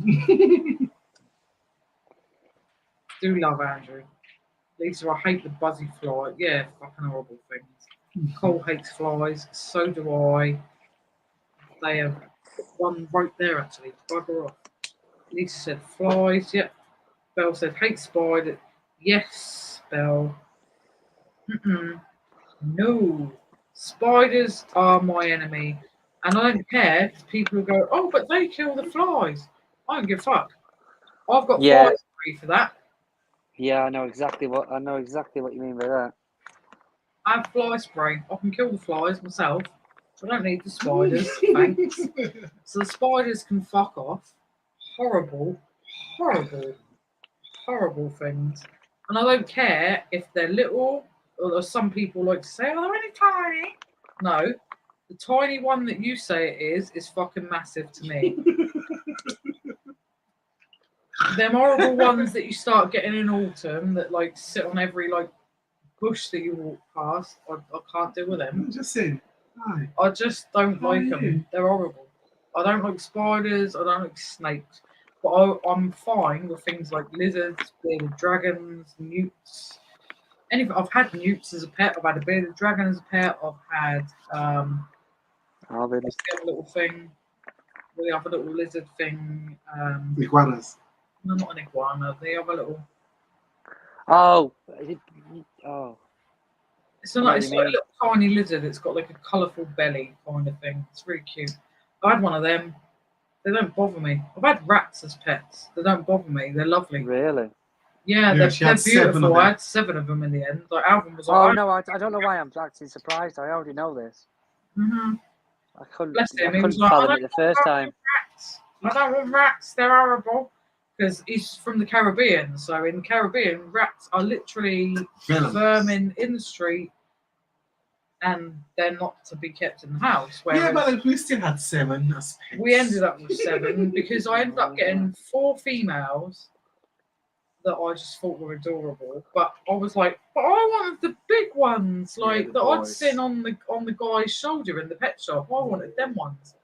Do love Andrew. Lisa, I hate the buzzy fly. Yeah, fucking horrible things. Cole hates flies. So do I. They have one right there, actually. Bugger off. Lisa said flies. Yep. Belle said hate spider. Yes, Belle. No. Spiders are my enemy. And I don't care if people who go, oh, but they kill the flies. I don't give a fuck. I've got fly spray for that. Yeah, I know exactly what you mean by that. I have fly spray. I can kill the flies myself. I don't need the spiders, thanks. So the spiders can fuck off. Horrible, horrible, horrible things. And I don't care if they're little, or some people like to say, oh, they're only tiny. No, the tiny one that you say it is fucking massive to me. Them horrible ones that you start getting in autumn that like sit on every like bush that you walk past, I can't deal with them. I'm just saying. Hi. I just don't How are like them. you? They're horrible. I don't like spiders. I don't like snakes. But I'm fine with things like lizards, bearded dragons, newts. Anything. I've had newts as a pet. I've had a bearded dragon as a pet. I've had what's the other little thing? The other little lizard thing. Iguanas. No, not an iguana. The other little. Oh. It's like a little tiny lizard. It's got like a colourful belly kind of thing. It's really cute. I had one of them. They don't bother me. I've had rats as pets. They don't bother me. They're lovely. Really? Yeah, Yeah, she they're had 7 of beautiful. them. I had 7 of them in the end. Like Alvin was Oh like, no, I don't know why I'm actually surprised. I already know this. Mhm. I couldn't. Bless him. I He was couldn't like, fathom I it the first time. rats. I don't want rats. They're horrible. Because he's from the Caribbean. So in the Caribbean, rats are literally vermin in the street. And they're not to be kept in the house. Yeah, but we still had 7 as pets. We ended up with 7 because I ended up getting 4 females that I just thought were adorable. But I was like, but I wanted the big ones, like that I'd seen on the guy's shoulder in the pet shop. I wanted them ones.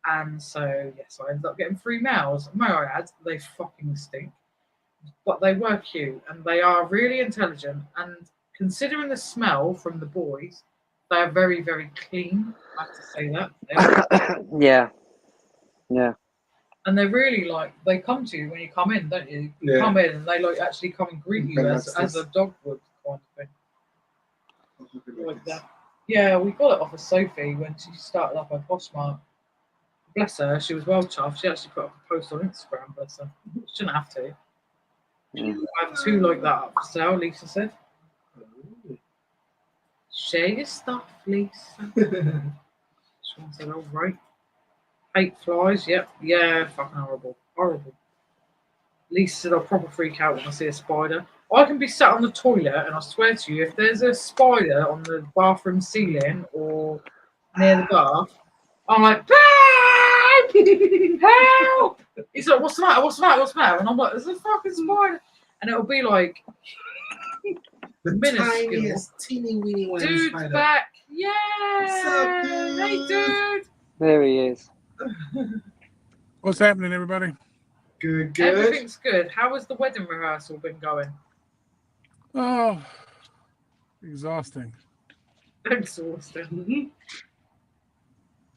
And so yes, I ended up getting 3 males. May I add, they fucking stink. But they were cute and they are really intelligent. And considering the smell from the boys, they are very, very clean. I have to say that. Yeah. Yeah. And they're really like, they come to you when you come in, don't you? You Yeah. come in and they like actually come and greet you as a dog would kind of thing. Like that. Yeah, we got it off of Sophie when she started up her Poshmark. Bless her, she was well chuffed. She actually put up a post on Instagram, bless her. She shouldn't have to. I have 2 like that up for sale, Lisa said. Share your stuff, Lisa. Sean said, all right. Hate flies, yep. Yeah, fucking horrible. Horrible. Lisa said, I'll proper freak out when I see a spider. I can be sat on the toilet, and I swear to you, if there's a spider on the bathroom ceiling or near the bath, I'm like, help! He's like, what's the matter? What's the matter? What's the matter? And I'm like, there's a fucking spider. And it'll be like, the minuscule. tiniest, teeny weeny one. Dude's spider. back. Yeah. What's up, dude? Hey, dude. There he is. What's happening, everybody? Good, good. Everything's good. How has the wedding rehearsal been going? Oh, exhausting. Exhausting.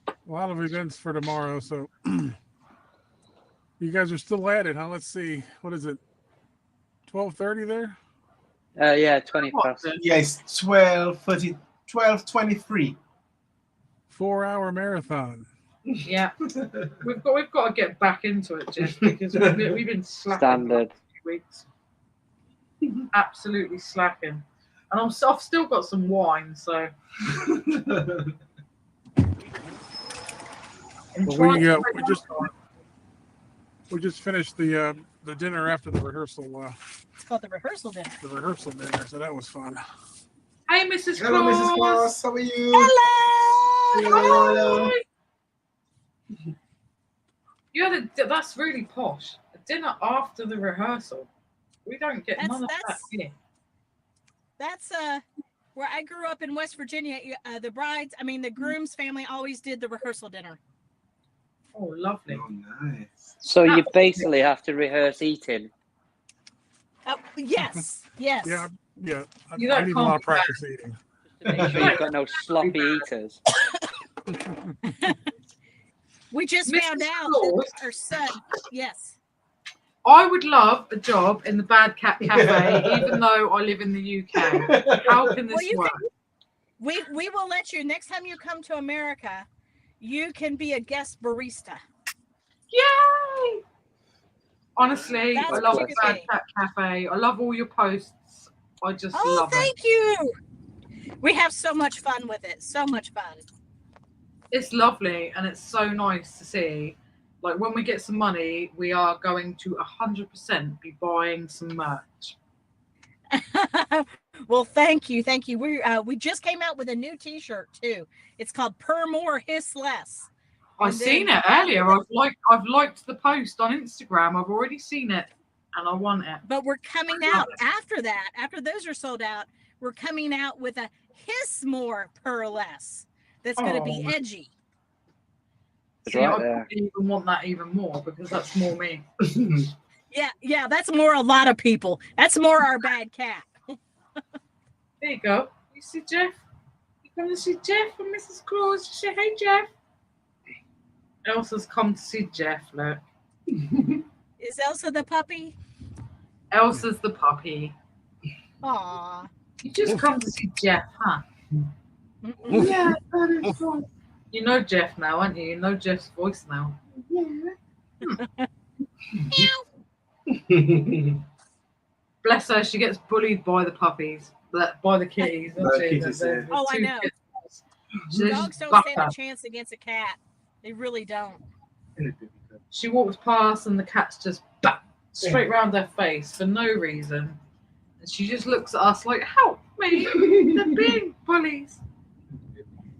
A lot of events for tomorrow, so you guys are still at it, huh? Let's see. What is it? 12:30 there? Yeah, 20 past. Yeah, it's 12:30, 12:23. 4-hour marathon. Yeah, we've got to get back into it, Jeff, because we've been slacking Standard. the last few weeks. Absolutely slacking, and I've still got some wine, so. Well, we just finished the dinner after the rehearsal. It's called the rehearsal dinner. The rehearsal dinner, so that was fun. Hey, Mrs. Hello, Claus. Mrs. Claus. How are you? Hello. Hello. You had that's really posh. A dinner after the rehearsal. We don't get none of that here. That's where I grew up in West Virginia. The groom's family always did the rehearsal dinner. Oh, lovely. Oh, nice. So you basically have to rehearse eating. Yes. Yes. Yeah. You I need a lot of practice eating. To make sure you've got no sloppy eaters. We just Mrs. found out Claus? that our son. Yes. I would love a job in the Bad Cat Cafe, even though I live in the UK. How can this work? We will let you next time you come to America. You can be a guest barista. Yay! Honestly, That's I love what the you Bad think. Cat Cafe. I love all your posts. I just love it. Oh, thank you. We have so much fun with it. So much fun. It's lovely, and it's so nice to see. Like when we get some money, we are going to 100% be buying some merch. Well, thank you. We just came out with a new T-shirt too. It's called "Per More Hiss Less." I've seen it earlier. I've liked the post on Instagram. I've already seen it, and I want it. But we're coming out after that. After those are sold out, we're coming out with a hiss more per less. That's going to be edgy. See, I probably even want that even more because that's more me. Yeah, that's more a lot of people. That's more our bad cat. There you go. You see Jeff? You come to see Jeff and Mrs. Claus. You say, hey, Jeff. Elsa's come to see Jeff, look. Is Elsa the puppy? Elsa's the puppy. Aww. You just come to see Jeff, huh? Yeah, that is fun. You know Jeff now, aren't you? You know Jeff's voice now. Yeah. Bless her, she gets bullied by the puppies, by the kitties. Oh, I know. Dogs don't stand a chance against a cat. They really don't. She walks past and the cat's just straight round her face for no reason. And she just looks at us like, help me, they're being bullies.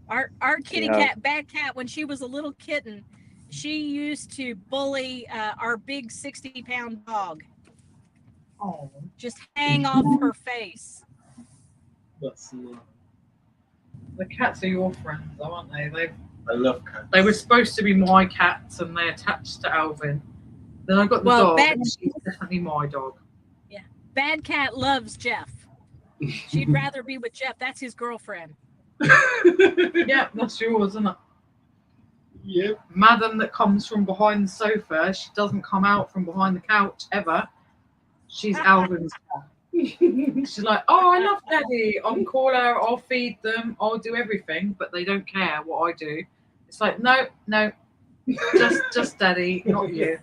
Our kitty cat, Bad Cat, when she was a little kitten, she used to bully our big 60-pound dog. Oh. Just hang off her face. That's love. The cats are your friends, aren't they? I love cats. They were supposed to be my cats and they attached to Alvin. Then I got the dog and she's definitely my dog. Yeah. Bad Cat loves Jeff. She'd rather be with Jeff. That's his girlfriend. Yeah, that's yours, isn't it? Yep. Madam that comes from behind the sofa, she doesn't come out from behind the couch ever. She's Alvin's cat. She's like, oh, I love Daddy. I'll call her, I'll feed them, I'll do everything, but they don't care what I do. It's like, no, just Daddy, not you.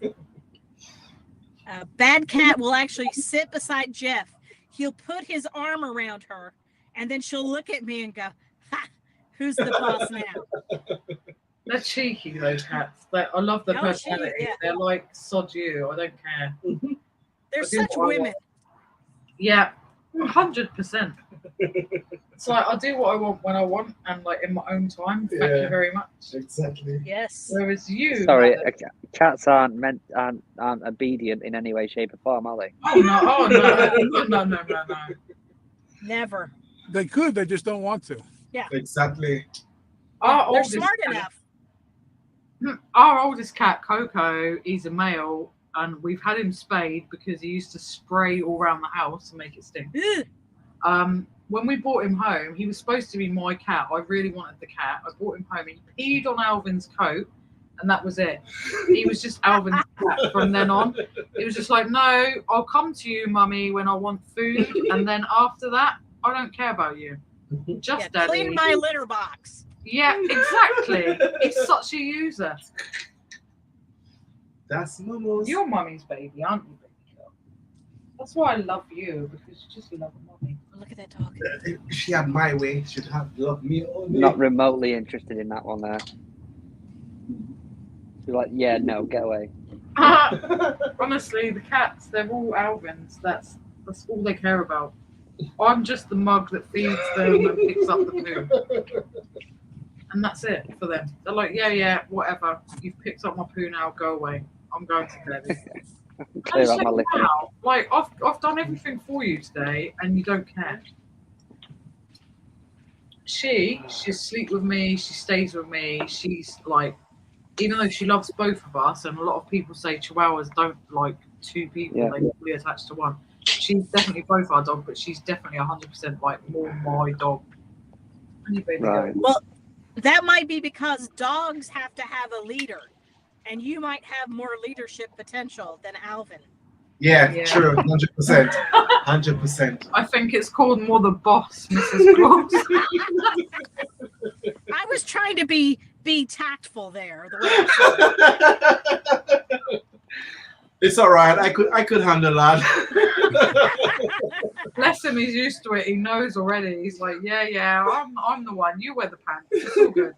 Bad Cat will actually sit beside Jeff. He'll put his arm around her, and then she'll look at me and go, ha, who's the boss now? They're cheeky, those cats. I love their personality. Yeah. They're like, sod you, I don't care. They're such women. Yeah, 100%. It's like, I'll do what I want when I want and like in my own time. Thank you very much. Exactly. Yes. Whereas you... Sorry, cats aren't obedient in any way, shape or form, are they? Oh, no. Never. They could, they just don't want to. Yeah. Exactly. They're smart enough. Our oldest cat, Coco, he's a male, and we've had him spayed because he used to spray all around the house and make it stink. When we brought him home, he was supposed to be my cat. I really wanted the cat. I brought him home. He peed on Alvin's coat, and that was it. He was just Alvin's cat from then on. It was just like, no, I'll come to you, Mummy, when I want food, and then after that, I don't care about you. Just Daddy. Clean my litter box. Yeah, exactly. He's such a user. That's Momo's. You're Mummy's baby, aren't you, baby girl? That's why I love you, because you just love Mummy. Look at that dog. If she had my way, she'd have loved me only. Not remotely interested in that one there. You're like, yeah, no, get away. Honestly, the cats, they're all Alvins. That's all they care about. I'm just the mug that feeds them and picks up the poo. And that's it for them. They're like, yeah, whatever. You've picked up my poo now, go away. I'm going to bed. Clear up my liquor. Like, I've done everything for you today and you don't care. She sleeps with me, she stays with me. She's like, even though she loves both of us, and a lot of people say Chihuahuas don't like two people, they fully attach to one. She's definitely both our dog, but she's definitely 100% like more my dog. Right. Well, that might be because dogs have to have a leader, and you might have more leadership potential than Alvin. Yeah. True, 100%. 100%. I think it's called more the boss, Mrs. Claus. I was trying to be tactful there. The way It's all right. I could handle that. Bless him, he's used to it. He knows already. He's like, yeah, I'm the one. You wear the pants. It's all good.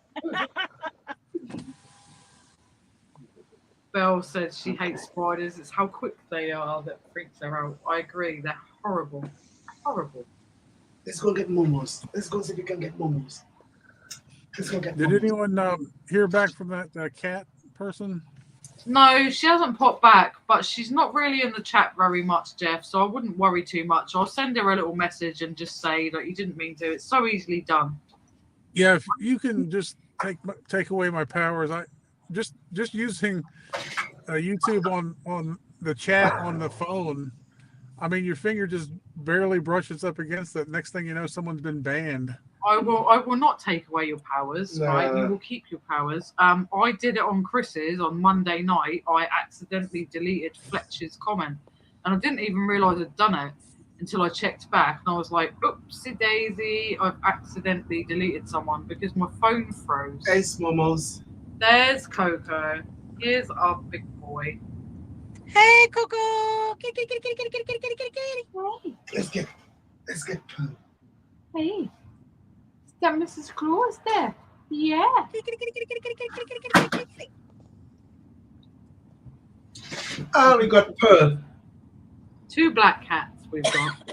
Belle said she hates spiders. It's how quick they are that freaks her out. I agree. They're horrible. Horrible. Let's go get momos. Let's go see if we can get momos. Let's go get Did momos. anyone hear back from that cat person? No, she hasn't popped back, but she's not really in the chat very much, Jeff. So I wouldn't worry too much. I'll send her a little message and just say that you didn't mean to. It's so easily done. Yeah, if you can just take away my powers, I just using YouTube on the chat on the phone. I mean, your finger just barely brushes up against it. Next thing you know, someone's been banned. I will not take away your powers, right? You will keep your powers. I did it on Chris's on Monday night. I accidentally deleted Fletcher's comment, and I didn't even realise I'd done it until I checked back, and I was like, "Oopsie daisy! I've accidentally deleted someone because my phone froze." Hey, momos. There's Coco. Here's our big boy. Hey, Coco! Kitty, kitty, kitty, kitty, kitty, kitty, kitty, kitty. Let's get Pearl. Hey, is that Mrs. Claus there? Yeah. Kitty, kitty, kitty, kitty, kitty, kitty, kitty, kitty, kitty, kitty. Oh, we got Pearl. 2 black cats we've got.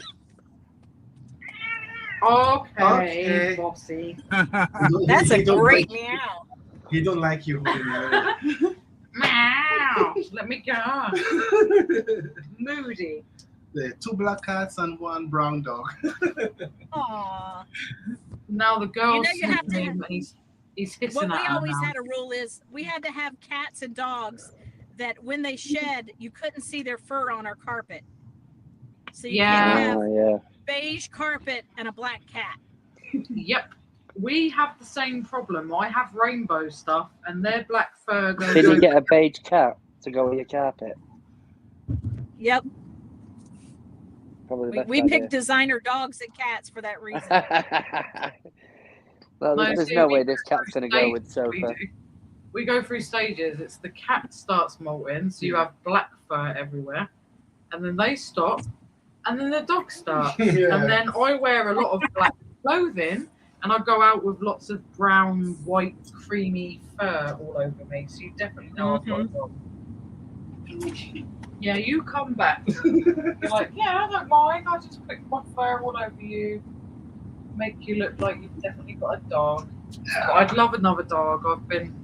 Okay, bossy. That's a great meow. He don't like you. Meow. Let me go. Moody. There are 2 black cats and 1 brown dog. Aww. Now the girl's You have to. he's hissing What we at her always now. had a rule is we had to have cats and dogs that when they shed, you couldn't see their fur on our carpet. So you can't have beige carpet and a black cat. Yep. We have the same problem. I have rainbow stuff and their black fur goes Did you over. get a beige cat to go with your carpet? Yep. Probably the best We idea. picked designer dogs and cats for that reason. Well, No, there's see, no we way this cat's going to go with We sofa. do. We go through stages. It's the cat starts molting, so you have black fur everywhere, and then they stop, and then the dog starts, and then I wear a lot of black clothing, and I go out with lots of brown, white, creamy fur all over me. So you definitely know I've got a dog. Yeah, you come back. You're like, yeah, I don't mind. I just put my fur all over you, make you look like you've definitely got a dog. But I'd love another dog. I've been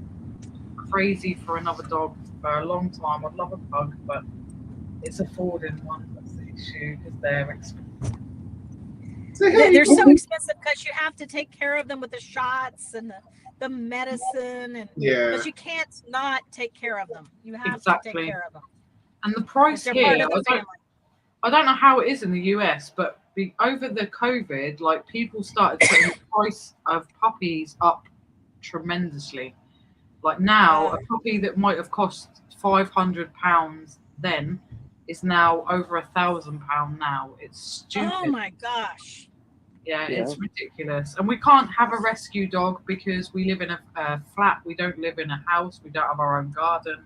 crazy for another dog for a long time. I'd love a pug, but it's affording one. That's the issue because they're expensive. They're so expensive because you have to take care of them with the shots and the medicine, and but you can't not take care of them. You have to take care of them. And the price They're here, part of the family. I don't know how it is in the US, but over the COVID, like people started putting the price of puppies up tremendously. Like now, a puppy that might have cost £500 then is now over £1,000 now. It's stupid. Oh my gosh. Yeah, it's ridiculous. And we can't have a rescue dog because we live in a flat. We don't live in a house. We don't have our own garden.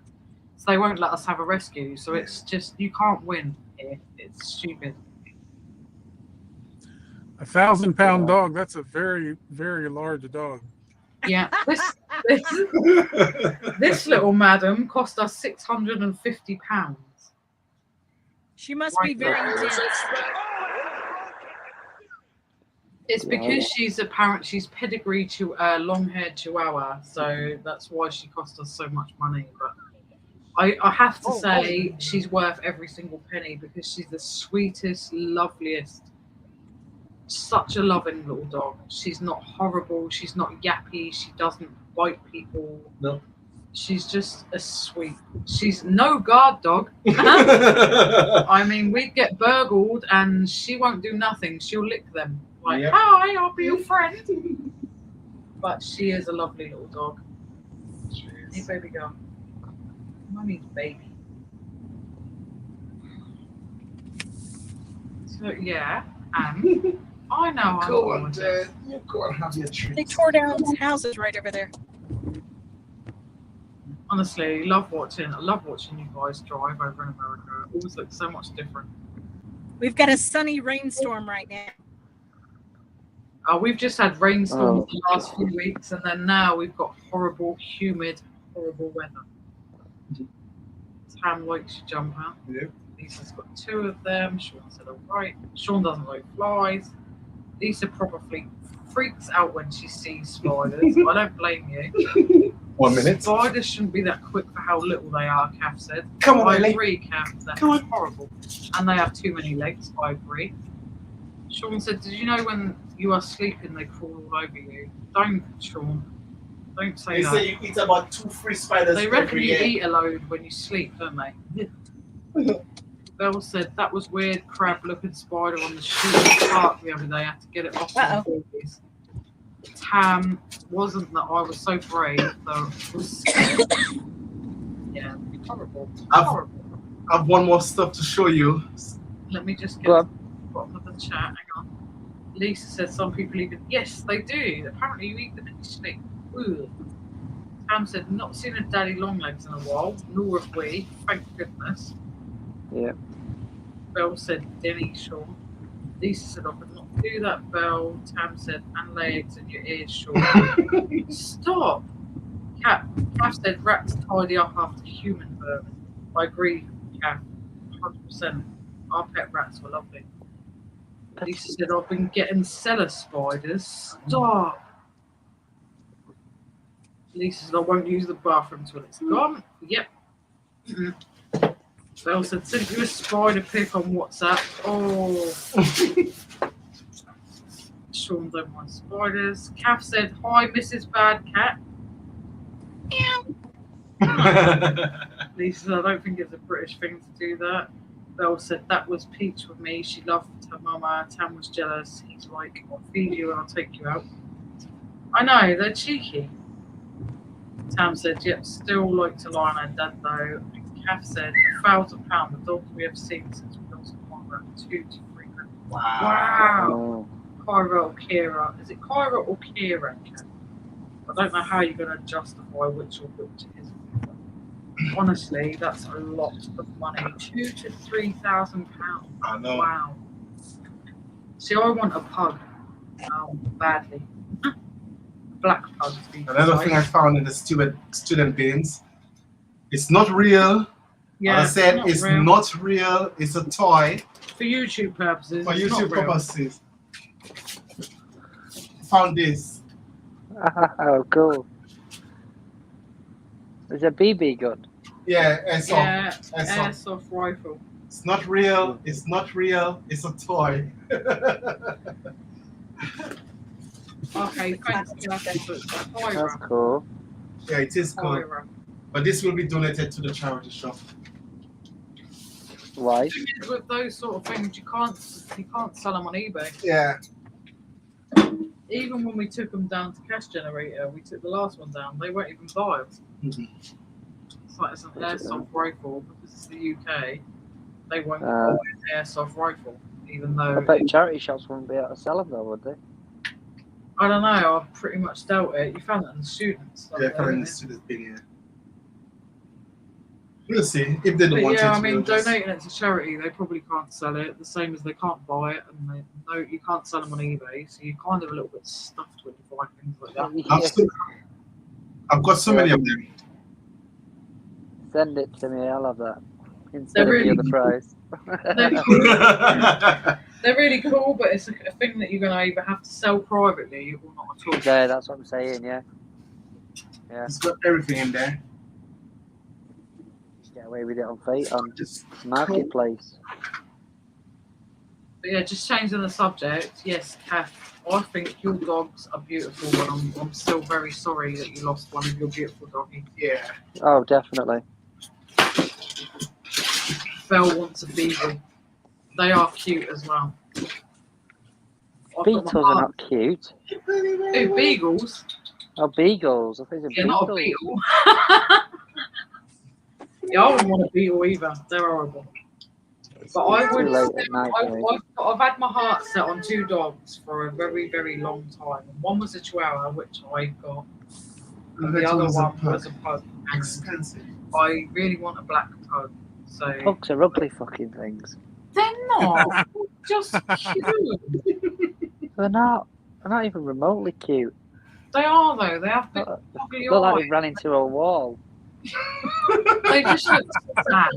So they won't let us have a rescue. So it's just, you can't win here. It's stupid. £1,000 dog. That's a very, very large dog. Yeah. This little madam cost us £650. She must be very intense. It's because she's pedigree to long-haired Chihuahua, so that's why she cost us so much money. But I have to say she's worth every single penny because she's the sweetest, loveliest, such a loving little dog. She's not horrible. She's not yappy. She doesn't bite people. No. She's just a sweet. She's no guard dog. I mean, we'd get burgled and she won't do nothing. She'll lick them. Like, hi, I'll be your friend. But she is a lovely little dog. Hey, baby girl. Mummy's baby. So, yeah, and I know Go on, Dad. You go and have your treat. They tore down houses right over there. Honestly, I love watching you guys drive over in America. It always looks so much different. We've got a sunny rainstorm right now. We've just had rainstorms the last few weeks, and then now we've got horrible, humid, horrible weather. Tam likes your jumper. Yeah. Lisa's got 2 of them. Sean said, all right. Sean doesn't like flies. Lisa probably freaks out when she sees spiders. I don't blame you. 1 minute. Spiders shouldn't be that quick for how little they are, Kath said. Come on, I Ellie. agree, Kath. That's Come on. horrible. And they have too many legs. I agree. Sean said, did you know when you are sleeping they crawl all over you? Don't, Sean. Don't say They that. say you eat about 2 free spiders They reckon every you year. eat a load when you sleep, don't they? Belle said that was weird crab-looking spider on the shooting park the other day. I had to get it off my babies. Tam wasn't that I was so brave though. It was yeah, horrible. Horrible. I have one more stuff to show you. Let me just get to the bottom of the chat. Hang on. Lisa said some people even yes, they do. Apparently you eat them in your sleep. Ugh. Tam said not seen a daddy long legs in a while, nor have we, thank goodness. Yeah. Belle said Denny, Sean. Lisa said I could not do that, Belle. Tam said and lay eggs in your ears, Sean. Stop. Kath said rats tidy up after human vermin. I agree, Kath. 100%. Our pet rats were lovely. Lisa said I've been getting cellar spiders. Stop. Lisa said I won't use the bathroom till it's gone. Yep. Belle said sent you a spider pic on WhatsApp. Oh. Sean don't mind spiders. Kath said hi, Mrs. Bad Cat. Lisa said I don't think it's a British thing to do that. Belle said that was Peach with me. She loved her mama. Tam was jealous. He's like, I'll feed you and I'll take you out. I know, they're cheeky. Tam said, yep, still like to lie on her dad though. And Kath said, £1,000. The dogs we have seen since we lost Kyra, 2 to 3 grand. Wow. Kyra or Kira. Is it Kyra or Kira? I don't know how you're going to justify which or which it is. Honestly, that's a lot of money. £2,000 to £3,000. I know. Wow. See, I want a pug. Badly. Black pug. To be Another precise. thing I found in the student bins, it's not real. Yeah, I said not it's real. not real. It's a toy For YouTube purposes. for it's not YouTube real. purposes. Found this. Oh, cool. There's a BB gun. Yeah, airsoft. Yeah, Airsoft. airsoft rifle. It's not real. It's not real. It's a toy. Okay, thanks, Kathy, but That's Kyra. cool. Yeah, it is cool. Kyra. But this will be donated to the charity shop. Why? With those sort of things, you can't sell them on eBay. Yeah. Even when we took them down to Cash Generator, we took the last one down. They won't even buy them. Mhm. It's like it's an airsoft rifle because it's the UK. They won't buy an airsoft rifle, even I though bet charity shops wouldn't be able to sell them though, would they? I don't know. I pretty much doubt it. You found it in the students. Stuff, Yeah, though, found in didn't the you? student bin here. We'll see. If they don't But want yeah, it, I mean, we'll just... donating it to charity, they probably can't sell it. The same as they can't buy it, and they no, you can't sell them on eBay. So you're kind of a little bit stuffed when you buy things like that. I've got so many of them. Send it to me, I'll have that. Instead They're of the really other price. They're cool. They're really cool, but it's a thing that you're going to either have to sell privately or not at all. Yeah, that's what I'm saying, yeah. Yeah. It's got everything in there. Just get away with it on fate on Marketplace. But yeah, just changing the subject. Yes, Kath, I think your dogs are beautiful, and I'm still very sorry that you lost one of your beautiful doggies. Yeah. Oh, definitely. Belle wants a beagle. They are cute as well. Beetles are not cute. Oh, beagles? Oh, beagles. I think it's Yeah, beetles. not a beetle. Yeah, I wouldn't want a beetle either. They're horrible. But I would. Too late at night, mate. I've had my heart set on 2 dogs for a very, very long time. One was a Chihuahua, which I got, and the other one was a pug. Expensive. I really want a black pug. So Pugs are ugly fucking things. they're not just cute. They're not even remotely cute. They are though. They have big Look ugly like eyes. we ran into a wall. They just look sad.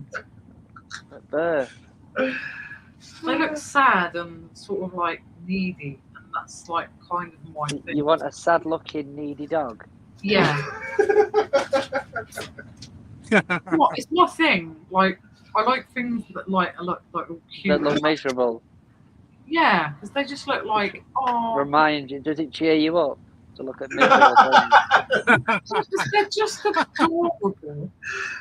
At birth. They look sad and sort of like needy, and that's like kind of my thing. You want a sad-looking, needy dog? Yeah. It's my thing. Like, I like things that like are like all cute. That look miserable. Yeah, because they just look like, oh. Remind you, does it cheer you up to look at miserable things? They're just adorable.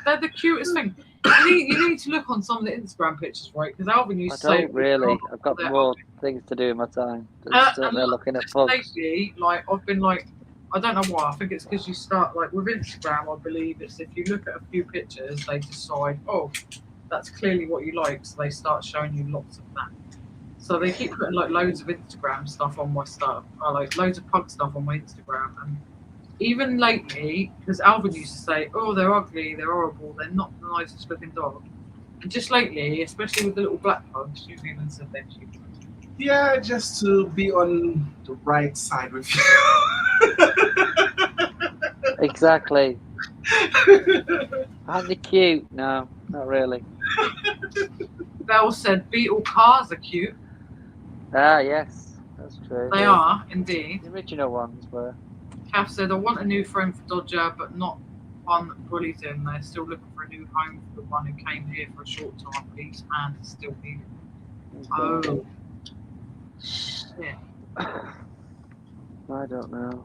They're the cutest thing. You need to look on some of the Instagram pictures, right? Because Alvin used to say, really. I've got more things to do in my time. They're looking at bugs. Lately, like, I've been like, I don't know why. I think it's because you start, like, with Instagram, I believe it's if you look at a few pictures, they decide, oh, that's clearly what you like. So they start showing you lots of that. So they keep putting like loads of Instagram stuff on my stuff, or like loads of pug stuff on my Instagram. And even lately, because Alvin used to say, oh, they're ugly, they're horrible, they're not the nicest looking dog. And just lately, especially with the little black pugs, you've even said they're cute. Yeah, just to be on the right side with you. Exactly. Aren't they cute? No, not really. Belle said beetle cars are cute. Ah, yes, that's true. They are, indeed. The original ones were. Kath said, I want a new friend for Dodger, but not one that bullies him. They're still looking for a new home for the one who came here for a short time, but his hand is still healing. Oh. Shit. I don't know.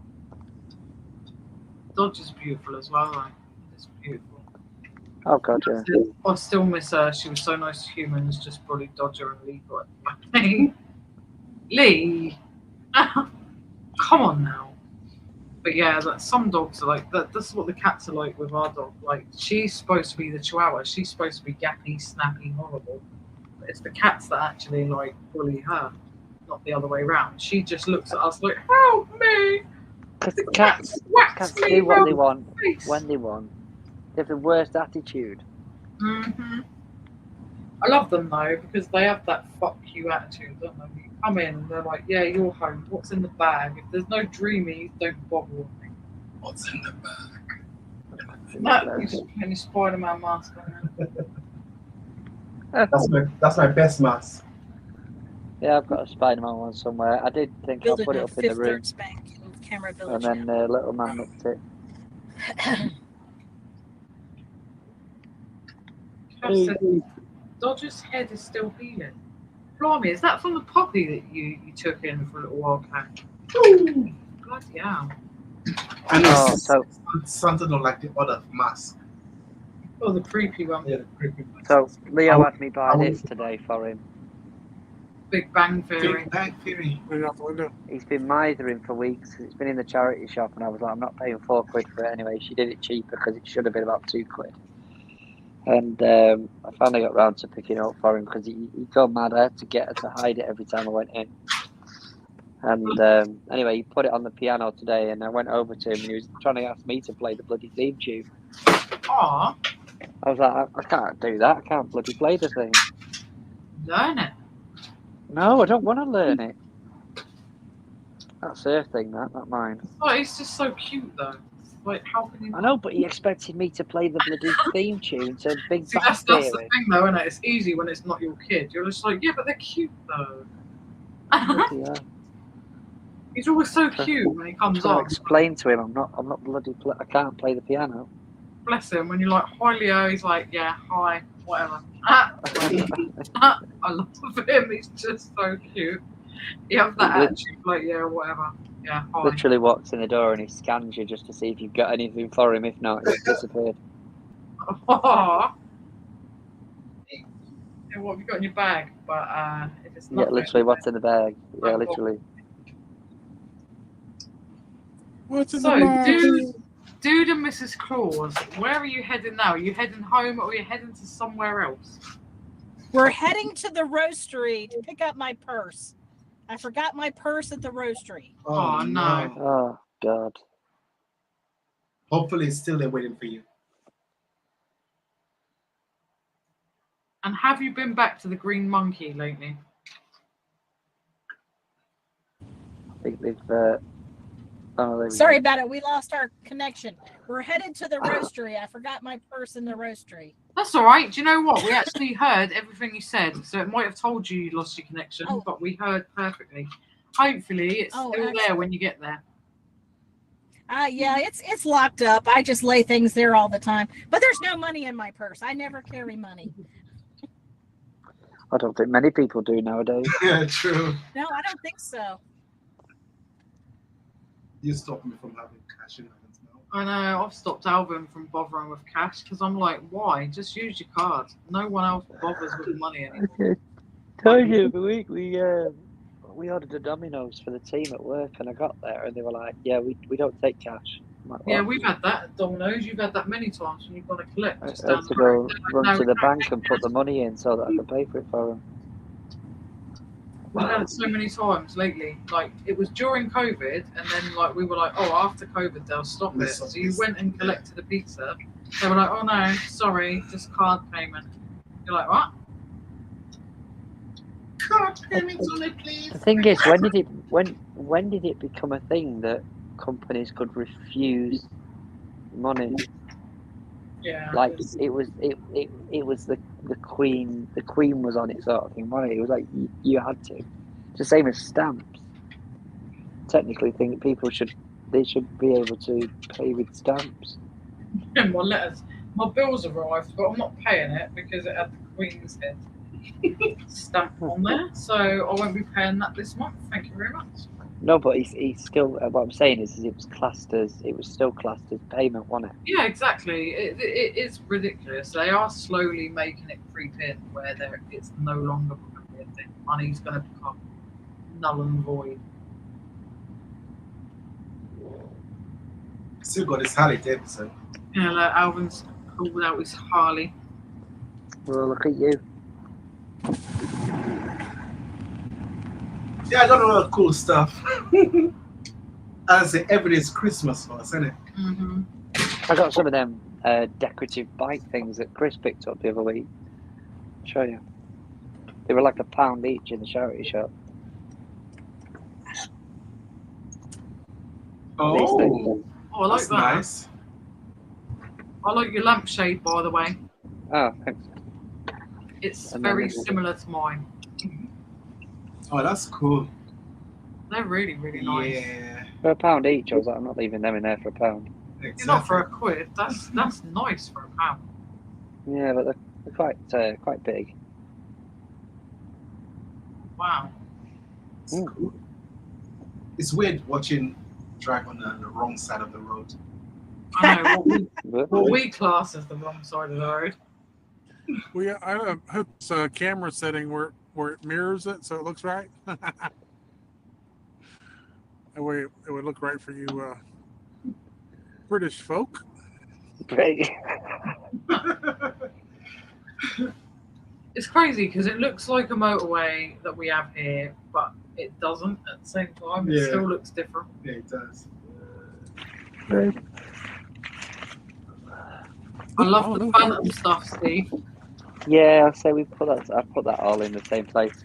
Dodger's beautiful as well, though. It's beautiful. Oh, God, yeah. I still miss her. She was so nice to humans, just bullied Dodger and Lee got it. Lee! Come on now. But yeah, like, some dogs are like that. That's what the cats are like with our dog. Like, she's supposed to be the Chihuahua. She's supposed to be gappy, snappy, horrible. But it's the cats that actually like bully her, not the other way around. She just looks at us like, help me! Because cats do what they want when they want. They have the worst attitude. Mm-hmm. I love them though because they have that fuck you attitude, don't they? You come in and they're like, yeah, you're home. What's in the bag? If there's no dreamies, don't bother with me. What's in the bag? No, you just put your Spider-Man mask on. That's my best mask. Yeah, I've got a Spider-Man one somewhere. I did think I'll put it up in the room. Camera and then little man nicked it. Dodger's head is still healing. Blimey, is that from the puppy that you took in for a little while back? Bloody hell. I know, Santa don't like the other mask. Oh, the creepy one. Yeah, the creepy one. So Leo had me buy this today for him. Big Bang Theory. Big Bang Theory. He's been misering for weeks. It's been in the charity shop, and I was like, I'm not paying £4 for it anyway. She did it cheaper because it should have been about £2. And I finally got round to picking it up for him because he got mad. I had to get her to hide it every time I went in. And anyway, he put it on the piano today, and I went over to him, and he was trying to ask me to play the bloody theme tune. Aww. I was like, I can't do that. I can't bloody play the thing. Learn it. No, I don't want to learn it. That's her thing, not mine. Oh, it's just so cute, though. Like, how can you... I know, but he expected me to play the bloody theme tune to Big Bang that's Theory. the thing, though, isn't it? It's easy when it's not your kid. You're just like, yeah, but they're cute, though. Yeah. He's always so cute when he comes on. Explain to him, I'm not bloody. I can't play the piano. Bless him. When you're like, hi, Leo, he's like, yeah, hi, whatever. I love him. He's just so cute. You have that attitude, like, yeah, whatever. Yeah, hi. Literally walks in the door and he scans you just to see if you've got anything for him. If not, he's disappeared. Yeah, what have you got in your bag? But if it's not literally, what's in the bag? Yeah, literally. What's in the bag? Dude and Mrs. Claus, where are you heading now? Are you heading home or are you heading to somewhere else? We're heading to the roastery to pick up my purse. I forgot my purse at the roastery. Oh, no. Oh, God. Hopefully it's still there waiting for you. And have you been back to the Green Monkey lately? I think they've Oh, there we Sorry go. about it. We lost our connection. We're headed to the roastery. I forgot my purse in the roastery. That's all right. Do you know what? We actually heard everything you said, so it might have told you lost your connection, but we heard perfectly. Hopefully, it's still there when you get there. Yeah, it's locked up. I just lay things there all the time. But there's no money in my purse. I never carry money. I don't think many people do nowadays. Yeah, true. No, I don't think so. You stopped me from having cash in hands now. I know. I've stopped Alvin from bothering with cash because I'm like, why? Just use your card. No one else bothers with money anymore. Told you the week we ordered a Domino's for the team at work, and I got there and they were like, "Yeah, we don't take cash." I'm like, Yeah, "What?" we've had that at Domino's. You've had that many times when you've got to collect. I Just had down to the go road. run to the bank and put the money in so that I could pay for it for them. We've had it so many times lately. Like it was during COVID, and then like we were like, oh, after COVID they'll stop it. So you went and collected a pizza. They were like, oh no, sorry, just card payment. You're like, what? Card payments on it, please. The thing is, when did it become a thing that companies could refuse money? Yeah. Like it was the Queen. The Queen was on it, sort of thing. Money. It was like you had to. It's the same as stamps. Technically, think people should be able to pay with stamps. And my letters, my bills arrived, but I'm not paying it because it had the Queen's head stamp on there. So I won't be paying that this month. Thank you very much. No, but he's still. What I'm saying is it was still classed as payment, wasn't it? Yeah, exactly. It is ridiculous. They are slowly making it creep in where it's no longer going to be a thing. Money's going to become null and void. Still got this Harley Davidson. Yeah, like Alvin's called out his Harley. Well, look at you. Yeah, I got a lot of cool stuff. As I say, every day is Christmas for us, isn't it? Mm-hmm. I got some of them decorative bike things that Chris picked up the other week. I'll show you. They were like £1 each in the charity shop. Oh, I like that's that. nice. I like your lampshade, by the way. Oh, thanks. It's very similar to mine. Oh, that's cool. They're really, really nice. Yeah. For £1 each, I was like, I'm not leaving them in there for £1. Exactly. Not for £1. That's nice for £1. Yeah, but they're quite big. Wow. It's cool. It's weird watching drag on the wrong side of the road. I know what we class as the wrong side of the road. I hooked a camera setting where it mirrors it, so it looks right. That way it would look right for you, British folk. Great. It's crazy because it looks like a motorway that we have here, but it doesn't at the same time. It still looks different. Yeah, it does. Right. I love the phantom stuff, Steve. Yeah, I'll say I put that all in the same place.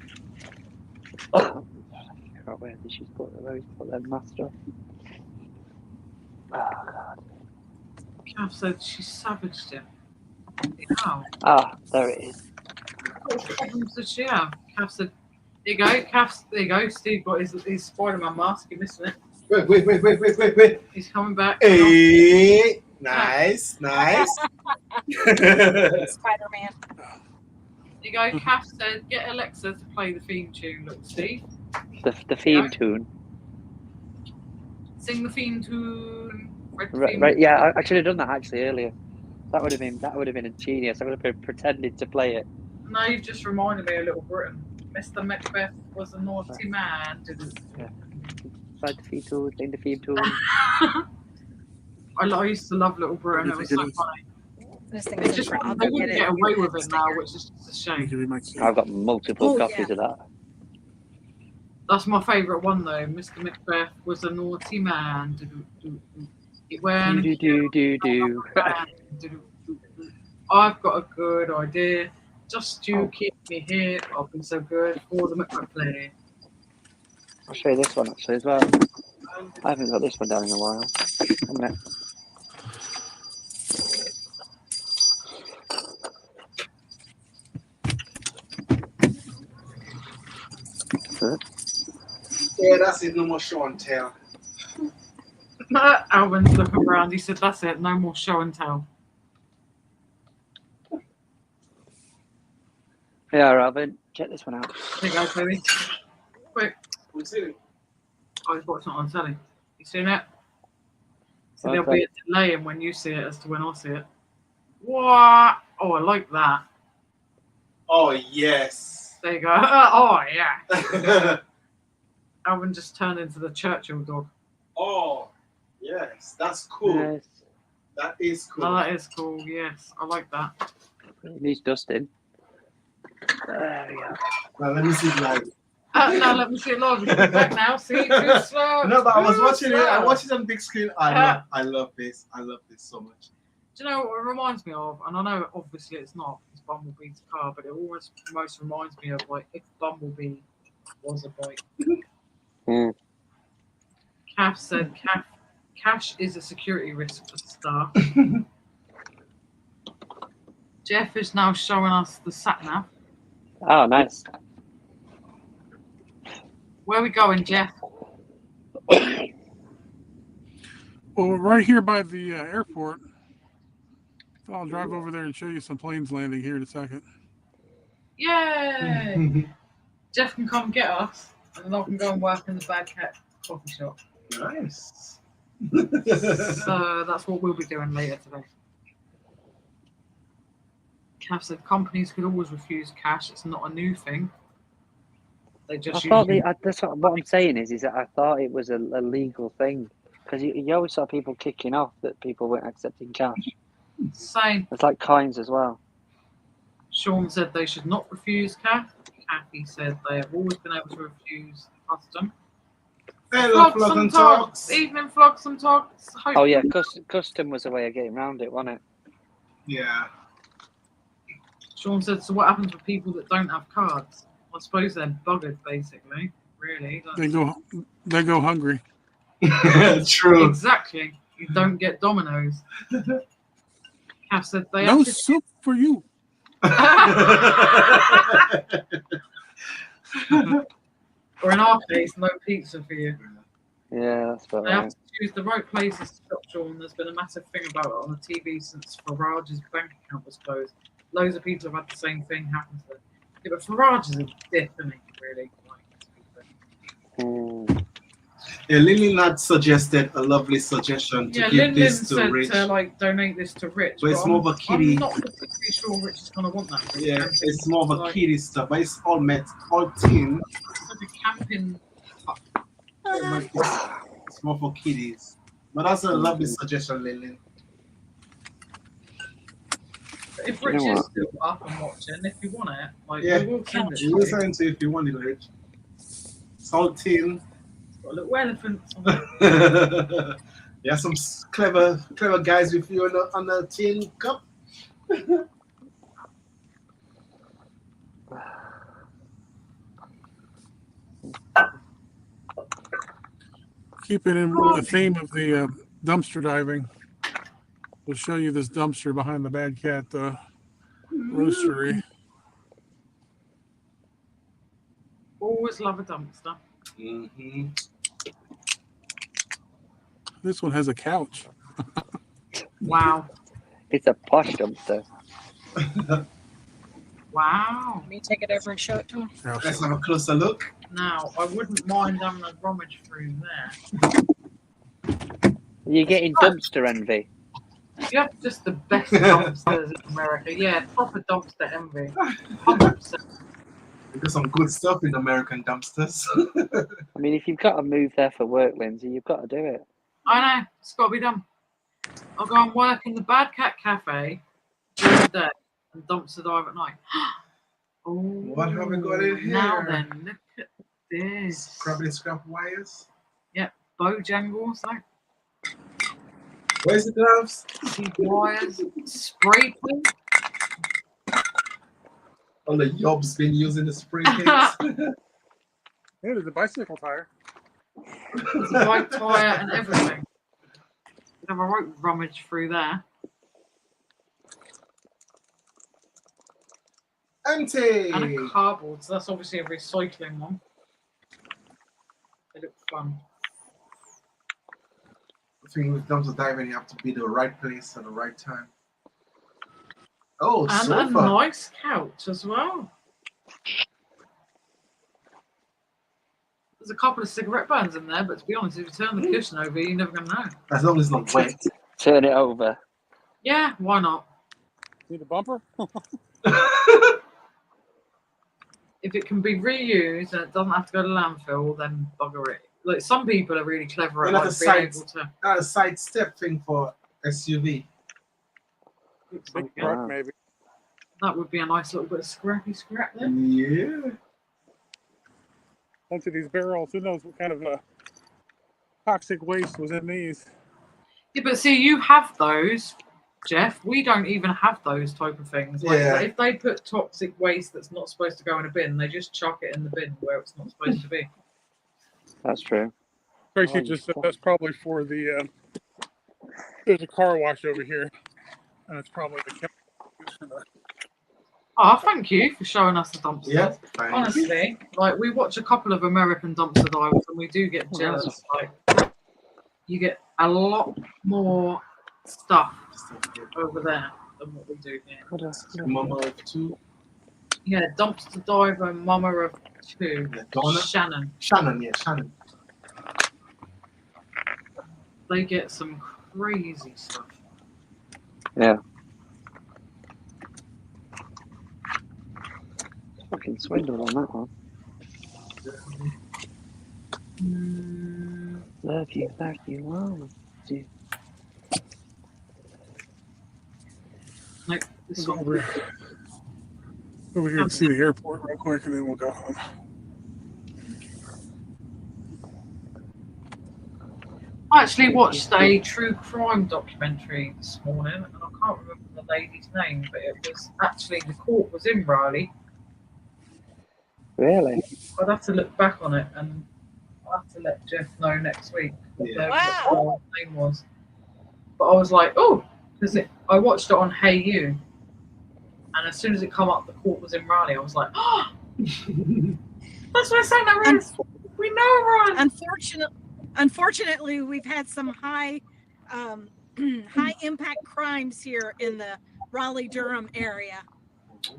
Where did she put that master? Oh God. Kath said she savaged him. How? Ah, there it is. What problems did she have? Kath said, there you go, Kath, there you go. Steve got his Spider-Man mask. You're missing it. Wait. He's coming back. Hey, nice. Spider-Man. There you go. Kath said, get Alexa to play the theme tune. Look, Steve. The theme tune. Sing the theme tune. Right. Yeah, I should have done that actually earlier. That would have been a genius. I would have been pretending to play it. No, you've just reminded me of Little Britain. Mr. Macbeth was a naughty man. Yeah. Play the theme tune. Sing the theme tune. I used to love Little Britain. It was so funny. This thing It's is just, I'll they go wouldn't get get it. away with it now, which is just a shame. I've got multiple copies of that. That's my favourite one though. Mr. Macbeth was a naughty man. I've got a good idea. Just you keep me here. I'll be so good for the Macbeth play. I'll show you this one actually as well. I haven't got this one down in a while. Haven't it? Yeah, that's it. No more show and tell. Alvin's looking around. He said, "That's it. No more show and tell." Yeah, Robin, check this one out. There you go, baby. Quick. What's it? Oh, he's watching it on telly. You seen it? So Okay. there'll be a delay in when you see it as to when I see it. What? Oh, I like that. Oh yes. There you go. Oh yeah. Alvin just turned into the Churchill dog. Oh yes, that's cool. Yes. That is cool. Oh, that is cool. Yes, I like that. It needs dusting. There we go. Well, let me see it live. Now let me see it live. Back now. See, too slow. No, but I was Too watching it. I slow. watched it on big screen. I love this. I love this so much. Do you know what it reminds me of? And I know obviously it's not. It's Bumblebee's car, but it almost most reminds me of like if Bumblebee was a bike. Mm. Cav said Cash is a security risk for staff. Jeff is now showing us the sat nav. Oh, nice. Where are we going, Jeff? Well, we're right here by the airport. So I'll drive over there and show you some planes landing here in a second. Yay! Jeff can come get us, and then I can go and work in the Bad Cat coffee shop. Nice. So that's what we'll be doing later today. Cav said companies could always refuse cash. It's not a new thing. They just That's what I'm saying is that I thought it was a legal thing because you always saw people kicking off that people weren't accepting cash. Same. It's like coins as well. Sean said they should not refuse cash. Kathy said they have always been able to refuse custom. Hello, Flog and Talks. Evening, Flogs and Talks. Oh yeah, custom was a way of getting around it, wasn't it? Yeah. Sean said, so what happens with people that don't have cards? I suppose they're buggered, basically. Really. They go hungry. True. Exactly. You don't get Dominoes. Cav said they No actually... soup for you. Or in our case, no pizza for you. Yeah, that's about They have right. to choose the right places to shop, Sean. There's been a massive thing about it on the TV since Farage's bank account was closed. Loads of people have had the same thing happen to them. Yeah, but Farage is a dick, isn't he? Really. Yeah, Lillian had suggested a lovely suggestion to give this to said Rich. to like donate this to Rich. But it's more of a kiddie. I'm not particularly sure Rich is gonna want that. Really. Yeah, it's more of a like, kiddie stuff, but it's all teen. It's like a camping. It's more for kiddies. But that's a lovely suggestion, Lillian. If Rich is still up and watching, if you want it, like Yeah, we will send it. we'll send it to you if you want it, Rich. Saltine. Got a little elephant on it. Yeah, some clever guys with you on the tin cup. Keeping in with the theme of the dumpster diving, we'll show you this dumpster behind the Bad Cat roastery. Always love a dumpster. Mm-hmm. This one has a couch. Wow. It's a posh dumpster. Wow. Let me take it over and show it to him. Let's have a closer look. Now, I wouldn't mind having a rummage through there. You're getting dumpster envy. You have just the best dumpsters in America. Yeah, proper dumpster envy. 100%. There's some good stuff in American dumpsters. I mean, if you've got to move there for work, Lindsay, you've got to do it. I know, it's got to be done. I'll go and work in the Bad Cat Cafe during the day and dumpster dive at night. Oh, What have we got in here? Now then, look at this. Probably scrap wires. Yep, Bojangles, like Where's the gloves? see wires, spray paint. All the yobs been using the spray paints. Yeah, there's a bicycle tire. There's a bike tyre and everything. You'd have a right rummage through there. Empty. And a cardboard, so that's obviously a recycling one. They look fun. The thing with dumpster diving, you have to be the right place at the right time. Oh, and sofa. a nice couch as well. There's a couple of cigarette burns in there, but to be honest, if you turn the cushion over, you're never going to know. As long as it's not wet. Turn it over. Yeah, why not? Need a bumper? If it can be reused and it doesn't have to go to landfill, then bugger it. Like some people are really clever at Like like, a being side, able to. a side step thing for SUV. Looks like it. Right, maybe. That would be a nice little bit of scrappy scrap there. Yeah. Into these barrels, who knows what kind of toxic waste was in these? Yeah, but see, you have those, Jeff. We don't even have those type of things. Like, Yeah. if they put toxic waste that's not supposed to go in a bin, they just chuck it in the bin where it's not supposed to be. That's true. Tracy just said that's probably for the. There's a car wash over here, and it's probably the chemicals for the. Oh, thank you for showing us the dumpsters. Yeah, thanks. Honestly, like we watch a couple of American dumpster divers and we do get jealous. Like you get a lot more stuff over there than what we do here. Mama of two. Yeah, dumpster diver, mama of two. Yeah, Donna. Shannon. Shannon. They get some crazy stuff. Yeah. Fucking swindle on that one. Love you like you want to. Like this one. Over here to see the airport real quick, and then we'll go home. I actually watched a true crime documentary this morning, and I can't remember the lady's name, but it was actually the court was in Raleigh. Really? I'd have to look back on it, and I'll have to let Jeff know next week what the name was. But I was like, oh, because I watched it on Hey You, and as soon as it come up, the court was in Raleigh. I was like, oh, that's where Santa is. We know Raleigh. Unfortunately, we've had some high impact crimes here in the Raleigh-Durham area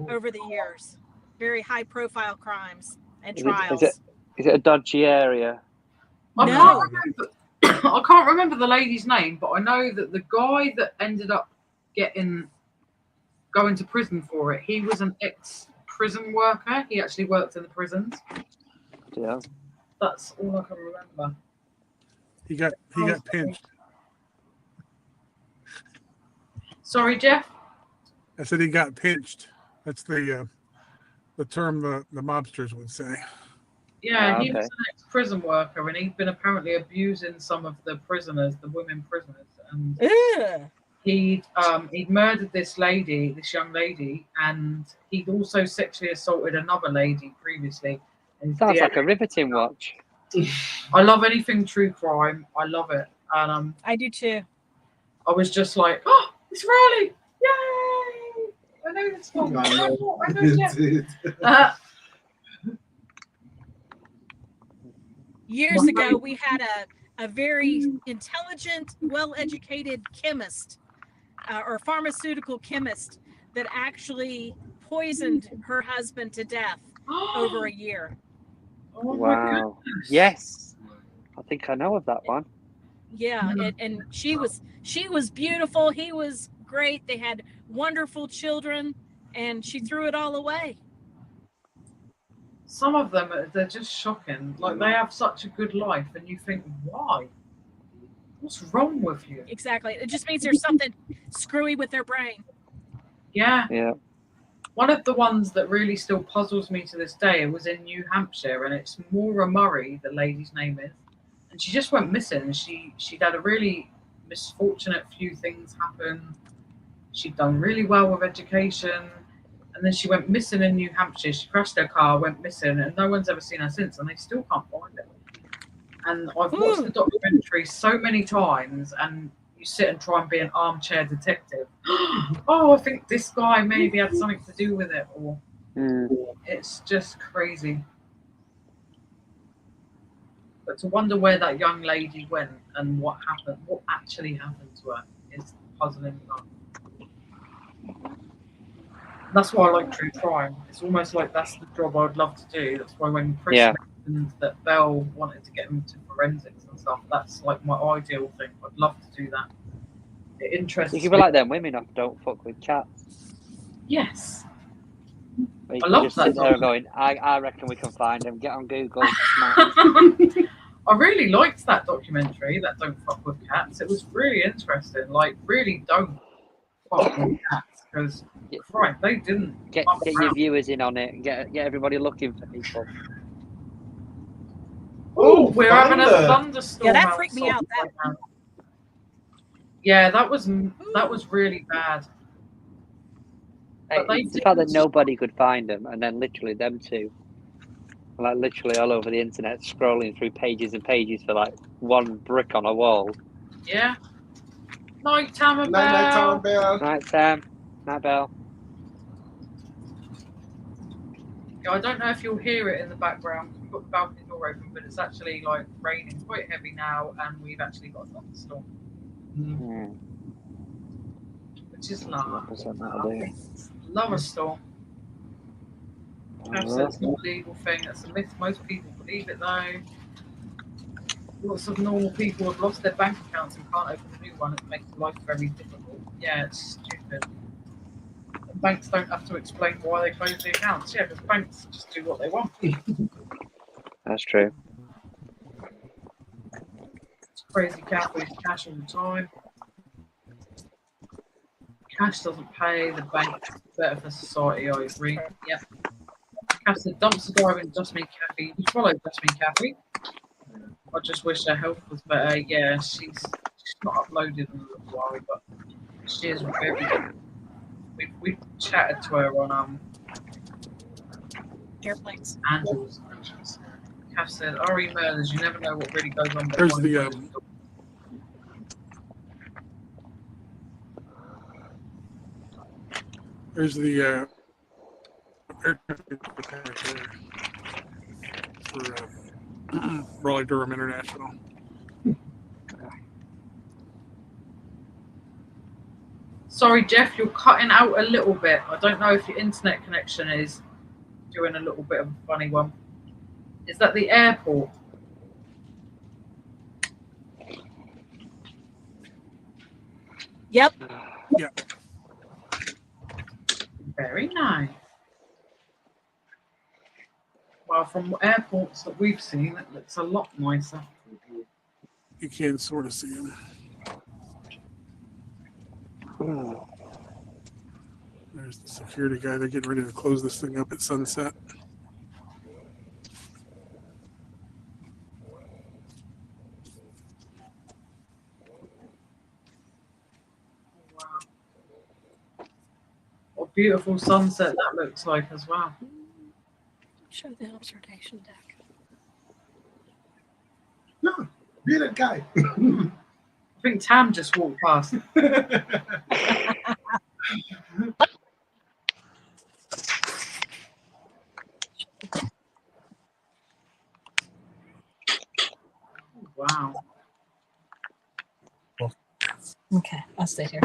over the years. Very high profile crimes and trials. Is it a dodgy area? I can't remember the lady's name, but I know that the guy that ended up going to prison for it, he was an ex-prison worker. He actually worked in the prisons. Yeah. That's all I can remember. He got pinched. Sorry, Jeff? I said he got pinched. That's the term the mobsters would say. Yeah, he was an ex-prison worker, and he'd been apparently abusing some of the prisoners, the women prisoners, and he'd murdered this young lady, and he'd also sexually assaulted another lady previously. And Sounds like a riveting watch. I love anything true crime. I love it, and I do too. I was just like, oh, it's Raleigh! Yay! I know this one. I know Jeff. Years ago, we had a very intelligent, well-educated chemist or pharmaceutical chemist that actually poisoned her husband to death over a year. Oh wow. Yes. I think I know of that one. Yeah, and she was beautiful. He was great. They had wonderful children, and she threw it all away. Some of them, they're just shocking. Like, they have such a good life, and you think, why? What's wrong with you? Exactly. It just means there's something screwy with their brain. Yeah. Yeah. One of the ones that really still puzzles me to this day, it was in New Hampshire, and it's Maura Murray, the lady's name is. And she just went missing. She'd had a really misfortunate few things happen. She'd done really well with education. And then she went missing in New Hampshire. She crashed her car, went missing, and no one's ever seen her since, and they still can't find her. And I've watched the documentary so many times, and you sit and try and be an armchair detective. Oh, I think this guy maybe had something to do with it, or it's just crazy. But to wonder where that young lady went and what happened, what actually happened to her, is puzzling enough. That's why I like true crime. It's almost like that's the job I'd love to do. That's why when Chris mentioned that Belle wanted to get into forensics and stuff, that's like my ideal thing. I'd love to do that. It interests me. You could be like them women off Don't Fuck With Cats. Yes. Where you I can love just that sit there and documentary. going, I reckon we can find them. Get on Google. I really liked that documentary, that Don't Fuck With Cats. It was really interesting. Like, really don't fuck with cats, because right, they didn't get your viewers in on it and get everybody looking for people. Oh, we're having a thunderstorm. Yeah, that freaked me out. Yeah, that was really bad. But It's the fact that nobody could find them, and then literally them two, like literally all over the internet, scrolling through pages and pages for like one brick on a wall. Yeah. Night, Tam and Night, Belle. Tam and Belle. Night, Tam. Night, Belle. Yeah, I don't know if you'll hear it in the background. We've got the balcony door open, but it's actually like raining quite heavy now, and we've actually got a thunderstorm. Which is lovely. Love a storm. It's not a legal thing. That's a myth. Most people believe it though. Lots of normal people have lost their bank accounts and can't open a new one. It makes life very difficult. Yeah, it's stupid. And banks don't have to explain why they close the accounts. Yeah, because banks just do what they want. That's true. It's crazy. Cat with cash all the time. Cash doesn't pay. The bank's better for society. I agree. Yep. Cash said dumpster driving. Just Me Kathy. You follow Just Me Kathy. I just wish her health was better. Yeah, she's not uploaded in a little while, but she is very good. We've chatted to her on airplanes. Angels. Kath said, "Our emailers, you never know what really goes on." There's the air for Raleigh Durham International. Sorry, Jeff, you're cutting out a little bit. I don't know if your internet connection is doing a little bit of a funny one. Is that the airport? Yep. Yep. Very nice. Well, from airports that we've seen, it looks a lot nicer. You can sort of see them. There's the security guy. They're getting ready to close this thing up at sunset. Wow. What a beautiful sunset that looks like as well. Show the observation deck. No, be that guy. I think Tam just walked past. Wow. Okay, I'll stay here.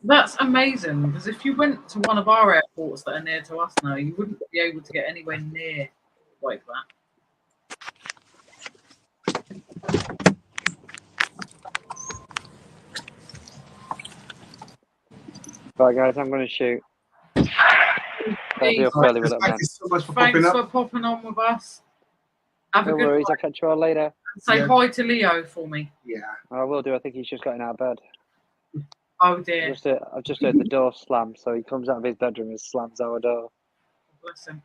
That's amazing, because if you went to one of our airports that are near to us now, you wouldn't be able to get anywhere near like that. Right, guys, I'm going to shoot. Thank you so much for Thanks popping up. for popping on with us. Have No a good worries, night. I'll catch you all later. Say hi to Leo for me. Yeah. I will do. I think he's just gotten out of bed. Oh dear. I've just heard the door slam, so he comes out of his bedroom and slams our door. Bless him.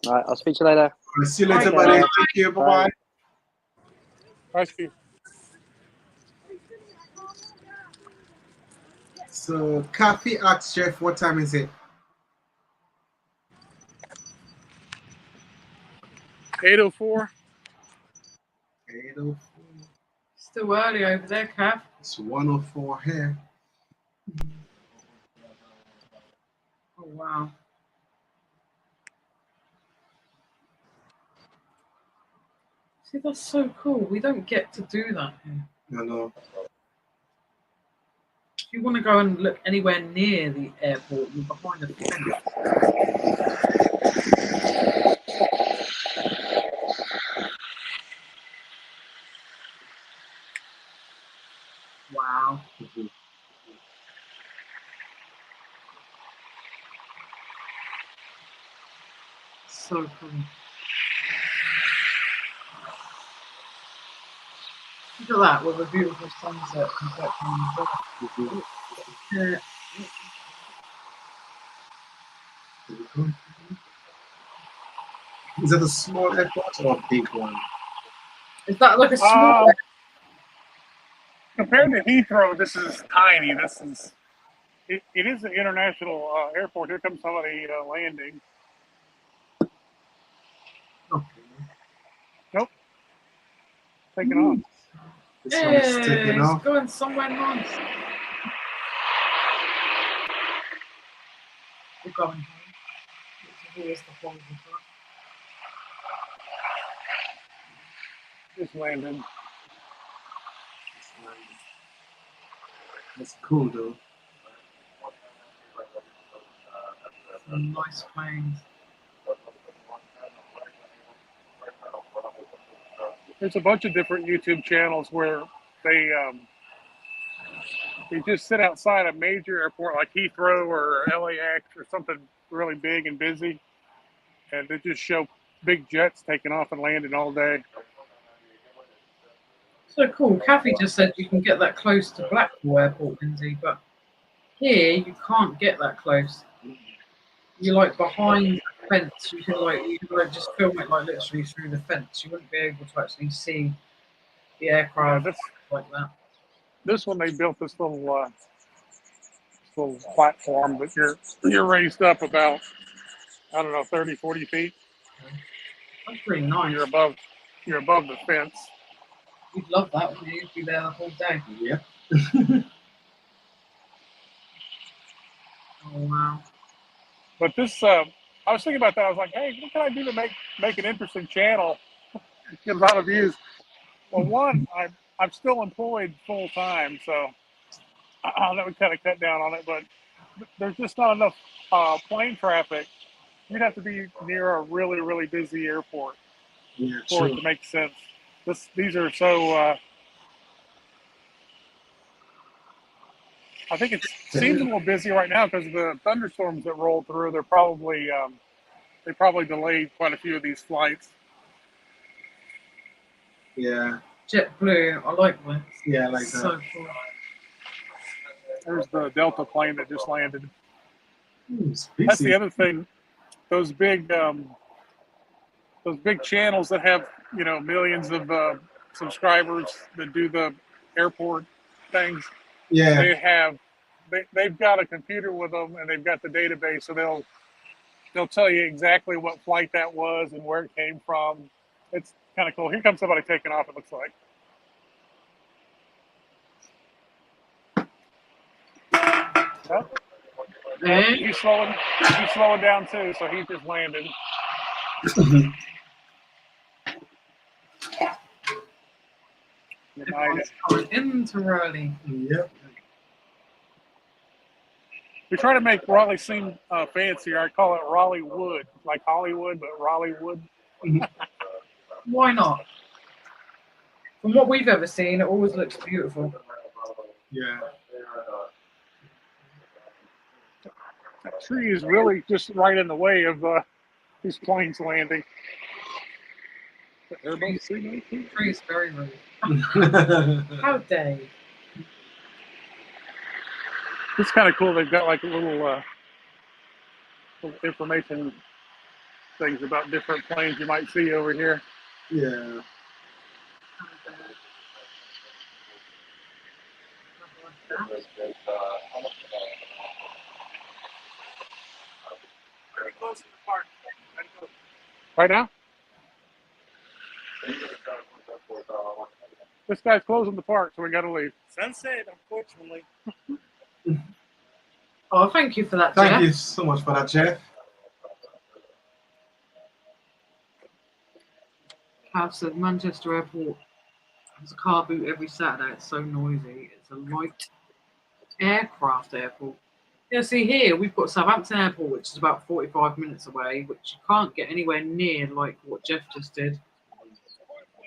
All right, I'll speak to you later. I'll see you later, buddy. Thank you. Bye-bye. Bye, Steve. So, Kathy asked Jeff, what time is it? 8:04. 8:04. Still early over there, Cav. It's 1:04 here. Oh wow. See, that's so cool. We don't get to do that here. I know. If you want to go and look anywhere near the airport, you're behind a fence. Wow. So cool. Look at that with a beautiful sunset and background. Yeah. Is that a small airport or a big one? Is that like a small? Compared to Heathrow, this is tiny. It is an international airport. Here comes somebody landing. Okay. Nope. Taking off. This one is taking It's off. going somewhere nice. We're going home. Which is always the horrible part. Just landing. That's cool though. Some nice planes. There's a bunch of different YouTube channels where they just sit outside a major airport like Heathrow or LAX or something really big and busy, and they just show big jets taking off and landing all day. So cool. Kathy just said you can get that close to Blackpool Airport, Lindsay, but here you can't get that close. You're like behind the fence. You can just film it like literally through the fence. You wouldn't be able to actually see the aircraft like that. This one they built this little platform, but you're raised up about, I don't know, 30, 40 feet. That's pretty nice. You're above the fence. You'd love that, wouldn't you? You'd be there the whole day. Yep. Oh wow. But this, I was thinking about that. I was like, hey, what can I do to make an interesting channel, get a lot of views? Well, one, I'm still employed full time, so that would kind of cut down on it. But there's just not enough plane traffic. You'd have to be near a really, really busy airport for it to make sense. These are so. I think it seems a little busy right now because of the thunderstorms that roll through. They're probably they probably delayed quite a few of these flights. Yeah. JetBlue, I like this. Yeah, I like so that. Cool. There's the Delta plane that just landed. That's the other thing. Those big channels that have millions of subscribers that do the airport things. Yeah. They've got a computer with them and they've got the database, so they'll tell you exactly what flight that was and where it came from. It's kind of cool. Here comes somebody taking off, it looks like. He's slowing down too, so he's just landing. Everyone's coming in too early. Yep. We try to make Raleigh seem fancier. I call it Raleigh Wood, like Hollywood, but Raleigh Wood. Why not? From what we've ever seen, it always looks beautiful. Yeah. That tree is really just right in the way of these planes landing. Everybody see me? The tree is very rude. How dare you? It's kind of cool. They've got like a little information things about different planes you might see over here. Yeah. Right now? This guy's closing the park, so we got to leave. Sunset, unfortunately. Oh, thank you for that, Thank Jeff. you so much for that, Jeff. Cav said Manchester Airport has a car boot every Saturday. It's so noisy. It's a light aircraft airport. Yeah, see here we've got Southampton Airport, which is about 45 minutes away, which you can't get anywhere near like what Jeff just did.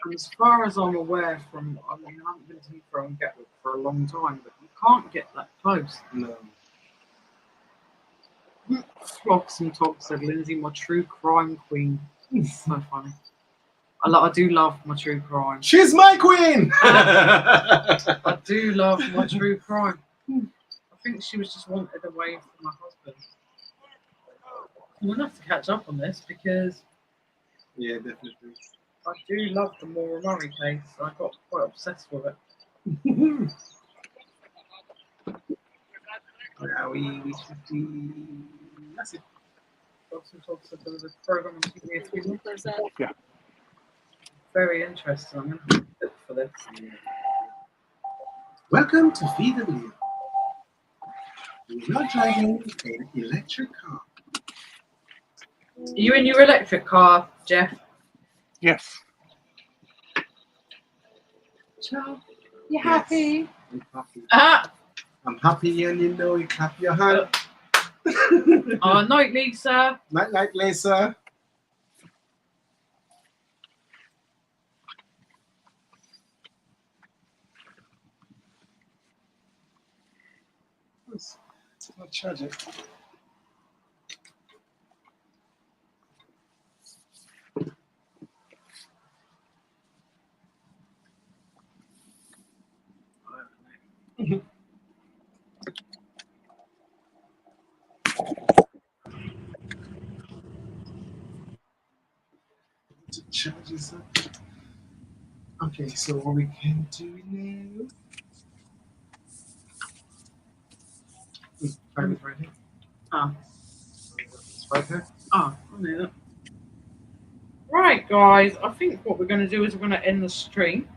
And as far as I'm aware from, I mean, I haven't been to Heathrow and Gatwick for a long time, but you can't get that close. No. Flocks and Togs said, Lindsay, my true crime queen. So funny. I do love my true crime. She's my queen! I do love my true crime. I think she was just wanted away from my husband. I'm going to have to catch up on this because Yeah, definitely. I do love the Maura Murray case. I got quite obsessed with it. Yeah, we should be. That's it. Flocks and Togs said there was a program on TV a few months There's that. Yeah. Very interesting. I'm going to have to look for this. Welcome to Feed the Wheel. We're not driving an electric car. Are you in your electric car, Jeff? Yes. Ciao. You happy? I'm happy. Ah! I'm happy, and you know, you clap your hand. Oh, night, Lisa. Night, night, Lisa. It's not tragic. To charge this up. Okay, so what we can do now. Time is right here. Ah. It's right here. Oh, I knew that. Right, guys, I think what we're going to do is we're going to end the stream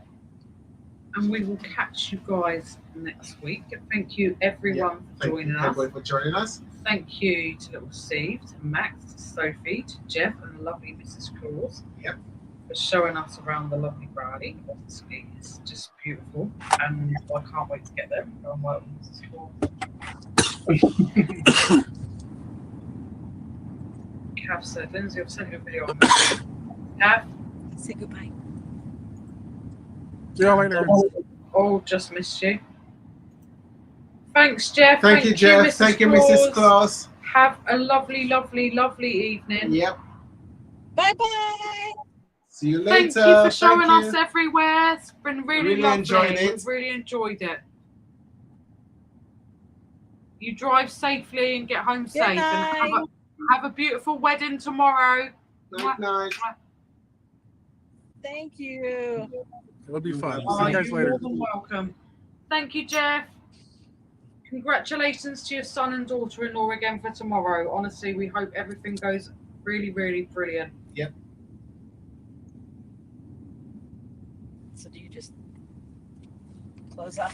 and we will catch you guys next week. Thank you, everyone, for Thank joining you, us. everyone, for joining us. Thank you to little Steve, to Max, to Sophie, to Jeff, and the lovely Mrs. Claus. Yep. For showing us around the lovely Brownie. Obviously, it's just beautiful, and I can't wait to get there. I'm welcome Mrs. Claus. Cav said, Lindsay, I've sent you a video on that. Cav? Say goodbye. See you later. Oh, just missed you. Thanks, Jeff. Thank you, Jeff. Mrs. Thank you, Claus. Mrs. Claus. Have a lovely, lovely, lovely evening. Yep. Bye-bye. See you later. Thank you for showing Thank us you. everywhere. It's been really lovely. enjoyed it. We've really enjoyed it. You drive safely and get home safe. And have a beautiful wedding tomorrow. Night, night. Thank you. It'll be fun. Oh, See you guys you're later. more than welcome. Thank you, Jeff. Congratulations to your son and daughter-in-law again for tomorrow. Honestly, we hope everything goes really, really brilliant. Yep. So do you just close up?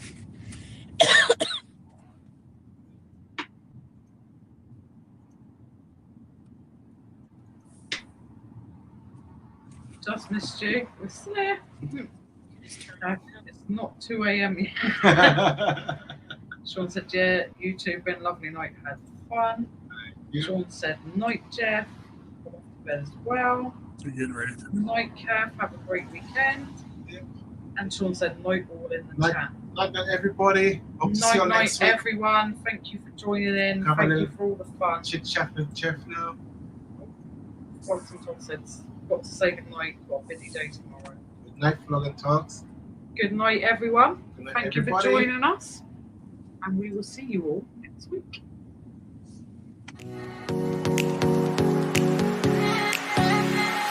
Just missed you. We're still there. It's not 2 a.m. yet. Sean said, yeah, you two been lovely night, had fun. Sean said, night, Jeff. Come off to bed as well. You're getting ready. Night, Kev. Have a great weekend. Yep. And Sean said, night, all in the Night. chat. Night, night, everybody. Hope to see you Night, night, next week. everyone. Thank you for joining in. Have a Thank you little for all the fun. Chit chat with Jeff now. Flocks and Togs said, got to say goodnight. Got a busy day tomorrow. Good night, Vlog and Talks. Good night, everyone. Good night, Thank you for everybody. joining us. And we will see you all next week.